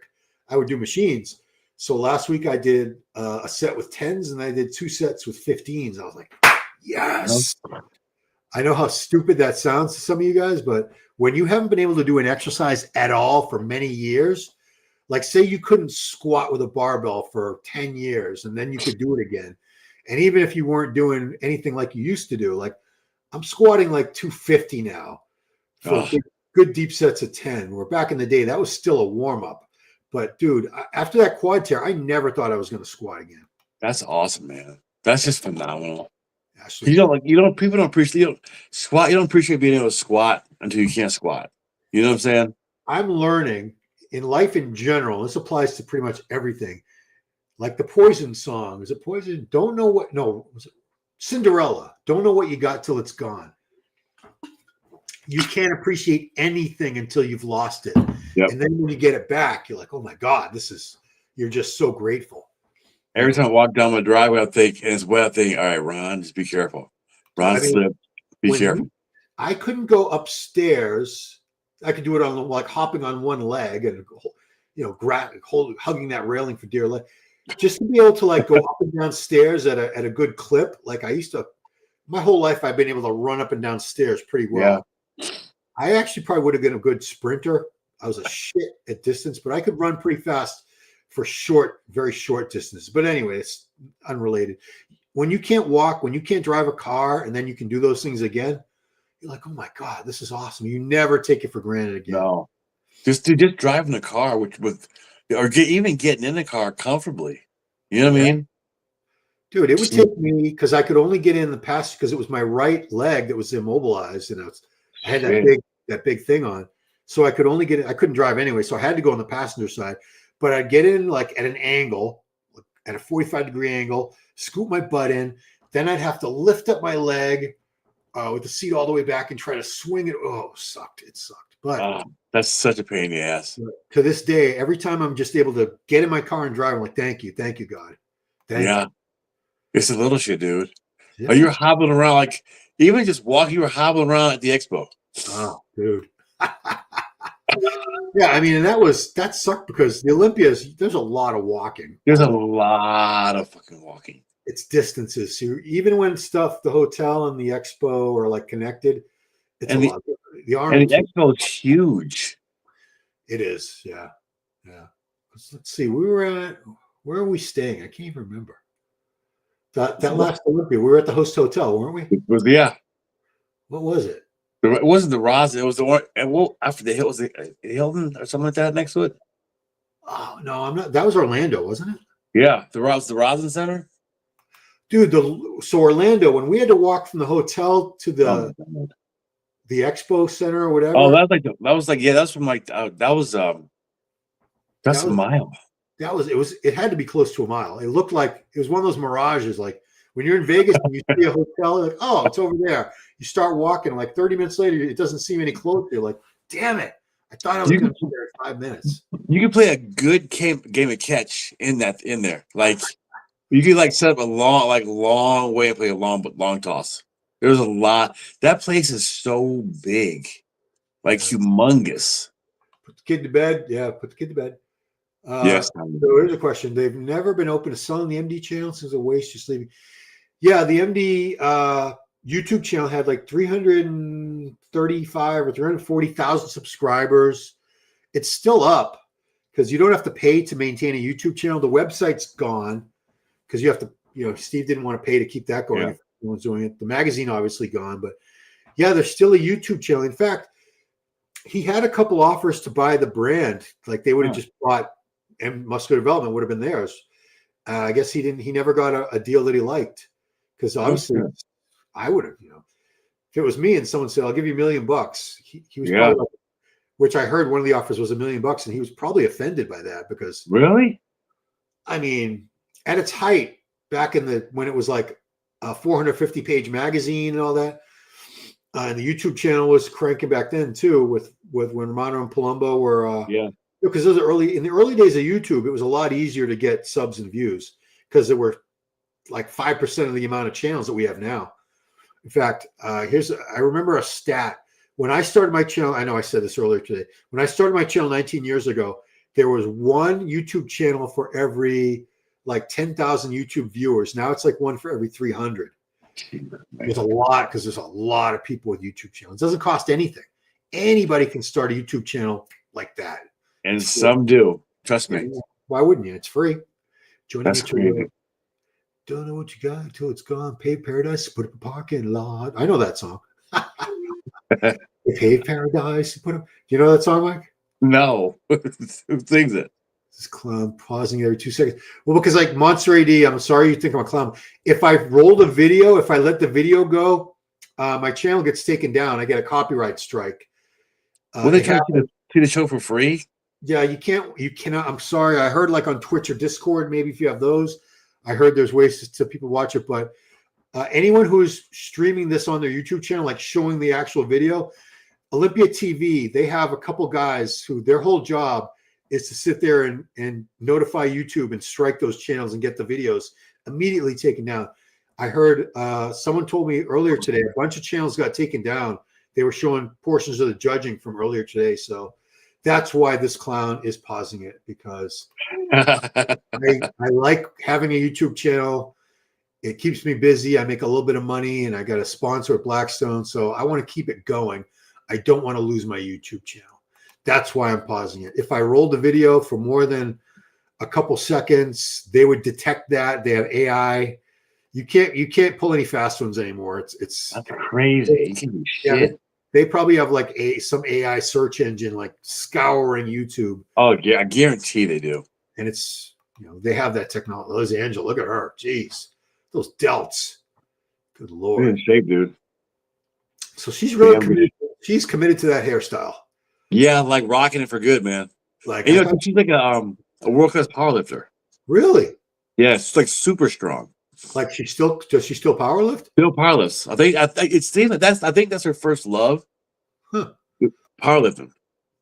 I would do machines. So last week I did a set with 10s, and I did 2 sets with 15s. I was like, yes. I know how stupid that sounds to some of you guys, but when you haven't been able to do an exercise at all for many years, say you couldn't squat with a barbell for 10 years and then you could do it again. And even if you weren't doing anything like you used to do, I'm squatting 250 now. for Oh, good deep sets of 10. Where back in the day, that was still a warm up. But dude, after that quad tear, I never thought I was going to squat again. that's awesome, man. That's just phenomenal. Actually, People don't appreciate, squat. You don't appreciate being able to squat until you can't squat. You know what I'm saying? I'm learning in life in general. This applies to pretty much everything. Like the Poison song. Is it Poison? Don't know what. No, was it Cinderella. Don't know what you got till it's gone. You can't appreciate anything until you've lost it. Yep. And then when you get it back, you're like, oh my God, you're just so grateful. Every time I walk down my driveway, I think, and it's wet, I think, all right, Ron, just be careful. Ron, slip, be careful. I couldn't go upstairs. I could do it on like hopping on one leg and, hugging that railing for dear life. Just to be able to like go up and down stairs at a good clip. Like I used to, my whole life, I've been able to run up and down stairs pretty well. Yeah. I actually probably would have been a good sprinter. I was a shit at distance, but I could run pretty fast for very short distances. But anyway, it's unrelated. When you can't walk, when you can't drive a car, and then you can do those things again, you're like, oh my God, this is awesome. You never take it for granted again. No. Just driving a car even getting in the car comfortably. You know what I mean? Dude, it would take me, because I could only get in the passenger because it was my right leg that was immobilized, and I had that big thing on. So I could only get in. I couldn't drive anyway, so I had to go on the passenger side. But I'd get in like at an angle, at a 45-degree angle, scoop my butt in. Then I'd have to lift up my leg with the seat all the way back and try to swing it. Oh, it sucked. It sucked. But that's such a pain in the ass. To this day, every time I'm just able to get in my car and drive, I'm like, thank you, God. Thank you. It's the little shit, dude. Yeah. You're hobbling around, like even just walking, you were hobbling around at the expo. Oh, dude. Yeah, I mean, and that sucked because the Olympias, there's a lot of walking. There's a lot of fucking walking. It's distances. So even when the hotel and the expo are like connected, it's a lot. The expo is huge. It is, yeah. Let's see. Where are we staying? I can't even remember. That last Olympia, we were at the host hotel, weren't we? Yeah. What was it? It wasn't the Rosin. It was the one. And after the Hill, was the Hilton or something like that next to it? Oh no, I'm not. That was Orlando, wasn't it? Yeah, the Rosin Center. Dude, so Orlando, when we had to walk from the hotel to the expo center or whatever. Oh, that's from like that's a mile. It had to be close to a mile. It looked like it was one of those mirages, like when you're in Vegas and you see a hotel, like, oh, it's over there. You start walking, like 30 minutes later, it doesn't seem any closer. You're like, damn it. I thought I was going to be there in 5 minutes. You can play a good game of catch in there. Like you could like set up a long way and play a long toss. There's a lot. That place is so big, like humongous. Put the kid to bed. Yeah, put the kid to bed. Yes. So here's a question. They've never been open to selling the MD channel since a waste just leaving. Yeah, the MD YouTube channel had like 335 or 340,000 subscribers. It's still up because you don't have to pay to maintain a YouTube channel. The website's gone because you have to, Steve didn't want to pay to keep that going. If no one's doing it. The magazine obviously gone, but yeah, there's still a YouTube channel. In fact, he had a couple offers to buy the brand. Like they would have just bought, and Muscular Development would have been theirs. I guess he never got a deal that he liked because obviously I would have, if it was me and someone said, I'll give you $1 million, he was probably like, which I heard one of the offers was $1 million, and he was probably offended by that because really, I mean, at its height back when it was like a 450-page magazine and all that, and the YouTube channel was cranking back then too with when Romano and Palumbo were because those are in the early days of YouTube, it was a lot easier to get subs and views because there were like 5% of the amount of channels that we have now. In fact, I remember a stat. When I started my channel, I know I said this earlier today. When I started my channel 19 years ago, there was one YouTube channel for every like 10,000 YouTube viewers. Now it's like one for every 300. There's a lot because there's a lot of people with YouTube channels. It doesn't cost anything. Anybody can start a YouTube channel like that. And some do. Trust me. Why wouldn't you? It's free. That's crazy. Don't know what you got until it's gone. Pay paradise, put up a parking lot. I know that song. They paved paradise. Put 'em. Do you know that song, Mike? No. Who sings it? This clown pausing every 2 seconds. Well, because like Monster AD, I'm sorry you think I'm a clown. If I roll the video, if I let the video go, my channel gets taken down. I get a copyright strike. Well, they try to see the show for free. Yeah, you cannot. I'm sorry. I heard like on Twitch or Discord, maybe if you have those, I heard there's ways to people watch it. But anyone who's streaming this on their YouTube channel, like showing the actual video, Olympia TV, they have a couple guys who their whole job is to sit there and notify YouTube and strike those channels and get the videos immediately taken down. I heard someone told me earlier today, a bunch of channels got taken down. They were showing portions of the judging from earlier today. So that's why this clown is pausing it, because I like having a YouTube channel. It keeps me busy. I make a little bit of money, and I got a sponsor at Blackstone. So I want to keep it going. I don't want to lose my YouTube channel. That's why I'm pausing it. If I rolled the video for more than a couple seconds, they would detect that. They have AI. You can't pull any fast ones anymore. It's That's crazy. Yeah, they probably have like some AI search engine like scouring YouTube. Oh yeah, I guarantee they do. And it's, they have that technology. There's Angela. Look at her. Jeez, those delts. Good Lord. You're in shape, dude. So she's really committed. She's committed to that hairstyle. Yeah, like rocking it for good, man. Like, she's like a world class powerlifter. Really? Yeah, she's like super strong. Like does she still powerlift? Still powerlifts. I think it seems like I think that's her first love. Huh. Powerlifting.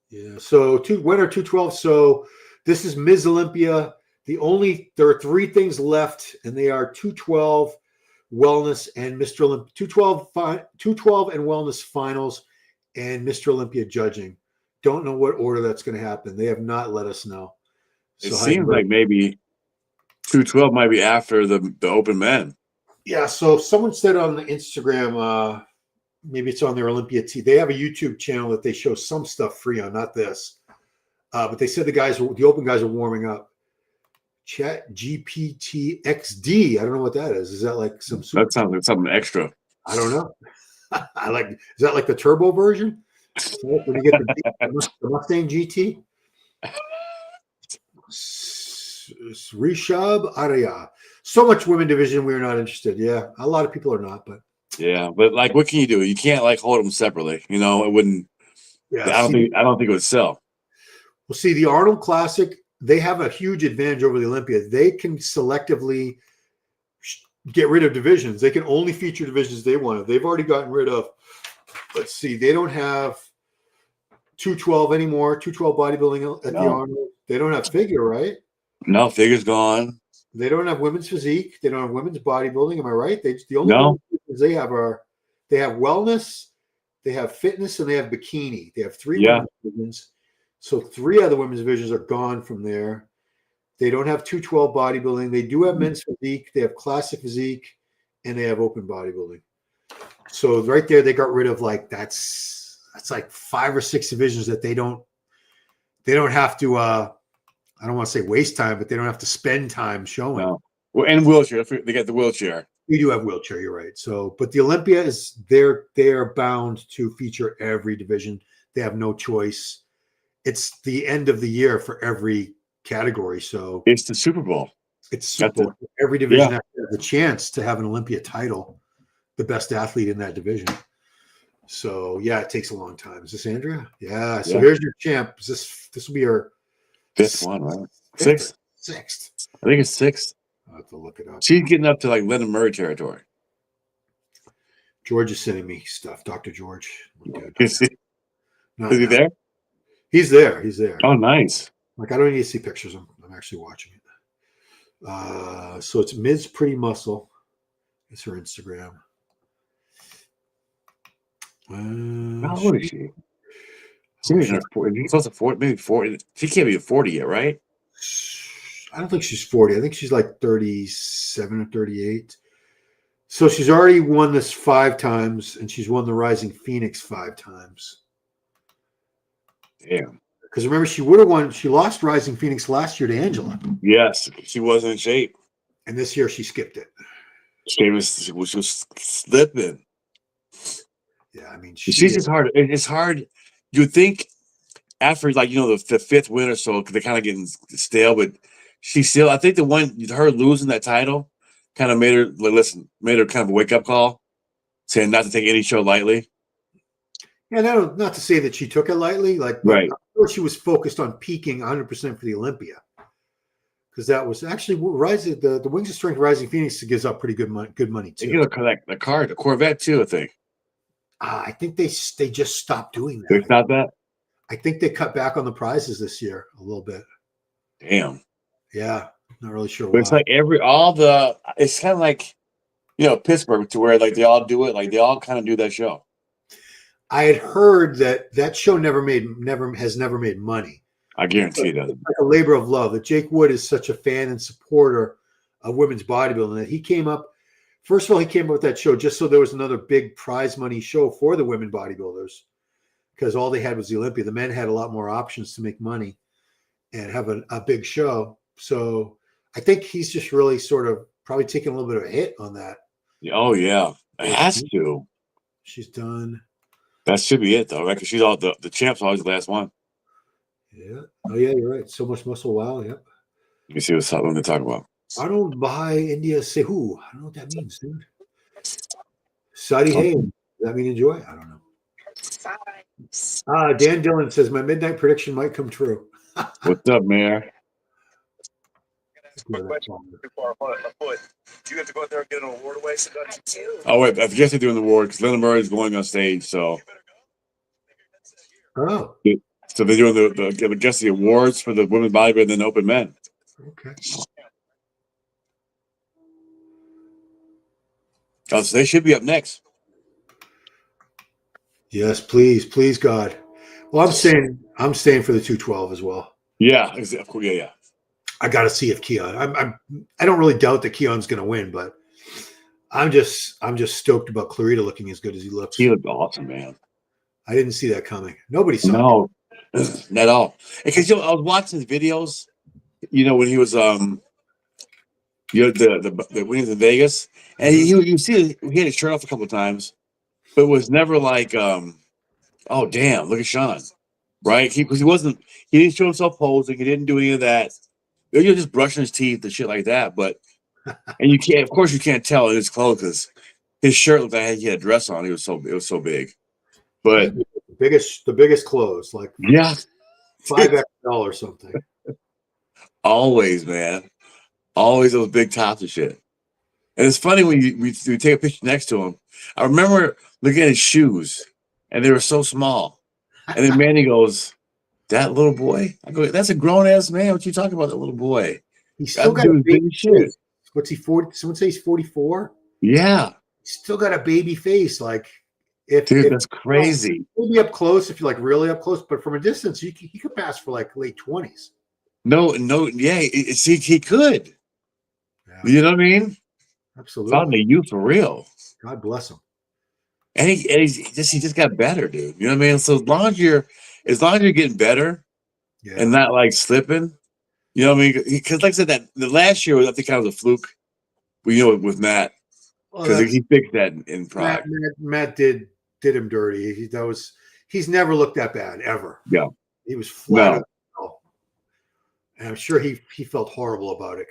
Yeah. So winner 212. So this is Ms. Olympia. There are 3 things left, and they are 212 wellness and Mr. Olympia. 212 and wellness finals and Mr. Olympia judging. Don't know what order that's going to happen. They have not let us know. It seems like maybe 212 might be after the open men. Yeah. So someone said on the Instagram, maybe it's on their Olympia TV. They have a YouTube channel that they show some stuff free on, not this. But they said the open guys are warming up. Chat GPT XD. I don't know what that is. Is that like some? That sounds like something extra. I don't know. Is that like the turbo version? When you get the Mustang GT? Rishab Arya. So much women division, we're not interested. Yeah, a lot of people are not, but yeah, but like, what can you do? You can't like hold them separately. It wouldn't. Yeah, I don't think it would sell. Well, see, the Arnold Classic, they have a huge advantage over the Olympia. They can selectively get rid of divisions. They can only feature divisions they want. They've already gotten rid of. Let's see, they don't have 212 anymore. 212 bodybuilding at the Arnold. They don't have figure, right? No, figure's gone. They don't have women's physique. They don't have women's bodybuilding. Am I right? The only things they have they have wellness, they have fitness, and they have bikini. They have 3 women's divisions. So 3 other women's divisions are gone from there. They don't have 212 bodybuilding. They do have men's physique. They have classic physique, and they have open bodybuilding. So right there, they got rid of that's like 5 or 6 divisions that they don't have to. I don't want to say waste time, but they don't have to spend time showing. No. Well, and wheelchair. They got the wheelchair. We do have wheelchair. You're right. So, but the Olympia is they're bound to feature every division. They have no choice. It's the end of the year for every category. So it's the Super Bowl. It's Super Bowl. Every division has the chance to have an Olympia title, the best athlete in that division. So yeah, it takes a long time. Is this Andrea? Yeah. So here's your champ. This will be your 5th one, right? 6th. 6th. I think it's 6th. I'll have to look it up. She's getting up to like Lennon Murray territory. George is sending me stuff. Dr. George. Is he there? He's there. He's there. Oh, nice. Like, I don't need to see pictures. I'm actually watching it. So it's Ms. Pretty Muscle. It's her Instagram. How old is she? She's supposed to 40, maybe 40. She can't be 40 yet, right? I don't think she's 40. I think she's like 37 or 38. So she's already won this 5 times, and she's won the Rising Phoenix 5 times. Damn. Because remember, she would have won. She lost Rising Phoenix last year to Angela. Yes, she wasn't in shape. And this year she skipped it. She was slipping. Yeah, I mean, She's just hard. It's hard. You'd think after like the fifth win or so, they're kind of getting stale, but she still. I think her losing that title kind of made her made her kind of a wake up call, saying not to take any show lightly. Yeah, no, not to say that she took it lightly, but Right. I'm sure she was focused on peaking 100% for the Olympia, because that was actually rising. The Wings of Strength Rising Phoenix gives up pretty good money They too. get a Corvette too. I think. I think they just stopped doing They that. stopped that. I think they cut back on the prizes this year a little bit. Damn. Yeah, not really sure But why. it's like it's kind of like Pittsburgh, to where like they all do it, like they all kind of do that show. I had heard that show has never made money. I guarantee it doesn't. It's like a labor of love. That Jake Wood is such a fan and supporter of women's bodybuilding that he came up. First of all, he came up with that show just so there was another big prize money show for the women bodybuilders, because all they had was the Olympia. The men had a lot more options to make money and have a big show. So I think he's just really sort of probably taking a little bit of a hit on that. Oh yeah, it has to. She's done. That should be it though, right? Because she's all the champ's always the last one. Yeah. Oh yeah, you're right. So much muscle. Wow. Yep. Let me see what they're talking about. I don't buy India Sehu. I don't know what that means, dude. Sadi Hay. Does that mean enjoy? I don't know. Dan Dillon says my midnight prediction might come true. What's up, Mayor? Quick question before I put. Do you have to go out there and get an award away? Oh wait, I guess they're doing the award because Linda Murray is going on stage. So, Oh, so they're doing I guess the awards for the women's bodybuilding and then open men. okay. Oh, so they should be up next. Yes, please, God. Well, I'm staying for the 212 as well. Yeah, of course, yeah. I got to see if Keone. I don't really doubt that Keone's going to win, but I'm just stoked about Clarida looking as good as he looks. He looked awesome, man. I didn't see that coming. Nobody saw. No, not at all. Because I was watching his videos. When he was the when he was in Vegas, and you see he had his shirt off a couple of times, but it was never like oh damn, look at Shaun, right? Because he didn't show himself posing. He didn't do any of that. You're just brushing his teeth and shit like that. But and you can't, of course, you can't tell in his clothes because his shirt looked like he had a dress on. It was so big. But the biggest clothes, like yeah, 5XL or something. Always, man. Always those big tops and shit. And it's funny when we take a picture next to him. I remember looking at his shoes, and they were so small. And then Manny goes, "That little boy?" I go, "That's a grown ass man. What you talking about, that little boy?" He's still got a baby shit. What's he 40? Someone say he's 44. Yeah, He's still got a baby face. Like dude, that's crazy. Maybe up close if you're like really up close, but from a distance, he could pass for like late 20s. No, yeah, he could. Yeah. You know what I mean? Absolutely. Found the youth for real. God bless him. And he just got better, dude. You know what I mean? So as long as you're getting better, and not like slipping, you know what I mean? Because like I said, that the last year was, I think, kind of a fluke. With Matt, because he fixed that in Prague. Matt did him dirty. He's never looked that bad ever. Yeah, he was flat. No. And I'm sure he felt horrible about it.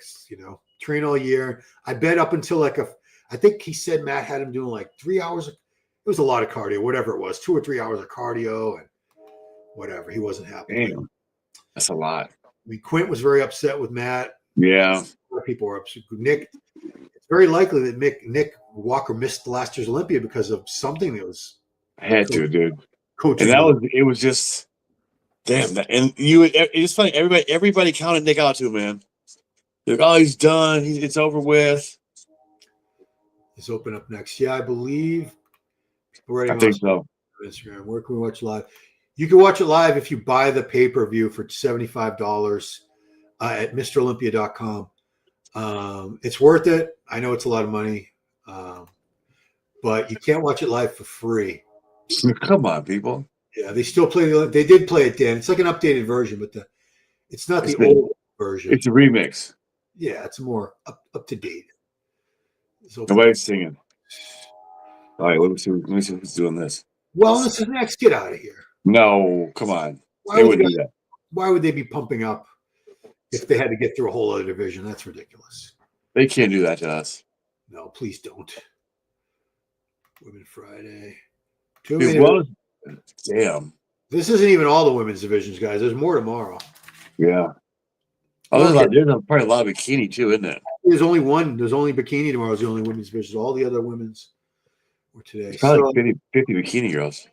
Train all year. I bet up until I think he said Matt had him doing like 3 hours. It was a lot of cardio, whatever it was, 2 or 3 hours of cardio and whatever. He wasn't happy. Damn, that's a lot. I mean, Quint was very upset with Matt. Yeah, a lot of people were upset. Nick. It's very likely that Nick Walker missed last year's Olympia because of something that was. I had to, dude. Coaching. And it was just damn. And it's funny. Everybody counted Nick out too, man. They're like, oh, he's done. It's over with. He's open up next. Yeah, I believe. I think so. Instagram. Where can we watch live? You can watch it live if you buy the pay-per-view for $75 at MrOlympia.com. It's worth it. I know it's a lot of money, but you can't watch it live for free. Come on, people. Yeah, they still play. They did play it, Dan. It's like an updated version, but it's not the old version. It's a remix. Yeah, it's more up to date. Nobody's singing. All right, let me see who's doing this. Wellness is next. Get out of here. No, come on. Why They would, wouldn't they, do that. why would they be pumping up if they had to get through a whole other division? That's ridiculous. They can't do that to us. No, please don't. Women Friday. Dude, well, damn. This isn't even all the women's divisions, guys. There's more tomorrow. Yeah. Oh, there's probably a lot of bikini too, isn't it? There's only one. There's only bikini tomorrow. Is the only women's division. All the other women's were today. It's probably 50 bikini girls.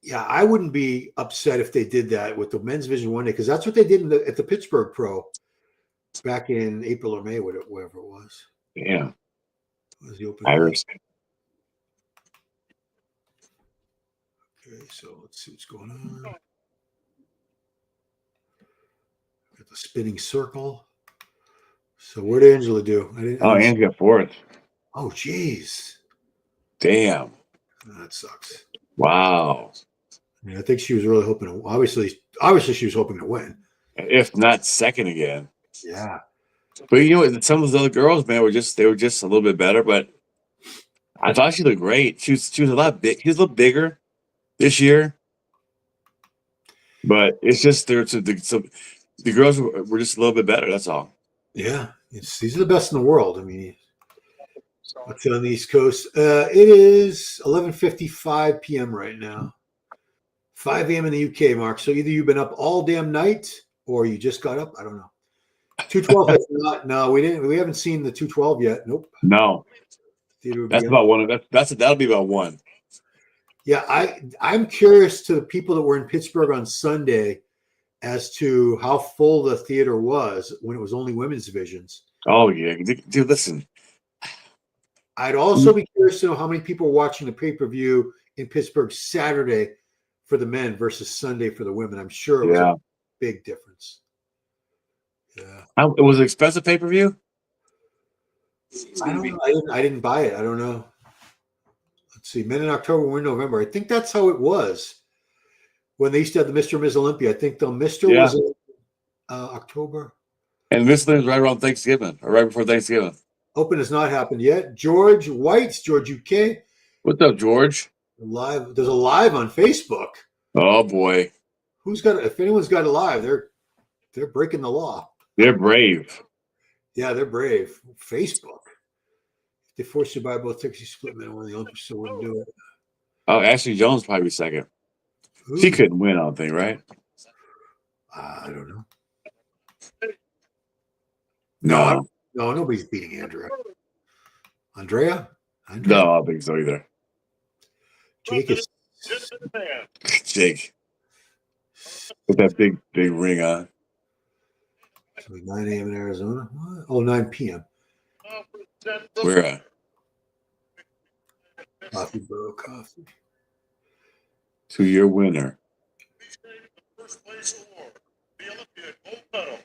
Yeah, I wouldn't be upset if they did that with the men's division one day, because that's what they did at the Pittsburgh Pro back in April or May, whatever it was. Yeah. It was the open Iris. Okay, so let's see what's going on. Got the spinning circle. So what did Angela do? Ange got fourth. Oh, geez. Damn. That sucks. Wow. I think she was really hoping to. Obviously, she was hoping to win. If not second again. Yeah. But you know what? Some of those other girls, man, were just a little bit better. But I thought she looked great. She was a lot big. She was a little bigger this year. But it's just the girls were just a little bit better. That's all. Yeah, these are the best in the world. I mean, what's on the East Coast? It is 11:55 p.m. right now. 5 a.m. in the UK, Mark. So either you've been up all damn night or you just got up. I don't know. 212 has not. No, we didn't. We haven't seen the 212 yet. Nope. No. That's about one. That'll be about one. Yeah, I'm curious to the people that were in Pittsburgh on Sunday as to how full the theater was when it was only women's divisions. Oh yeah, dude, listen. I'd also be curious to know how many people were watching the pay-per-view in Pittsburgh Saturday for the men versus Sunday for the women. I'm sure it was a big difference. Yeah. It was an expensive pay-per-view? I don't know. I didn't buy it. I don't know. Let's see. Men in October, women in November. I think that's how it was when they used to have the Mr. and Ms. Olympia. I think the Mr. was in October. And this was right around Thanksgiving or right before Thanksgiving. Open has not happened yet. George White's, George UK. What's up, George? Live. There's a live on Facebook. Oh boy. If anyone's got it live, they're breaking the law. They're brave. Yeah, they're brave. Facebook. They forced you to buy both tickets. You split men on the Olympics, so wouldn't do it. Oh, Ashley Jones probably second. Ooh. She couldn't win, I don't think, right? I don't know. No, nobody's beating Andrea? No, I don't think so either. Jake with that big ring on. 9 a.m. in Arizona. What? Oh, 9 p.m. Where at? Coffee, bro. Coffee. 2-year winner. First place award, the Olympia gold medal.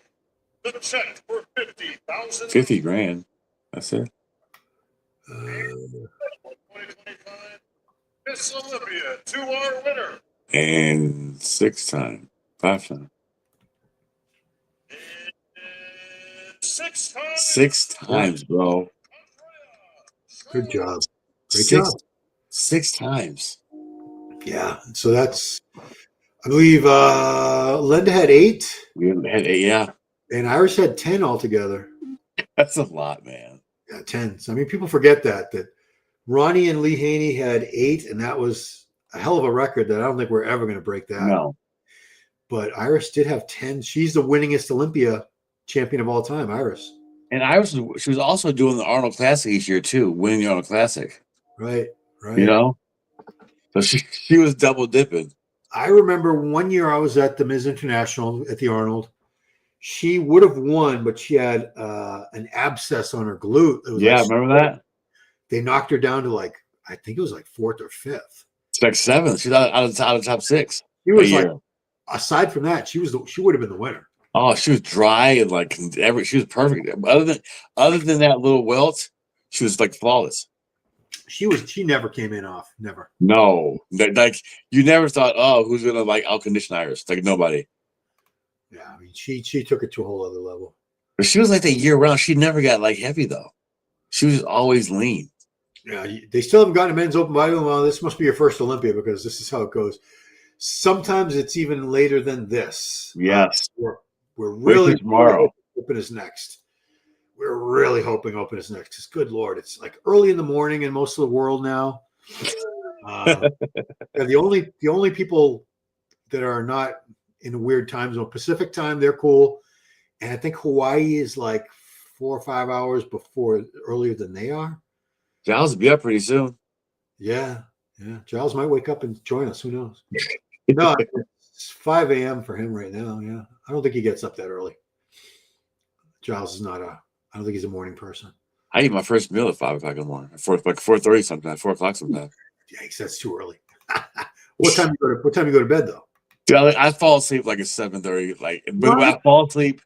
The check for $50,000. $50,000. That's it. 2025. Miss Olympia, 2-hour winner. And 5 times. 6 times. 6 times, bro. Good job. Great job. 6 times. Yeah. So that's, I believe, Linda had 8. We had 8, yeah. And Iris had 10 altogether. That's a lot, man. Yeah, 10. So, I mean, people forget that Ronnie and Lee Haney had 8, and that was a hell of a record that I don't think we're ever going to break that. No. But Iris did have 10. She's the winningest Olympia champion of all time, Iris. And Iris, she was also doing the Arnold Classic each year, too, winning the Arnold Classic. Right. You know? So she was double dipping. I remember one year I was at the Ms. International at the Arnold. She would have won, but she had an abscess on her glute. It was remember that? They knocked her down to I think it was 4th or 5th. It's 7th. She's out of top 6. She was aside from that, she would have been the winner. Oh, she was dry and she was perfect. Other than that little welt, she was flawless. She never came in off. Never. No. You never thought, oh, who's gonna out-condition Iris? Nobody. Yeah, I mean she took it to a whole other level. But she was that year round. She never got heavy though. She was always lean. Yeah, they still haven't gotten a men's open bodybuilding. Well, this must be your first Olympia because this is how it goes. Sometimes it's even later than this. Yes. We're Wait till really tomorrow. Open is next. We're really hoping Open is next. Because good Lord, it's like early in the morning in most of the world now. Yeah, the only people that are not in a weird time zone, Pacific time, they're cool. And I think Hawaii is like 4 or 5 hours earlier than they are. Giles will be up pretty soon. Yeah. Giles might wake up and join us. Who knows? No, it's 5 a.m. for him right now. Yeah. I don't think he gets up that early. Giles is not I don't think he's a morning person. I eat my first meal at 5 o'clock in the morning. 4:30 sometimes, 4 o'clock sometimes. Yikes, that's too early. What time you go to bed though? Dude, I fall asleep like at 7:30. Like when What? I fall asleep,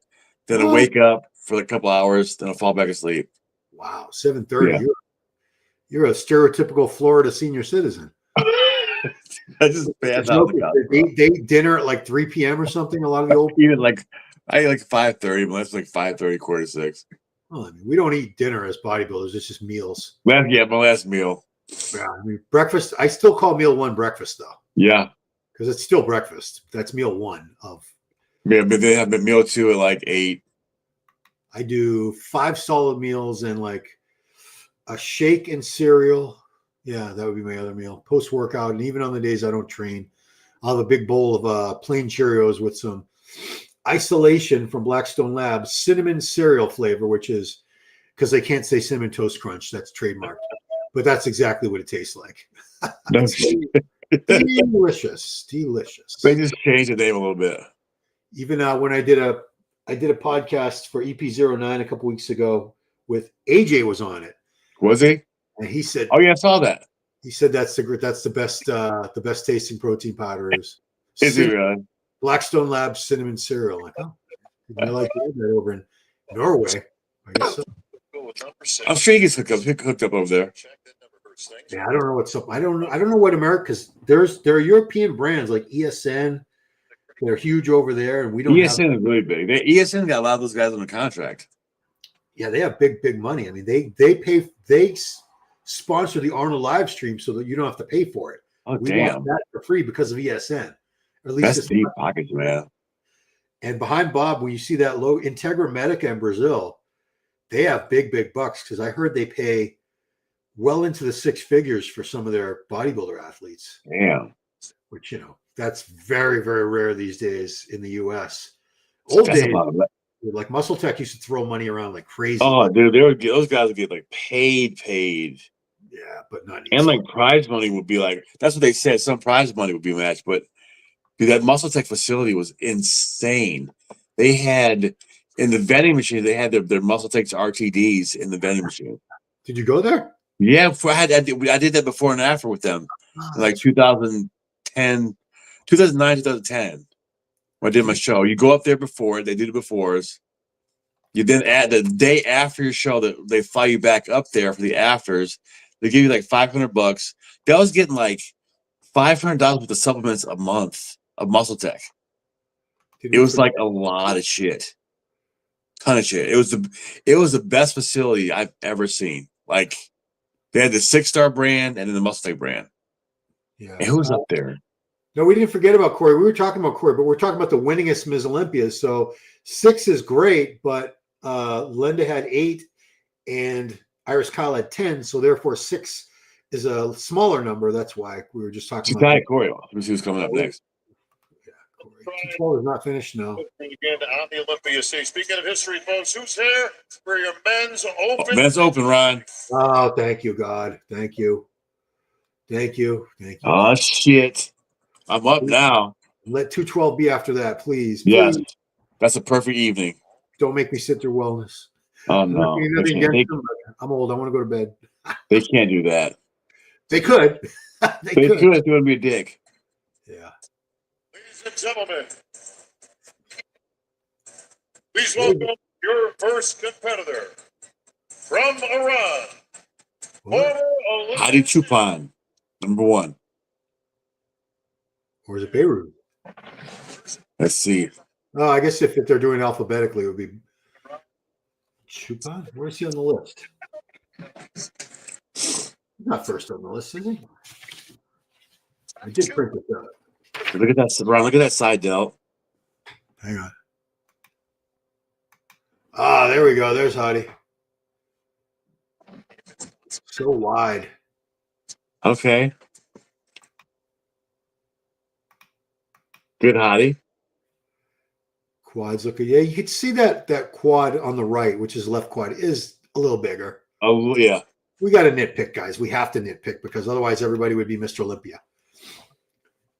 then I What? wake up for a couple hours, then I fall back asleep. Wow, 7:30. Yeah. You're a stereotypical Florida senior citizen. I just pass out on the couch, they bro. eat dinner at like 3 p.m. or something. A lot of the old Even like I eat like 5:30, but that's like 5:30, 4 to 6. well, I mean, we don't eat dinner as bodybuilders. It's just meals. Well, yeah, my last meal. Yeah, I mean breakfast. I still call meal one breakfast though, Yeah. because it's still breakfast. That's meal one of. Yeah, but they have meal 2 at like 8. I do 5 solid meals and like a shake and cereal. Yeah, that would be my other meal post workout. And even on the days I don't train, I'll have a big bowl of plain Cheerios with some isolation from Blackstone Labs cinnamon cereal flavor, which is because they can't say cinnamon toast crunch. That's trademarked, but that's exactly what it tastes like. No, Delicious. they just changed the name a little bit. Even when I did a podcast for EP09 a couple weeks ago with AJ was on it. Was he? And he said, Oh yeah, I saw that. He said that's the best tasting protein powder is Is he really? Blackstone Labs cinnamon cereal. Like, oh, I like that over in Norway. I guess so. I'm sure he gets hooked up over there. Yeah, I don't know what's up. I don't know what America, because there are European brands like ESN. They're huge over there, and we don't. ESN is really big. ESN got a lot of those guys on the contract. Yeah, they have big money. I mean, they sponsor the Arnold live stream so that you don't have to pay for it. Oh, we damn. watch that for free because of ESN. Or at least That's it's deep pockets, man. And behind Bob, when you see that low Integra Medica in Brazil, they have big bucks because I heard they pay well into the 6 figures for some of their bodybuilder athletes. Damn. Which, that's very, very rare these days in the US. Old days, like Muscle Tech used to throw money around like crazy. Oh, dude, those guys would get like paid. Yeah, but not. And like prize money would be like, that's what they said. Some prize money would be matched, but dude, that Muscle Tech facility was insane. They had in the vending machine, they had their Muscle Tech's RTDs in the vending machine. Did you go there? Yeah, I did that before and after with them, in like 2010, 2009, 2010. When I did my show. You go up there before they do the befores. You then add the day after your show that they fly you back up there for the afters. They give you like $500. That was getting like $500 with the supplements a month of Muscle Tech. It was like a lot of shit, ton of shit. It was the best facility I've ever seen. Like they had the 6-star brand and then the Muscle Tech brand. Yeah, it was up there. No, we didn't forget about Corey. We were talking about Corey, but we're talking about the winningest Ms. Olympia. So 6 is great, but Linda had 8 and Iris Kyle had 10. So therefore 6 is a smaller number. That's why we were just talking about Corey. Let me see who's coming up next. Yeah, Corey. 212 is not finished, no. Again on the Olympia stage. Speaking of history, folks, who's here for your men's open? Men's open, Ron. Oh, thank you, God. Thank you. Oh, shit. I'm up now. Let 212 be after that, please. Yes. Please. That's a perfect evening. Don't make me sit through wellness. Oh, no. I'm old. I want to go to bed. They can't do that. They could. They could. It would be a dick. Yeah. Ladies and gentlemen, please welcome your first competitor from Iran. Hadi Choopan, number 1. Or is it Behrouz? Let's see. Oh, I guess if they're doing alphabetically, it would be Choopan. Where's he on the list? Not first on the list, is he? I did print it out. Look at that, Brian. Look at that side delt. Hang on. Ah, there we go. There's Hadi. So wide. Okay. Good, Hadi. Quads looking. Yeah, you could see that quad on the right, which is left quad, is a little bigger. Oh yeah. We got to nitpick, guys. We have to nitpick because otherwise everybody would be Mr. Olympia.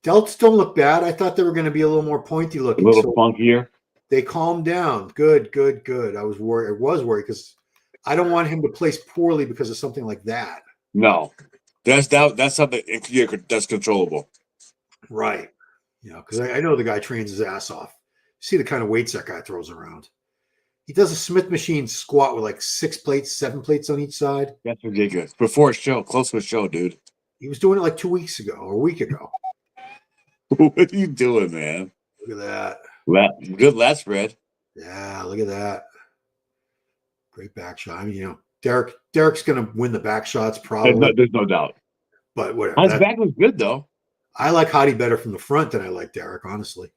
Delts don't look bad. I thought they were going to be a little more pointy A looking. little So funkier. they calmed down. Good. I was worried. I was worried because I don't want him to place poorly because of something like that. No, that's something that's controllable. Right. Because I know the guy trains his ass off. See the kind of weights that guy throws around. He does a Smith machine squat with like 6 plates, 7 plates on each side. That's ridiculous. Before a show, close to a show, dude. He was doing it like 2 weeks ago or a week ago. What are you doing, man? Look at that. Good lat spread. Yeah, look at that. Great back shot. I mean, Derek's going to win the back shots probably. There's no doubt. But whatever. His back looks good, though. I like Hadi better from the front than I like Derek, honestly.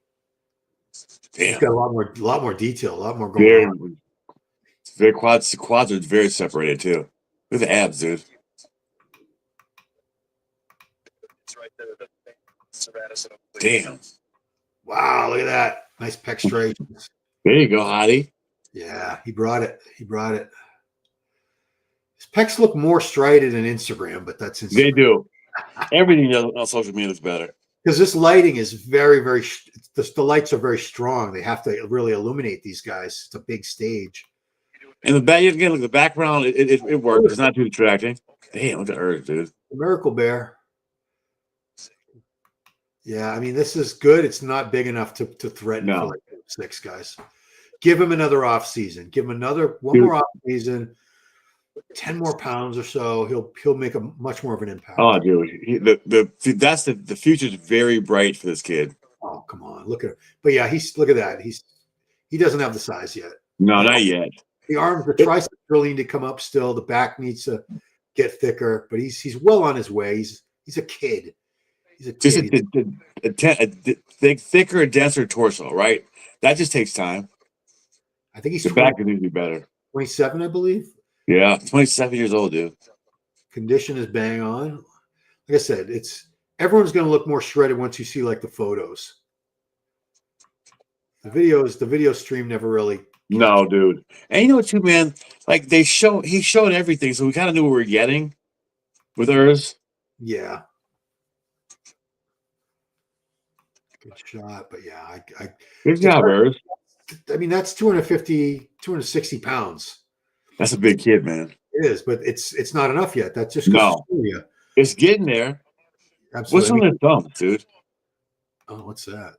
Damn. He's got a lot more detail, a lot more going on. Very quads are very separated, too. Look at the abs, dude. Damn. Wow, look at that. Nice pec striations. There you go, Hadi. Yeah, he brought it. His pecs look more striated in Instagram, but that's Instagram. They do. Everything on social media is better. Because this lighting is very, very, the lights are very strong. They have to really illuminate these guys. It's a big stage. And the back, again, look, the background, it works. It's not too distracting. Damn, look at Earth, dude. The Miracle Bear. Yeah, I mean, this is good. It's not big enough to threaten for like 6 guys. Give him another off season. Give him one more off season. 10 more pounds or so. He'll make a much more of an impact. Oh, dude, the future's very bright for this kid. Oh, come on, look at him. But yeah, look at that. He doesn't have the size yet. No, not yet. The arms, the triceps really need to come up still. The back needs to get thicker, but he's well on his way. He's a kid. He's a kid. Just thicker, denser torso, right? That just takes time. I think he's the back needs to be better. 27, I believe. Yeah, 27 years old, dude. Condition is bang on. Like I said, everyone's going to look more shredded once you see like the photos. The video stream never really. No, dude. And you know what, too, man? Like he showed everything, so we kind of knew what we were getting with hers. Yeah. Good shot, but yeah, good job, hers. I mean, that's 250, 260 pounds. That's a big kid, man. It is, but it's not enough yet. That's just it's getting there. Absolutely. What's on their thumb, dude? Oh, what's that?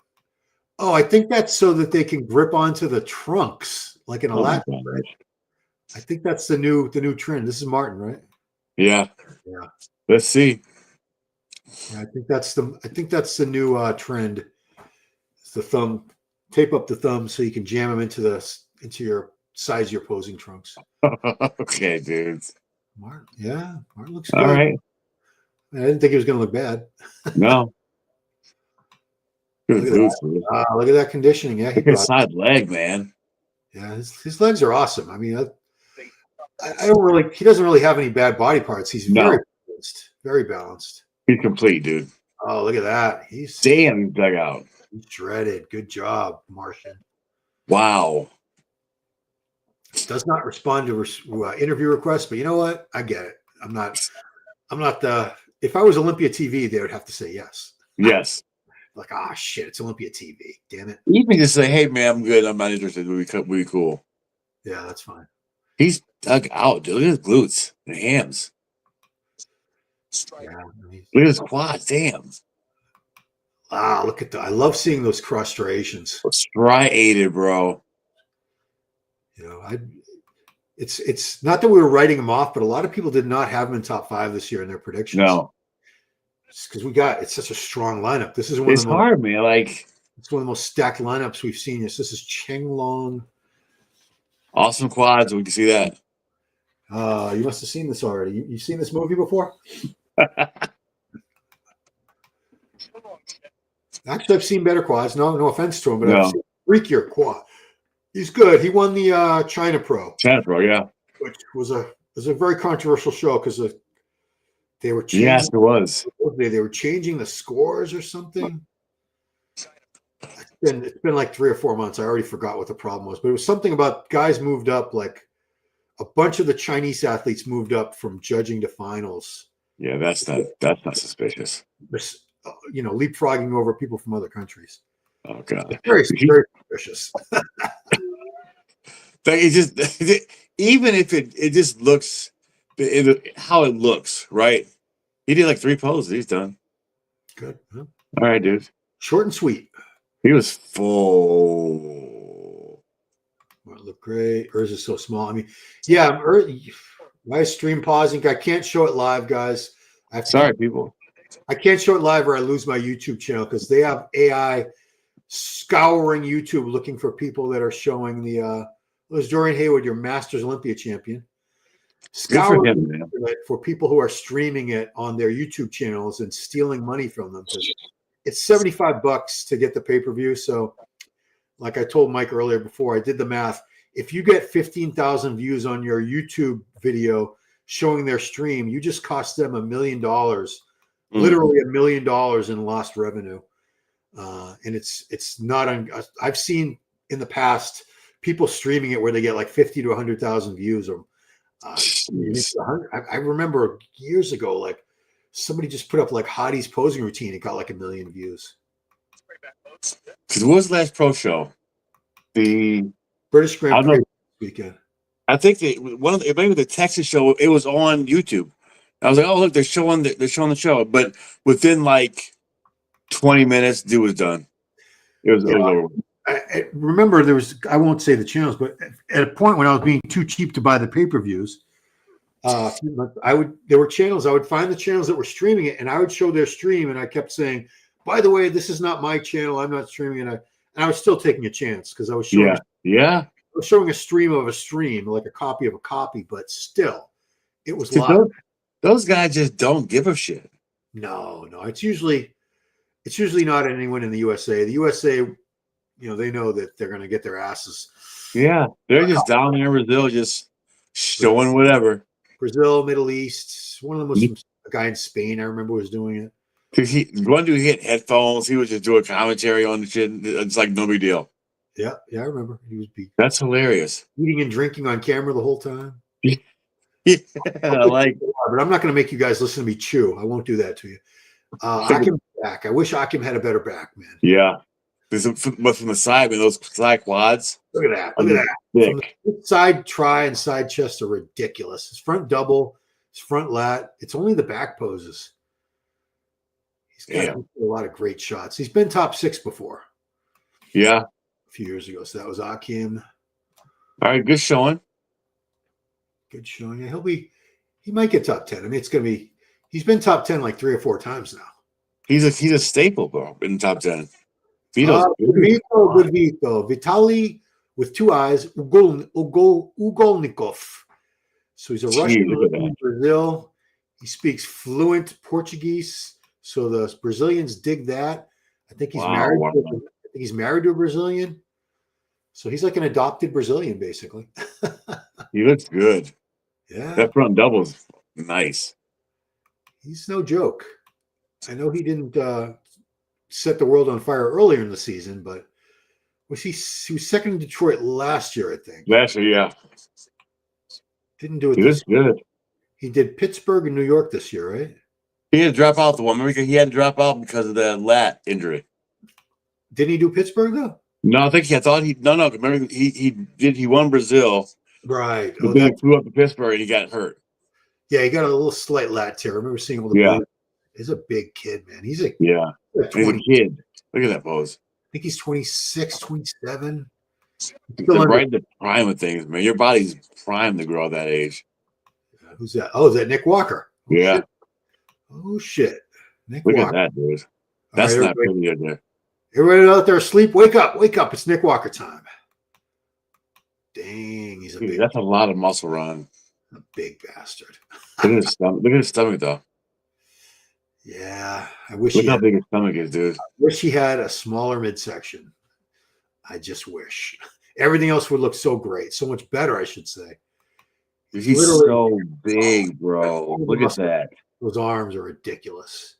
Oh, I think that's so that they can grip onto the trunks like in a Latin. Right? I think that's the new trend. This is Martin, right? Yeah. Yeah. Let's see. Yeah, I think that's the new trend. It's the thumb. Tape up the thumb so you can jam them into your size of your posing trunks. Okay, dude. Martin looks good. All right. I didn't think he was going to look bad. No. Look at that conditioning. Yeah, look at his side leg, man. Yeah, his legs are awesome. I mean, I don't really. He doesn't really have any bad body parts. He's very balanced. Very balanced. He's complete, dude. Oh, look at that. He's dug out. He's shredded. Good job, Martian. Wow. Does not respond to interview requests, but you know what? I get it. I'm not the. If I was Olympia TV, they would have to say yes. Yes. Like, shit, it's Olympia TV. Damn it. You can just say, hey, man, I'm good. I'm not interested. We'll be cool. Yeah, that's fine. He's dug out, dude. Look at his glutes and hams. Yeah, look at his quads. Damn. Look at that. I love seeing those cross striations. Striated, bro. You know, it's not that we were writing them off, but a lot of people did not have them in top 5 this year in their predictions. No. Because it's such a strong lineup. This is it's hard, man. Like it's one of the most stacked lineups we've seen. This is Cheng Long. Awesome quads. We can see that. You must have seen this already. You've seen this movie before? Actually, I've seen better quads. No offense to him, but I've seen freakier quad. He's good. He won the China Pro. China Pro, yeah. Which was a very controversial show because they were changing. Yes, it was. They were changing the scores or something. It's been like 3 or 4 months. I already forgot what the problem was, but it was something about guys moved up. Like a bunch of the Chinese athletes moved up from judging to finals. Yeah, that's not suspicious. Leapfrogging over people from other countries. Oh god, very suspicious. It just even if it just looks how it looks, right? He did like 3 poses. He's done. Good. Huh? All right, dude. Short and sweet. He was full. Well, it looked great. Hers is so small. I mean, yeah, my stream pausing. I can't show it live, guys. Sorry, people. I can't show it live or I lose my YouTube channel because they have AI scouring YouTube looking for people that are showing the it was Dorian Haywood, your Masters Olympia champion. Scouring for people who are streaming it on their YouTube channels and stealing money from them. It's $75 to get the pay-per-view. So like I told Mike earlier before, I did the math. If you get 15,000 views on your YouTube video showing their stream, you just cost them $1 million, literally $1 million in lost revenue. And it's not, I've seen in the past people streaming it where they get like 50 to 100,000 views. Or I remember years ago, like somebody just put up like Hadi's posing routine. It got like 1 million views. What was the last pro show? The British Grand Prix weekend. I think maybe the Texas show. It was on YouTube. I was like, oh look, they're showing the show. But within like 20 minutes, dude was done. It was over. I remember there was, I won't say the channels, but at a point when I was being too cheap to buy the pay-per-views, there were channels, I would find the channels that were streaming it and I would show their stream and I kept saying, by the way, this is not my channel. I'm not streaming it. And I was still taking a chance because I was showing, I was showing a stream of a stream, like a copy of a copy, but still it was live. Those guys just don't give a shit. No, it's usually not anyone in the USA. The USA, they know that they're going to get their asses. Yeah, they're just down there in Brazil, just showing whatever. Brazil, Middle East. One of them was a guy in Spain. I remember was doing it. One dude hit headphones. He was just doing commentary on the shit. It's like no big deal. Yeah, I remember. He was That's hilarious. Eating and drinking on camera the whole time. Yeah, but I'm not going to make you guys listen to me chew. I won't do that to you. Akim's back. I wish Akim had a better back, man. Yeah. But from the side, man, those side quads. Look at that. From the side try and side chest are ridiculous. His front double, his front lat. It's only the back poses. He's got a lot of great shots. He's been top 6 before. Yeah. A few years ago. So that was Akim. All right, good showing. Good showing. Yeah, he might get top 10. I mean, he's been top 10 like 3 or 4 times now. He's a staple, bro, in the top 10. Good Vito. Vitali with 2 eyes, Ugolnikov. So he's a Russian in Brazil. He speaks fluent Portuguese. So the Brazilians dig that. I think he's married. I think he's married to a Brazilian. So he's like an adopted Brazilian, basically. He looks good. Yeah. That front double's nice. He's no joke. I know he didn't set the world on fire earlier in the season, but he was second in Detroit last year, I think. Last year, yeah. Didn't do it. He looks good. He did Pittsburgh and New York this year, right? He had to drop out the one. Remember, he had to drop out because of the lat injury. Didn't he do Pittsburgh though? No, I think no. Remember, he won Brazil. Right. But then he flew up to Pittsburgh and he got hurt. Yeah, he got a little slight lat tear. I remember seeing all the blue. He's a big kid, man. He's a He's a kid. Look at that pose. I think he's 26, 27. Still right in the prime of things, man. Your body's primed to grow at that age. Who's that? Oh, is that Nick Walker? Yeah. Oh shit. Nick Look Walker. at that, dude. That's not pretty out there. Everybody out there asleep, wake up. It's Nick Walker time. Dang, he's a big. That's a lot of muscle run. A big bastard. Look at his stomach. Look at his stomach, though. Yeah, I wish Look he how had, big his stomach is, dude. wish he had a smaller midsection. I just wish. Everything else would look so great, so much better, I should say. He's Literally, so big, bro. Look at that. those arms are ridiculous.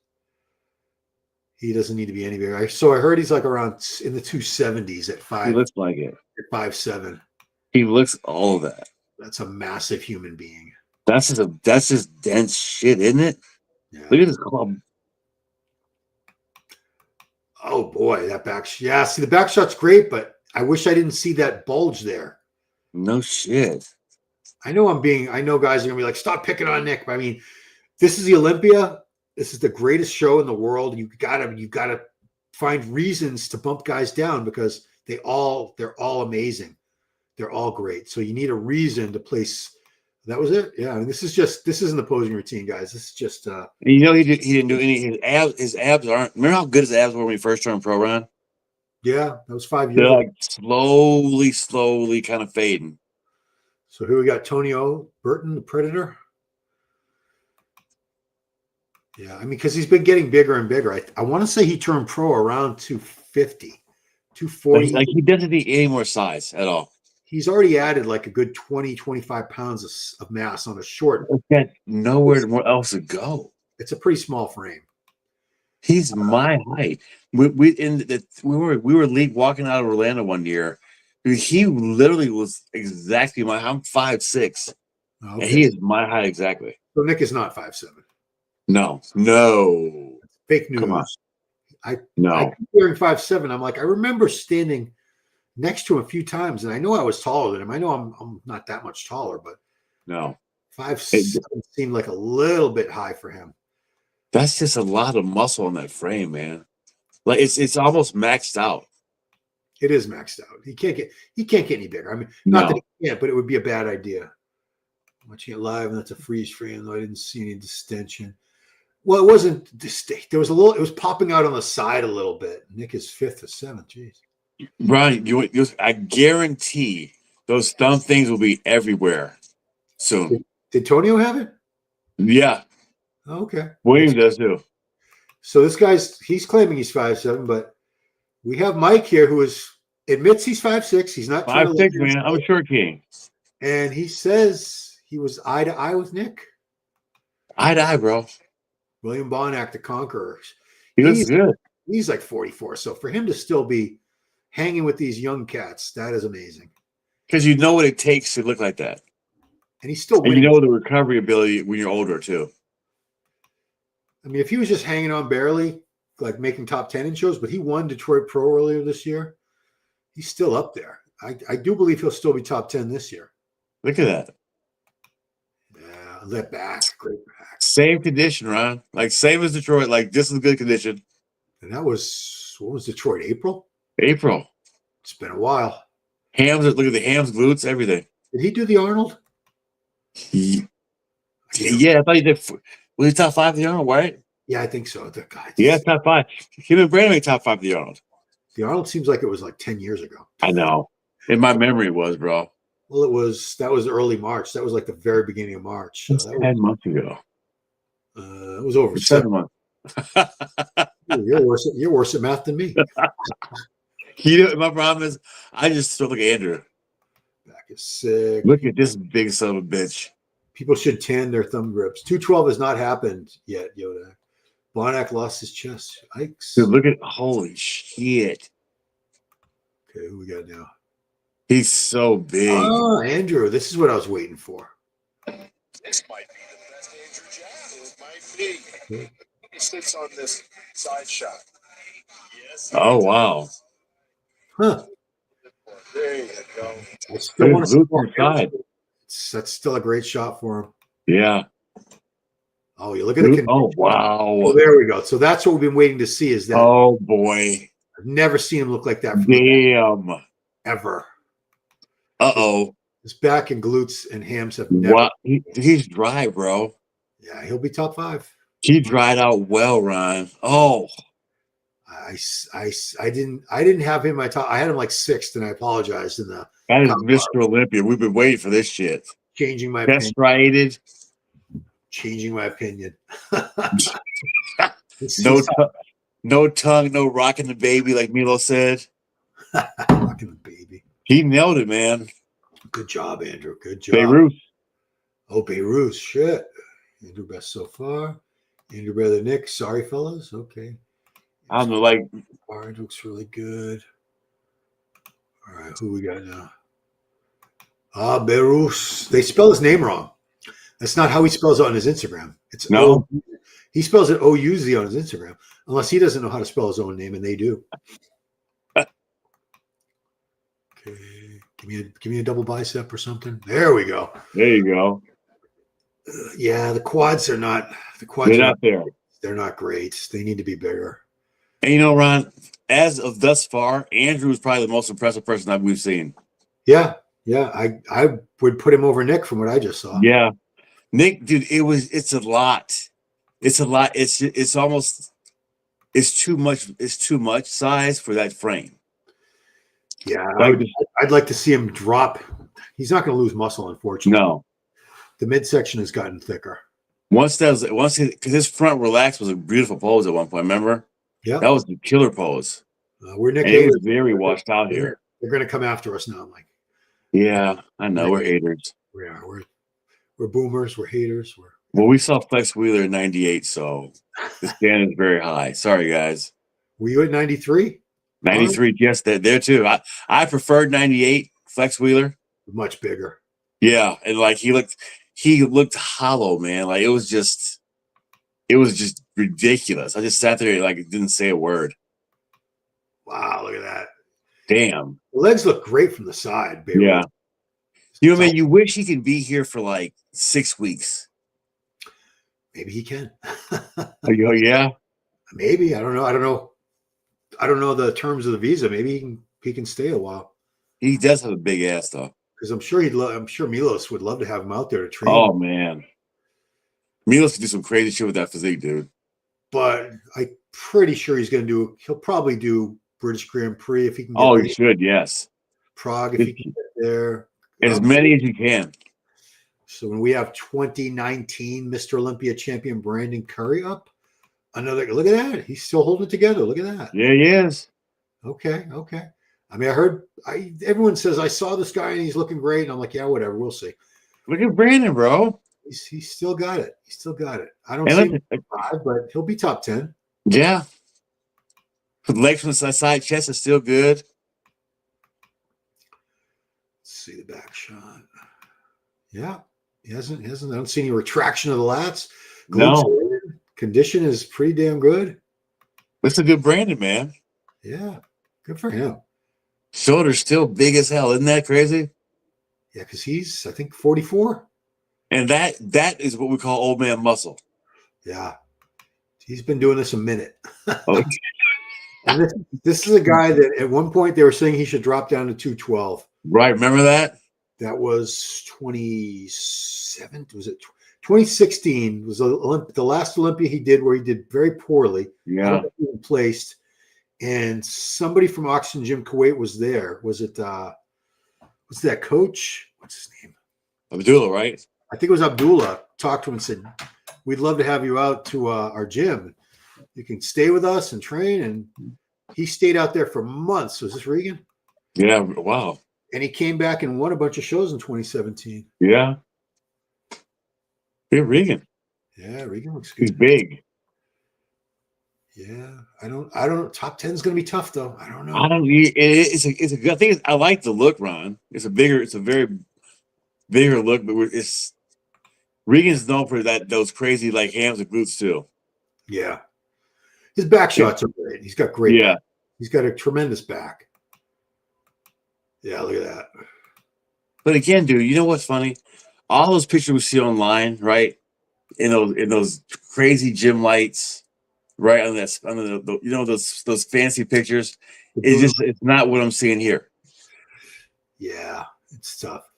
He doesn't need to be any bigger. So I heard he's like around in the 270s at He looks like it. 5'7". He looks all of that. That's a massive human being. That's just dense shit, isn't it? Yeah. Look at his club. Oh boy, that back. Yeah, see the back shot's great, but I wish I didn't see that bulge there. No shit. I know guys are gonna be like, stop picking on Nick. But I mean, this is the Olympia. This is the greatest show in the world. You gotta find reasons to bump guys down because they're all amazing. They're all great. So you need a reason to place. That was it. Yeah, I mean, this isn't the posing routine, guys. This is just. You know, he didn't do any. His abs aren't. Remember how good his abs were when he first turned pro, Ron? Yeah, that was 5 years They're ago. like slowly kind of fading. So here we got Tony Burton, the Predator. Yeah, I mean, because he's been getting bigger and bigger. I want to say he turned pro around 250, 240. Like he doesn't need any more size at all. He's already added like a good 20, 25 pounds of mass on a short. He's got nowhere more else to go. It's a pretty small frame. He's my height. We were league walking out of Orlando one year. He literally was exactly my. I'm 5'6", Okay. and he is my height exactly. So Nick is not 5'7". No. Fake news. Come on. I No. keep hearing 5'7". I'm like, I remember standing next to him a few times, and I know I was taller than him. I know I'm not that much taller, but No. 5'7" seemed like a little bit high for him. That's just a lot of muscle in that frame, man. Like it's almost maxed out. It is maxed out. He can't get any bigger. I mean, not that he can't, but it would be a bad idea. Watching it live, and that's a freeze frame. Though I didn't see any distension. Well, it wasn't distinct. There was a little. It was popping out on the side a little bit. Nick is 5th or 7th. Jeez. Ronnie, I guarantee those thumb things will be everywhere soon. Did Tonio have it? Yeah. Oh, okay. William does too. So this he's claiming he's 5'7", but we have Mike here who admits he's 5'6". He's not 5'6", man. I'm a short king. And he says he was eye to eye with Nick. Eye to eye, bro. William Bonac, the Conqueror. He looks good. He's like 44. So for him to still be hanging with these young cats, that is amazing. Because you know what it takes to look like that. And he's still And winning. you know the recovery ability when you're older, too. I mean, if he was just hanging on barely, like making top 10 in shows, but he won Detroit Pro earlier this year, he's still up there. I do believe he'll still be top 10 this year. Look at that. Yeah, that back, great back. Same condition, Ron. Like, same as Detroit. Like, this is good condition. And that was, what was Detroit, April? April. It's been a while. Hams, look at the hams, glutes, everything. Did he do the Arnold? Yeah, I thought he did. Was he top 5 of the Arnold, right? Yeah, I think so. The guy. Yeah, top 5. Him and Brandon made top 5 of the Arnold. The Arnold seems like it was like 10 years ago. I know. In my memory, it was, bro. Well, that was early March. That was like the very beginning of March. So that 10 months ago. it was over 7 months. You're worse at math than me. You know, my problem is, I just still look at Andrew. Back is sick. Look at this big son of a bitch. People should tan their thumb grips. 212 has not happened yet, Yoda. Bonac lost his chest. Yikes. Dude, look at, holy shit. Okay, who we got now? He's so big. Oh, Andrew. This is what I was waiting for. This might be the best Andrew jab. It might be. He sits on this side shot. Yes. Oh, wow. Huh. There you go. I still want to Look inside. That's still a great shot for him. Yeah. Oh, you look at the Oh, wow. Oh, there we go. So that's what we've been waiting to see is that Oh, boy. I've never seen him look like that Damn. ever. Uh-oh. His back and glutes and hams have never. What? He's dry, bro. Yeah, he'll be top 5. He dried out well, Ron. Oh. I didn't have him in my top. I had him like 6th, and I apologized in the. That is Mr. Olympia. We've been waiting for this shit. Changing my opinion. Castrated. Changing my opinion. No tongue, no rocking the baby, like Milo said. Rocking the baby. He nailed it, man. Good job, Andrew. Good job. Behrouz. Oh, Behrouz. Shit. Andrew best so far. Andrew better than Nick. Sorry, fellas. Okay. I don't know, like Orange looks really good. All right, who we got now? Behrouz. They spell his name wrong. That's not how he spells it on his Instagram. It's no. He spells it O-U-Z on his Instagram, unless he doesn't know how to spell his own name, and they do. Okay, give me a double bicep or something. There we go. There you go. Yeah, the quads are not. The quads They're are not there. They're not great. They need to be bigger. And you know, Ron, as of thus far, Andrew is probably the most impressive person that we've seen. Yeah. I would put him over Nick from what I just saw. Yeah. Nick, dude, it's a lot. It's a lot. It's almost too much size for that frame. Yeah, Like, I'd like to see him drop. He's not going to lose muscle, unfortunately. no. The midsection has gotten thicker. Because his front relax was a beautiful pose at one point. Remember? Yeah, That was the killer pose. we're Nick And he was haters. very washed out here. They're going to come after us now. I'm like, Yeah, I know. We're haters. we are. We're boomers. We're haters. Well, we saw Flex Wheeler in '98, so the standard is very high. Sorry, guys. Were you at 93? 93, yes, there too. I preferred 98 Flex Wheeler. Much bigger. Yeah, and like he looked hollow, man. Like it was just ridiculous. I just sat there and like didn't say a word. Wow, look at that. Damn. The legs look great from the side, baby. Yeah. You know, man, you wish he could be here for like 6 weeks. Maybe he can. Oh, yeah. Maybe. I don't know. I don't know the terms of the visa. Maybe he can stay a while. He does have a big ass though. Because I'm sure Milos would love to have him out there to train. Oh man. Milos could do some crazy shit with that physique, dude. But I'm pretty sure he'll probably do British Grand Prix if he can get Oh, there. he should, yes. Prague if he can get there. As many as you can. So when we have 2019 Mr. Olympia champion Brandon Curry up, look at that. He's still holding it together. Look at that. Yeah, he is. Okay. I mean, everyone says I saw this guy and he's looking great. And I'm like, yeah, whatever. We'll see. Look at Brandon, bro. He's still got it. I don't see him top 5, but he'll be top 10. Yeah. Legs from the side, chest is still good. Let's see the back shot. Yeah. He hasn't. I don't see any retraction of the lats. No. Condition is pretty damn good. That's a good Brandon, man. Yeah. Good for him. Shoulder's still big as hell. Isn't that crazy? Yeah, because he's, I think, 44. And that is what we call old man muscle. Yeah. He's been doing this a minute. Oh. And this is a guy that at one point they were saying he should drop down to 212. Right. Remember that? That was 27. Was it 2016? Was the last Olympia he did where he did very poorly. Yeah. Placed. And somebody from Oxygen Gym Kuwait was there. Was it what's that coach? What's his name? Abdullah, right? I think it was Abdullah. Talked to him and said, we'd love to have you out to our gym. You can stay with us and train. And he stayed out there for months. Was this Regan? Yeah. Wow. And he came back and won a bunch of shows in 2017. Yeah. Hey, Regan. Yeah, Regan looks good. He's big. Yeah, I don't. Top 10 is going to be tough, though. I don't know. It's a good thing. I like the look, Ron. It's a very bigger look, but Regan's known for those crazy like hams and glutes too. Yeah, his back shots are great. He's got great. Yeah, back. He's got a tremendous back. Yeah, look at that. But again, dude, you know what's funny? All those pictures we see online, right? In those crazy gym lights. Right on this, those fancy pictures. It's not what I'm seeing here. Yeah, it's tough.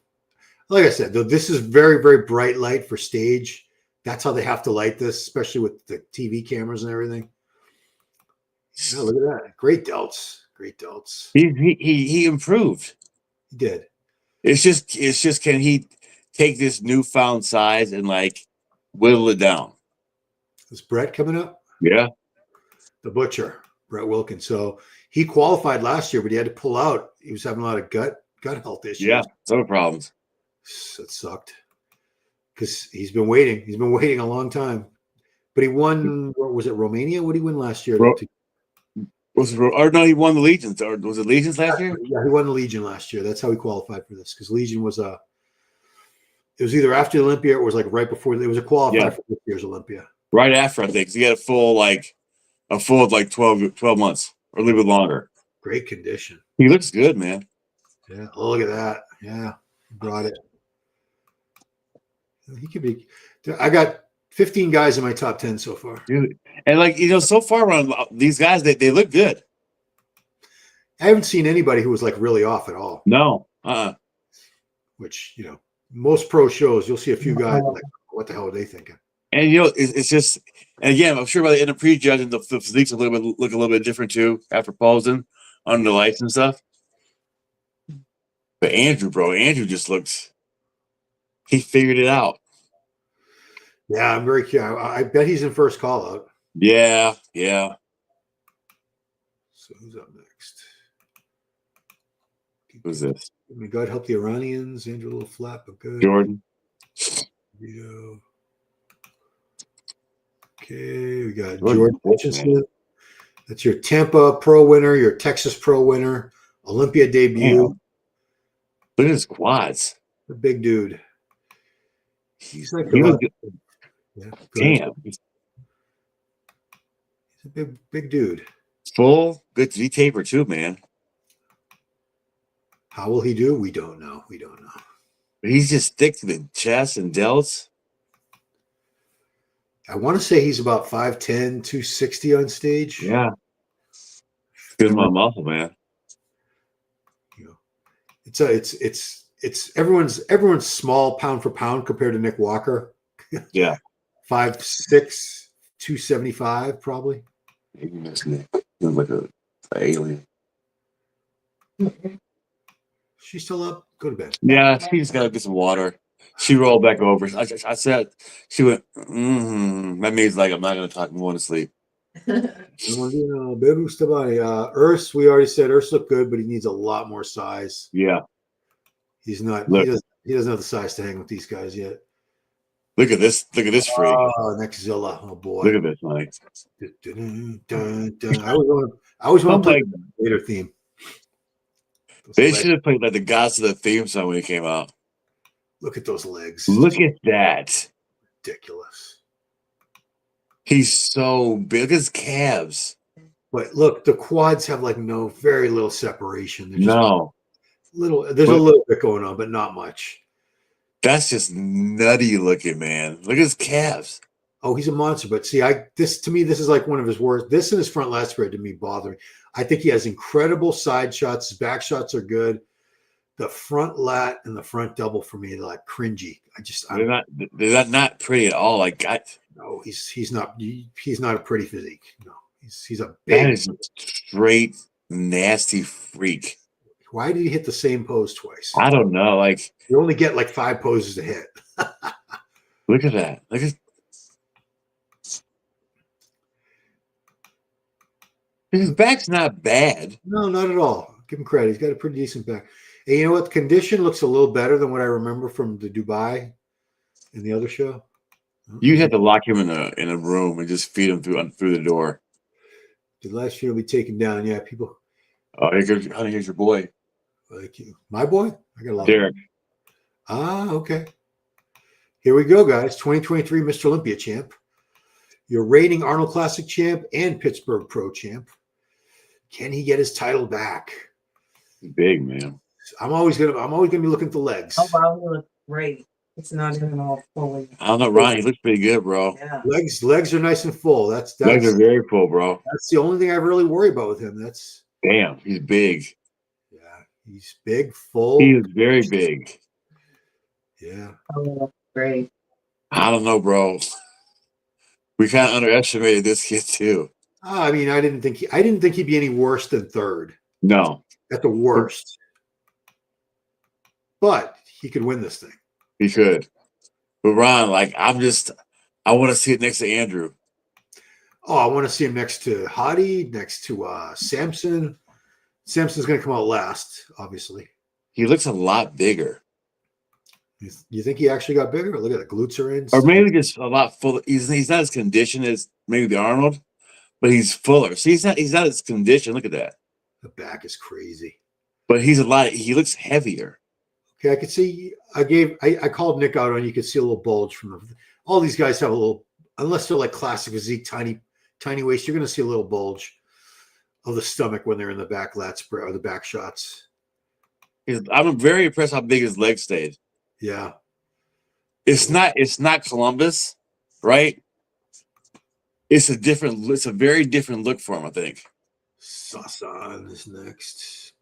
Like I said, though, this is very, very bright light for stage. That's how they have to light this, especially with the TV cameras and everything. Yeah, look at that. Great delts. He He improved. did. It's just can take this newfound size and like whittle it down. Is Brett coming up? Yeah. The butcher, Brett Wilkins. So he qualified last year, but he had to pull out. He was having a lot of gut health issues. Yeah. Some problems. It sucked because he's been waiting. He's been waiting a long time. But he won. What was it? Romania? What did he win last year? He won the Legions. Or was it Legions last year? Yeah, he won the Legion last year. That's how he qualified for this because Legion was it was either after the Olympia or it was like right before. It was a qualifier for this year's Olympia. Right after, I think. 'Cause he had a full 12 months or a little bit longer. Great condition. He looks good, man. Yeah. Oh, look at that. Yeah. He brought it. He could be. I got 15 guys in my top 10 so far. Dude. And so far around these guys, they look good. I haven't seen anybody who was like really off at all. No. Which, most pro shows, you'll see a few guys like, what the hell are they thinking? And it's just, and again, I'm sure by the end of prejudging, the physiques look a little bit different too after posing under the lights and stuff. But Andrew just looks. He figured it out. Yeah, I'm very curious. I bet he's in first call out. Yeah. So who's up next? Who's this? May God help the Iranians. Andrew, a little flat, but good. Jordan. Vito. Okay, we got Jordan Hutchinson. That's your Tampa Pro winner, your Texas Pro winner, Olympia debut. Damn. Look at his quads. The big dude. He's like damn. He's a big dude. Full good Z taper too, man. How will he do? We don't know. He's just thick to the chest and delts. I want to say he's about 5'10", 260 on stage. Yeah. Good amount of muscle, man. It's everyone's small pound for pound compared to Nick Walker. Yeah. 5'6", 275 probably. Like an alien. She's still up. Go to bed. Yeah, she just got to get some water. She rolled back over. I said, she went, That means like I'm not going to talk. I'm going to sleep. Behrouz Tabani. Urs, we already said Urs looked good, but he needs a lot more size. Yeah. He's not. He doesn't have the size to hang with these guys yet. Look at this freak. Oh, next Zilla. Oh boy. Look at this, Mike. I always want to play the later theme. They should have played like the Gods of the theme song when it came out. Look at those legs. Look at that. Ridiculous. He's so big. Look at his calves. But look, the quads have like very little separation. They're just there's a little bit going on, but not much. That's just nutty looking, man. Look at his calves. Oh, he's a monster. But see, this is like one of his worst. This and his front lat spread to me bother me. I think he has incredible side shots. His back shots are good. The front lat and the front double for me are like cringy. They're not pretty at all. No, he's not a pretty physique. No, he's a big. That is a straight nasty freak. Why did he hit the same pose twice? I don't know. You only get like 5 poses to hit. Look at that. Look at his back's not bad. No, not at all. Give him credit. He's got a pretty decent back. And you know what? The condition looks a little better than what I remember from the Dubai in the other show. You had to lock him in a room and just feed him through the door. The last year will be taken down. Yeah, people. Oh, here's your boy. Thank you. My boy? I got a lot. Derek. Okay. Here we go, guys. 2023 Mr. Olympia champ. Your reigning Arnold Classic champ and Pittsburgh Pro champ. Can he get his title back? Big, man. I'm always gonna be looking at the legs. Oh wow, he looks great. It's not even all fully. I don't know, Ron. He looks pretty good, bro. Yeah. Legs are nice and full. That's Legs are very full, bro. That's the only thing I really worry about with him. Damn, he's big. Yeah, he's big, full. He is very big. Yeah. Oh, great. I don't know, bro. We kind of underestimated this kid too. I mean, I didn't think he'd be any worse than third. No. At the worst. But he could win this thing. He could. But Ron, like, I want to see it next to Andrew. Oh, I want to see him next to Hadi, next to Samson. Samson's going to come out last, obviously. He looks a lot bigger. You think he actually got bigger? Look at the glutes are in. Or maybe just a lot fuller. He's not as conditioned as maybe the Arnold, but he's fuller. See, he's not as conditioned. Look at that. The back is crazy. But he looks heavier. Okay, I could see. I called Nick out on. You could see a little bulge from them. All these guys have a little, unless they're like classic physique, tiny waist. You're going to see a little bulge of the stomach when they're in the back lat spread or the back shots. I'm very impressed how big his legs stayed. Yeah, It's not Columbus, right? It's a very different look for him, I think. Sasan is next.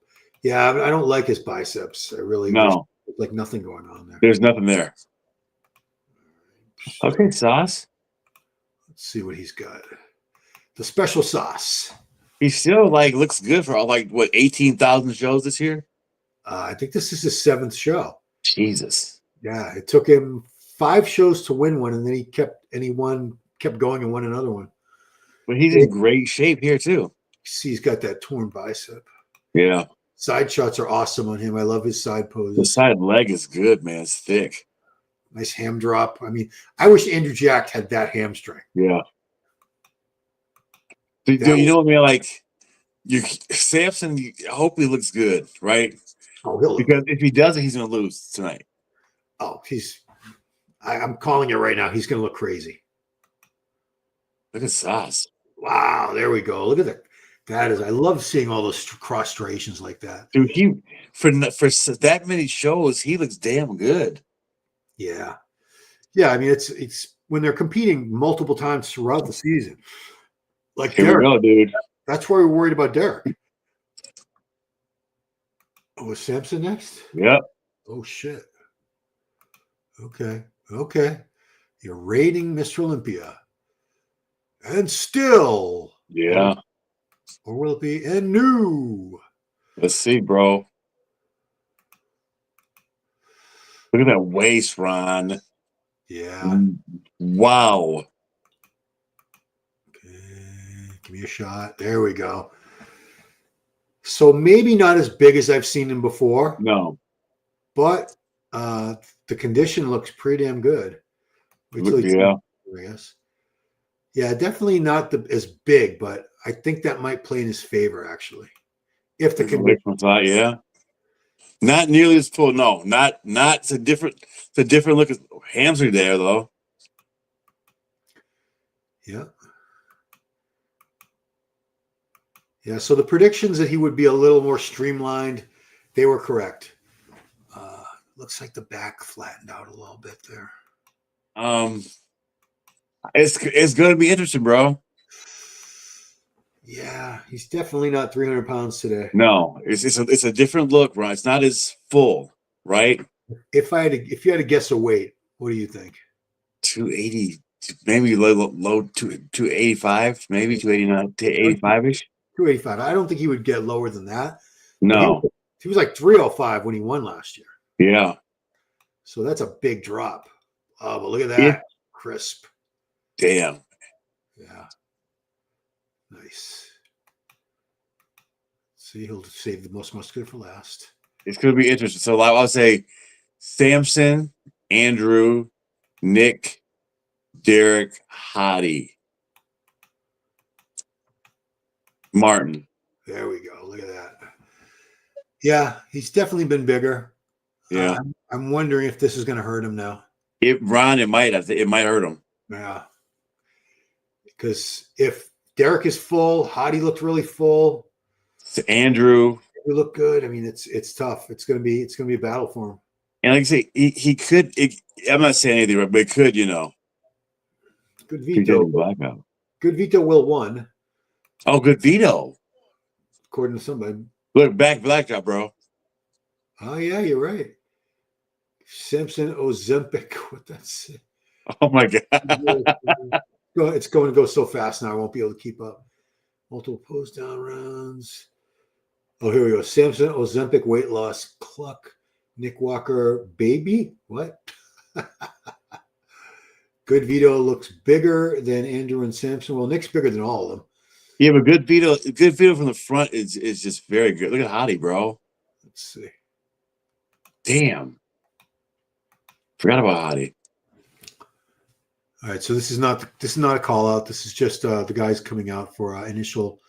Yeah, I don't like his biceps. I really No. wish like nothing going on there. There's nothing there. Okay, Sauce. Let's see what he's got. The special sauce. He still looks good for 18,000 shows this year. I think this is his 7th show. Jesus. Yeah, it took him 5 shows to win one, and then he kept going and won another one. But he's in great shape here too. See, he's got that torn bicep. Yeah. Side shots are awesome on him. I love his side poses. The side leg is good, man. It's thick. Nice ham drop. I mean, I wish Andrew Jack had that hamstring. Yeah. You know what I mean? Like, Samson hopefully looks good, right? Oh, he'll look Because if he doesn't, he's going to lose tonight. Oh, I'm calling it right now. He's going to look crazy. Look at Sauce. Wow, there we go. Look at that. I love seeing all those cross striations like that. Dude, for that many shows, he looks damn good. Yeah. Yeah, I mean, it's when they're competing multiple times throughout the season. Like Here Derek, we go, dude. that's why we're worried about Derek. Oh, is Samson next? Yep. Oh, shit. Okay. You're raiding Mr. Olympia. And still. Yeah. Or will it be and new? Let's see, bro. Look at that waist, Ron. Yeah. Wow. Okay. Give me a shot. There we go. So maybe not as big as I've seen him before. No. But the condition looks pretty damn good. Yeah. I guess. Yeah, definitely not as big, but I think that might play in his favor, actually. If the condition. Yeah. Not nearly as full. No, not. It's a different look. Hams are there though. Yeah. Yeah. So the predictions that he would be a little more streamlined, they were correct. Looks like the back flattened out a little bit there. It's going to be interesting, bro. Yeah, he's definitely not 300 pounds today. No, it's a different look, bro. It's not as full, right? If you had to guess a weight, what do you think? 280, maybe low 285, maybe 289, 285-ish. 285. I don't think he would get lower than that. No. He was like 305 when he won last year. Yeah. So that's a big drop. Oh, but look at that. Crisp. Damn. Yeah. Nice. See, he'll save the most muscular for last. It's going to be interesting. So I'll say Samson, Andrew, Nick, Derek, Hadi, Martin. There we go. Look at that. Yeah, he's definitely been bigger. Yeah. I'm wondering if this is going to hurt him now. It might hurt him. Yeah. Because if Derek is full, Hadi looked really full. Andrew. He looked good. I mean, it's tough. It's gonna be a battle for him. And like I say, he could. I'm not saying anything, but it could, Good veto. Blackout. Good veto. Will won. Oh, good veto. According to somebody. Look, back blackout, bro. Oh yeah, you're right. Samson Ozempic. What that's. Oh my god. It's going to go so fast now. I won't be able to keep up. Multiple post down rounds. Oh, here we go. Samson Ozempic weight loss. Cluck. Nick Walker baby. What? Good Vito looks bigger than Andrew and Samson. Well, Nick's bigger than all of them. Yeah, but good Vito from the front is just very good. Look at Hadi, bro. Let's see. Damn. Forgot about Hadi. All right, so this is not a call out. This is just the guys coming out for initial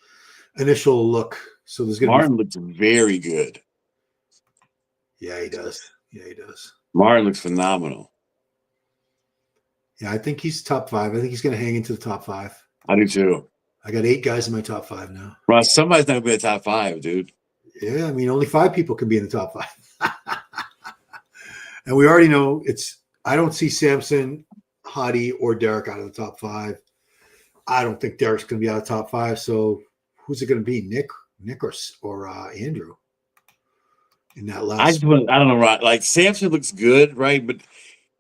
look. So there's going to Martin looks very good. Yeah, he does. Yeah, he does. Martin looks phenomenal. Yeah, I think he's top 5. I think he's going to hang into the top 5. I do too. I got 8 guys in my top 5 now. Bro, somebody's not going to be in the top 5, dude. Yeah, I mean, only 5 people can be in the top 5. And we already know I don't see Samson, Hadi, or Derek out of the top 5. I don't think Derek's going to be out of the top 5. So who's it going to be? Nick or Andrew? In that last, I don't know, right? Like Samson looks good, right? But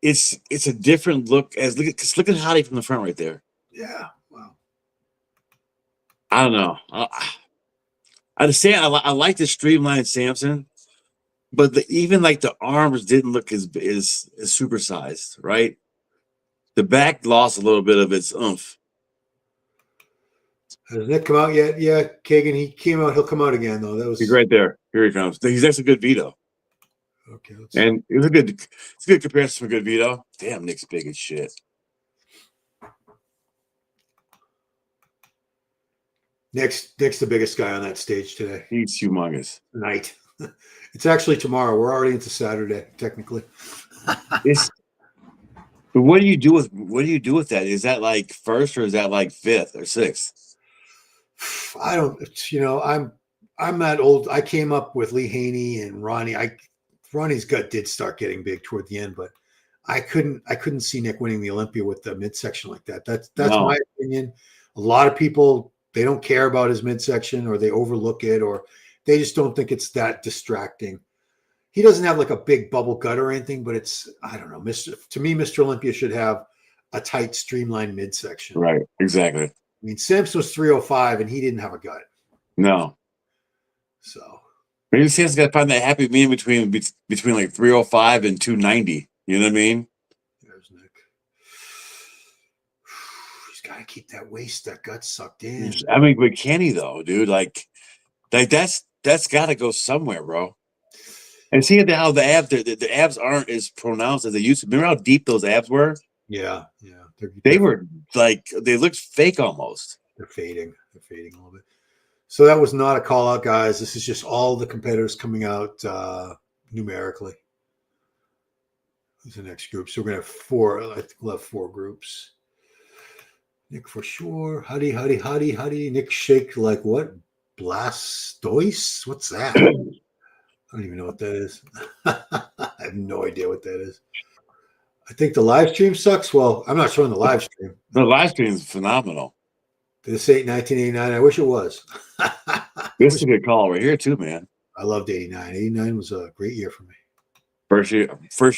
it's a different look. Look at Hadi from the front right there. yeah, wow. I don't know. I understand. I like the streamlined Samson, but even like the arms didn't look as supersized, right? The back lost a little bit of its oomph. Has Nick come out yet? Yeah, Kagan, he came out. He'll come out again, though. That was He's right there. Here he comes. That's a good Vito. okay. And it's a good comparison for good Vito. Damn, Nick's big as shit. Nick's the biggest guy on that stage today. He's humongous. Tonight. It's actually tomorrow. We're already into Saturday, technically. But what do you do with that? Is that like first or is that like 5th or 6th? I don't. I'm that old. I came up with Lee Haney and Ronnie. Ronnie's gut did start getting big toward the end, but I couldn't see Nick winning the Olympia with the midsection like that. That's my opinion. A lot of people, they don't care about his midsection, or they overlook it, or they just don't think it's that distracting. He doesn't have like a big bubble gut or anything, but I don't know. To me, Mr. Olympia should have a tight, streamlined midsection. Right, exactly. I mean, Samson was 305 and he didn't have a gut. No. So maybe Samson's got to find that happy medium between like 305 and 290. You know what I mean? There's Nick. He's got to keep that waist, that gut sucked in. I mean, but can he though, dude? Like that's got to go somewhere, bro. And see how the abs aren't as pronounced as they used to. Remember how deep those abs were? Yeah. They were like, they looked fake almost. They're fading a little bit. So that was not a call out, guys. This is just all the competitors coming out numerically. Who's the next group? So we're gonna have 4. I think we'll have 4 groups. Nick for sure. Hadi. Nick shake like what? Blastoise? What's that? I don't even know what that is. I have no idea what that is. I think the live stream sucks. Well, I'm not showing the live stream. The live stream is phenomenal. This 1989. I wish it was. This is a good call right here too, man. I loved 89. 89 was a great year for me. First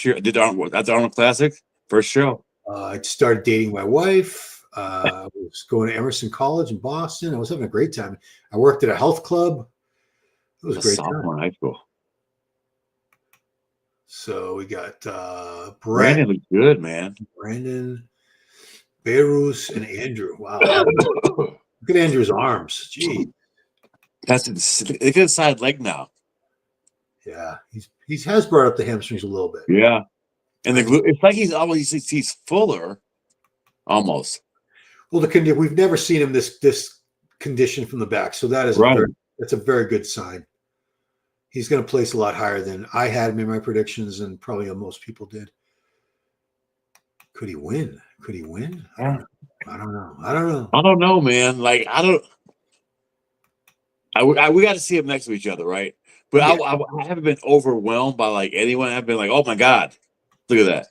year. Did that's the Arnold Classic. First show. I started dating my wife. I was going to Emerson College in Boston. I was having a great time. I worked at a health club. It was a great time. Sophomore in high school. So we got Brandon looks good, man. Brandon, Behrouz, and Andrew. Wow. Look at Andrew's arms. Gee. Look at his side leg now. Yeah. He has brought up the hamstrings a little bit. Yeah. And it's like he's fuller almost. Well, we've never seen him this condition from the back. So that is right. That's a very good sign. He's going to place a lot higher than I had him in my predictions, and probably most people did. Could he win? I don't know, man. Like we got to see him next to each other, right? But yeah. I haven't been overwhelmed by like anyone. I've been like, oh my god, look at that.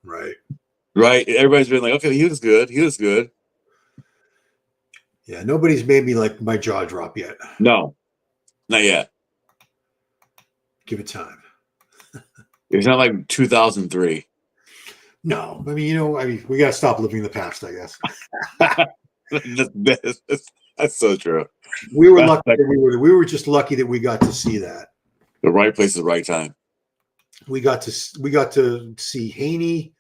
Right. Everybody's been like, okay, he was good. Yeah, nobody's made me like my jaw drop yet. No, not yet. Give it time. It's not like 2003. No, I mean, we got to stop living in the past, I guess. That's so true. We were lucky. We were just lucky that we got to see that. The right place at the right time. We got to see Haney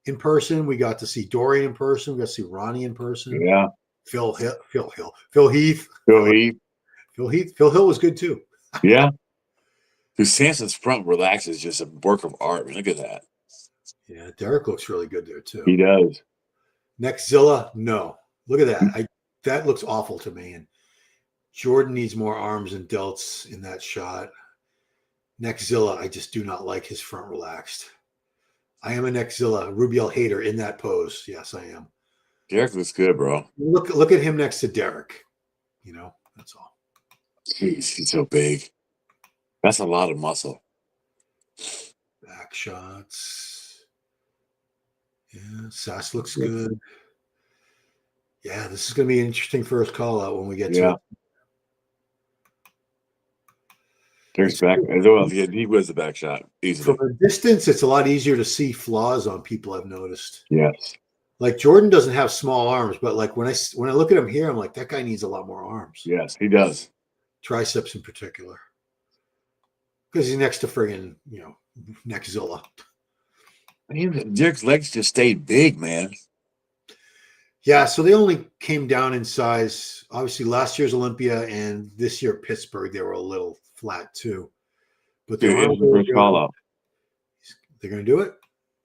in person. We got to see Dorian in person. We got to see Ronnie in person. Yeah. Phil Heath. Phil Heath. Phil Hill was good too. Yeah. Because Samson's front relax is just a work of art. Look at that. Yeah, Derek looks really good there too. He does. Nexzilla, no. Look at that. That looks awful to me. And Jordan needs more arms and delts in that shot. Nexzilla, I just do not like his front relaxed. I am a Nexzilla Rubiel hater in that pose. Yes, I am. Derek looks good, bro. Look at him next to Derek. You know, that's all. Jeez, he's so big. That's a lot of muscle. Back shots. Yeah, Sass looks good. Yeah, this is going to be an interesting first call out when we get to it. Derek's back. Well, he was the back shot easily. From a distance, it's a lot easier to see flaws on people, I've noticed. Yes. Like Jordan doesn't have small arms, but like when I look at him here, I'm like, that guy needs a lot more arms. Yes, he does. Triceps in particular. Because he's next to friggin', Nexzilla. Derek's legs just stayed big, man. Yeah, so they only came down in size. Obviously, last year's Olympia and this year Pittsburgh, they were a little flat too. But they're It was the first call out. They're going to do it?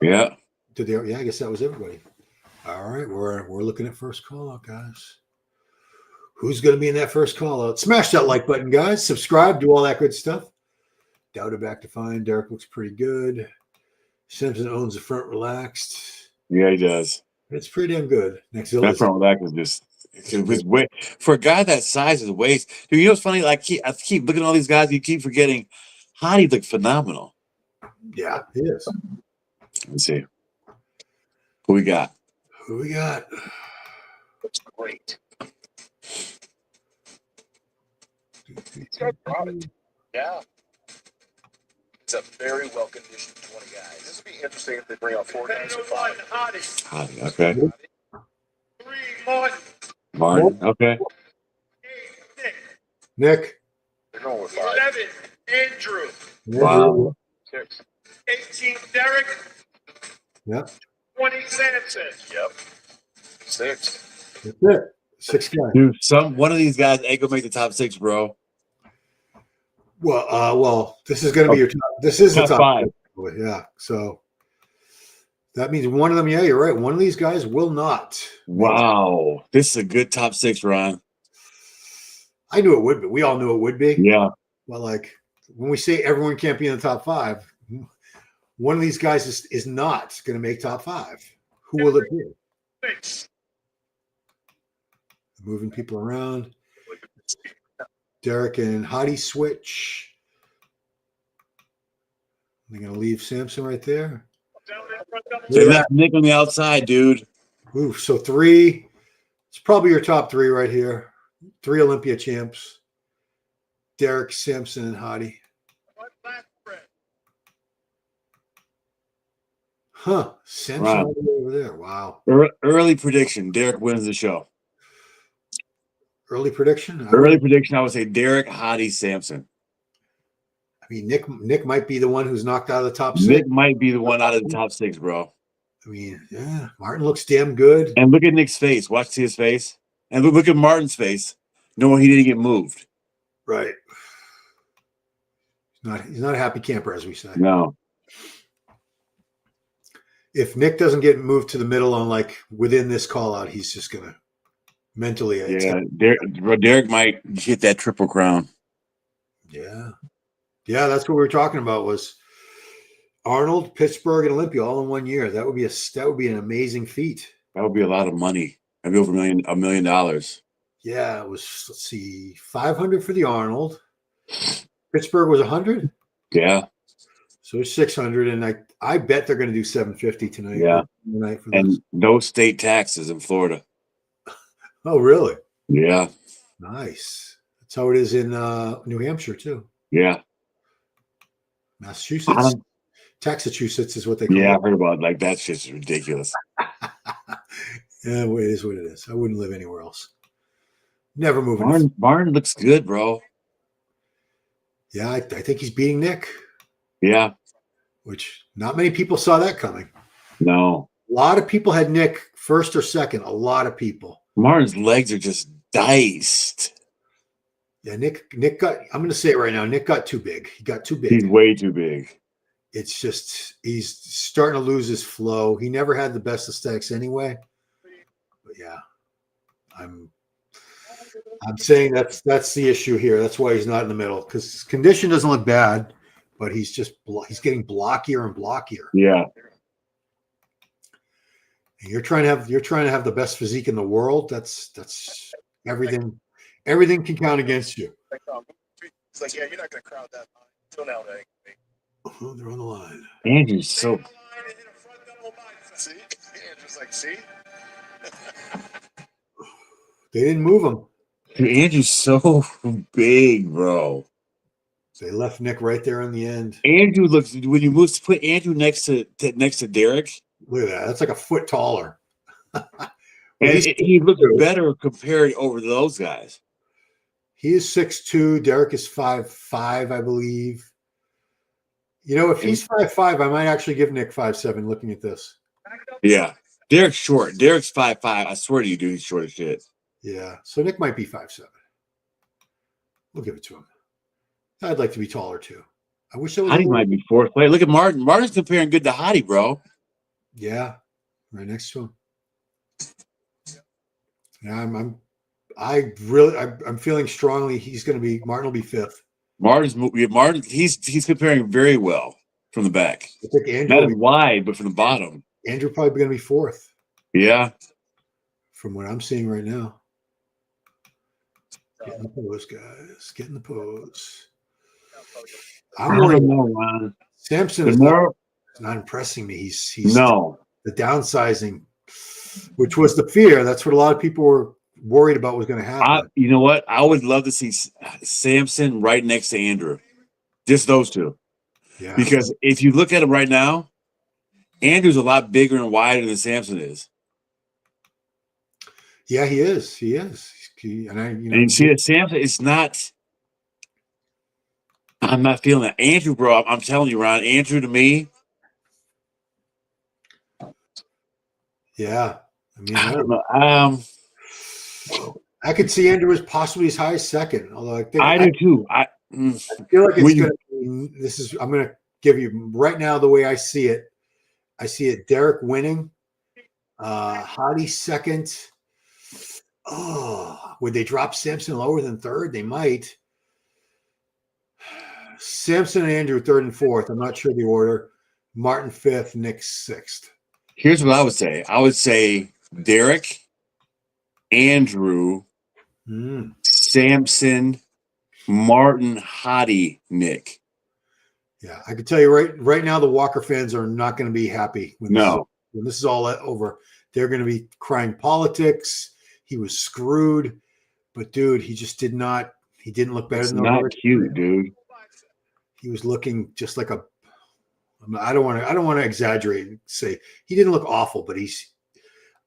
Yeah. Yeah, I guess that was everybody. All right, we're looking at first call out, guys. Who's going to be in that first call out? Smash that like button, guys. Subscribe, do all that good stuff. Dauda back to fine. Derek looks pretty good. Simpson owns the front relaxed. Yeah, he does. It's pretty damn good. That front relax is just his weight. For a guy that size, his waist. Dude, you know what's funny? Like I keep looking at all these guys, you keep forgetting Hadi looked phenomenal. Yeah, he is. Let's see. Who we got? That's great. Yeah. It's a very well conditioned 20 guys. This would be interesting if they bring out 4 guys or 5. Hadi, okay. 3, Martin, okay. Nick. They're going with 5. 11, Andrew. Wow. 6. 18, Derek. Yep. 20, Samson. Yep. 6. That's it. 6 guys. Dude, one of these guys ain't gonna make the top 6, bro. Well, this is going to be your top. This is the top 5. Yeah. So that means one of them. Yeah, you're right. One of these guys will not. Wow. This is a good top 6, Ron. I knew it would be. We all knew it would be. Yeah. Well, like when we say everyone can't be in the top 5, one of these guys is not going to make top 5. Who will it be? 6. Moving people around. Derek and Hadi switch. They're going to leave Samson right there. They left Nick on the outside, dude. Ooh, so 3. It's probably your top 3 right here. 3 Olympia champs. Derek, Samson, and Hadi. Huh. Samson Wow. all the way over there. Wow. Early prediction. Derek wins the show. Early prediction? Early prediction, I would say Derek, Hadi, Samson. I mean, Nick might be the one who's knocked out of the top 6. Nick might be the one out of the top 6, bro. I mean, yeah. Martin looks damn good. And look at Nick's face. See his face. And look at Martin's face. Knowing he didn't get moved. Right. He's not a happy camper, as we say. No. If Nick doesn't get moved to the middle on like within this call out, he's just gonna mentally. Yeah, Derek might hit that triple crown. Yeah, that's what we were talking about was Arnold, Pittsburgh, and Olympia all in 1 year. That would be an amazing feat. That would be a lot of money. That'd be over $1 million. Yeah, it was. Let's see, 500 for the Arnold. Pittsburgh was 100. Yeah. So 600, and I bet they're going to do 750 tonight. Yeah. Tonight for and no state taxes in Florida. Oh, really? Yeah. Nice. That's how it is in New Hampshire too. Yeah. Massachusetts. Massachusetts is what they call it. Yeah, I heard about it. Like that shit's ridiculous. Yeah, it is what it is. I wouldn't live anywhere else. Never moving. Barn looks good, bro. Yeah, I think he's beating Nick. Yeah. which not many people saw that coming. No. A lot of people had Nick first or second. A lot of people. Martin's legs are just diced. Yeah, Nick got, I'm going to say it right now, Nick got too big. He got too big. He's way too big. It's just, he's starting to lose his flow. He never had the best aesthetics anyway. But yeah, I'm saying that's the issue here. That's why he's not in the middle, because his condition doesn't look bad, but he's getting blockier and blockier. Yeah. And you're trying to have the best physique in the world. That's everything. Everything can count against you. It's like, yeah, you're not going to crowd that line. Till now, they Oh, they're on the line. Andrew's so. see. Andrew's like, see. They didn't move him. Dude, Andrew's so big, bro. They left Nick right there in the end. Andrew looks, when you put Andrew next to Derek, Look at that. That's like a foot taller. and he looks better compared over those guys. He is 6'2". Derek is 5'5", I believe. You know, if he's 5'5", I might actually give Nick 5'7", looking at this. Yeah. Derek's short. Derek's 5'5". I swear to you, dude, he's short as shit. Yeah. So Nick might be 5'7". We'll give it to him. I'd like to be taller too. I wish I was. Hadi might be fourth place. Look at Martin. Martin's comparing good to Hadi, bro. Yeah. Right next to him. Yeah, I'm feeling strongly Martin will be fifth. Martin, he's comparing very well from the back. I think Not as wide, but from the bottom. Andrew probably going to be fourth. Yeah. From what I'm seeing right now. Getting the pose, guys. Getting the pose. I'm worried. Ron. Samson is not impressing me. He's no. The downsizing, which was the fear. That's what a lot of people were worried about was going to happen. You know what? I would love to see Samson right next to Andrew. Just those two. Yeah. Because if you look at him right now, Andrew's a lot bigger and wider than Samson is. Yeah, he is. He is. And you see that Samson, it's not. I'm not feeling that. Andrew, bro, I'm telling you, Ron, Andrew to me. Yeah. I mean, I don't know. I could see Andrew as possibly as high as second, although I do too. I feel like it's going to be, I'm going to give you right now the way I see it. I see it Derek winning, Hadi second. Oh, would they drop Samson lower than third? They might. Samson and Andrew third and fourth. I'm not sure the order. Martin fifth, Nick sixth. Here's what I would say. I would say Derek, Andrew, Samson, Martin, Hadi, Nick. Yeah, I can tell you right now, the Walker fans are not going to be happy when this is all over. They're going to be crying politics. He was screwed, but dude, he just did not. He didn't look better than the not cute, dude. He was looking just like a. I don't want to exaggerate and say he didn't look awful, but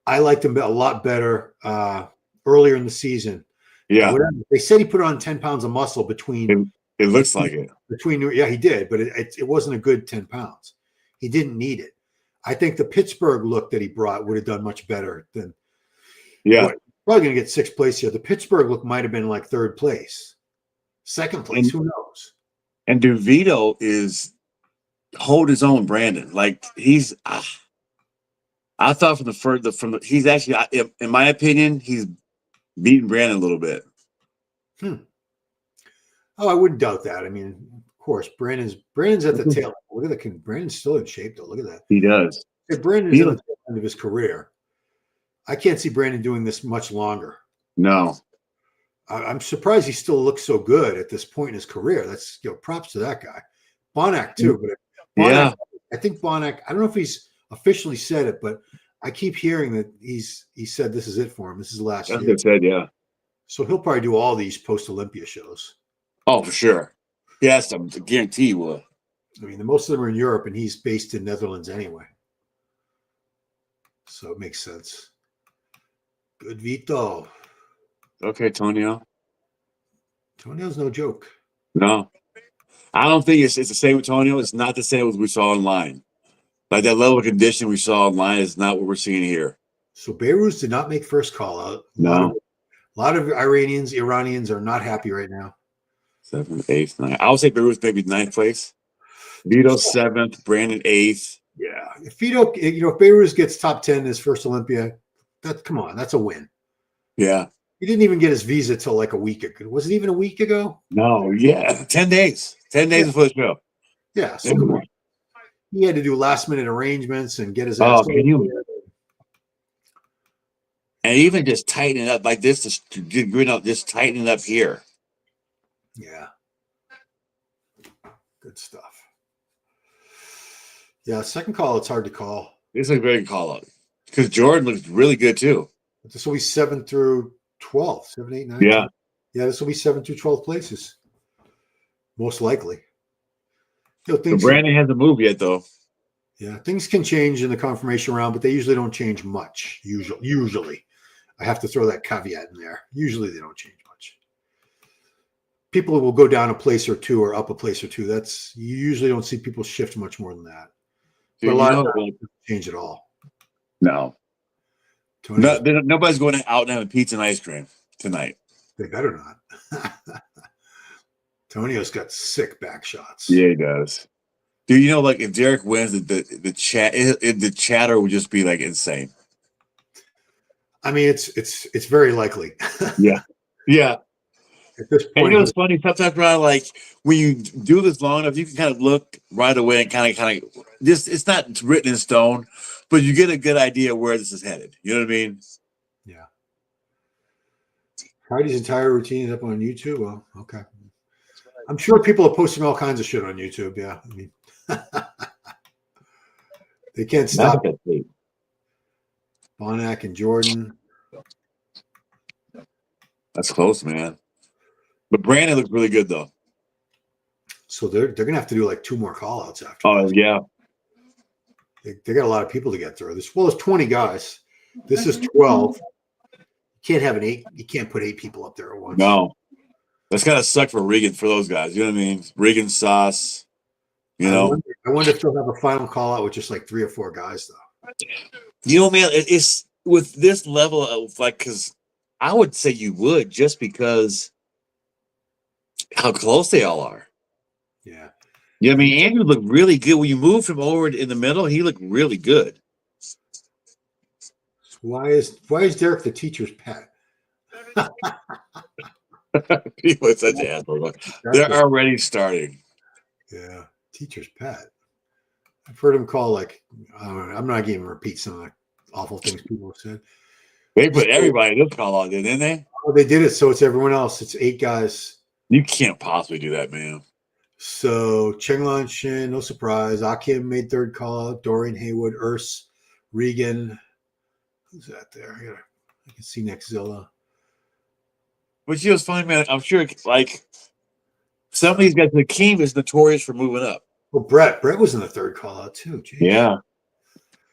I liked him a lot better earlier in the season. Yeah, they said he put on 10 pounds of muscle between. It looks like it. Yeah, he did, but it wasn't a good 10 pounds. He didn't need it. I think the Pittsburgh look that he brought would have done much better than. Yeah, probably going to get sixth place here. The Pittsburgh look might have been like third place, second place. Who knows? And DeVito is hold his own, Brandon. Like he's. I thought he's actually, in my opinion, he's beating Brandon a little bit. Oh, I wouldn't doubt that. I mean, of course, Brandon's at the tail. Look at that. Brandon's still in shape, though. Look at that. He does. If Brandon's at the tail end of his career, I can't see Brandon doing this much longer. No. I'm surprised he still looks so good at this point in his career. That's, props to that guy. Bonac, too. But Bonac, I think Bonac, I don't know if he's officially said it, but I keep hearing that he said this is it for him. This is the last year. That's what I said, yeah. So he'll probably do all these post-Olympia shows. Oh, for sure. Yes, I guarantee he will. I mean, most of them are in Europe, and he's based in Netherlands anyway. So it makes sense. Good Vito. Okay, Tonio. Tonio's no joke. No. I don't think it's the same with Tonio. It's not the same as we saw online. Like that level of condition we saw online is not what we're seeing here. So Behrouz did not make first call out. No. A lot of Iranians are not happy right now. 7th, 8th, 9th. I would say Behrouz maybe 9th place. Vito 7th, Brandon 8th. Yeah. If Behrouz gets top 10 in his first Olympia, come on, that's a win. Yeah. He didn't even get his visa till like a week ago. Was it even a week ago? No, yeah. 10 days. 10 days before the show. Yeah. So come on. He had to do last minute arrangements and get his Oh, ass. can you? And even just tighten it up like this, just tighten it up here. Yeah. Good stuff. Yeah, second call, it's hard to call. This is a great call out because Jordan looks really good too. This will be 7 through 12, 7, 8, 9. Yeah. 10. Yeah, this will be 7 through 12 places. Most likely. Brandon hasn't moved yet, though. Yeah, things can change in the confirmation round, but they usually don't change much. Usually. I have to throw that caveat in there. Usually they don't change much. People will go down a place or two or up a place or two. You usually don't see people shift much more than that. But a lot of times it doesn't change at all. No. Nobody's going out and having pizza and ice cream tonight. They better not. Tonio's got sick back shots. Yeah, he does. Do you know, like, if Derek wins, the chatter would just be like insane. I mean, it's very likely. Yeah. Yeah. At this point, and you know, it's funny. Sometimes, Brian, like when you do this long enough, you can kind of look right away and kind of this. It's not written in stone, but you get a good idea where this is headed. You know what I mean? Yeah. Hardy's entire routine is up on YouTube. Well, okay. I'm sure people are posting all kinds of shit on YouTube. Yeah, I mean, they can't stop it. Bonac and Jordan. That's close, man. But Brandon looks really good, though. So they're gonna have to do like 2 more call outs after. Oh, yeah. They got a lot of people to get through. There's 20 guys. This is 12. You can't have you can't put 8 people up there at once. No. That's gotta suck for Regan, for those guys. You know what I mean? Regan, Sauce. You know. I wonder if they'll have a final call out with just like 3 or 4 guys, though. You know, man, it's with this level of like, because I would say you would just because how close they all are. Yeah. Yeah, I mean, Andrew looked really good. When you moved him over in the middle, he looked really good. Why is Derek the teacher's pet? People are such assholes. They're already starting. Yeah, teacher's pet. I've heard him call I'm not going to repeat some of the awful things people have said. They put everybody in this call out, didn't they? Oh, they did it, so it's everyone else. It's 8 guys. You can't possibly do that, man. So Chenglan Shin, no surprise. Akim made 3rd call out. Dorian Haywood, Urs, Regan. Who's that there? I can see Nexzilla. But you know, it's funny, man. I'm sure, like, some of these guys, the King is notorious for moving up. Well, Brett was in the 3rd call out too. Jeez. Yeah.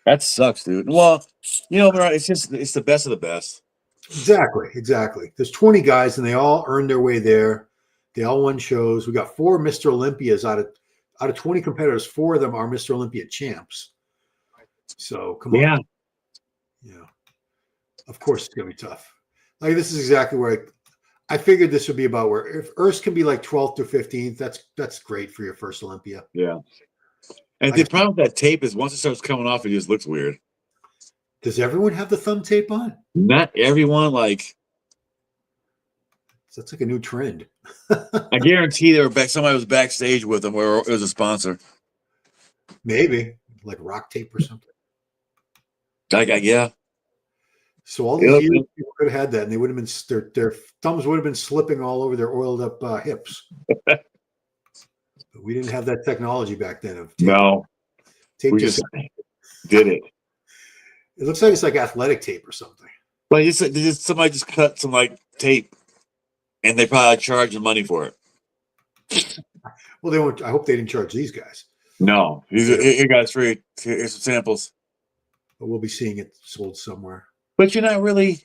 That sucks, dude. Well, you know, it's the best of the best. Exactly. There's 20 guys, and they all earned their way there. They all won shows. We got 4 Mr. Olympias out of 20 competitors. 4 of them are Mr. Olympia champs. So come on. Yeah. Of course, it's gonna be tough. Like, this is exactly where I figured this would be about where if Urs can be like 12th or 15th, that's great for your first Olympia. Yeah. And the problem with that tape is once it starts coming off, it just looks weird. Does everyone have the thumb tape on? Not everyone. Like, that's like a new trend. I guarantee somebody was backstage with them, or it was a sponsor. Maybe like rock tape or something. Yeah. So all these years people could have had that, and they would have been their thumbs would have been slipping all over their oiled up hips. But we didn't have that technology back then. No, tape we just did it. It looks like it's like athletic tape or something. Like somebody just cut some like tape, and they probably charge the money for it. Well, they won't. I hope they didn't charge these guys. No, here guys free. Here's some samples. But we'll be seeing it sold somewhere. But you're not really.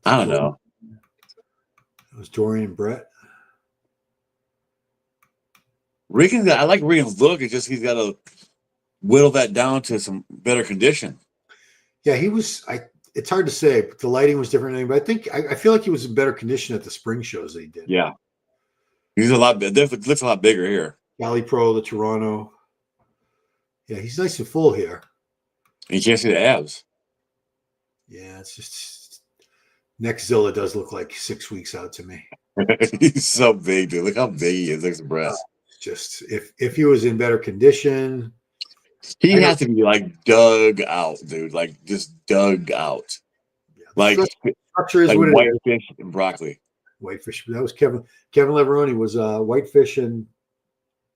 I don't know. It was Dorian and Brett. I like Regan's look. It's just he's got to whittle that down to some better condition. Yeah, he was. It's hard to say, but the lighting was different. But I feel like he was in better condition at the spring shows that he did. Yeah, he's definitely looks a lot bigger here. Cali Pro, the Toronto. Yeah, he's nice and full here. And you can't see the abs. Yeah, it's just Neckzilla does look like 6 weeks out to me. He's so big, dude. Look how big he is. Look at the breast. Just if he was in better condition, He has to be like dug out, dude. Like just dug out. yeah, Like structure is like what it is. whitefish and broccoli. Whitefish. That was Kevin Leveroni was whitefish and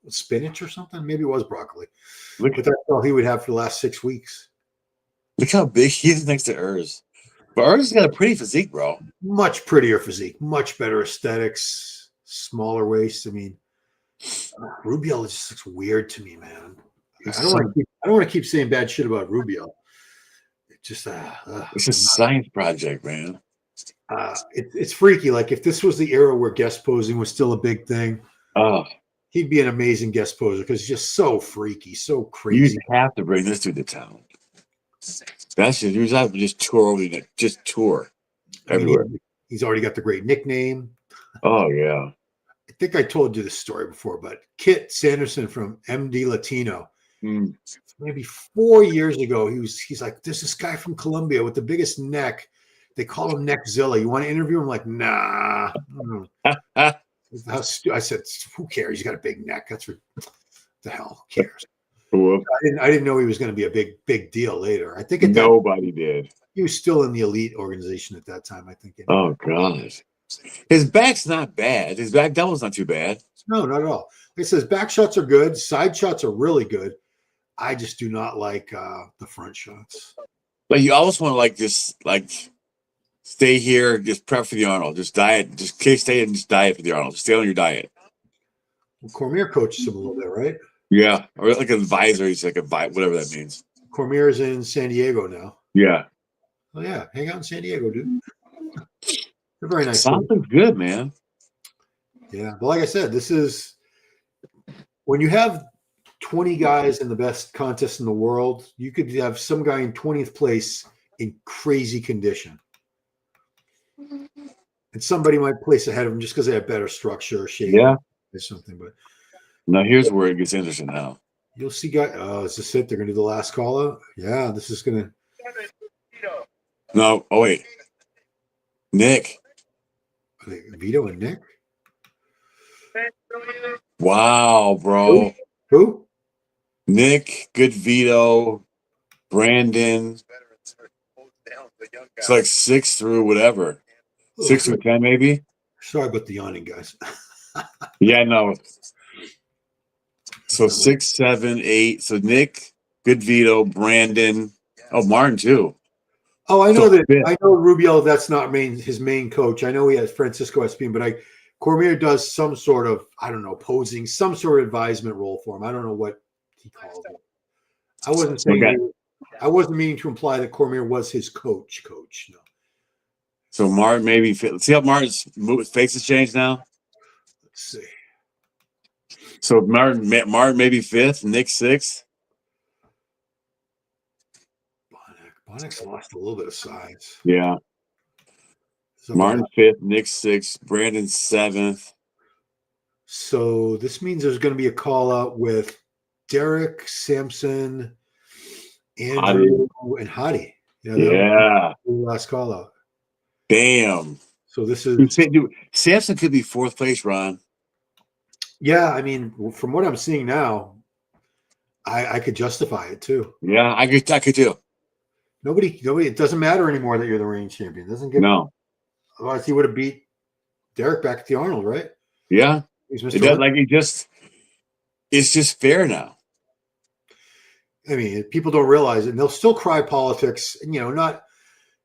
spinach or something. Maybe it was broccoli. Look But that's all he would have for the last 6 weeks. Look how big he is next to Urs. But Urs has got a pretty physique, bro. Much prettier physique, much better aesthetics, smaller waist. I mean, Rubio just looks weird to me, man. I don't want to keep saying bad shit about Rubio. It just It's a science project, man. it's freaky. Like if this was the era where guest posing was still a big thing, Oh, he'd be an amazing guest poser because he's just so freaky, so you crazy. have to bring this dude to town. That's just you have to just tour over the just tour I mean, everywhere. he's already got the great nickname. Oh yeah. I think I told you this story before, but Kit Sanderson from MD Latino, Mm. maybe 4 years ago, he's like, there's this guy from Colombia with the biggest neck. They call him Neckzilla. You want to interview him? I'm like, nah. I said, who cares? He's got a big neck. That's what the hell cares. Cool. I didn't know he was going to be a big deal later. I think Nobody did. he was still in the elite organization at that time. I think. Oh god. His back's not bad. His back double's not too bad. No, not at all. Like I says, back shots are good. Side shots are really good. I just do not like the front shots. Like you always want to like just like stay here, just prep for the Arnold, just diet, just stay and just diet for the Arnold. Just stay on your diet. Well, Cormier coaches him a little bit, right? Yeah, or like an advisor. He's like whatever that means. Cormier's in San Diego now. Yeah, Oh yeah, hang out in San Diego, dude. They're very nice. something's good, man. Yeah, but like I said, this is when you have 20 guys in the best contest in the world, you could have some guy in 20th place in crazy condition. And somebody might place ahead of him just because they have better structure, shape, Yeah. or something. But Now here's where it gets interesting. Now you'll see guys. Oh, is this it? They're gonna do the last call out? Yeah, this is gonna no. Oh wait, Nick. Vito and Nick. Wow, bro. Who? Nick, good Vito, Brandon. It's like 6 through whatever, 6 through 10 maybe. Sorry about the yawning, guys. Yeah, no. So 6, 7, 8. So Nick, good Vito, Brandon. Oh, Martin too. Oh, I know So that. fifth. I know Rubio. That's not his main coach. I know he has Francisco Espin, but Cormier does some sort of, I don't know, posing, some sort of advisement role for him. I don't know what he calls it. I wasn't saying. Okay. I wasn't meaning to imply that Cormier was his coach. No. So Martin maybe. See how Martin's face has changed now. Let's see. So Martin maybe 5th, Nick 6th. Bonnick's lost a little bit of size. Yeah. So, Martin 5th, Nick 6th, Brandon 7th. So this means there's going to be a call out with Derek, Samson, Andrew, and Hadi. Yeah. Last call out. Damn. So this is. Dude, Samson could be 4th place, Ron. Yeah, I mean, from what I'm seeing now, I could justify it too. Yeah, I could too. Nobody. It doesn't matter anymore that you're the reigning champion. It doesn't give. No. Otherwise, he would have beat Derek back at the Arnold, right? Yeah. He's It does, like it's just fair now. I mean, people don't realize it, and they'll still cry politics. And,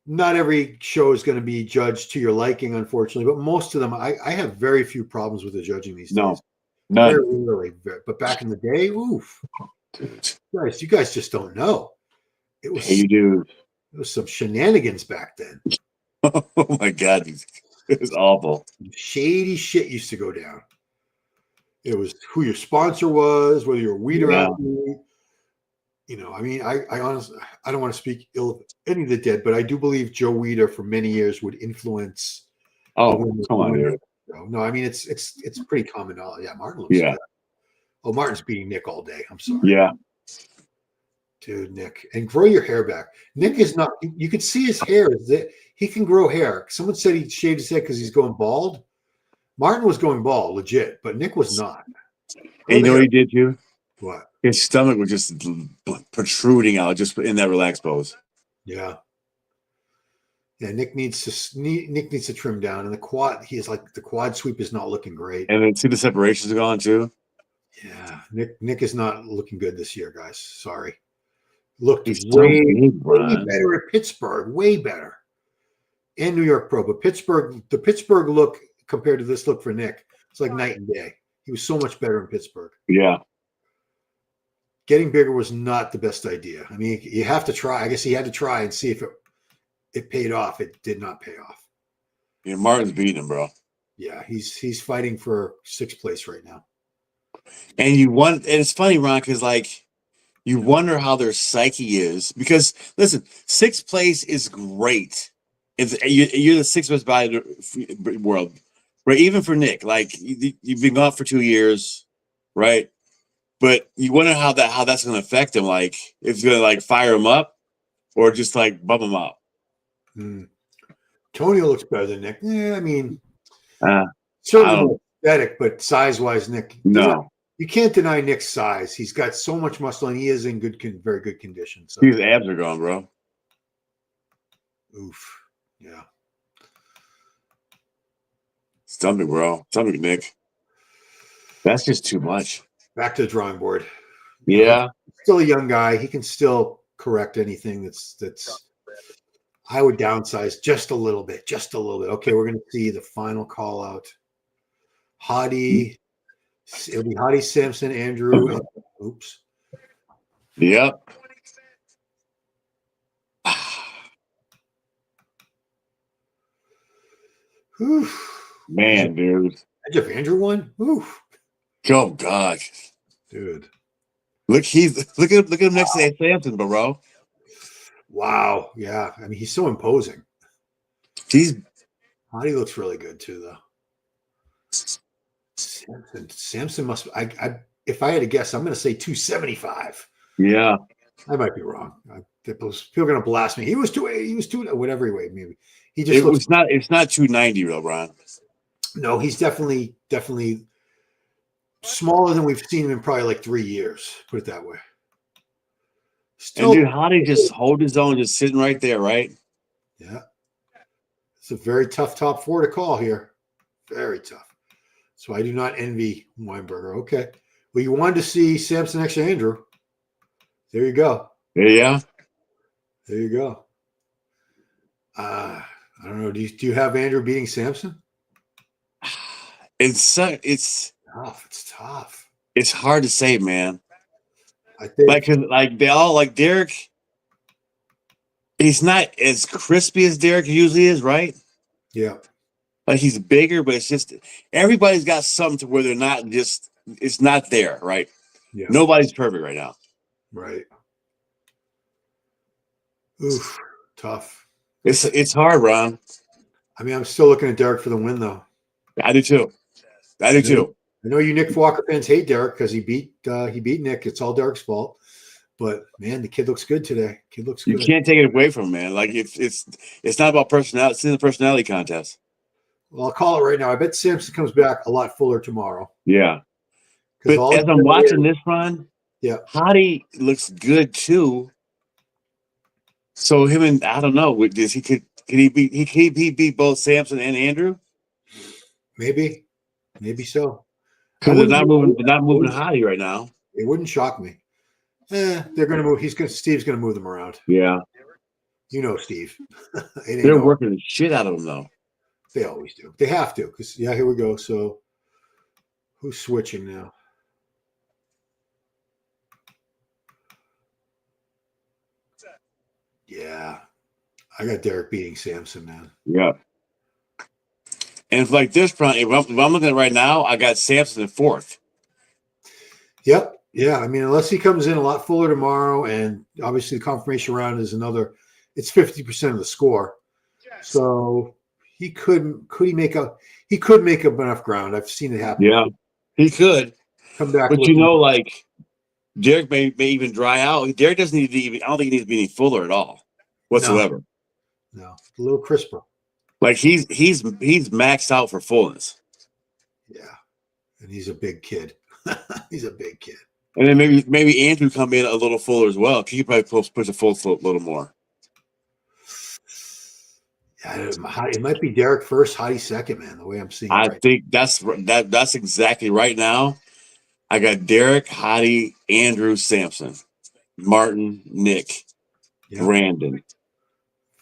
not every show is going to be judged to your liking, unfortunately, but most of them, I have very few problems with the judging these No. days. None. Very rarely. But back in the day, oof, Dude. you guys just don't know. It was Hey, you do. it was some shenanigans back then. Oh my God. It was awful. Shady shit used to go down. It was who your sponsor was, whether you're a weeder Yeah. athlete. You know, I mean, I honestly, I don't want to speak ill of any of the dead, but I do believe Joe Weider for many years would influence. Oh, come on, dude. No, I mean it's pretty common knowledge. Yeah, Martin looks Yeah. good. Oh, Martin's beating Nick all day. I'm sorry. Yeah. Dude, Nick, and grow your hair back. Nick is not. You can see his hair. Is that he can grow hair? Someone said he shaved his head because he's going bald. Martin was going bald, legit, but Nick was not. And you know what he did too? What? His stomach was just protruding out, just in that relaxed pose. Yeah. Yeah, Nick needs to trim down, and the quad. He is like the quad sweep is not looking great. And then see the separations are gone too. Yeah, Nick is not looking good this year, guys. Sorry. Looked He's so way big, better at Pittsburgh, way better, and New York Pro. But the Pittsburgh look compared to this look for Nick, it's like night and day. He was so much better in Pittsburgh. Yeah. Getting bigger was not the best idea. I mean, you have to try. I guess he had to try and see if it paid off. It did not pay off. Yeah, Martin's beating him, bro. Yeah, he's fighting for 6th place right now. And it's funny, Ron, because like you wonder how their psyche is. Because listen, 6th place is great. You're the 6th best body in the world, right? Even for Nick, like you've been gone for 2 years, right? But you wonder how that's going to affect him. Like if it's going to like fire him up, or just like bump him out. Tony looks better than Nick. Yeah, I mean, I certainly don't- more aesthetic, but size-wise, Nick. No, You can't deny Nick's size. He's got so much muscle, and he is in very good condition. So, his abs are gone, bro. oof, yeah. Stomach, bro. Stomach, Nick. That's just too much. Back to the drawing board. Yeah. Still a young guy. He can still correct anything that's. I would downsize just a little bit, Okay, we're going to see the final call out. Hadi. It'll be Hadi, Samson, Andrew. And, oops. Yep. Whew. Man, dude. Imagine if Andrew won. Oof. Oh God. Dude. Look at him next to Samson, bro. Wow. Yeah. I mean, he's so imposing. He's Hadi looks really good too, though. Samson must. If I had to guess, I'm going to say 275. yeah. I might be wrong. People are going to blast me. He was two. Whatever he weighed, maybe. He just It looks. was not. It's not 290, real, Ron. No, he's definitely smaller than we've seen him in probably like 3 years. Put it that way. Still, And dude, Hadi just hold his own, just sitting right there, right? yeah. It's a very tough top 4 to call here. Very tough. So I do not envy Weinberger. Okay. Well, you wanted to see Samson next to Andrew. There you go. Yeah. There you go. I don't know. Do you have Andrew beating Samson? It's tough. It's tough. It's hard to say, man. I think Like they all like Derek. He's not as crispy as Derek usually is, right? yeah. Like he's bigger, but it's just everybody's got something to where they're not just. It's not there, right? Yeah. Nobody's perfect right now. Right. Oof. Tough. It's hard, Ron. I mean, I'm still looking at Derek for the win, though. I do too. I know you Nick Walker fans hate Derek because he beat Nick. It's all Derek's fault. But man, the kid looks good today. Kid looks You good. can't take it away from him, man. Like it's not about personality. It's in the personality contest. Well, I'll call it right now. I bet Samson comes back a lot fuller tomorrow. Yeah. 'Cause But as I'm watching this run, yeah, Hadi looks good too. So him and I don't know. Can he beat both Samson and Andrew? maybe so. Because they're not moving Hadi right now. It wouldn't shock me. They're going to move. Steve's going to move them around. Yeah. You know, Steve. They're working the shit out of him though. They always do. They have to. Because here we go. So who's switching now? Yeah. I got Derek beating Samson, man. Yeah. And if like this front, if I'm looking at it right now, I got Samson in 4th. Yep. Yeah. I mean, unless he comes in a lot fuller tomorrow, and obviously the confirmation round is another, it's 50% of the score. So he couldn't, he could make up enough ground. I've seen it happen. Yeah, he could. Come back. But looking, like Derek may even dry out. Derek doesn't need to even. I don't think he needs to be any fuller at all, whatsoever. no, a little crisper. Like he's maxed out for fullness. Yeah. And he's a big kid. He's a big kid. And then maybe Andrew come in a little fuller as well. He probably push a full foot a little more. Yeah, it might be Derek first, Hadi second, man. The way I'm seeing it I right think that's exactly right now. I got Derek, Hadi, Andrew, Samson, Martin, Nick, Yeah. Brandon.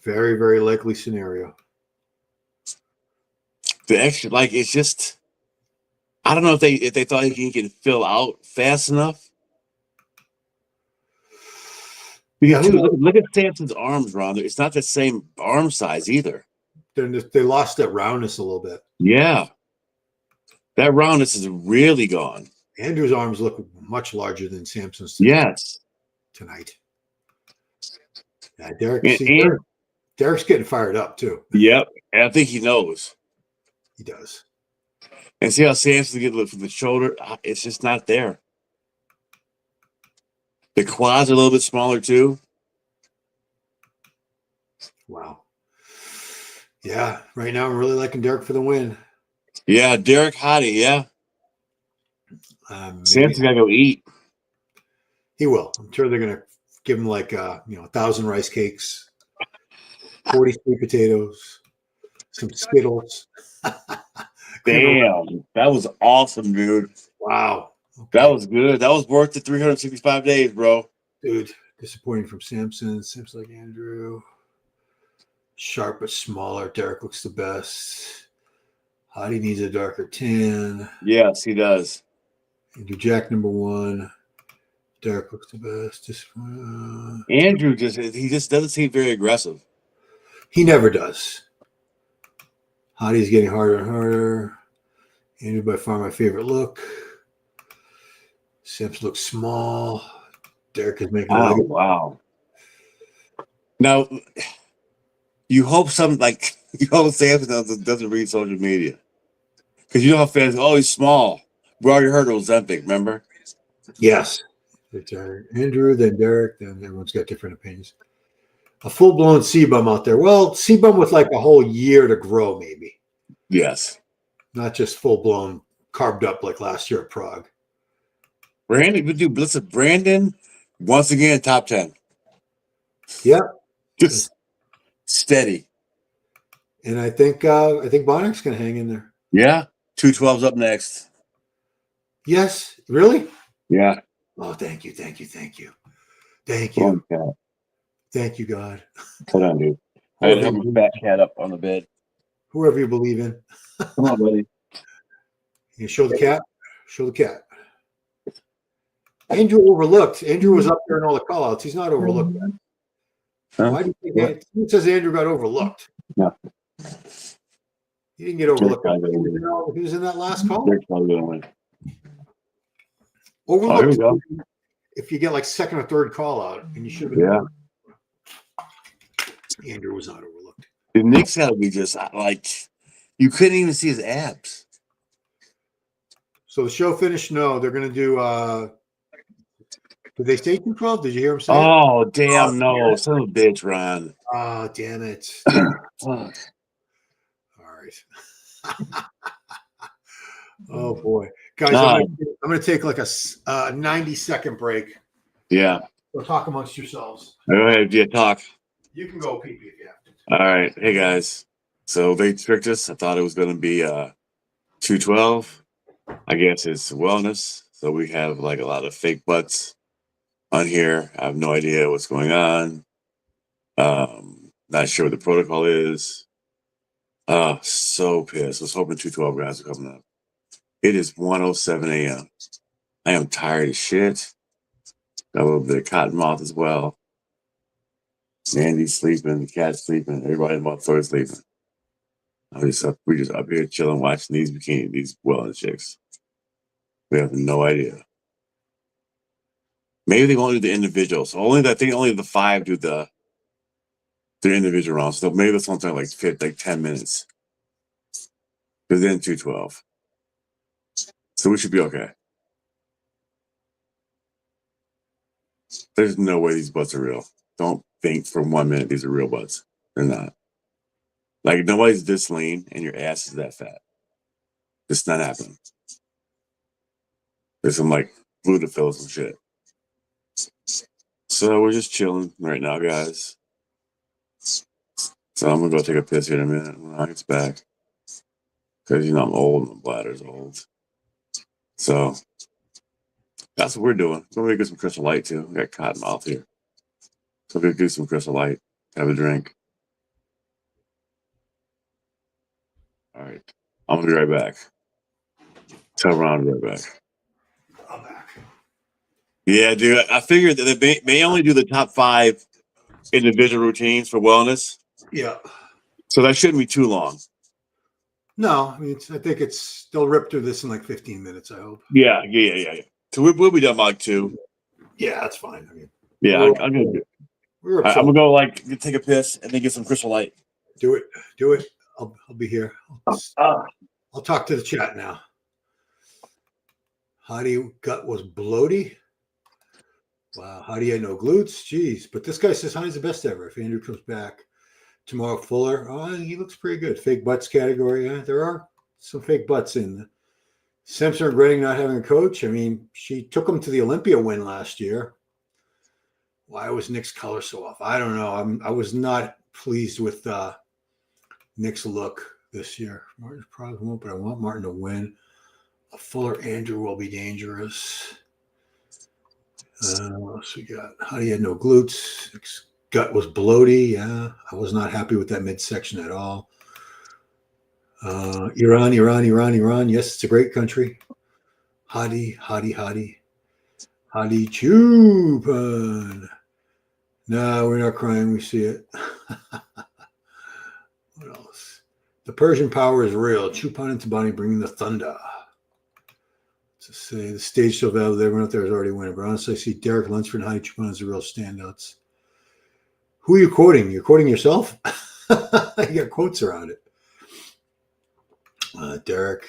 Very, very likely scenario. The extra, like, it's just, I don't know if they thought he can fill out fast enough. Because look at Samson's arms, Ron. It's not the same arm size either. They lost that roundness a little bit. Yeah, that roundness is really gone. Andrew's arms look much larger than Samson's Yes. tonight. Yeah, Derek's getting fired up too. Yep, and I think he knows. He does. And see how Samson get from the shoulder? It's just not there. The quads are a little bit smaller too. Wow. Yeah, right now I'm really liking Derek for the win. Yeah, Derek Hadi, yeah. Samson's got to go eat. He will. I'm sure they're going to give him like 1,000 rice cakes, 40 sweet potatoes, some Skittles. Damn, that was awesome, dude. Wow. Okay. That was good. That was worth the 365 days, bro. Dude, disappointing from Samson. Seems like Andrew. Sharp but smaller. Derek looks the best. Hadi needs a darker tan. Yes, he does. Andrew Jack number 1. Derek looks the best. Andrew just doesn't seem very aggressive. He never does. Hadi's getting harder and harder. Andrew by far my favorite look. Sims looks small. Derek is making wow. Now, you hope Samson doesn't read social media. Because you know how fans, he's small. We already heard it was Ozempic, remember? Yes. It's Andrew, then Derek, then everyone's got different opinions. A full-blown CBum out there. Well, CBum with like a whole year to grow, maybe. Yes. Not just full-blown carved up like last year at Prague. Brandon, once again, top 10. Yeah. Just steady. And I think Bonnick's going to hang in there. Yeah. 212's up next. Yes. Really? Yeah. Oh, thank you. Thank you. Thank you, God. Hold on, dude. I had to help my fat cat up on the bed. Whoever you believe in. Come on, buddy. You show the cat? Show the cat. Andrew overlooked. Andrew was up there in all the call-outs. He's not overlooked. Huh? Why do you think it says Andrew got overlooked? No. He didn't get overlooked. He was in that last call. Overlooked. Here we go. If you get like second or third call out, and you should have. Yeah. Andrew was not overlooked. The Nick's got to be just like, you couldn't even see his abs. So the show finished. No, they're going to do. Did they say 212? Did you hear him say? Oh, damn, no. Son of a bitch, Ron. Oh, damn it. All right. Oh, boy. Guys, I'm going to take like a 90-second break. Yeah. So talk amongst yourselves. All right, yeah, talk. You can go pee-pee if you have to. All right. Hey, guys. So they tricked us. I thought it was going to be 212. I guess it's wellness. So we have like a lot of fake butts on here. I have no idea what's going on. Not sure what the protocol is. So pissed. I was hoping 212 guys are coming up. It is 1:07 a.m. I am tired as shit. Got a little bit of cotton mouth as well. Andy's sleeping, the cat's sleeping, everybody in my floor is sleeping. We just up here chilling, watching these wellness chicks. We have no idea. Maybe they won't do the individuals. I think only the 5 do their individual rounds. So maybe that's something like 10 minutes. But then 212. So we should be okay. There's no way these butts are real. Don't think for 1 minute these are real butts. They're not. Like, nobody's this lean and your ass is that fat. It's not happening. There's some, like, fluid to fill some shit. So we're just chilling right now, guys. So I'm going to go take a piss here in a minute when I get back. Because, I'm old and my bladder's old. So that's what we're doing. We're going to get some Crystal Light, too. We got cotton mouth here. So we're going to do some Crystal Light. Have a drink. All right. I'm going to be right back. Tell Ron to be right back. I'm back. Yeah, dude. I figured that they may only do the top 5 individual routines for wellness. Yeah. So that shouldn't be too long. No, I mean, I think they'll rip through this in like 15 minutes, I hope. Yeah. So we'll be done by like 2. Yeah, that's fine. I mean, Yeah, I'm going to go like take a piss and then get some Crystal Light. Do it. I'll be here. I'll talk to the chat now. Hadi gut was bloaty. Wow, Hadi had no glutes. Jeez, but this guy says Hadi's the best ever. If Andrew comes back tomorrow, Fuller, he looks pretty good. Fake butts category. There are some fake butts in. Samson regretting not having a coach. I mean, she took him to the Olympia win last year. Why was Nick's color so off? I don't know. I was not pleased with Nick's look this year. Martin's probably won't, but I want Martin to win. A Fuller Andrew will be dangerous. What else we got? Hadi had no glutes. Nick's gut was bloaty. Yeah, I was not happy with that midsection at all. Iran. Yes, it's a great country. Hadi. Choopan. No, we're not crying. We see it. What else? The Persian power is real. Choopan and Tabani bringing the thunder. To say the stage so valuable, everyone out there is already winning. But honestly, I see Derek Lunsford and Hadi Choopan as the real standouts. Who are you quoting? You're quoting yourself? You got quotes around it. Derek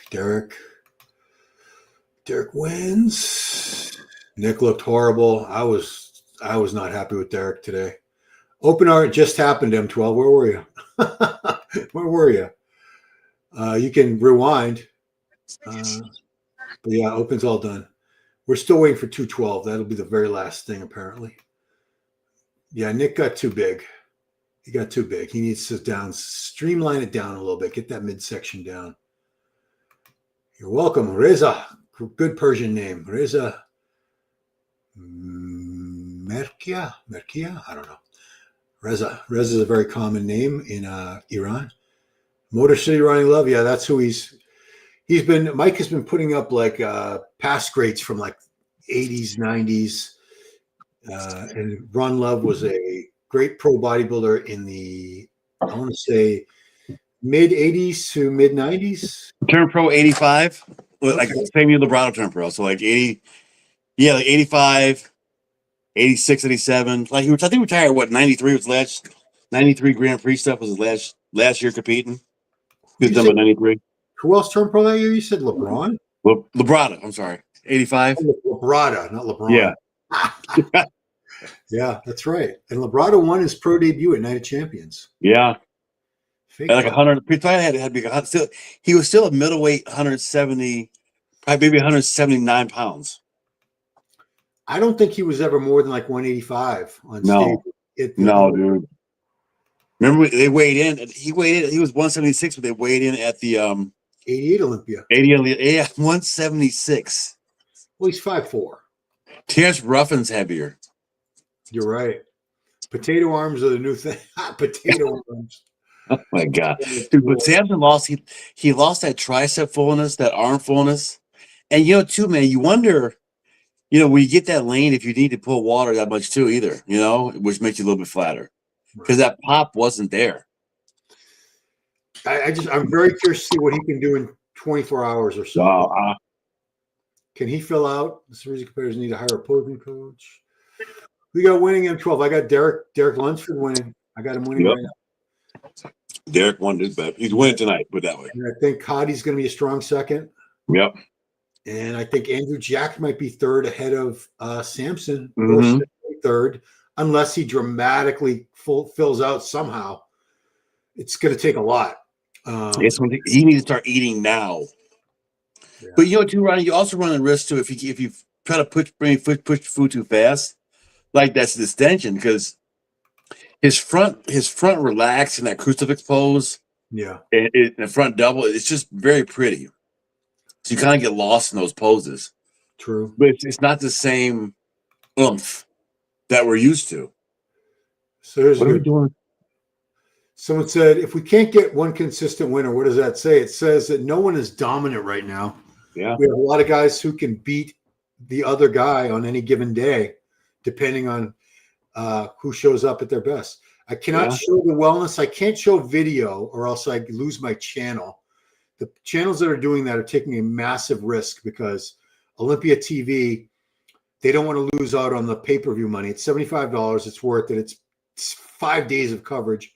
wins. Nick looked horrible. I was not happy with Derek today. Open art just happened, M12. Where were you? Where were you? You can rewind. But yeah, open's all done. We're still waiting for 212. That'll be the very last thing, apparently. Yeah, Nick got too big. He got too big. He needs to streamline it down a little bit. Get that midsection down. You're welcome, Reza. Good Persian name. Reza Merkia? I don't know. Reza is a very common name in Iran. Motor City Running Love. Yeah, that's who Mike has been putting up like past greats from like 80s, 90s. And Ron Love was a great pro bodybuilder in the, I want to say, mid 80s to mid 90s. Turn pro 85. Like same year LeBron turned pro. So like 80, yeah, like 85, 86, 87. Like I think he retired, 93 was last 93 Grand Prix stuff was his last year competing. He was done by 93. Who else turned pro that year? You said LeBron? Lebrada, I'm sorry. 85. Lebrada, not LeBron. Yeah. Yeah, that's right. And Lebrada won his pro debut at Night of Champions. Yeah. Fake Like 100. He probably had to be he was still a middleweight, 170, probably maybe 179 pounds. I don't think he was ever more than like 185 on stage. No, dude. Remember they weighed in. He weighed in. He was 176, but they weighed in at the 88 Olympia. 176. Well, he's 5'4". Terrence Ruffin's heavier. You're right. Potato arms are the new thing. Potato arms. Oh my god, dude! But Samson lost. He lost that tricep fullness, that arm fullness, and too, man. You wonder, when you get that lean, if you need to pull water that much too, either, which makes you a little bit flatter because that pop wasn't there. I'm very curious to see what he can do in 24 hours or so. Can he fill out? The series of competitors need to hire a opposing coach. We got winning M12. I got Derek Lunsford winning. I got him winning Yep. right now. Derek won this bet. He's winning tonight, put it that way. And I think Hadi's going to be a strong second. Yep. And I think Andrew Jack might be third ahead of Samson, or Mhm. third, unless he dramatically fills out somehow. It's going to take a lot. Yes, he needs to start eating now. Yeah. But you know, too, Ronnie, you also run the risk too if you try to push food too fast, like that's distension because his front relaxed in that crucifix pose. Yeah. And the front double, it's just very pretty. So you kind of get lost in those poses. True. But it's not the same oomph that we're used to. So here's What a are we good. doing? Someone said, if we can't get one consistent winner, what does that say? It says that no one is dominant right now. Yeah. We have a lot of guys who can beat the other guy on any given day, depending on who shows up at their best. I cannot show the wellness. I can't show video or else I lose my channel. The channels that are doing that are taking a massive risk because Olympia TV, they don't want to lose out on the pay-per-view money. It's $75. It's worth it. It's 5 days of coverage.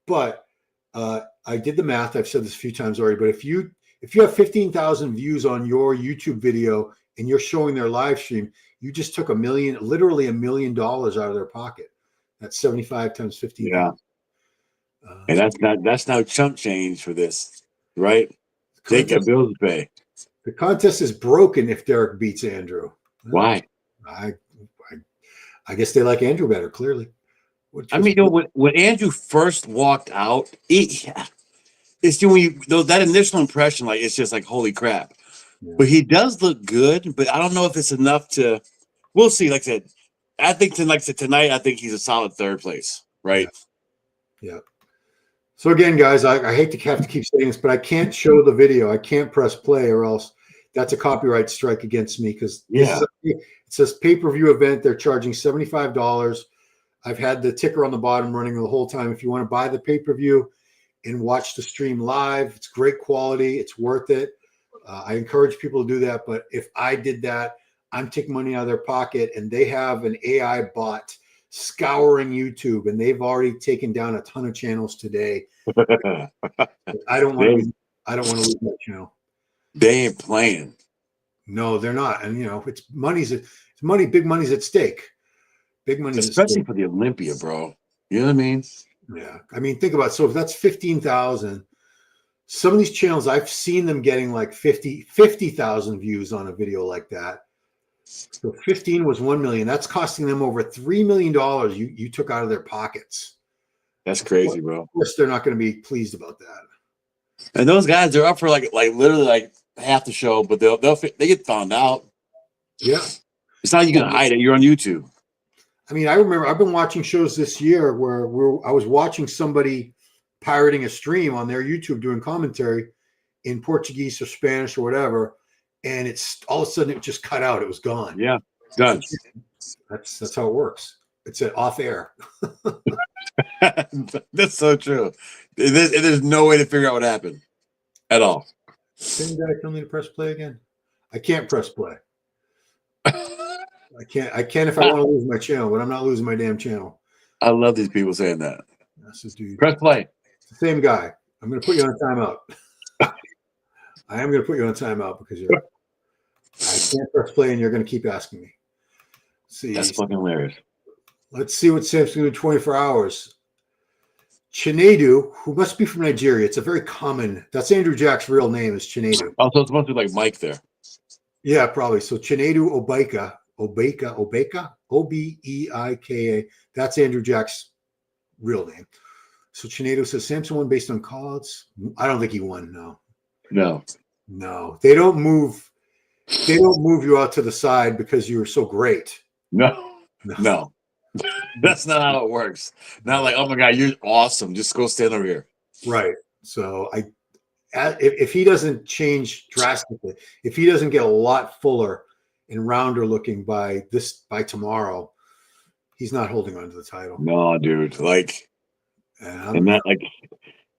But I did the math. I've said this a few times already. But if you have 15,000 views on your YouTube video and you're showing their live stream, you just took literally $1 million out of their pocket. That's 75 times 15. Yeah. And that's not chump change for this, right? Take your bills to pay. The contest is broken if Derek beats Andrew. Why? I guess they like Andrew better, clearly. I mean, when Andrew first walked out, it's that initial impression, like it's just like holy crap. Yeah. But he does look good, but I don't know if it's enough to. We'll see. Like I said, I think tonight, I think he's a solid third place, right? Yeah. So again, guys, I hate to have to keep saying this, but I can't show the video. I can't press play, or else that's a copyright strike against me because it says pay-per-view event. They're charging $75. I've had the ticker on the bottom running the whole time. If you want to buy the pay-per-view and watch the stream live, it's great quality. It's worth it. I encourage people to do that. But if I did that, I'm taking money out of their pocket, and they have an AI bot scouring YouTube, and they've already taken down a ton of channels today. I don't want to lose my channel. They ain't playing. No, they're not. And it's big money's at stake. Big money, especially for the Olympia, bro. You know what I mean? Yeah. I mean, think about it. So if that's 15,000, some of these channels, I've seen them getting like 50,000 views on a video like that. So 15 was 1 million. That's costing them over $3 million you took out of their pockets. That's crazy, bro. Of course, they're not going to be pleased about that. And those guys, they're up for like literally like half the show, but they get found out. Yeah. It's not you can hide it. You're on YouTube. I mean, I remember I've been watching shows this year where I was watching somebody pirating a stream on their YouTube doing commentary in Portuguese or Spanish or whatever, and it's all of a sudden it just cut out. It was gone. Yeah, done. That's how it works. It's off air. That's so true. There's no way to figure out what happened at all. Same guy tell me to press play again. I can't press play. I can if I want to lose my channel, but I'm not losing my damn channel. I love these people saying that. That's the dude. Press play. It's the same guy. I'm going to put you on a timeout. I am going to put you on a timeout because I can't press play and you're going to keep asking me. See, that's fucking hilarious. Let's see what Sam's going to do 24 hours. Chinedu, who must be from Nigeria. It's a very common. That's Andrew Jack's real name is Chinedu. Oh, so it's supposed to be like Mike there. Yeah, probably. So Chinedu Obeika, Obeika. That's Andrew Jack's real name. So Chinedu says Samson won based on calls. I don't think he won. No. They don't move you out to the side because you're so great. No. That's not how it works. Not like, oh my God, you're awesome. Just go stand over here. Right. So if he doesn't change drastically, if he doesn't get a lot fuller and rounder looking by tomorrow, he's not holding on to the title. No, dude. Like, and that, like,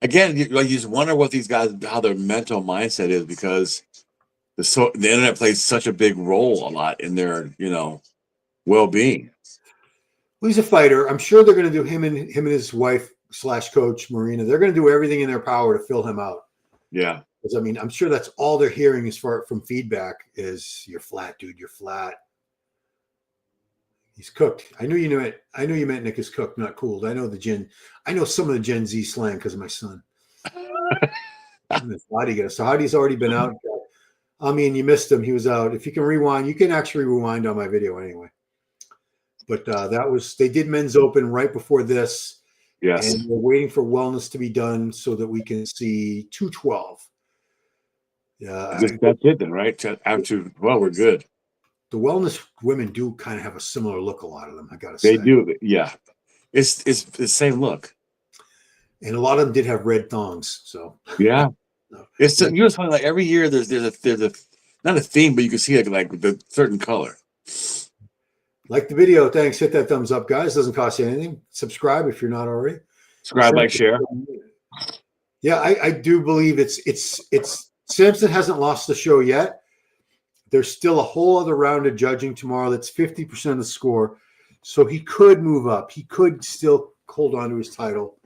again, you just wonder what these guys, how their mental mindset is, because the internet plays such a big role a lot in their, well-being. Well, he's a fighter. I'm sure they're going to do him and his wife / coach Marina. They're going to do everything in their power to fill him out. Yeah. Because I mean, I'm sure that's all they're hearing as far from feedback is you're flat, dude. You're flat. He's cooked. I knew you meant Nick is cooked, not cooled. I know some of the Gen Z slang because of my son. So Hadi's already been out. I mean, you missed him. He was out. If you can rewind, you can actually rewind on my video anyway. But they did men's open right before this. Yes. And we're waiting for wellness to be done so that we can see 212. Yeah. That's it then, right? After, well, we're good. The wellness women do kind of have a similar look, a lot of them, I got to say. They do. Yeah. It's the same look. And a lot of them did have red thongs. So yeah. It's you know, it's funny, like every year there's a not a theme, but you can see like the certain color. Like the video, thanks. Hit that thumbs up, guys. Doesn't cost you anything. Subscribe if you're not already. Subscribe, like, share. Yeah, I do believe it's Samson hasn't lost the show yet. There's still a whole other round of judging tomorrow. That's 50% of the score. So he could move up. He could still hold on to his title.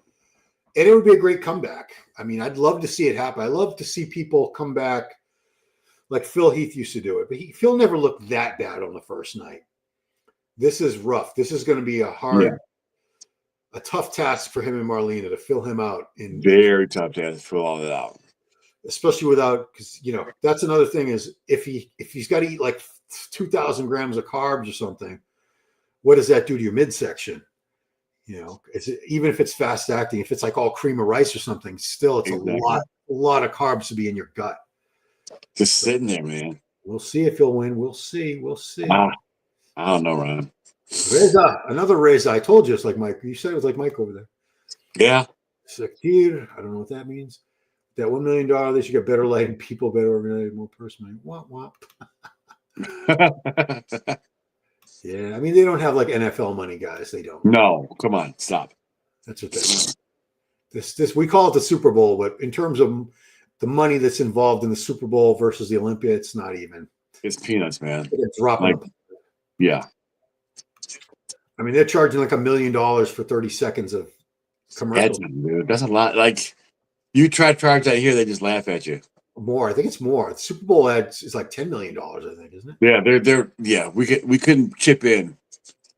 And it would be a great comeback. I mean, I'd love to see it happen. I love to see people come back like Phil Heath used to do it. But Phil never looked that bad on the first night. This is rough. This is going to be a tough task for him and Marlena to fill him out. Very tough task to fill all that out. Especially without, because that's another thing is if he's got to eat like 2,000 grams of carbs or something, what does that do to your midsection? Even if it's fast acting, if it's like all cream of rice or something, still it's a lot of carbs to be in your gut. Just sitting there, man. We'll see if he'll win. We'll see. I don't know, Ryan. Another Reza. I told you it's like Mike. You said it was like Mike over there. Yeah. Sakir. I don't know what that means. That $1 million, they should get better lighting, people better organized, more personal. Womp womp. Yeah, I mean they don't have like NFL money, guys. They don't. No, come on, stop. That's what they want. This we call it the Super Bowl, but in terms of the money that's involved in the Super Bowl versus the Olympia, it's not even. It's peanuts, man. It's dropping. Yeah. I mean, they're charging like $1 million for 30 seconds of commercial. Dude, that's a lot. Like. You try to charge that here, they just laugh at you. More, I think it's more. The Super Bowl ads is like $10 million, I think, isn't it? Yeah, we couldn't chip in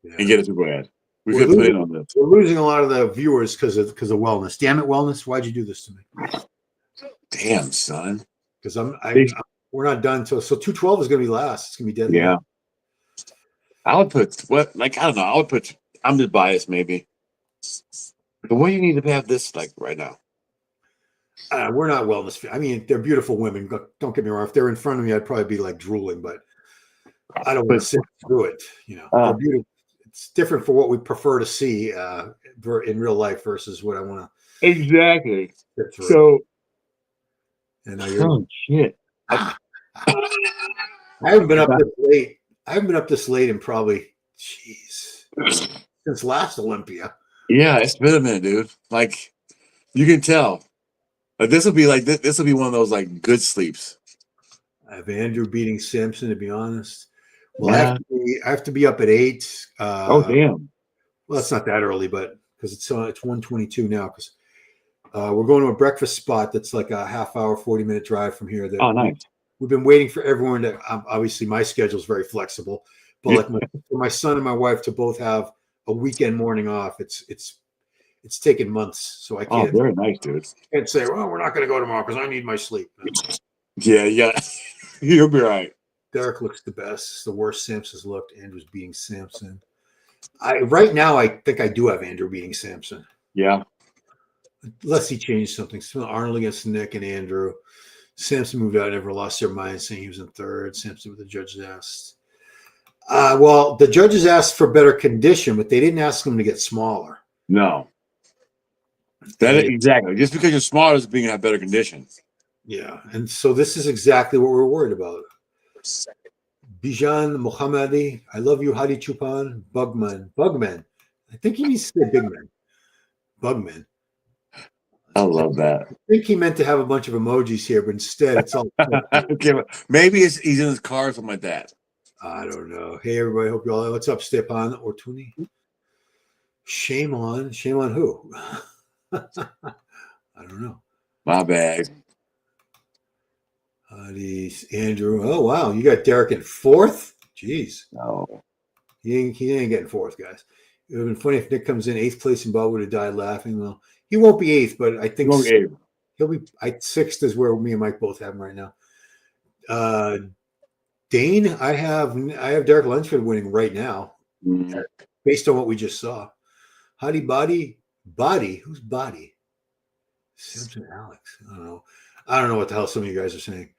and get a Super Bowl ad. We couldn't put in on this. We're losing a lot of the viewers because of wellness. Damn it, wellness! Why'd you do this to me? Damn, son. Because we're not done till 212 is going to be last. It's going to be dead. Yeah. I would put I don't know. I'm just biased, maybe. But what do you need to have this like right now? We're not wellness. I mean, they're beautiful women. Don't get me wrong. If they're in front of me, I'd probably be like drooling, but I don't want to sit through it. They're beautiful. It's different for what we prefer to see in real life versus what I want to. Exactly. So, and shit. I haven't been up this late. I haven't been up this late in probably, since last Olympia. Yeah, it's been a minute, dude. Like, you can tell. This will be one of those like good sleeps. I have Andrew beating Samson, to be honest. Well, I have to be up at 8. Oh damn! Well, it's not that early, but because it's 1:22 now. Because we're going to a breakfast spot that's like a half-hour, 40-minute drive from here. Nice. We've been waiting for everyone to. Obviously, my schedule is very flexible, but like my son and my wife to both have a weekend morning off. It's taken months, so I can't. Oh, very nice, dude. Can't say, well, we're not going to go tomorrow because I need my sleep. Yeah. You'll be right. Derek looks the best. It's the worst Samson's looked. Andrew's beating Samson. Right now, I think I do have Andrew beating Samson. Yeah. Unless he changed something. So Arnold against Nick and Andrew. Samson moved out, never lost their mind, saying he was in third. Samson, what the judges asked. Well, the judges asked for better condition, but they didn't ask him to get smaller. No. Exactly. Just because you're smaller doesn't mean you have better conditions. Yeah. And so this is exactly what we're worried about. Bijan Mohammadi, I love you, Hadi Choopan, Bugman. I think he needs to say big man. Bugman. I love that. I think he meant to have a bunch of emojis here, but instead it's all. Okay, maybe he's in his car or something like that. I don't know. Hey, everybody. Hope you all. What's up, Stepan Ortuni? Shame on who? I don't know. My bad. Hadi's Andrew. Oh wow, you got Derek in fourth. Jeez, No. he ain't getting fourth, guys. It would have been funny if Nick comes in eighth place and Bob would have died laughing. Well, he won't be eighth, but I think he'll be. Sixth is where me and Mike both have him right now. Dane, I have Derek Lunsford winning right now, based on what we just saw. Hadi Body, who's Body? Samson Alex. I don't know what the hell some of you guys are saying.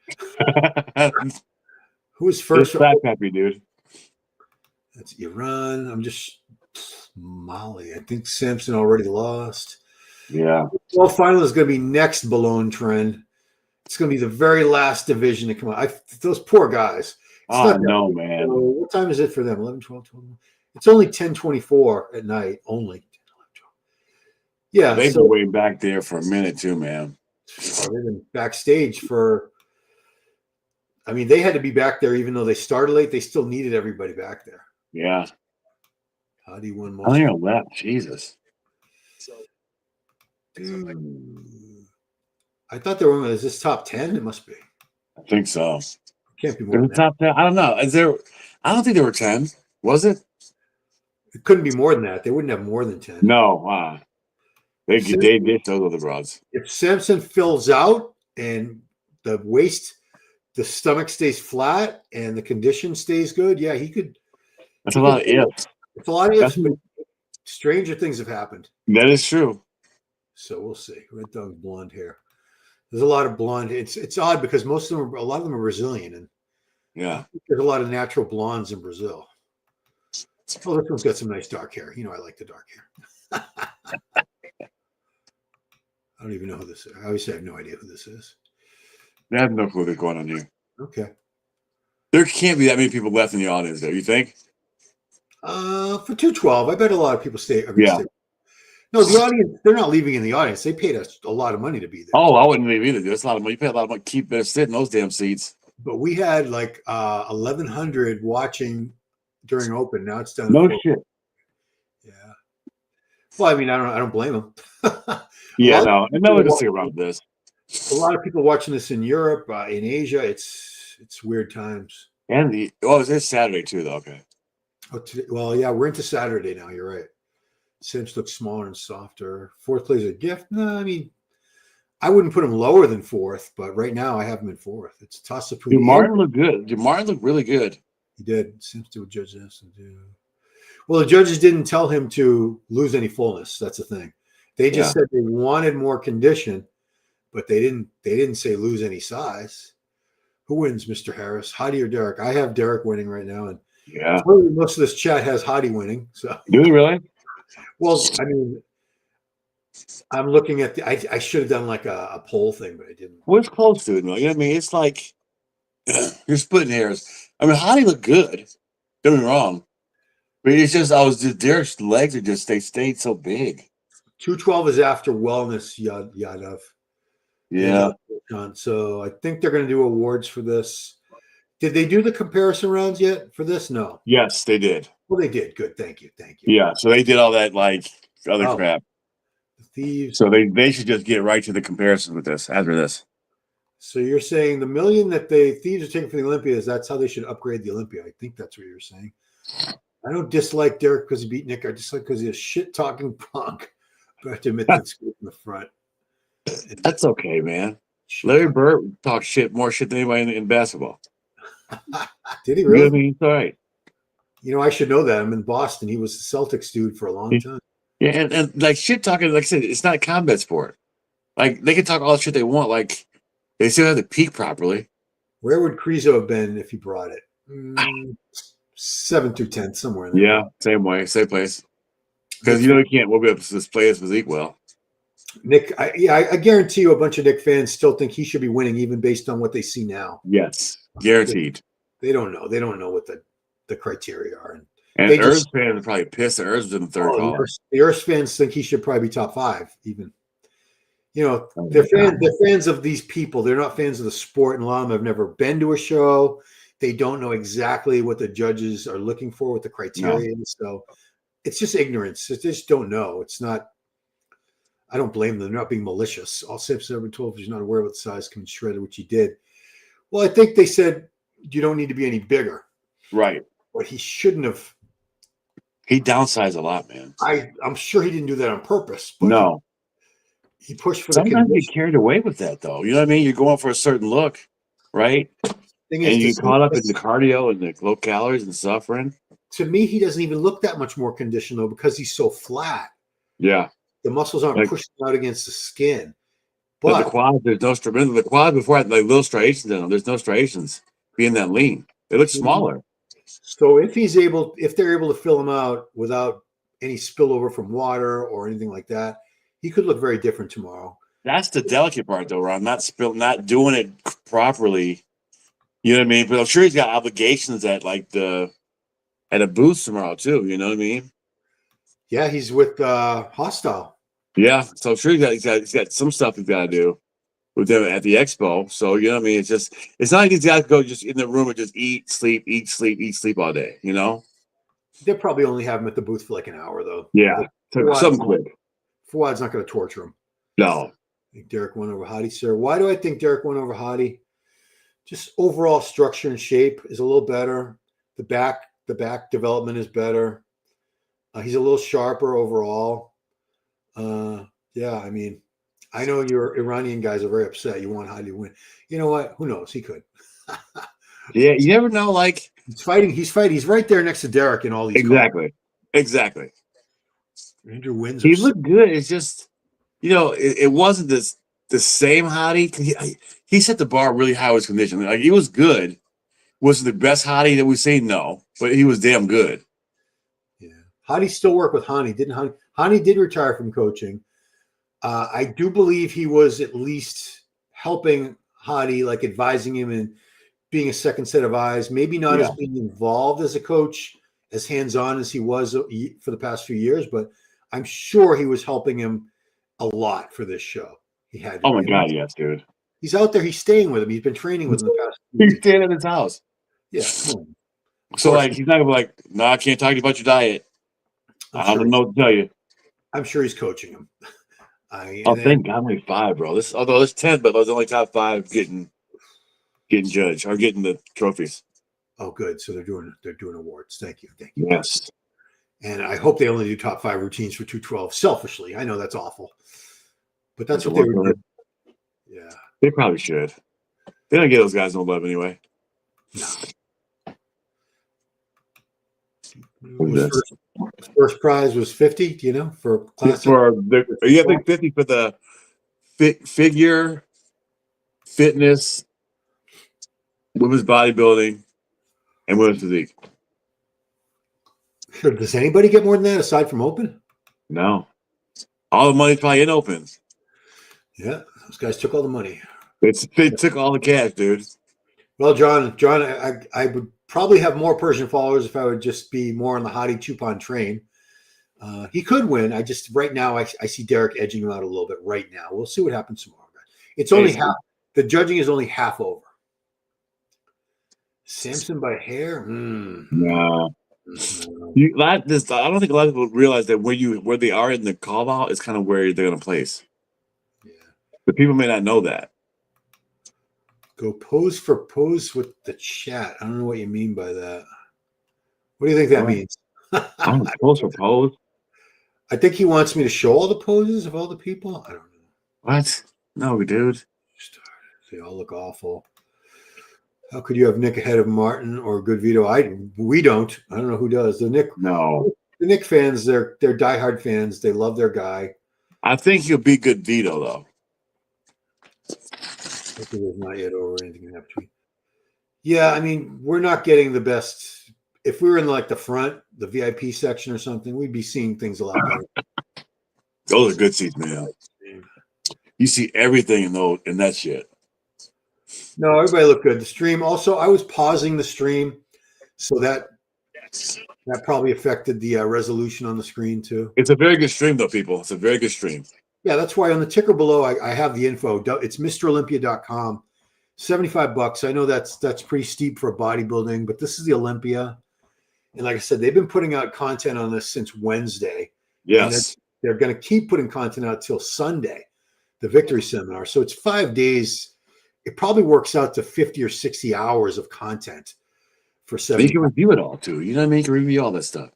Who was first? Back happy, dude. That's Iran. I'm just Molly. I think Samson already lost. Yeah. Well, final is going to be next Balloon Trend. It's going to be the very last division to come out. Those poor guys. No, man. So what time is it for them? 11, 12, 12. It's only 10:24 at night. Only. Yeah. They've been waiting back there for a minute too, man. They've been backstage for. I mean, they had to be back there even though they started late. They still needed everybody back there. Yeah. Hadi won most. I think I left. Jesus. I thought they were. Is this top 10? It must be. I think so. Can't be more than that. Top 10. I don't know. Is there? I don't think there were 10. Was it? It couldn't be more than that. They wouldn't have more than 10. No. They did those other broads. If Samson fills out and the waist, the stomach stays flat and the condition stays good, yeah, he could. That's a lot of ifs. It's a lot of ifs. Stranger things have happened. That is true. So we'll see. Red Dog's blonde hair. There's a lot of blonde. It's odd because a lot of them are Brazilian, and yeah, there's a lot of natural blondes in Brazil. Oh, this one's got some nice dark hair. You know, I like the dark hair. I don't even know who this is. I obviously have no idea who this is. I have no clue what's going on here. Okay. There can't be that many people left in the audience, though. You think? For 212, I bet a lot of people stay. Yeah. No, the audience, they're not leaving in the audience. They paid us a lot of money to be there. Oh, I wouldn't leave either. That's a lot of money. You pay a lot of money to keep sitting those damn seats. But we had like 1,100 watching during open. Now it's down. No shit. Yeah. Well, I mean, I don't blame them. Yeah, no. And no one can see around this. A lot of people watching this in Europe, in Asia. It's weird times. And it's Saturday too, though. Okay. Well, yeah, we're into Saturday now. You're right. Sims looks smaller and softer. Fourth place is a gift. No, I mean, I wouldn't put him lower than fourth, but right now I have him in fourth. It's a toss up. Martin looked good. Martin looked really good. He did. Sims to a judge has to do. Well, the judges didn't tell him to lose any fullness. That's the thing. They just said they wanted more condition, but they didn't say lose any size. Who wins, Mr. Harris? Hadi or Derek? I have Derek winning right now, and most of this chat has Hadi winning. So do we really? Well, I mean, I'm looking at I should have done like a poll thing, but I didn't. Well, it's close to it, though. You know what I mean? It's like you're splitting hairs. I mean, Hadi looked good. Don't get me wrong. But it's just Derek's legs are just they stayed so big. 212 is after wellness Yadav. Yeah. So I think they're going to do awards for this. Did they do the comparison rounds yet for this? No. Yes, they did. Well, they did. Good. Thank you. Yeah. So they did all that like other crap. The thieves. So they should just get right to the comparison with this after this. So you're saying the million that the thieves are taking for the Olympia that's how they should upgrade the Olympia. I think that's what you're saying. I don't dislike Derek because he beat Nick. I dislike because he's a shit talking punk. But I have to admit that's good in the front. That's okay, man. Larry Bird talks more shit than anybody in basketball. Did he really? You know what I mean? It's all right. You know, I should know that. I'm in Boston. He was the Celtics dude for a long time. Yeah, and like shit talking, like I said, it's not a combat sport. Like they can talk all the shit they want. Like they still have to peak properly. Where would Krizo have been if he brought it? 7 through 10, somewhere in there. Yeah, same way, same place. Because you know he can't. We'll be able to display his physique well. Nick, I guarantee you, a bunch of Nick fans still think he should be winning, even based on what they see now. Yes, guaranteed. They don't know. They don't know what the criteria are. And Urs fans are probably pissed that Urs was in the third call. The Urs fans think he should probably be top 5, even. You know, they're fans of these people. They're not fans of the sport, and a lot of them have never been to a show. They don't know exactly what the judges are looking for, what the criteria is. So it's just ignorance. They just don't know. It's not. I don't blame them. They're not being malicious. All Samson ever told if he's not aware of what size can be shredded, which he did. Well, I think they said you don't need to be any bigger. Right. But he shouldn't have. He downsized a lot, man. I'm sure he didn't do that on purpose. But No. he pushed for Sometimes the you get carried away with that, though. You know what I mean? You're going for a certain look, right? Thing And is, you get caught up in the cardio and the low calories and suffering. To me, he doesn't even look that much more conditioned, though, because he's so flat. Yeah. The muscles aren't Like, pushing out against the skin. but But the quad, there's no striations. The quad before had like little striations in them. There's no striations being that lean. They look smaller. so if they're able to fill him out without any spillover from water or anything like that, he could look very different tomorrow. That's the delicate part, though, Ron. Not doing it properly. You know what I mean? But I'm sure he's got obligations at a booth tomorrow too. You know what I mean? Yeah, he's with Hostile. Yeah. So I'm sure he's got some stuff he's got to do with them at the expo. So you know what I mean? It's not like these guys go just in the room and just eat, sleep all day. You know? They'll probably only have him at the booth for like an hour, though. Yeah. So something quick. Fuad's not going to torture him. No. I think Derek won over Hadi, sir. Why do I think Derek won over Hadi? Just overall structure and shape is a little better. The back development is better. He's a little sharper overall. Yeah, I mean, I know your Iranian guys are very upset. You want Hadi to win. You know what? Who knows? He could. Yeah, you never know. Like he's fighting. He's right there next to Derek in all these. Exactly. Andrew wins. He looked good. It's just, it wasn't the same Hadi. He set the bar really high with his condition. Like he was good. Was it the best Hadi that we've seen? No, but he was damn good. Yeah, Hadi still work with Hani. Didn't Hani did retire from coaching. I do believe he was at least helping Hadi, like advising him and being a second set of eyes. Maybe not as being involved as a coach, as hands-on as he was for the past few years, but I'm sure he was helping him a lot for this show. He had. Oh my God, yes, dude. He's out there. He's staying with him. He's been training with him the past. He's staying at his house. Yeah. So like, he's not gonna be like, "No, I can't talk to you about your diet. I don't know what to tell you." I'm sure he's coaching him. Thank God, only 5, bro. Although there's 10, but those only top 5 getting judged or getting the trophies. Oh, good. So they're doing awards. Thank you. Yes. And I hope they only do top 5 routines for 212. Selfishly, I know that's awful, but that's what they would do. Yeah, they probably should. They don't get those guys no love anyway. No. First prize was 50. Do you know for classic? I think 50 for the figure, fitness, women's bodybuilding, and women's physique. Sure. Does anybody get more than that aside from open? No. All the money's probably in opens. Yeah, those guys took all the money. They took all the cash, dude. Well, John, I would probably have more Persian followers if I would just be more on the Hadi Choopan train. He could win. Right now I see Derek edging him out a little bit right now. We'll see what happens tomorrow. It's only half. The judging is only half over. Samson by hair? No. I don't think a lot of people realize that where they are in the call out is kind of where they're going to place. Yeah. But people may not know that. Go pose with the chat. I don't know what you mean by that. What do you think that means? I don't know, pose for pose. I think he wants me to show all the poses of all the people. I don't know. What? No, dude. They all look awful. How could you have Nick ahead of Martin or Good Vito? We don't. I don't know who does. The Nick fans, they're diehard fans. They love their guy. I think he'll be Good Vito though. There's not yet over anything in between. Yeah, I mean, we're not getting the best. If we were in like the front, the VIP section or something, we'd be seeing things a lot better. Those are good seats, man. You see everything in that shit. No, everybody looked good. The stream also, I was pausing the stream, so that probably affected the resolution on the screen too. It's a very good stream, though, people. It's a very good stream. Yeah, that's why on the ticker below, I have the info. It's MrOlympia.com. $75. I know that's pretty steep for bodybuilding, but this is the Olympia. And like I said, they've been putting out content on this since Wednesday. Yes. They're going to keep putting content out till Sunday, the victory seminar. So it's 5 days. It probably works out to 50 or 60 hours of content for You 7. can review it all too. You know what I mean? You can review all that stuff.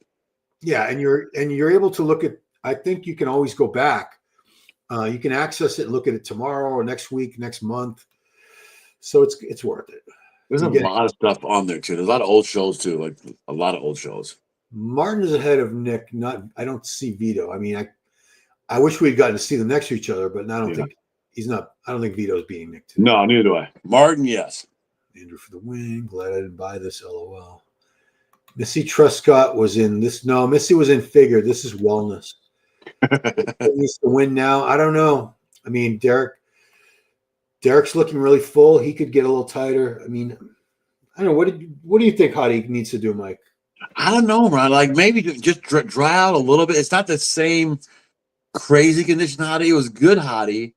Yeah, and you're able to look at. I think you can always go back. You can access it and look at it tomorrow or next week, next month. So it's worth it. There's a lot of stuff on there too. There's a lot of old shows too, like a lot of old shows. Martin is ahead of Nick. I don't see Vito. I mean, I wish we'd gotten to see them next to each other, but I don't think he's not. I don't think Vito's beating Nick today. No, neither do I. Martin, yes. Andrew for the win. Glad I didn't buy this. LOL. Missy Truscott was in this. No, Missy was in figure. This is wellness. He needs to win now. I don't know. I mean, Derek's looking really full. He could get a little tighter. I mean, I don't know. What do you think Hadi needs to do, Mike? I don't know, Ron. Like maybe just dry out a little bit. It's not the same crazy condition Hadi. It was good Hadi,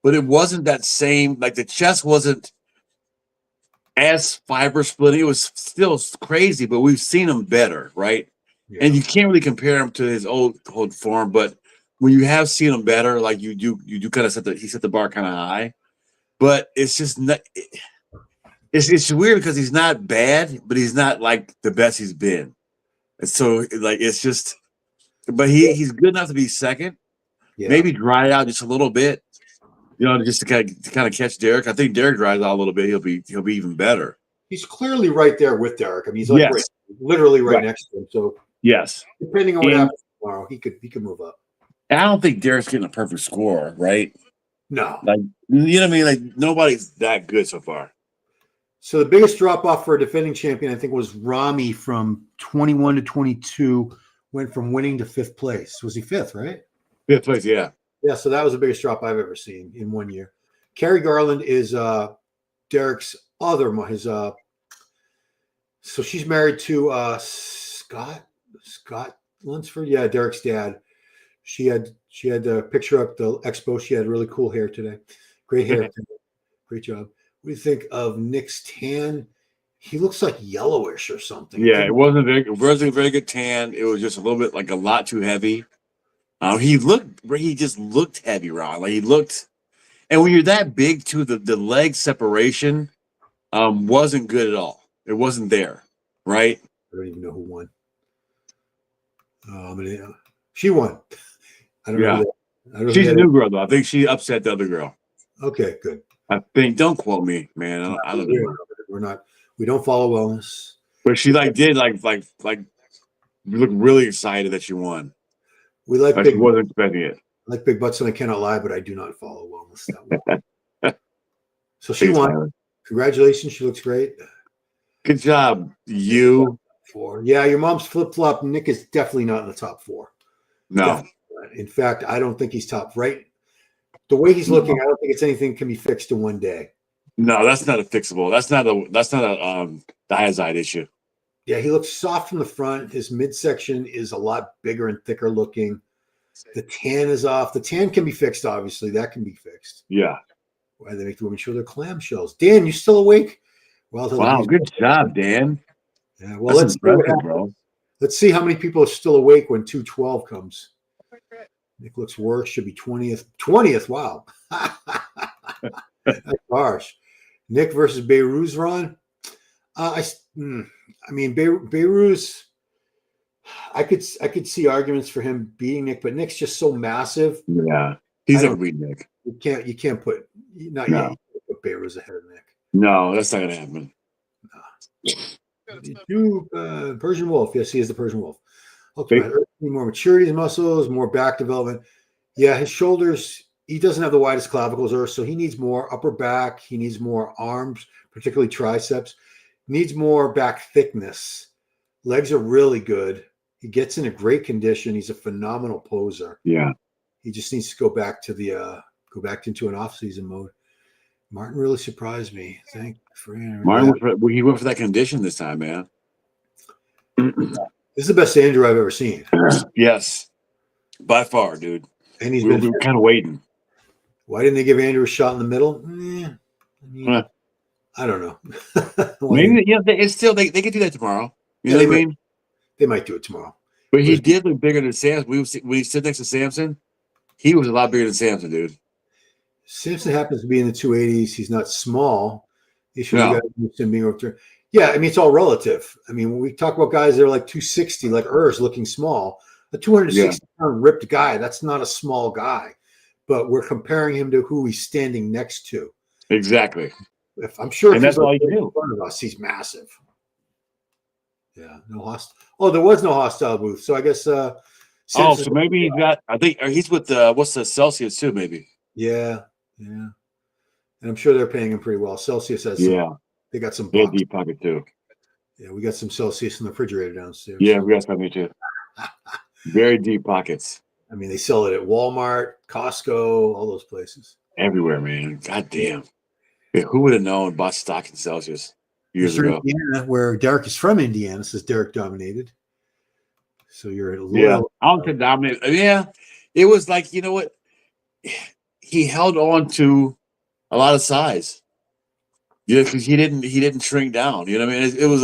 but it wasn't that same. Like the chest wasn't as fiber splitting. It was still crazy, but we've seen him better, right? Yeah. And you can't really compare him to his old form, but when you have seen him better, like you do kind of he set the bar kind of high. But it's just not. It's weird because he's not bad, but he's not like the best he's been. And so like it's just, but he's good enough to be second. Yeah. Maybe dry it out just a little bit, just to kind of catch Derek. I think Derek dries out a little bit. He'll be even better. He's clearly right there with Derek. I mean, he's like literally right next to him. So yes, depending on what happens tomorrow, he could move up. I don't think Derek's getting a perfect score, right? No, like you know what I mean. Like nobody's that good so far. So the biggest drop off for a defending champion, I think, was Rami from 21 to 22. Went from winning to 5th place. Was he 5th, right? 5th place, yeah. Yeah, so that was the biggest drop I've ever seen in 1 year. Carrie Garland is Derek's so she's married to Scott Lunsford. Yeah, Derek's dad. She had a picture up the expo. She had really cool hair today. Great hair. Great job. What do you think of Nick's tan? He looks like yellowish or something. Yeah, it wasn't a very good tan. It was just a little bit like a lot too heavy. He just looked heavy, Ron. Like he looked, and when you're that big too, the leg separation wasn't good at all. It wasn't there, right? I don't even know who won. She won. I don't know. She's a new girl though. I think she upset the other girl. Okay, good. I think. Don't quote me, man. I don't know. We don't follow wellness. But she did look really excited that she won. We like big. She wasn't expecting it. I like big butts, and I cannot lie, but I do not follow wellness that well. So she won. Congratulations. She looks great. Good job, you. 4. Yeah, your mom's flip flop. Nick is definitely not in the top 4. No. In fact, I don't think he's top. Right. The way he's looking, I don't think it's anything can be fixed in 1 day. No, that's not a fixable. That's not a diazide issue. Yeah, he looks soft from the front. His midsection is a lot bigger and thicker looking. The tan is off. The tan can be fixed, obviously. That can be fixed. Yeah. Why they make the women show their clamshells? Dan, you still awake? Wow, good job, Dan. Yeah, well, let's see what happens, bro. Let's see how many people are still awake when 212 comes. Nick looks worse. Should be 20th. 20th. Wow. That's harsh. Nick versus Behrouz, Ron. I mean, Behrouz. I could see arguments for him beating Nick, but Nick's just so massive. Yeah, he's a beat Nick. You can't put Behrouz ahead of Nick. No, that's not gonna happen. Persian Wolf. Yes, he is the Persian Wolf. Okay, more maturity in muscles, more back development. Yeah, his shoulders. He doesn't have the widest clavicles, so he needs more upper back. He needs more arms, particularly triceps. Needs more back thickness. Legs are really good. He gets in a great condition. He's a phenomenal poser. Yeah. He just needs to go back into an off-season mode. Martin really surprised me. Thank you for he went for that condition this time, man. This is the best Andrew I've ever seen. Yes, by far, dude. And we were kind of waiting. Why didn't they give Andrew a shot in the middle? I don't know. Maybe it's still they could do that tomorrow. You know what I mean? They might do it tomorrow. But he did look bigger than Samson. When he stood next to Samson, he was a lot bigger than Samson, dude. Samson happens to be in the 280s. He's not small. He should No. have got him being over there. Yeah, I mean, it's all relative. I mean, when we talk about guys that are like 260, like Urs looking small, a 260-pound ripped guy, that's not a small guy. But we're comparing him to who he's standing next to. Exactly. I'm sure And if that's all you can in do. front of us, he's massive. Yeah, no hostile. Oh, there was no hostile booth. So I guess So maybe he's got, I think he's with what's the Celsius too, maybe. Yeah. And I'm sure they're paying him pretty well. Celsius has they got some They had bucks. deep pocket too. Yeah, we got some Celsius in the refrigerator downstairs. Yeah, we got something too. Very deep pockets. I mean, they sell it at Walmart, Costco, all those places. Everywhere, man. God damn. Yeah, who would have known bought stock in Celsius years Mr. ago? Indiana, where Derek is from Indiana, says Derek dominated. So you're loyal. Yeah, I don't think dominate. Yeah, it was like, you know what? He held on to a lot of size. Yeah, because he didn't shrink down. You know what I mean? It was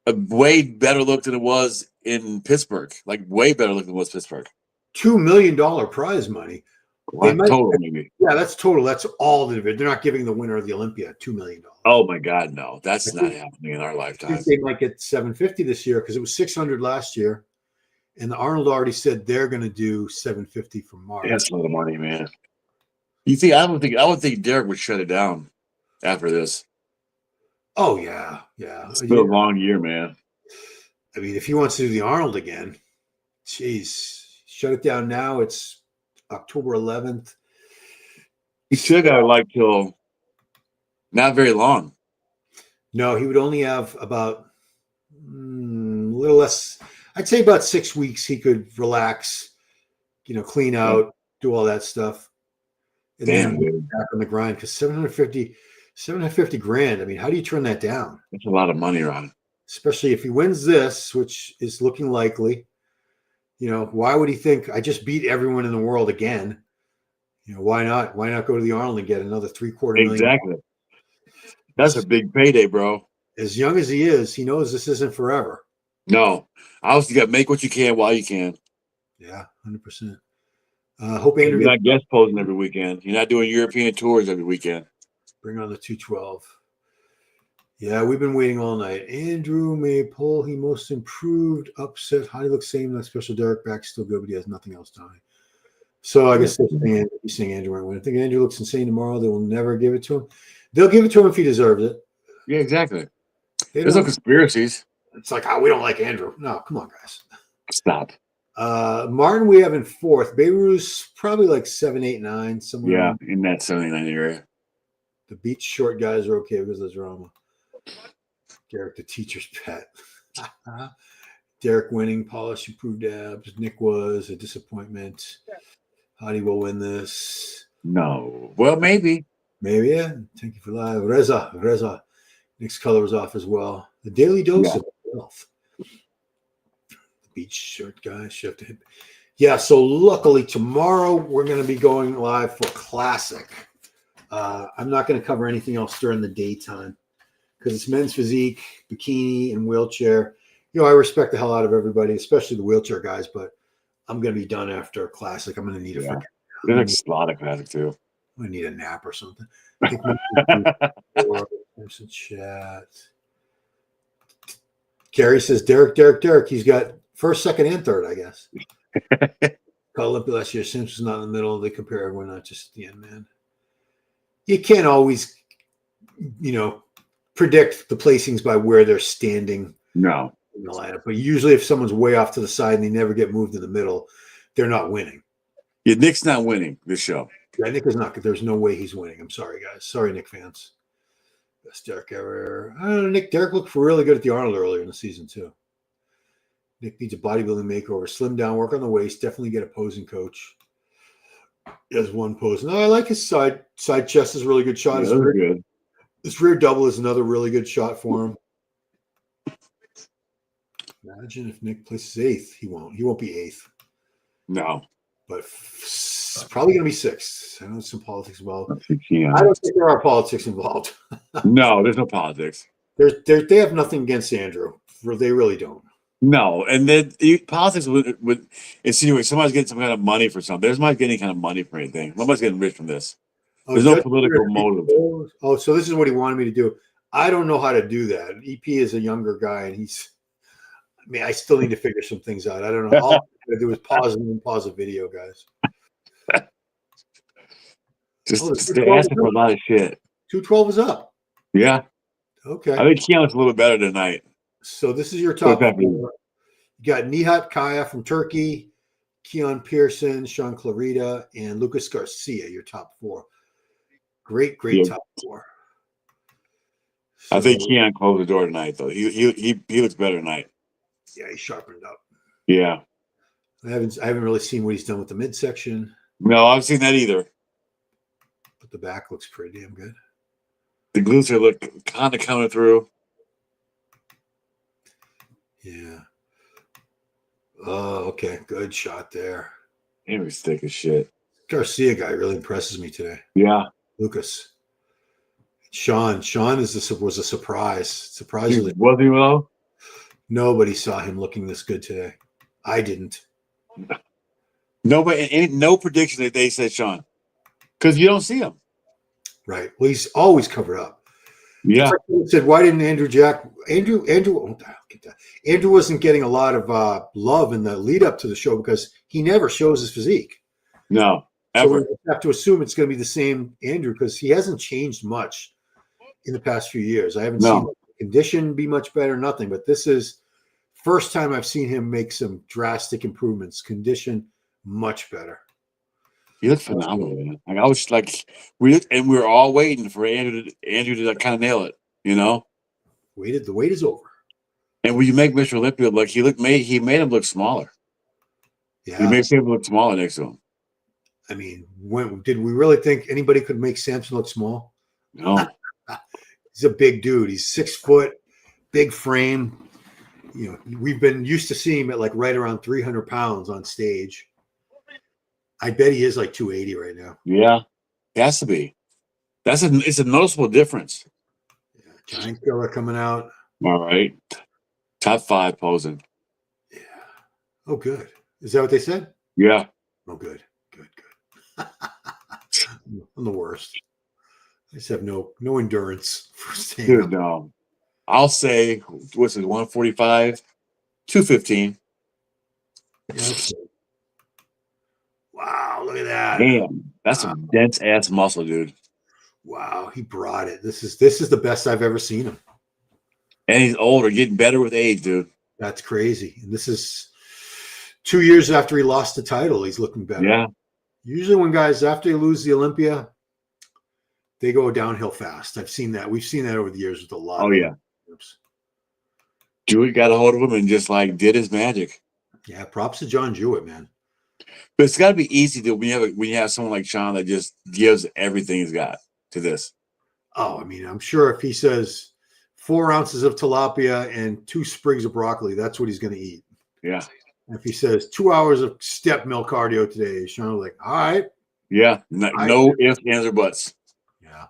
a way better look than it was in Pittsburgh. Like way better look than it was Pittsburgh. $2 million prize money. What total maybe? Yeah, that's total. That's all the division. They're not giving the winner of the Olympia $2 million. Oh my God, no! That's not happening in our I lifetime. think they might get 750 this year because it was 600 last year, and the Arnold already said they're going to do 750 for March. That's a lot of money, man. You think? I would think Derek would shut it down after this. Oh yeah. It's been a long year, man. I mean, if he wants to do the Arnold again, geez, shut it down now. It's October 11th. He still got like till not very long. No, he would only have about a little less. I'd say about 6 weeks. He could relax, clean out, do all that stuff, and Damn, then dude. back on the grind. Because 750 grand. I mean, how do you turn that down? That's a lot of money, Ron. Especially if he wins this, which is looking likely. Why would he think I just beat everyone in the world again? Why not? Why not go to the Arnold and get another $750,000? Exactly. That's a big payday, bro. As young as he is, he knows this isn't forever. No, I also got to make what you can while you can. Yeah, 100%. Hope Andrew You're not guest posing every weekend. You're not doing European tours every weekend. bring on the 212. Yeah, we've been waiting all night. Andrew may pull. He most improved, upset. Hadi looks same. That special Derek back still good, but he has nothing else done. So I guess he's saying Andrew might win. I think Andrew looks insane tomorrow. They will never give it to him. They'll give it to him if he deserves it. Yeah, exactly. There's no conspiracies. It's like, we don't like Andrew. No, come on, guys. Stop. Martin, we have in fourth. Behrouz, probably like 7, 8, 9. Somewhere. Yeah, in that 79 area. The beach short guys are okay because there's drama. Derek, the teacher's pet. Derek winning, polish improved abs. Nick was a disappointment. Hadi will win this. No. Well, maybe. Maybe, yeah. Thank you for live. Reza. Nick's color was off as well. The daily dose of health. The beach shirt guy shifted. Yeah, so luckily tomorrow we're going to be going live for Classic. I'm not going to cover anything else during the daytime because it's men's physique, bikini, and wheelchair. I respect the hell out of everybody, especially the wheelchair guys, but I'm going to be done after Classic. I'm going to need a There's a lot of Classic too. I need a nap or something. Chat. Carrie says, Derek. He's got first, second, and third, I guess. Call Olympia last year. Simpson's not in the middle. They compare everyone, not just at the end, man. You can't always, predict the placings by where they're standing. No. In the lineup. But usually if someone's way off to the side and they never get moved in the middle, they're not winning. Yeah, Nick's not winning this show. Yeah, Nick is not. There's no way he's winning. I'm sorry, guys. Sorry, Nick fans. Best Derek ever. I don't know, Derek looked really good at the Arnold earlier in the season, too. Nick needs a bodybuilding makeover. Slim down, work on the waist. Definitely get a posing coach. He has one pose. No, I like his side chest is a really good shot. Yeah, good. His rear double is another really good shot for him. Imagine if Nick places eighth. He won't. He won't be eighth. No. But probably going to be sixth. I know there's some politics involved. Yeah. I don't think there are politics involved. No, there's no politics. They have nothing against Andrew. They really don't. No, and then politics would insinuate somebody's getting some kind of money for something. There's not getting any kind of money for anything. Nobody's getting rich from this. Oh, There's no Judge political Pearson- motive. Oh, so this is what he wanted me to do. I don't know how to do that. EP is a younger guy, and I still need to figure some things out. I don't know. All I'm going to do is pause and pause the video, guys. Just Oh, they're asking for a lot of shit. 212 is up. Yeah, Okay. I think Keone's a little better tonight. So this is your top What's happening? four. You got Nihat Kaya from Turkey, Keone Pearson, Shaun Clarida, and Lucas Garcia, your top four. Great Yeah. top four. I think So, Keone closed the door tonight, though. He looks better tonight. yeah, he sharpened up. Yeah. I haven't really seen what he's done with the midsection, No, I've seen that either. but the back looks pretty damn good. The glutes are look kind of coming through. Yeah. Oh, okay. Good shot there. He was thick as shit. Garcia guy really impresses me today. Yeah. Lucas. Shaun was a surprise. Surprisingly, Was he well? nobody saw him looking this good today. I didn't. Nobody, no prediction that they said Shaun, because you don't see him. Right. Well, he's always covered up. Yeah. Said, why didn't Andrew wasn't getting a lot of love in the lead up to the show because he never shows his physique. No. So Ever. we have to assume it's going to be the same Andrew because he hasn't changed much in the past few years. I haven't seen the condition be much better, nothing. But this is first time I've seen him make some drastic improvements. Condition much better. He looked phenomenal, man. Like I was like, we were all waiting for Andrew to like, kind of nail it, you know. The wait is over. And when you make Mr. Olympia look, he made him look smaller. Yeah. He makes him look smaller next to him. I mean, did we really think anybody could make Samson look small? No. He's a big dude. He's 6 foot, big frame. You know, we've been used to seeing him at like right around 300 pounds on stage. I bet he is like 280 right now. Yeah. It has to be. It's a noticeable difference. Yeah, giant killer coming out. All right. Top 5 posing. Yeah. Oh, good. Is that what they said? Yeah. Oh, good. Good. I'm the worst. I just have no endurance for staying Dude, up. no. I'll say, what's it, 145, 215. Yeah, that's good. Wow, look at that. Damn. That's some dense ass muscle, dude. Wow, he brought it. This is the best I've ever seen him. And he's older, getting better with age, dude. That's crazy. And this is 2 years after he lost the title. He's looking better. Yeah. Usually when guys, after they lose the Olympia, they go downhill fast. I've seen that. We've seen that over the years with a lot. Oh, of yeah. Jewett got a hold of him and just like did his magic. Yeah, props to John Jewett, man. But it's got to be easy to when you have someone like Shaun that just gives everything he's got to this. Oh, I mean, I'm sure if he says 4 ounces of tilapia and 2 sprigs of broccoli, that's what he's going to eat. Yeah. And if he says 2 hours of step mill cardio today, Shaun will like, all right. Yeah. No ifs, ands, or buts. Yeah.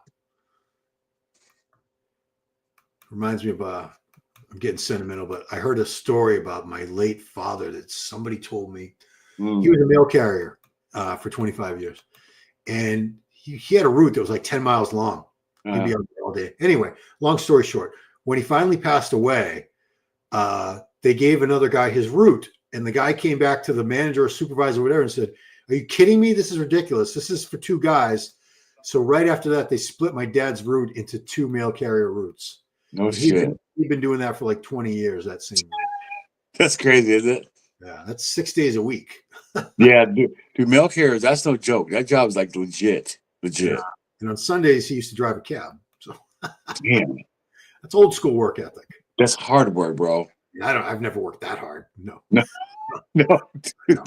Reminds me of I'm getting sentimental, but I heard a story about my late father that somebody told me. He was a mail carrier for 25 years. And he had a route that was like 10 miles long. He'd be out there all day. Anyway, long story short, when he finally passed away, they gave another guy his route. And the guy came back to the manager or supervisor or whatever and said, are you kidding me? This is ridiculous. This is for 2 guys. So right after that, they split my dad's route into 2 mail carrier routes. No shit. He'd been doing that for like 20 years, that same route. That's crazy, isn't it? Yeah, that's 6 days a week. Yeah, dude, mail carriers, that's no joke. That job is like legit. Yeah. And on Sundays, he used to drive a cab. So Damn. that's old school work ethic. That's hard work, bro. I've never worked that hard. No. No, dude,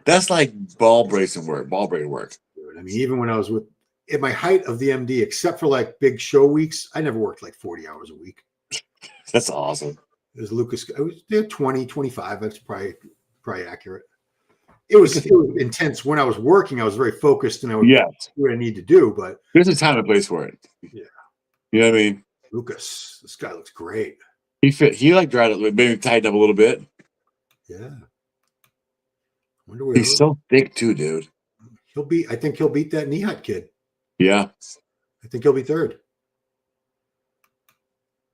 that's like ball breaking work. Dude, I mean, even when I was at my height of the MD, except for like big show weeks, I never worked like 40 hours a week. That's awesome. There's Lucas. I was there 20, 25. That's probably accurate. It was intense. When I was working, I was very focused and I would do what I need to do. But there's a time and place for it. Yeah. You know what I mean? Lucas, this guy looks great. He like dried it, maybe tightened up a little bit. Yeah. Wonder where He's so thick too, dude. I think he'll beat that Nihat kid. Yeah. I think he'll be third.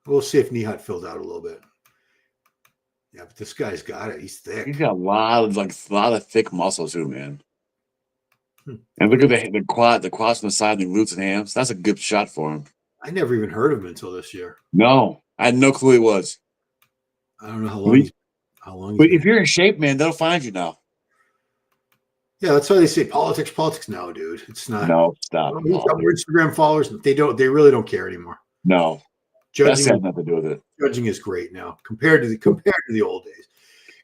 We'll see if Nihat fills out a little bit. Yeah, but this guy's got it. He's thick. He's got a lot of thick muscles too, man. Hmm. And look at the quads on the side, the glutes and hams. That's a good shot for him. I never even heard of him until this year. No, I had no clue he was. I don't know how long he's But been. if you're in shape, man, they'll find you now. Yeah, that's why they say politics. No, dude, it's not. No, stop. Our Instagram followers, they really don't care anymore. No, that's got nothing to do with it. Judging is great now compared to the old days.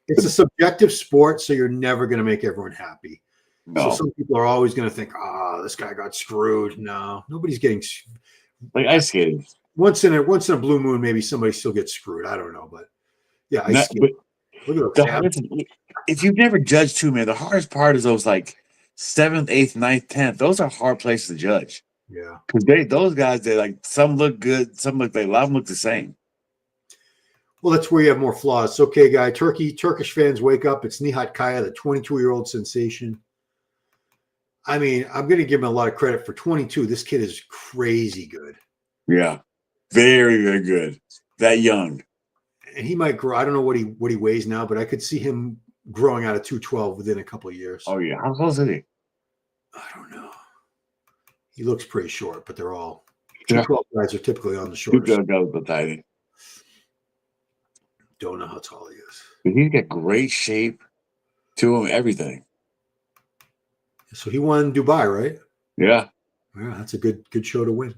It's a subjective sport, so you're never going to make everyone happy. No. So some people are always going to think, this guy got screwed. No, nobody's getting like ice skating. Once in a blue moon, maybe somebody still gets screwed. I don't know, but yeah, ice skating. Look at listen, if you've never judged too, man, the hardest part is those like 7th, 8th, 9th, 10th. Those are hard places to judge. Yeah, because those guys, they like some look good, some look a lot of them look the same. Well, that's where you have more flaws. Okay, guy, Turkish fans, wake up! It's Nihat Kaya, the 22-year-old sensation. I mean, I'm going to give him a lot of credit for 22. This kid is crazy good. Yeah, very, very good. That young. And he might grow. I don't know what he weighs now, but I could see him growing out of 212 within a couple of years. Oh yeah, how close is he? I don't know. He looks pretty short, but they're all 212 guys are typically on the shorter side. The tiny. Don't know how tall he is. But he's got great shape to him, everything. So he won Dubai, right? Yeah. Yeah, that's a good show to win.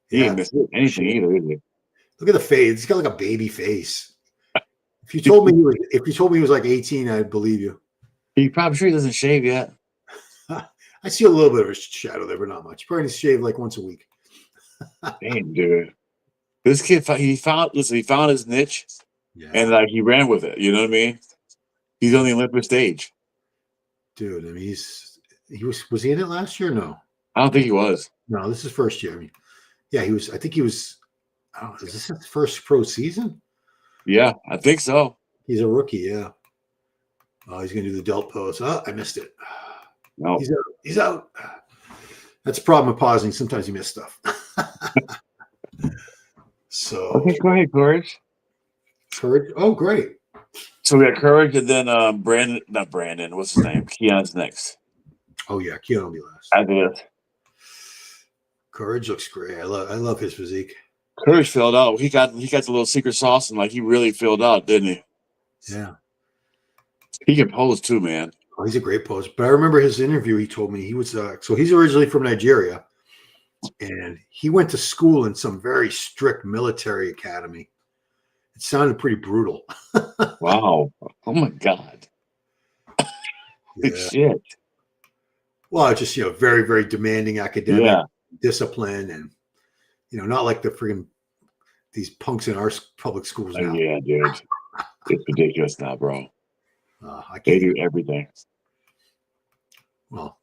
He didn't miss anything either, did he? Look at the face. He's got like a baby face. If you told me he was like 18, I'd believe you. He probably sure he doesn't shave yet. I see a little bit of a shadow there, but not much. Probably needs to shave like once a week. Damn, dude. This kid, he found his niche, and like he ran with it. You know what I mean? He's on the Olympia stage. Dude, I mean, was he in it last year? No, I don't think he was. No, this is first year. I mean, yeah, he was. I think he was. I don't know, is this his first pro season? Yeah, I think so. He's a rookie. Yeah. Oh, he's gonna do the delt pose. Oh, I missed it. No, he's out. That's a problem with pausing. Sometimes you miss stuff. So okay, go ahead, Courage. Oh, great. So we got Courage, and then not Brandon. What's his name? Keone's next. Oh yeah, Keone will be last. After this. Courage looks great. I love his physique. Courage filled out. He got the little secret sauce, and like he really filled out, didn't he? Yeah. He can pose too, man. Oh, he's a great poser. But I remember his interview. He told me he was so he's originally from Nigeria, and he went to school in some very strict military academy. It sounded pretty brutal. Wow! Oh my God! Good shit. Well, it's just very, very demanding academic discipline, and not like these punks in our public schools now. Yeah, dude, it's ridiculous now, bro. They do everything. Well,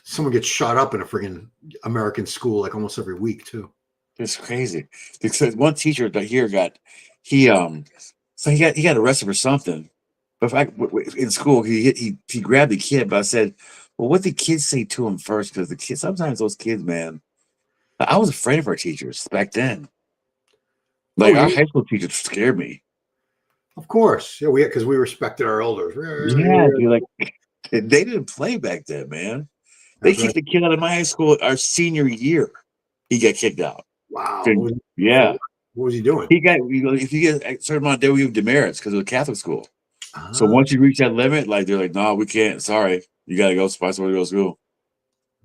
someone gets shot up in a friggin' American school like almost every week too. It's crazy. Because one teacher that here he got arrested for something. But in school he grabbed the kid. But I said, well, what did the kids say to him first? Because the kids, sometimes those kids, man, I was afraid of our teachers back then. Like our high school teachers scared me. Of course, yeah, because we respected our elders. Yeah, dude, like they didn't play back then, man. They kicked the kid out of my high school our senior year. He got kicked out. Wow. Yeah. What was he doing? He got if you get a certain amount of day, we have demerits because it was a Catholic school. So once you reach that limit, like they're like, no, we can't. Sorry, you got to go. Find somewhere to go to school.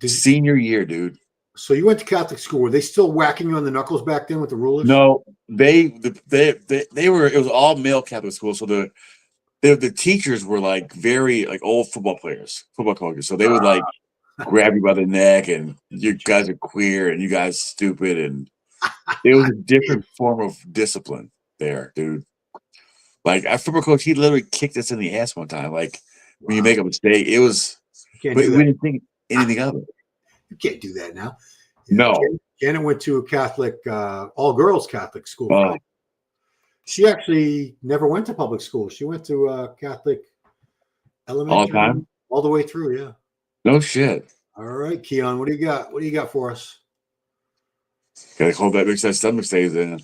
Senior year, dude. So you went to Catholic school. Were they still whacking you on the knuckles back then with the rulers? No, they were. It was all male Catholic school. So the teachers were like very like old football coaches. So they would like grab you by the neck and you guys are queer and you guys stupid, and it was a different form of discipline there, dude. Like our football coach, he literally kicked us in the ass one time. Like when you make a mistake, it was. But we didn't think anything of it. You can't do that now. No. Janet went to a Catholic, all-girls Catholic school. She actually never went to public school. She went to Catholic elementary All the time? all the way through. Yeah. No shit. All right, Keone, what do you got? What do you got for us? Gotta hope that makes that stomach stays in.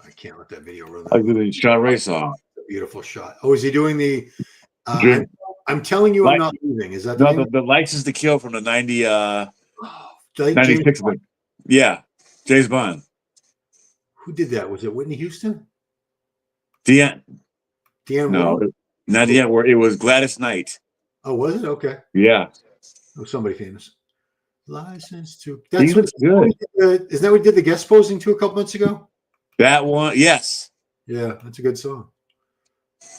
I can't let that video run. Like the Shaun Ray song. Beautiful shot. Oh, is he doing the? Dream. I'm telling you, I'm Like- not leaving. Is that the No, name? the License to Kill from the 90, Oh, James 96 Bond. one. Yeah. James Bond. Who did that? Was it Whitney Houston? Deanne. Rowe? No, not Deanne. Where it was Gladys Knight. Oh, was it? Okay. Yeah. Oh, somebody famous. License to. He looks good. Isn't that what we did the guest posing to a couple months ago? That one, yes. Yeah, that's a good song.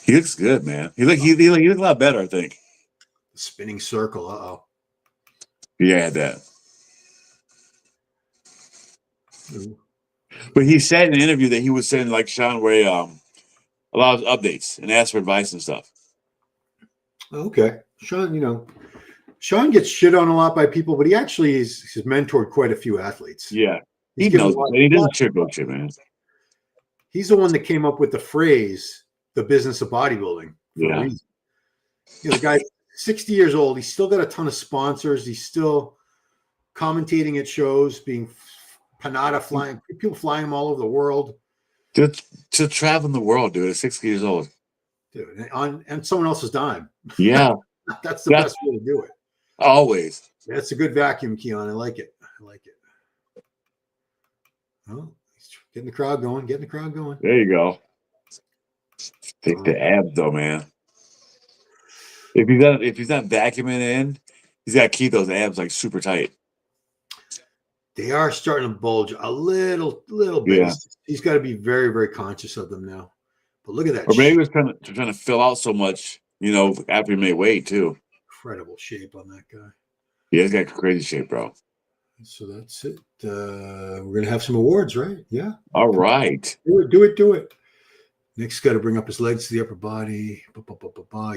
He looks good, man. He look a lot better, I think. Spinning circle. Uh-oh. Yeah, I had that. Ooh. But he said in an interview that he was sending like Shaun Ray a lot of updates and asked for advice and stuff. Okay. Shaun gets shit on a lot by people, but he actually has mentored quite a few athletes. Yeah. He's He given knows a lot- it. He doesn't sugarcoat shit, man. He's the one that came up with the phrase, the business of bodybuilding. For Yeah. a reason. The guy's 60 years old. He's still got a ton of sponsors. He's still commentating at shows, being Panada flying, people flying him all over the world. To travel the world, dude, at 60 years old. Dude, on someone else's dime. Yeah. That's the best way to do it. Always. That's a good vacuum, Keone. I like it. Oh, he's getting the crowd going. There you go. Take the abs though, man. If he's not vacuuming in, he's got to keep those abs like super tight. They are starting to bulge a little bit. Yeah. He's got to be very, very conscious of them now. But look at that. Or maybe he was trying to fill out so much, after he made weight too. Incredible shape on that guy. Yeah, he's got crazy shape, bro. So that's it. We're gonna have some awards, right? Yeah. All right. Do it. Nick's got to bring up his legs to the upper body.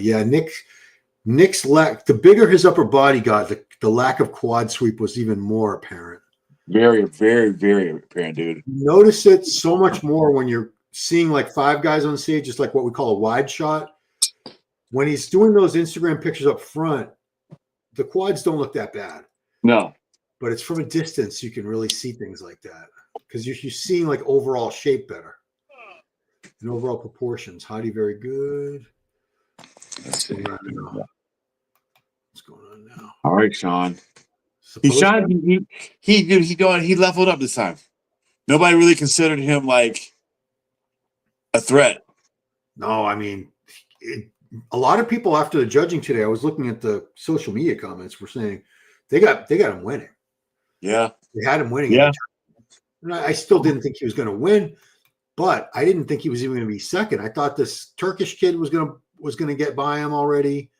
Yeah, Nick's lack. The bigger his upper body got, the lack of quad sweep was even more apparent. Very, very, very apparent, dude. Notice it so much more when you're seeing like five guys on stage, just like what we call a wide shot. When he's doing those Instagram pictures up front, the quads don't look that bad. No. But it's from a distance you can really see things like that because you're seeing like overall shape better and overall proportions. Hadi, very good. Let's see. What's going on now? All right, Shaun. He leveled up this time. Nobody really considered him like a threat. No, I mean, a lot of people after the judging today, I was looking at the social media comments, were saying they got him winning. Yeah. They had him winning. Yeah. And I still didn't think he was going to win, but I didn't think he was even going to be second. I thought this Turkish kid was going to get by him already.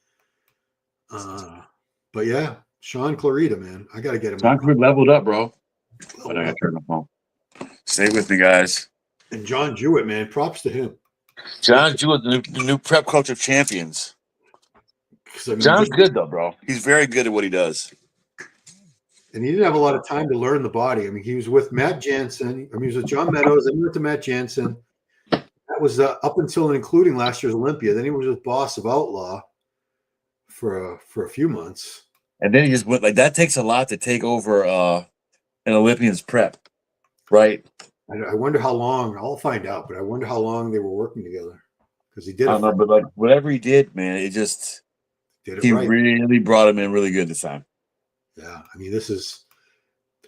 But yeah, Shaun Clarida, man, I got to get him. Shaun Clarida leveled up, bro. But I got to turn the phone. Stay with me, guys. And John Jewett, man, props to him. John Jewett, the new prep coach of champions. I mean, John's good though, bro. He's very good at what he does. And he didn't have a lot of time to learn the body. I mean, he was with Matt Jansen. He was with John Meadows. Then he went to Matt Jansen. That was up until and including last year's Olympia. Then he was with Boss of Outlaw for a few months. And then he just went like that. Takes a lot to take over an Olympian's prep, right? I wonder how long. I'll find out, but I wonder how long they were working together because he did. I don't know, but like whatever he did, man, he right. really brought him in really good this time. Yeah, I mean,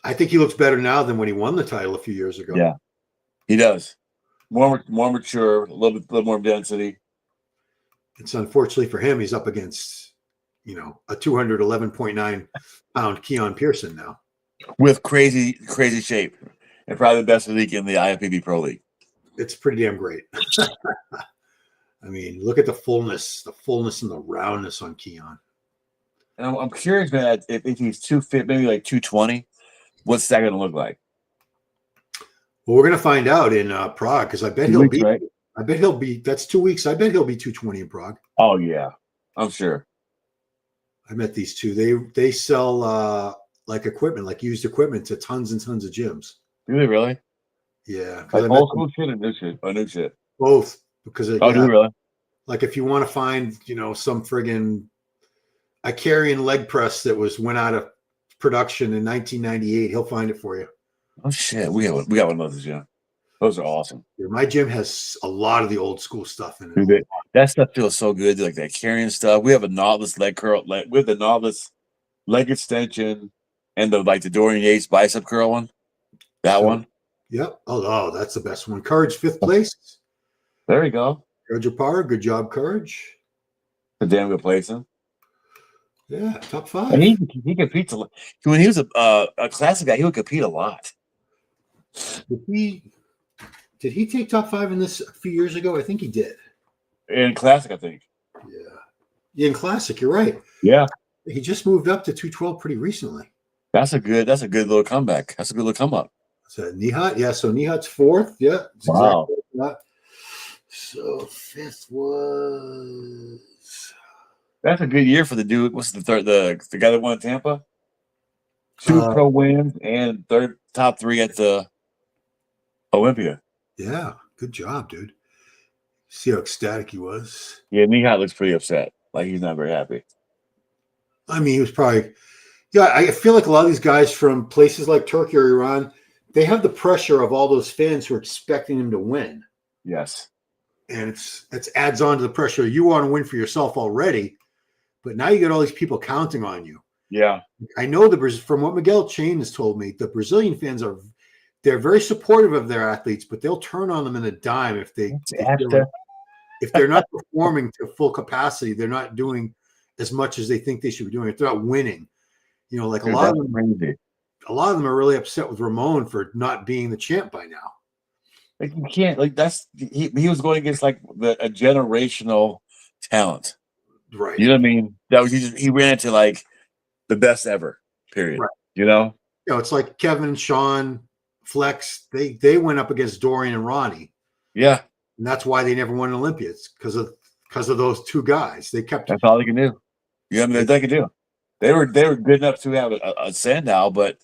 I think he looks better now than when he won the title a few years ago. Yeah, he does. More mature, a little more density. It's unfortunately for him, he's up against, a 211.9 pound Keone Pearson now. With crazy shape. And probably the best league in the IFBB Pro League. It's pretty damn great. I mean, look at the fullness and the roundness on Keone. And I'm curious, man, if he's too fit, maybe like 220, what's that going to look like? Well, we're going to find out in Prague because I bet he'll be. Right? I bet he'll be. That's 2 weeks. I bet he'll be 220 in Prague. Oh yeah, I'm sure. I met these two. They sell like equipment, like used equipment, to tons and tons of gyms. Do they really? Yeah, because Like I met old them school shit or new shit? Or new shit? both. Because Oh, do yeah, you really? like if you want to find, some friggin' Icarian leg press that went out of production in 1998, he'll find it for you. Oh shit, we got one of those. Yeah, those are awesome. My gym has a lot of the old school stuff in it. Dude, that stuff feels so good. Like that carrying stuff. We have a novice leg curl. We have the novice leg extension and the Dorian Yates bicep curl one. That one. Yep. Oh, that's the best one. Courage, 5th place. There you go. Courage Apar. Good job, Courage. A damn good placing. Yeah, top 5. And he competes a lot. When he was a classic guy, he would compete a lot. Did he take top 5 in this a few years ago? I think he did. In classic, I think. Yeah. In classic, you're right. Yeah. He just moved up to 212 pretty recently. That's a good little comeback. That's a good little come up. So Nihat, yeah. So Nihat's 4th. Yeah. Wow. Exactly. So 5th was. That's a good year for the dude. What's the third? The guy that won in Tampa? 2 pro wins and top 3 at the Olympia. Yeah. Good job, dude. See how ecstatic he was. Yeah, Nihat looks pretty upset. Like he's not very happy. I mean, he was probably. Yeah, I feel like a lot of these guys from places like Turkey or Iran, they have the pressure of all those fans who are expecting him to win. Yes. And it's adds on to the pressure. You want to win for yourself already, but now you got all these people counting on you. Yeah. I know from what Miguel Chain has told me, the Brazilian fans they're very supportive of their athletes, but they'll turn on them in a dime if they're not performing to full capacity. They're not doing as much as they think they should be doing. If they're not winning, like Dude, a lot of them. Crazy. A lot of them are really upset with Ramon for not being the champ by now. Like you can't he was going against like a generational talent. Right. You know what I mean? That was he ran into like the best ever, period. Right. It's like Kevin and Shaun, Flex, they went up against Dorian and Ronnie. Yeah. And that's why they never won an Olympia. It's because of those two guys. That's all they can do. You know what I mean? They can do. They were good enough to have a Sandow, but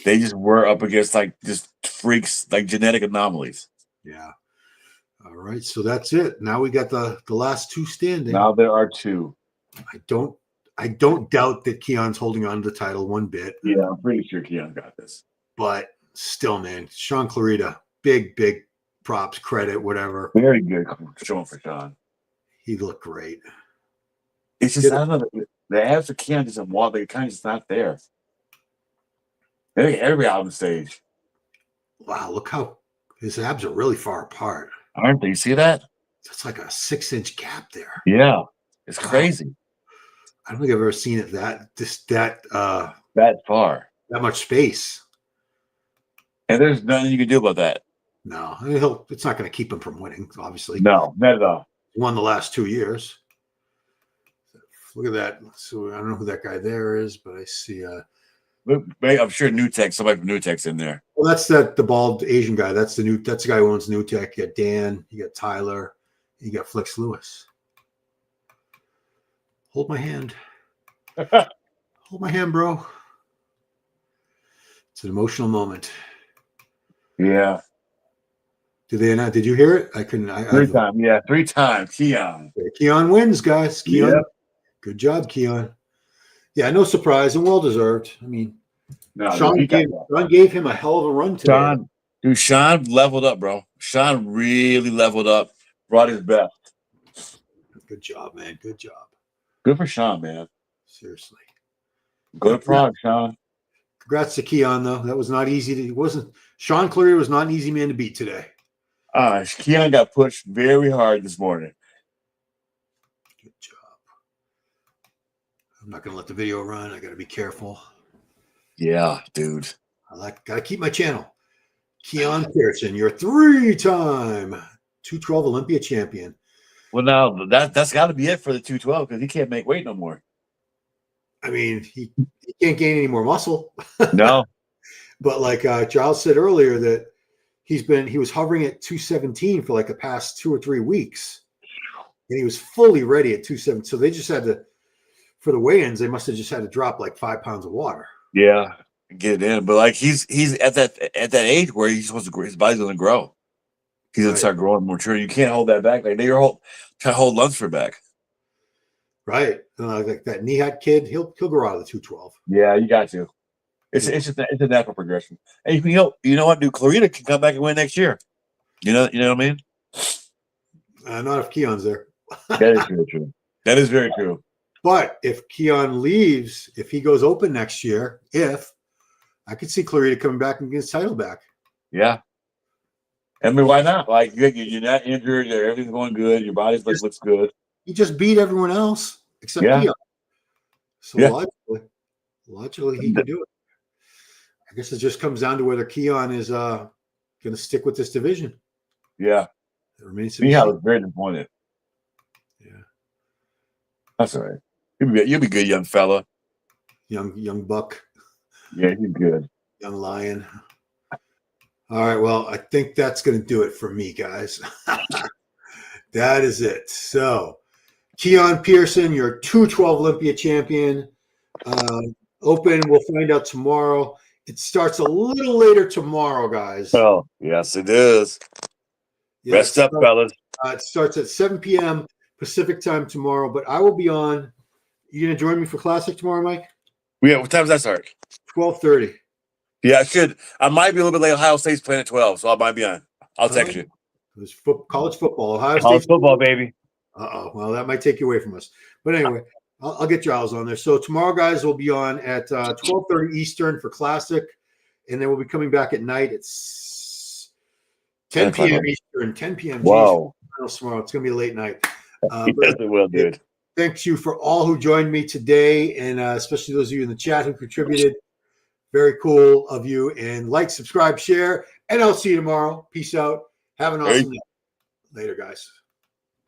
they just were up against like just freaks, like genetic anomalies. Yeah. All right. So that's it. Now we got the last 2 standing. Now there are 2. I don't doubt that Keone's holding on to the title one bit. Yeah, I'm pretty sure Keone got this. But still, man, Shaun Clarida, big props, credit, whatever. Very good showing for Shaun. He looked great. It's just, I don't know, the abs of Keone just walk, they're kind of just not there. Every out on stage. Wow, look how his abs are really far apart. Aren't they? You see that? That's like a 6-inch gap there. Yeah. It's crazy. I don't think I've ever seen it that far. That much space. And there's nothing you can do about that. No, I mean, it's not going to keep him from winning, obviously. No, not at all. He won the last 2 years. Look at that. So I don't know who that guy there is, but I see. I'm sure somebody from Newtek's in there. Well, that's the bald Asian guy. That's the guy who owns Newtek. You got Dan, you got Tyler, you got Flex Lewis. Hold my hand. Hold my hand, bro. It's an emotional moment. Yeah. Did you hear it? I couldn't. 3 times. Yeah, 3 times. Keone. Keone wins, guys. Keone. Yep. Good job, Keone. Yeah, no surprise and well deserved. I mean, Shaun gave him a hell of a run today. Shaun leveled up, bro. Shaun really leveled up. Brought his best. Good job, man. Good job. Good for Shaun, man. Seriously. Go to Prague, Shaun. Congrats to Keone, though. That was not easy. Shaun Clarida was not an easy man to beat today. Keone got pushed very hard this morning. Good job. I'm not going to let the video run. I got to be careful. Yeah, dude. Got to keep my channel. Keone Pearson, your 3-time 212 Olympia champion. Well, now that's got to be it for the 212 because he can't make weight no more. I mean, he can't gain any more muscle. No. But like Giles said earlier, that he was hovering at 217 for like the past 2 or 3 weeks, and he was fully ready at 217. So they just had to, for the weigh-ins, they must have just had to drop like 5 pounds of water. Yeah, get it in. But like he's at that age where he's supposed to grow, his body's going to grow. He's going to start growing more mature. You can't hold that back. Like you're trying to hold Lunsford back. Right. Like that Nihat kid, he'll grow out of the 212. Yeah, you got to. It's just it's a natural progression. And you know what, dude? Clarida can come back and win next year. You know what I mean? Not if Keon's there. That is very true. That is very true. But if Keon leaves, if he goes open next year, I could see Clarida coming back and get his title back. Yeah. I mean, why not? Like you're not injured. Everything's going good. Your body looks good. He just beat everyone else except Keon. So logically, he can do it. I guess it just comes down to whether Keon is going to stick with this division. Yeah. It remains to be seen. I was very disappointed. Yeah. That's all right. You'll be good, young fella. Young buck. Yeah, he's good. Young lion. All right. Well, I think that's going to do it for me, guys. That is it. So, Keone Pearson, your 212 Olympia champion. Open, we'll find out tomorrow. It starts a little later tomorrow, guys. Oh, yes, it is. Yeah, Rest up, fellas. It starts at 7 p.m. Pacific time tomorrow, but I will be on. You going to join me for Classic tomorrow, Mike? Yeah, what time does that start? 12:30. Yeah, I should. I might be a little bit late. Ohio State's playing at 12, so I might be on. I'll text you. It's college football. Ohio College State football, baby. Well, that might take you away from us. But anyway, I'll get Giles on there. So tomorrow, guys, we'll be on at 12:30 Eastern for Classic, and then we'll be coming back at night. It's 10 p.m. Eastern, 10 p.m. Wow. Tomorrow. It's going to be a late night. Yes, it will, dude. Thanks you for all who joined me today, and especially those of you in the chat who contributed. Very cool of you. And like, subscribe, share, and I'll see you tomorrow. Peace out. Have an awesome night. Later, guys.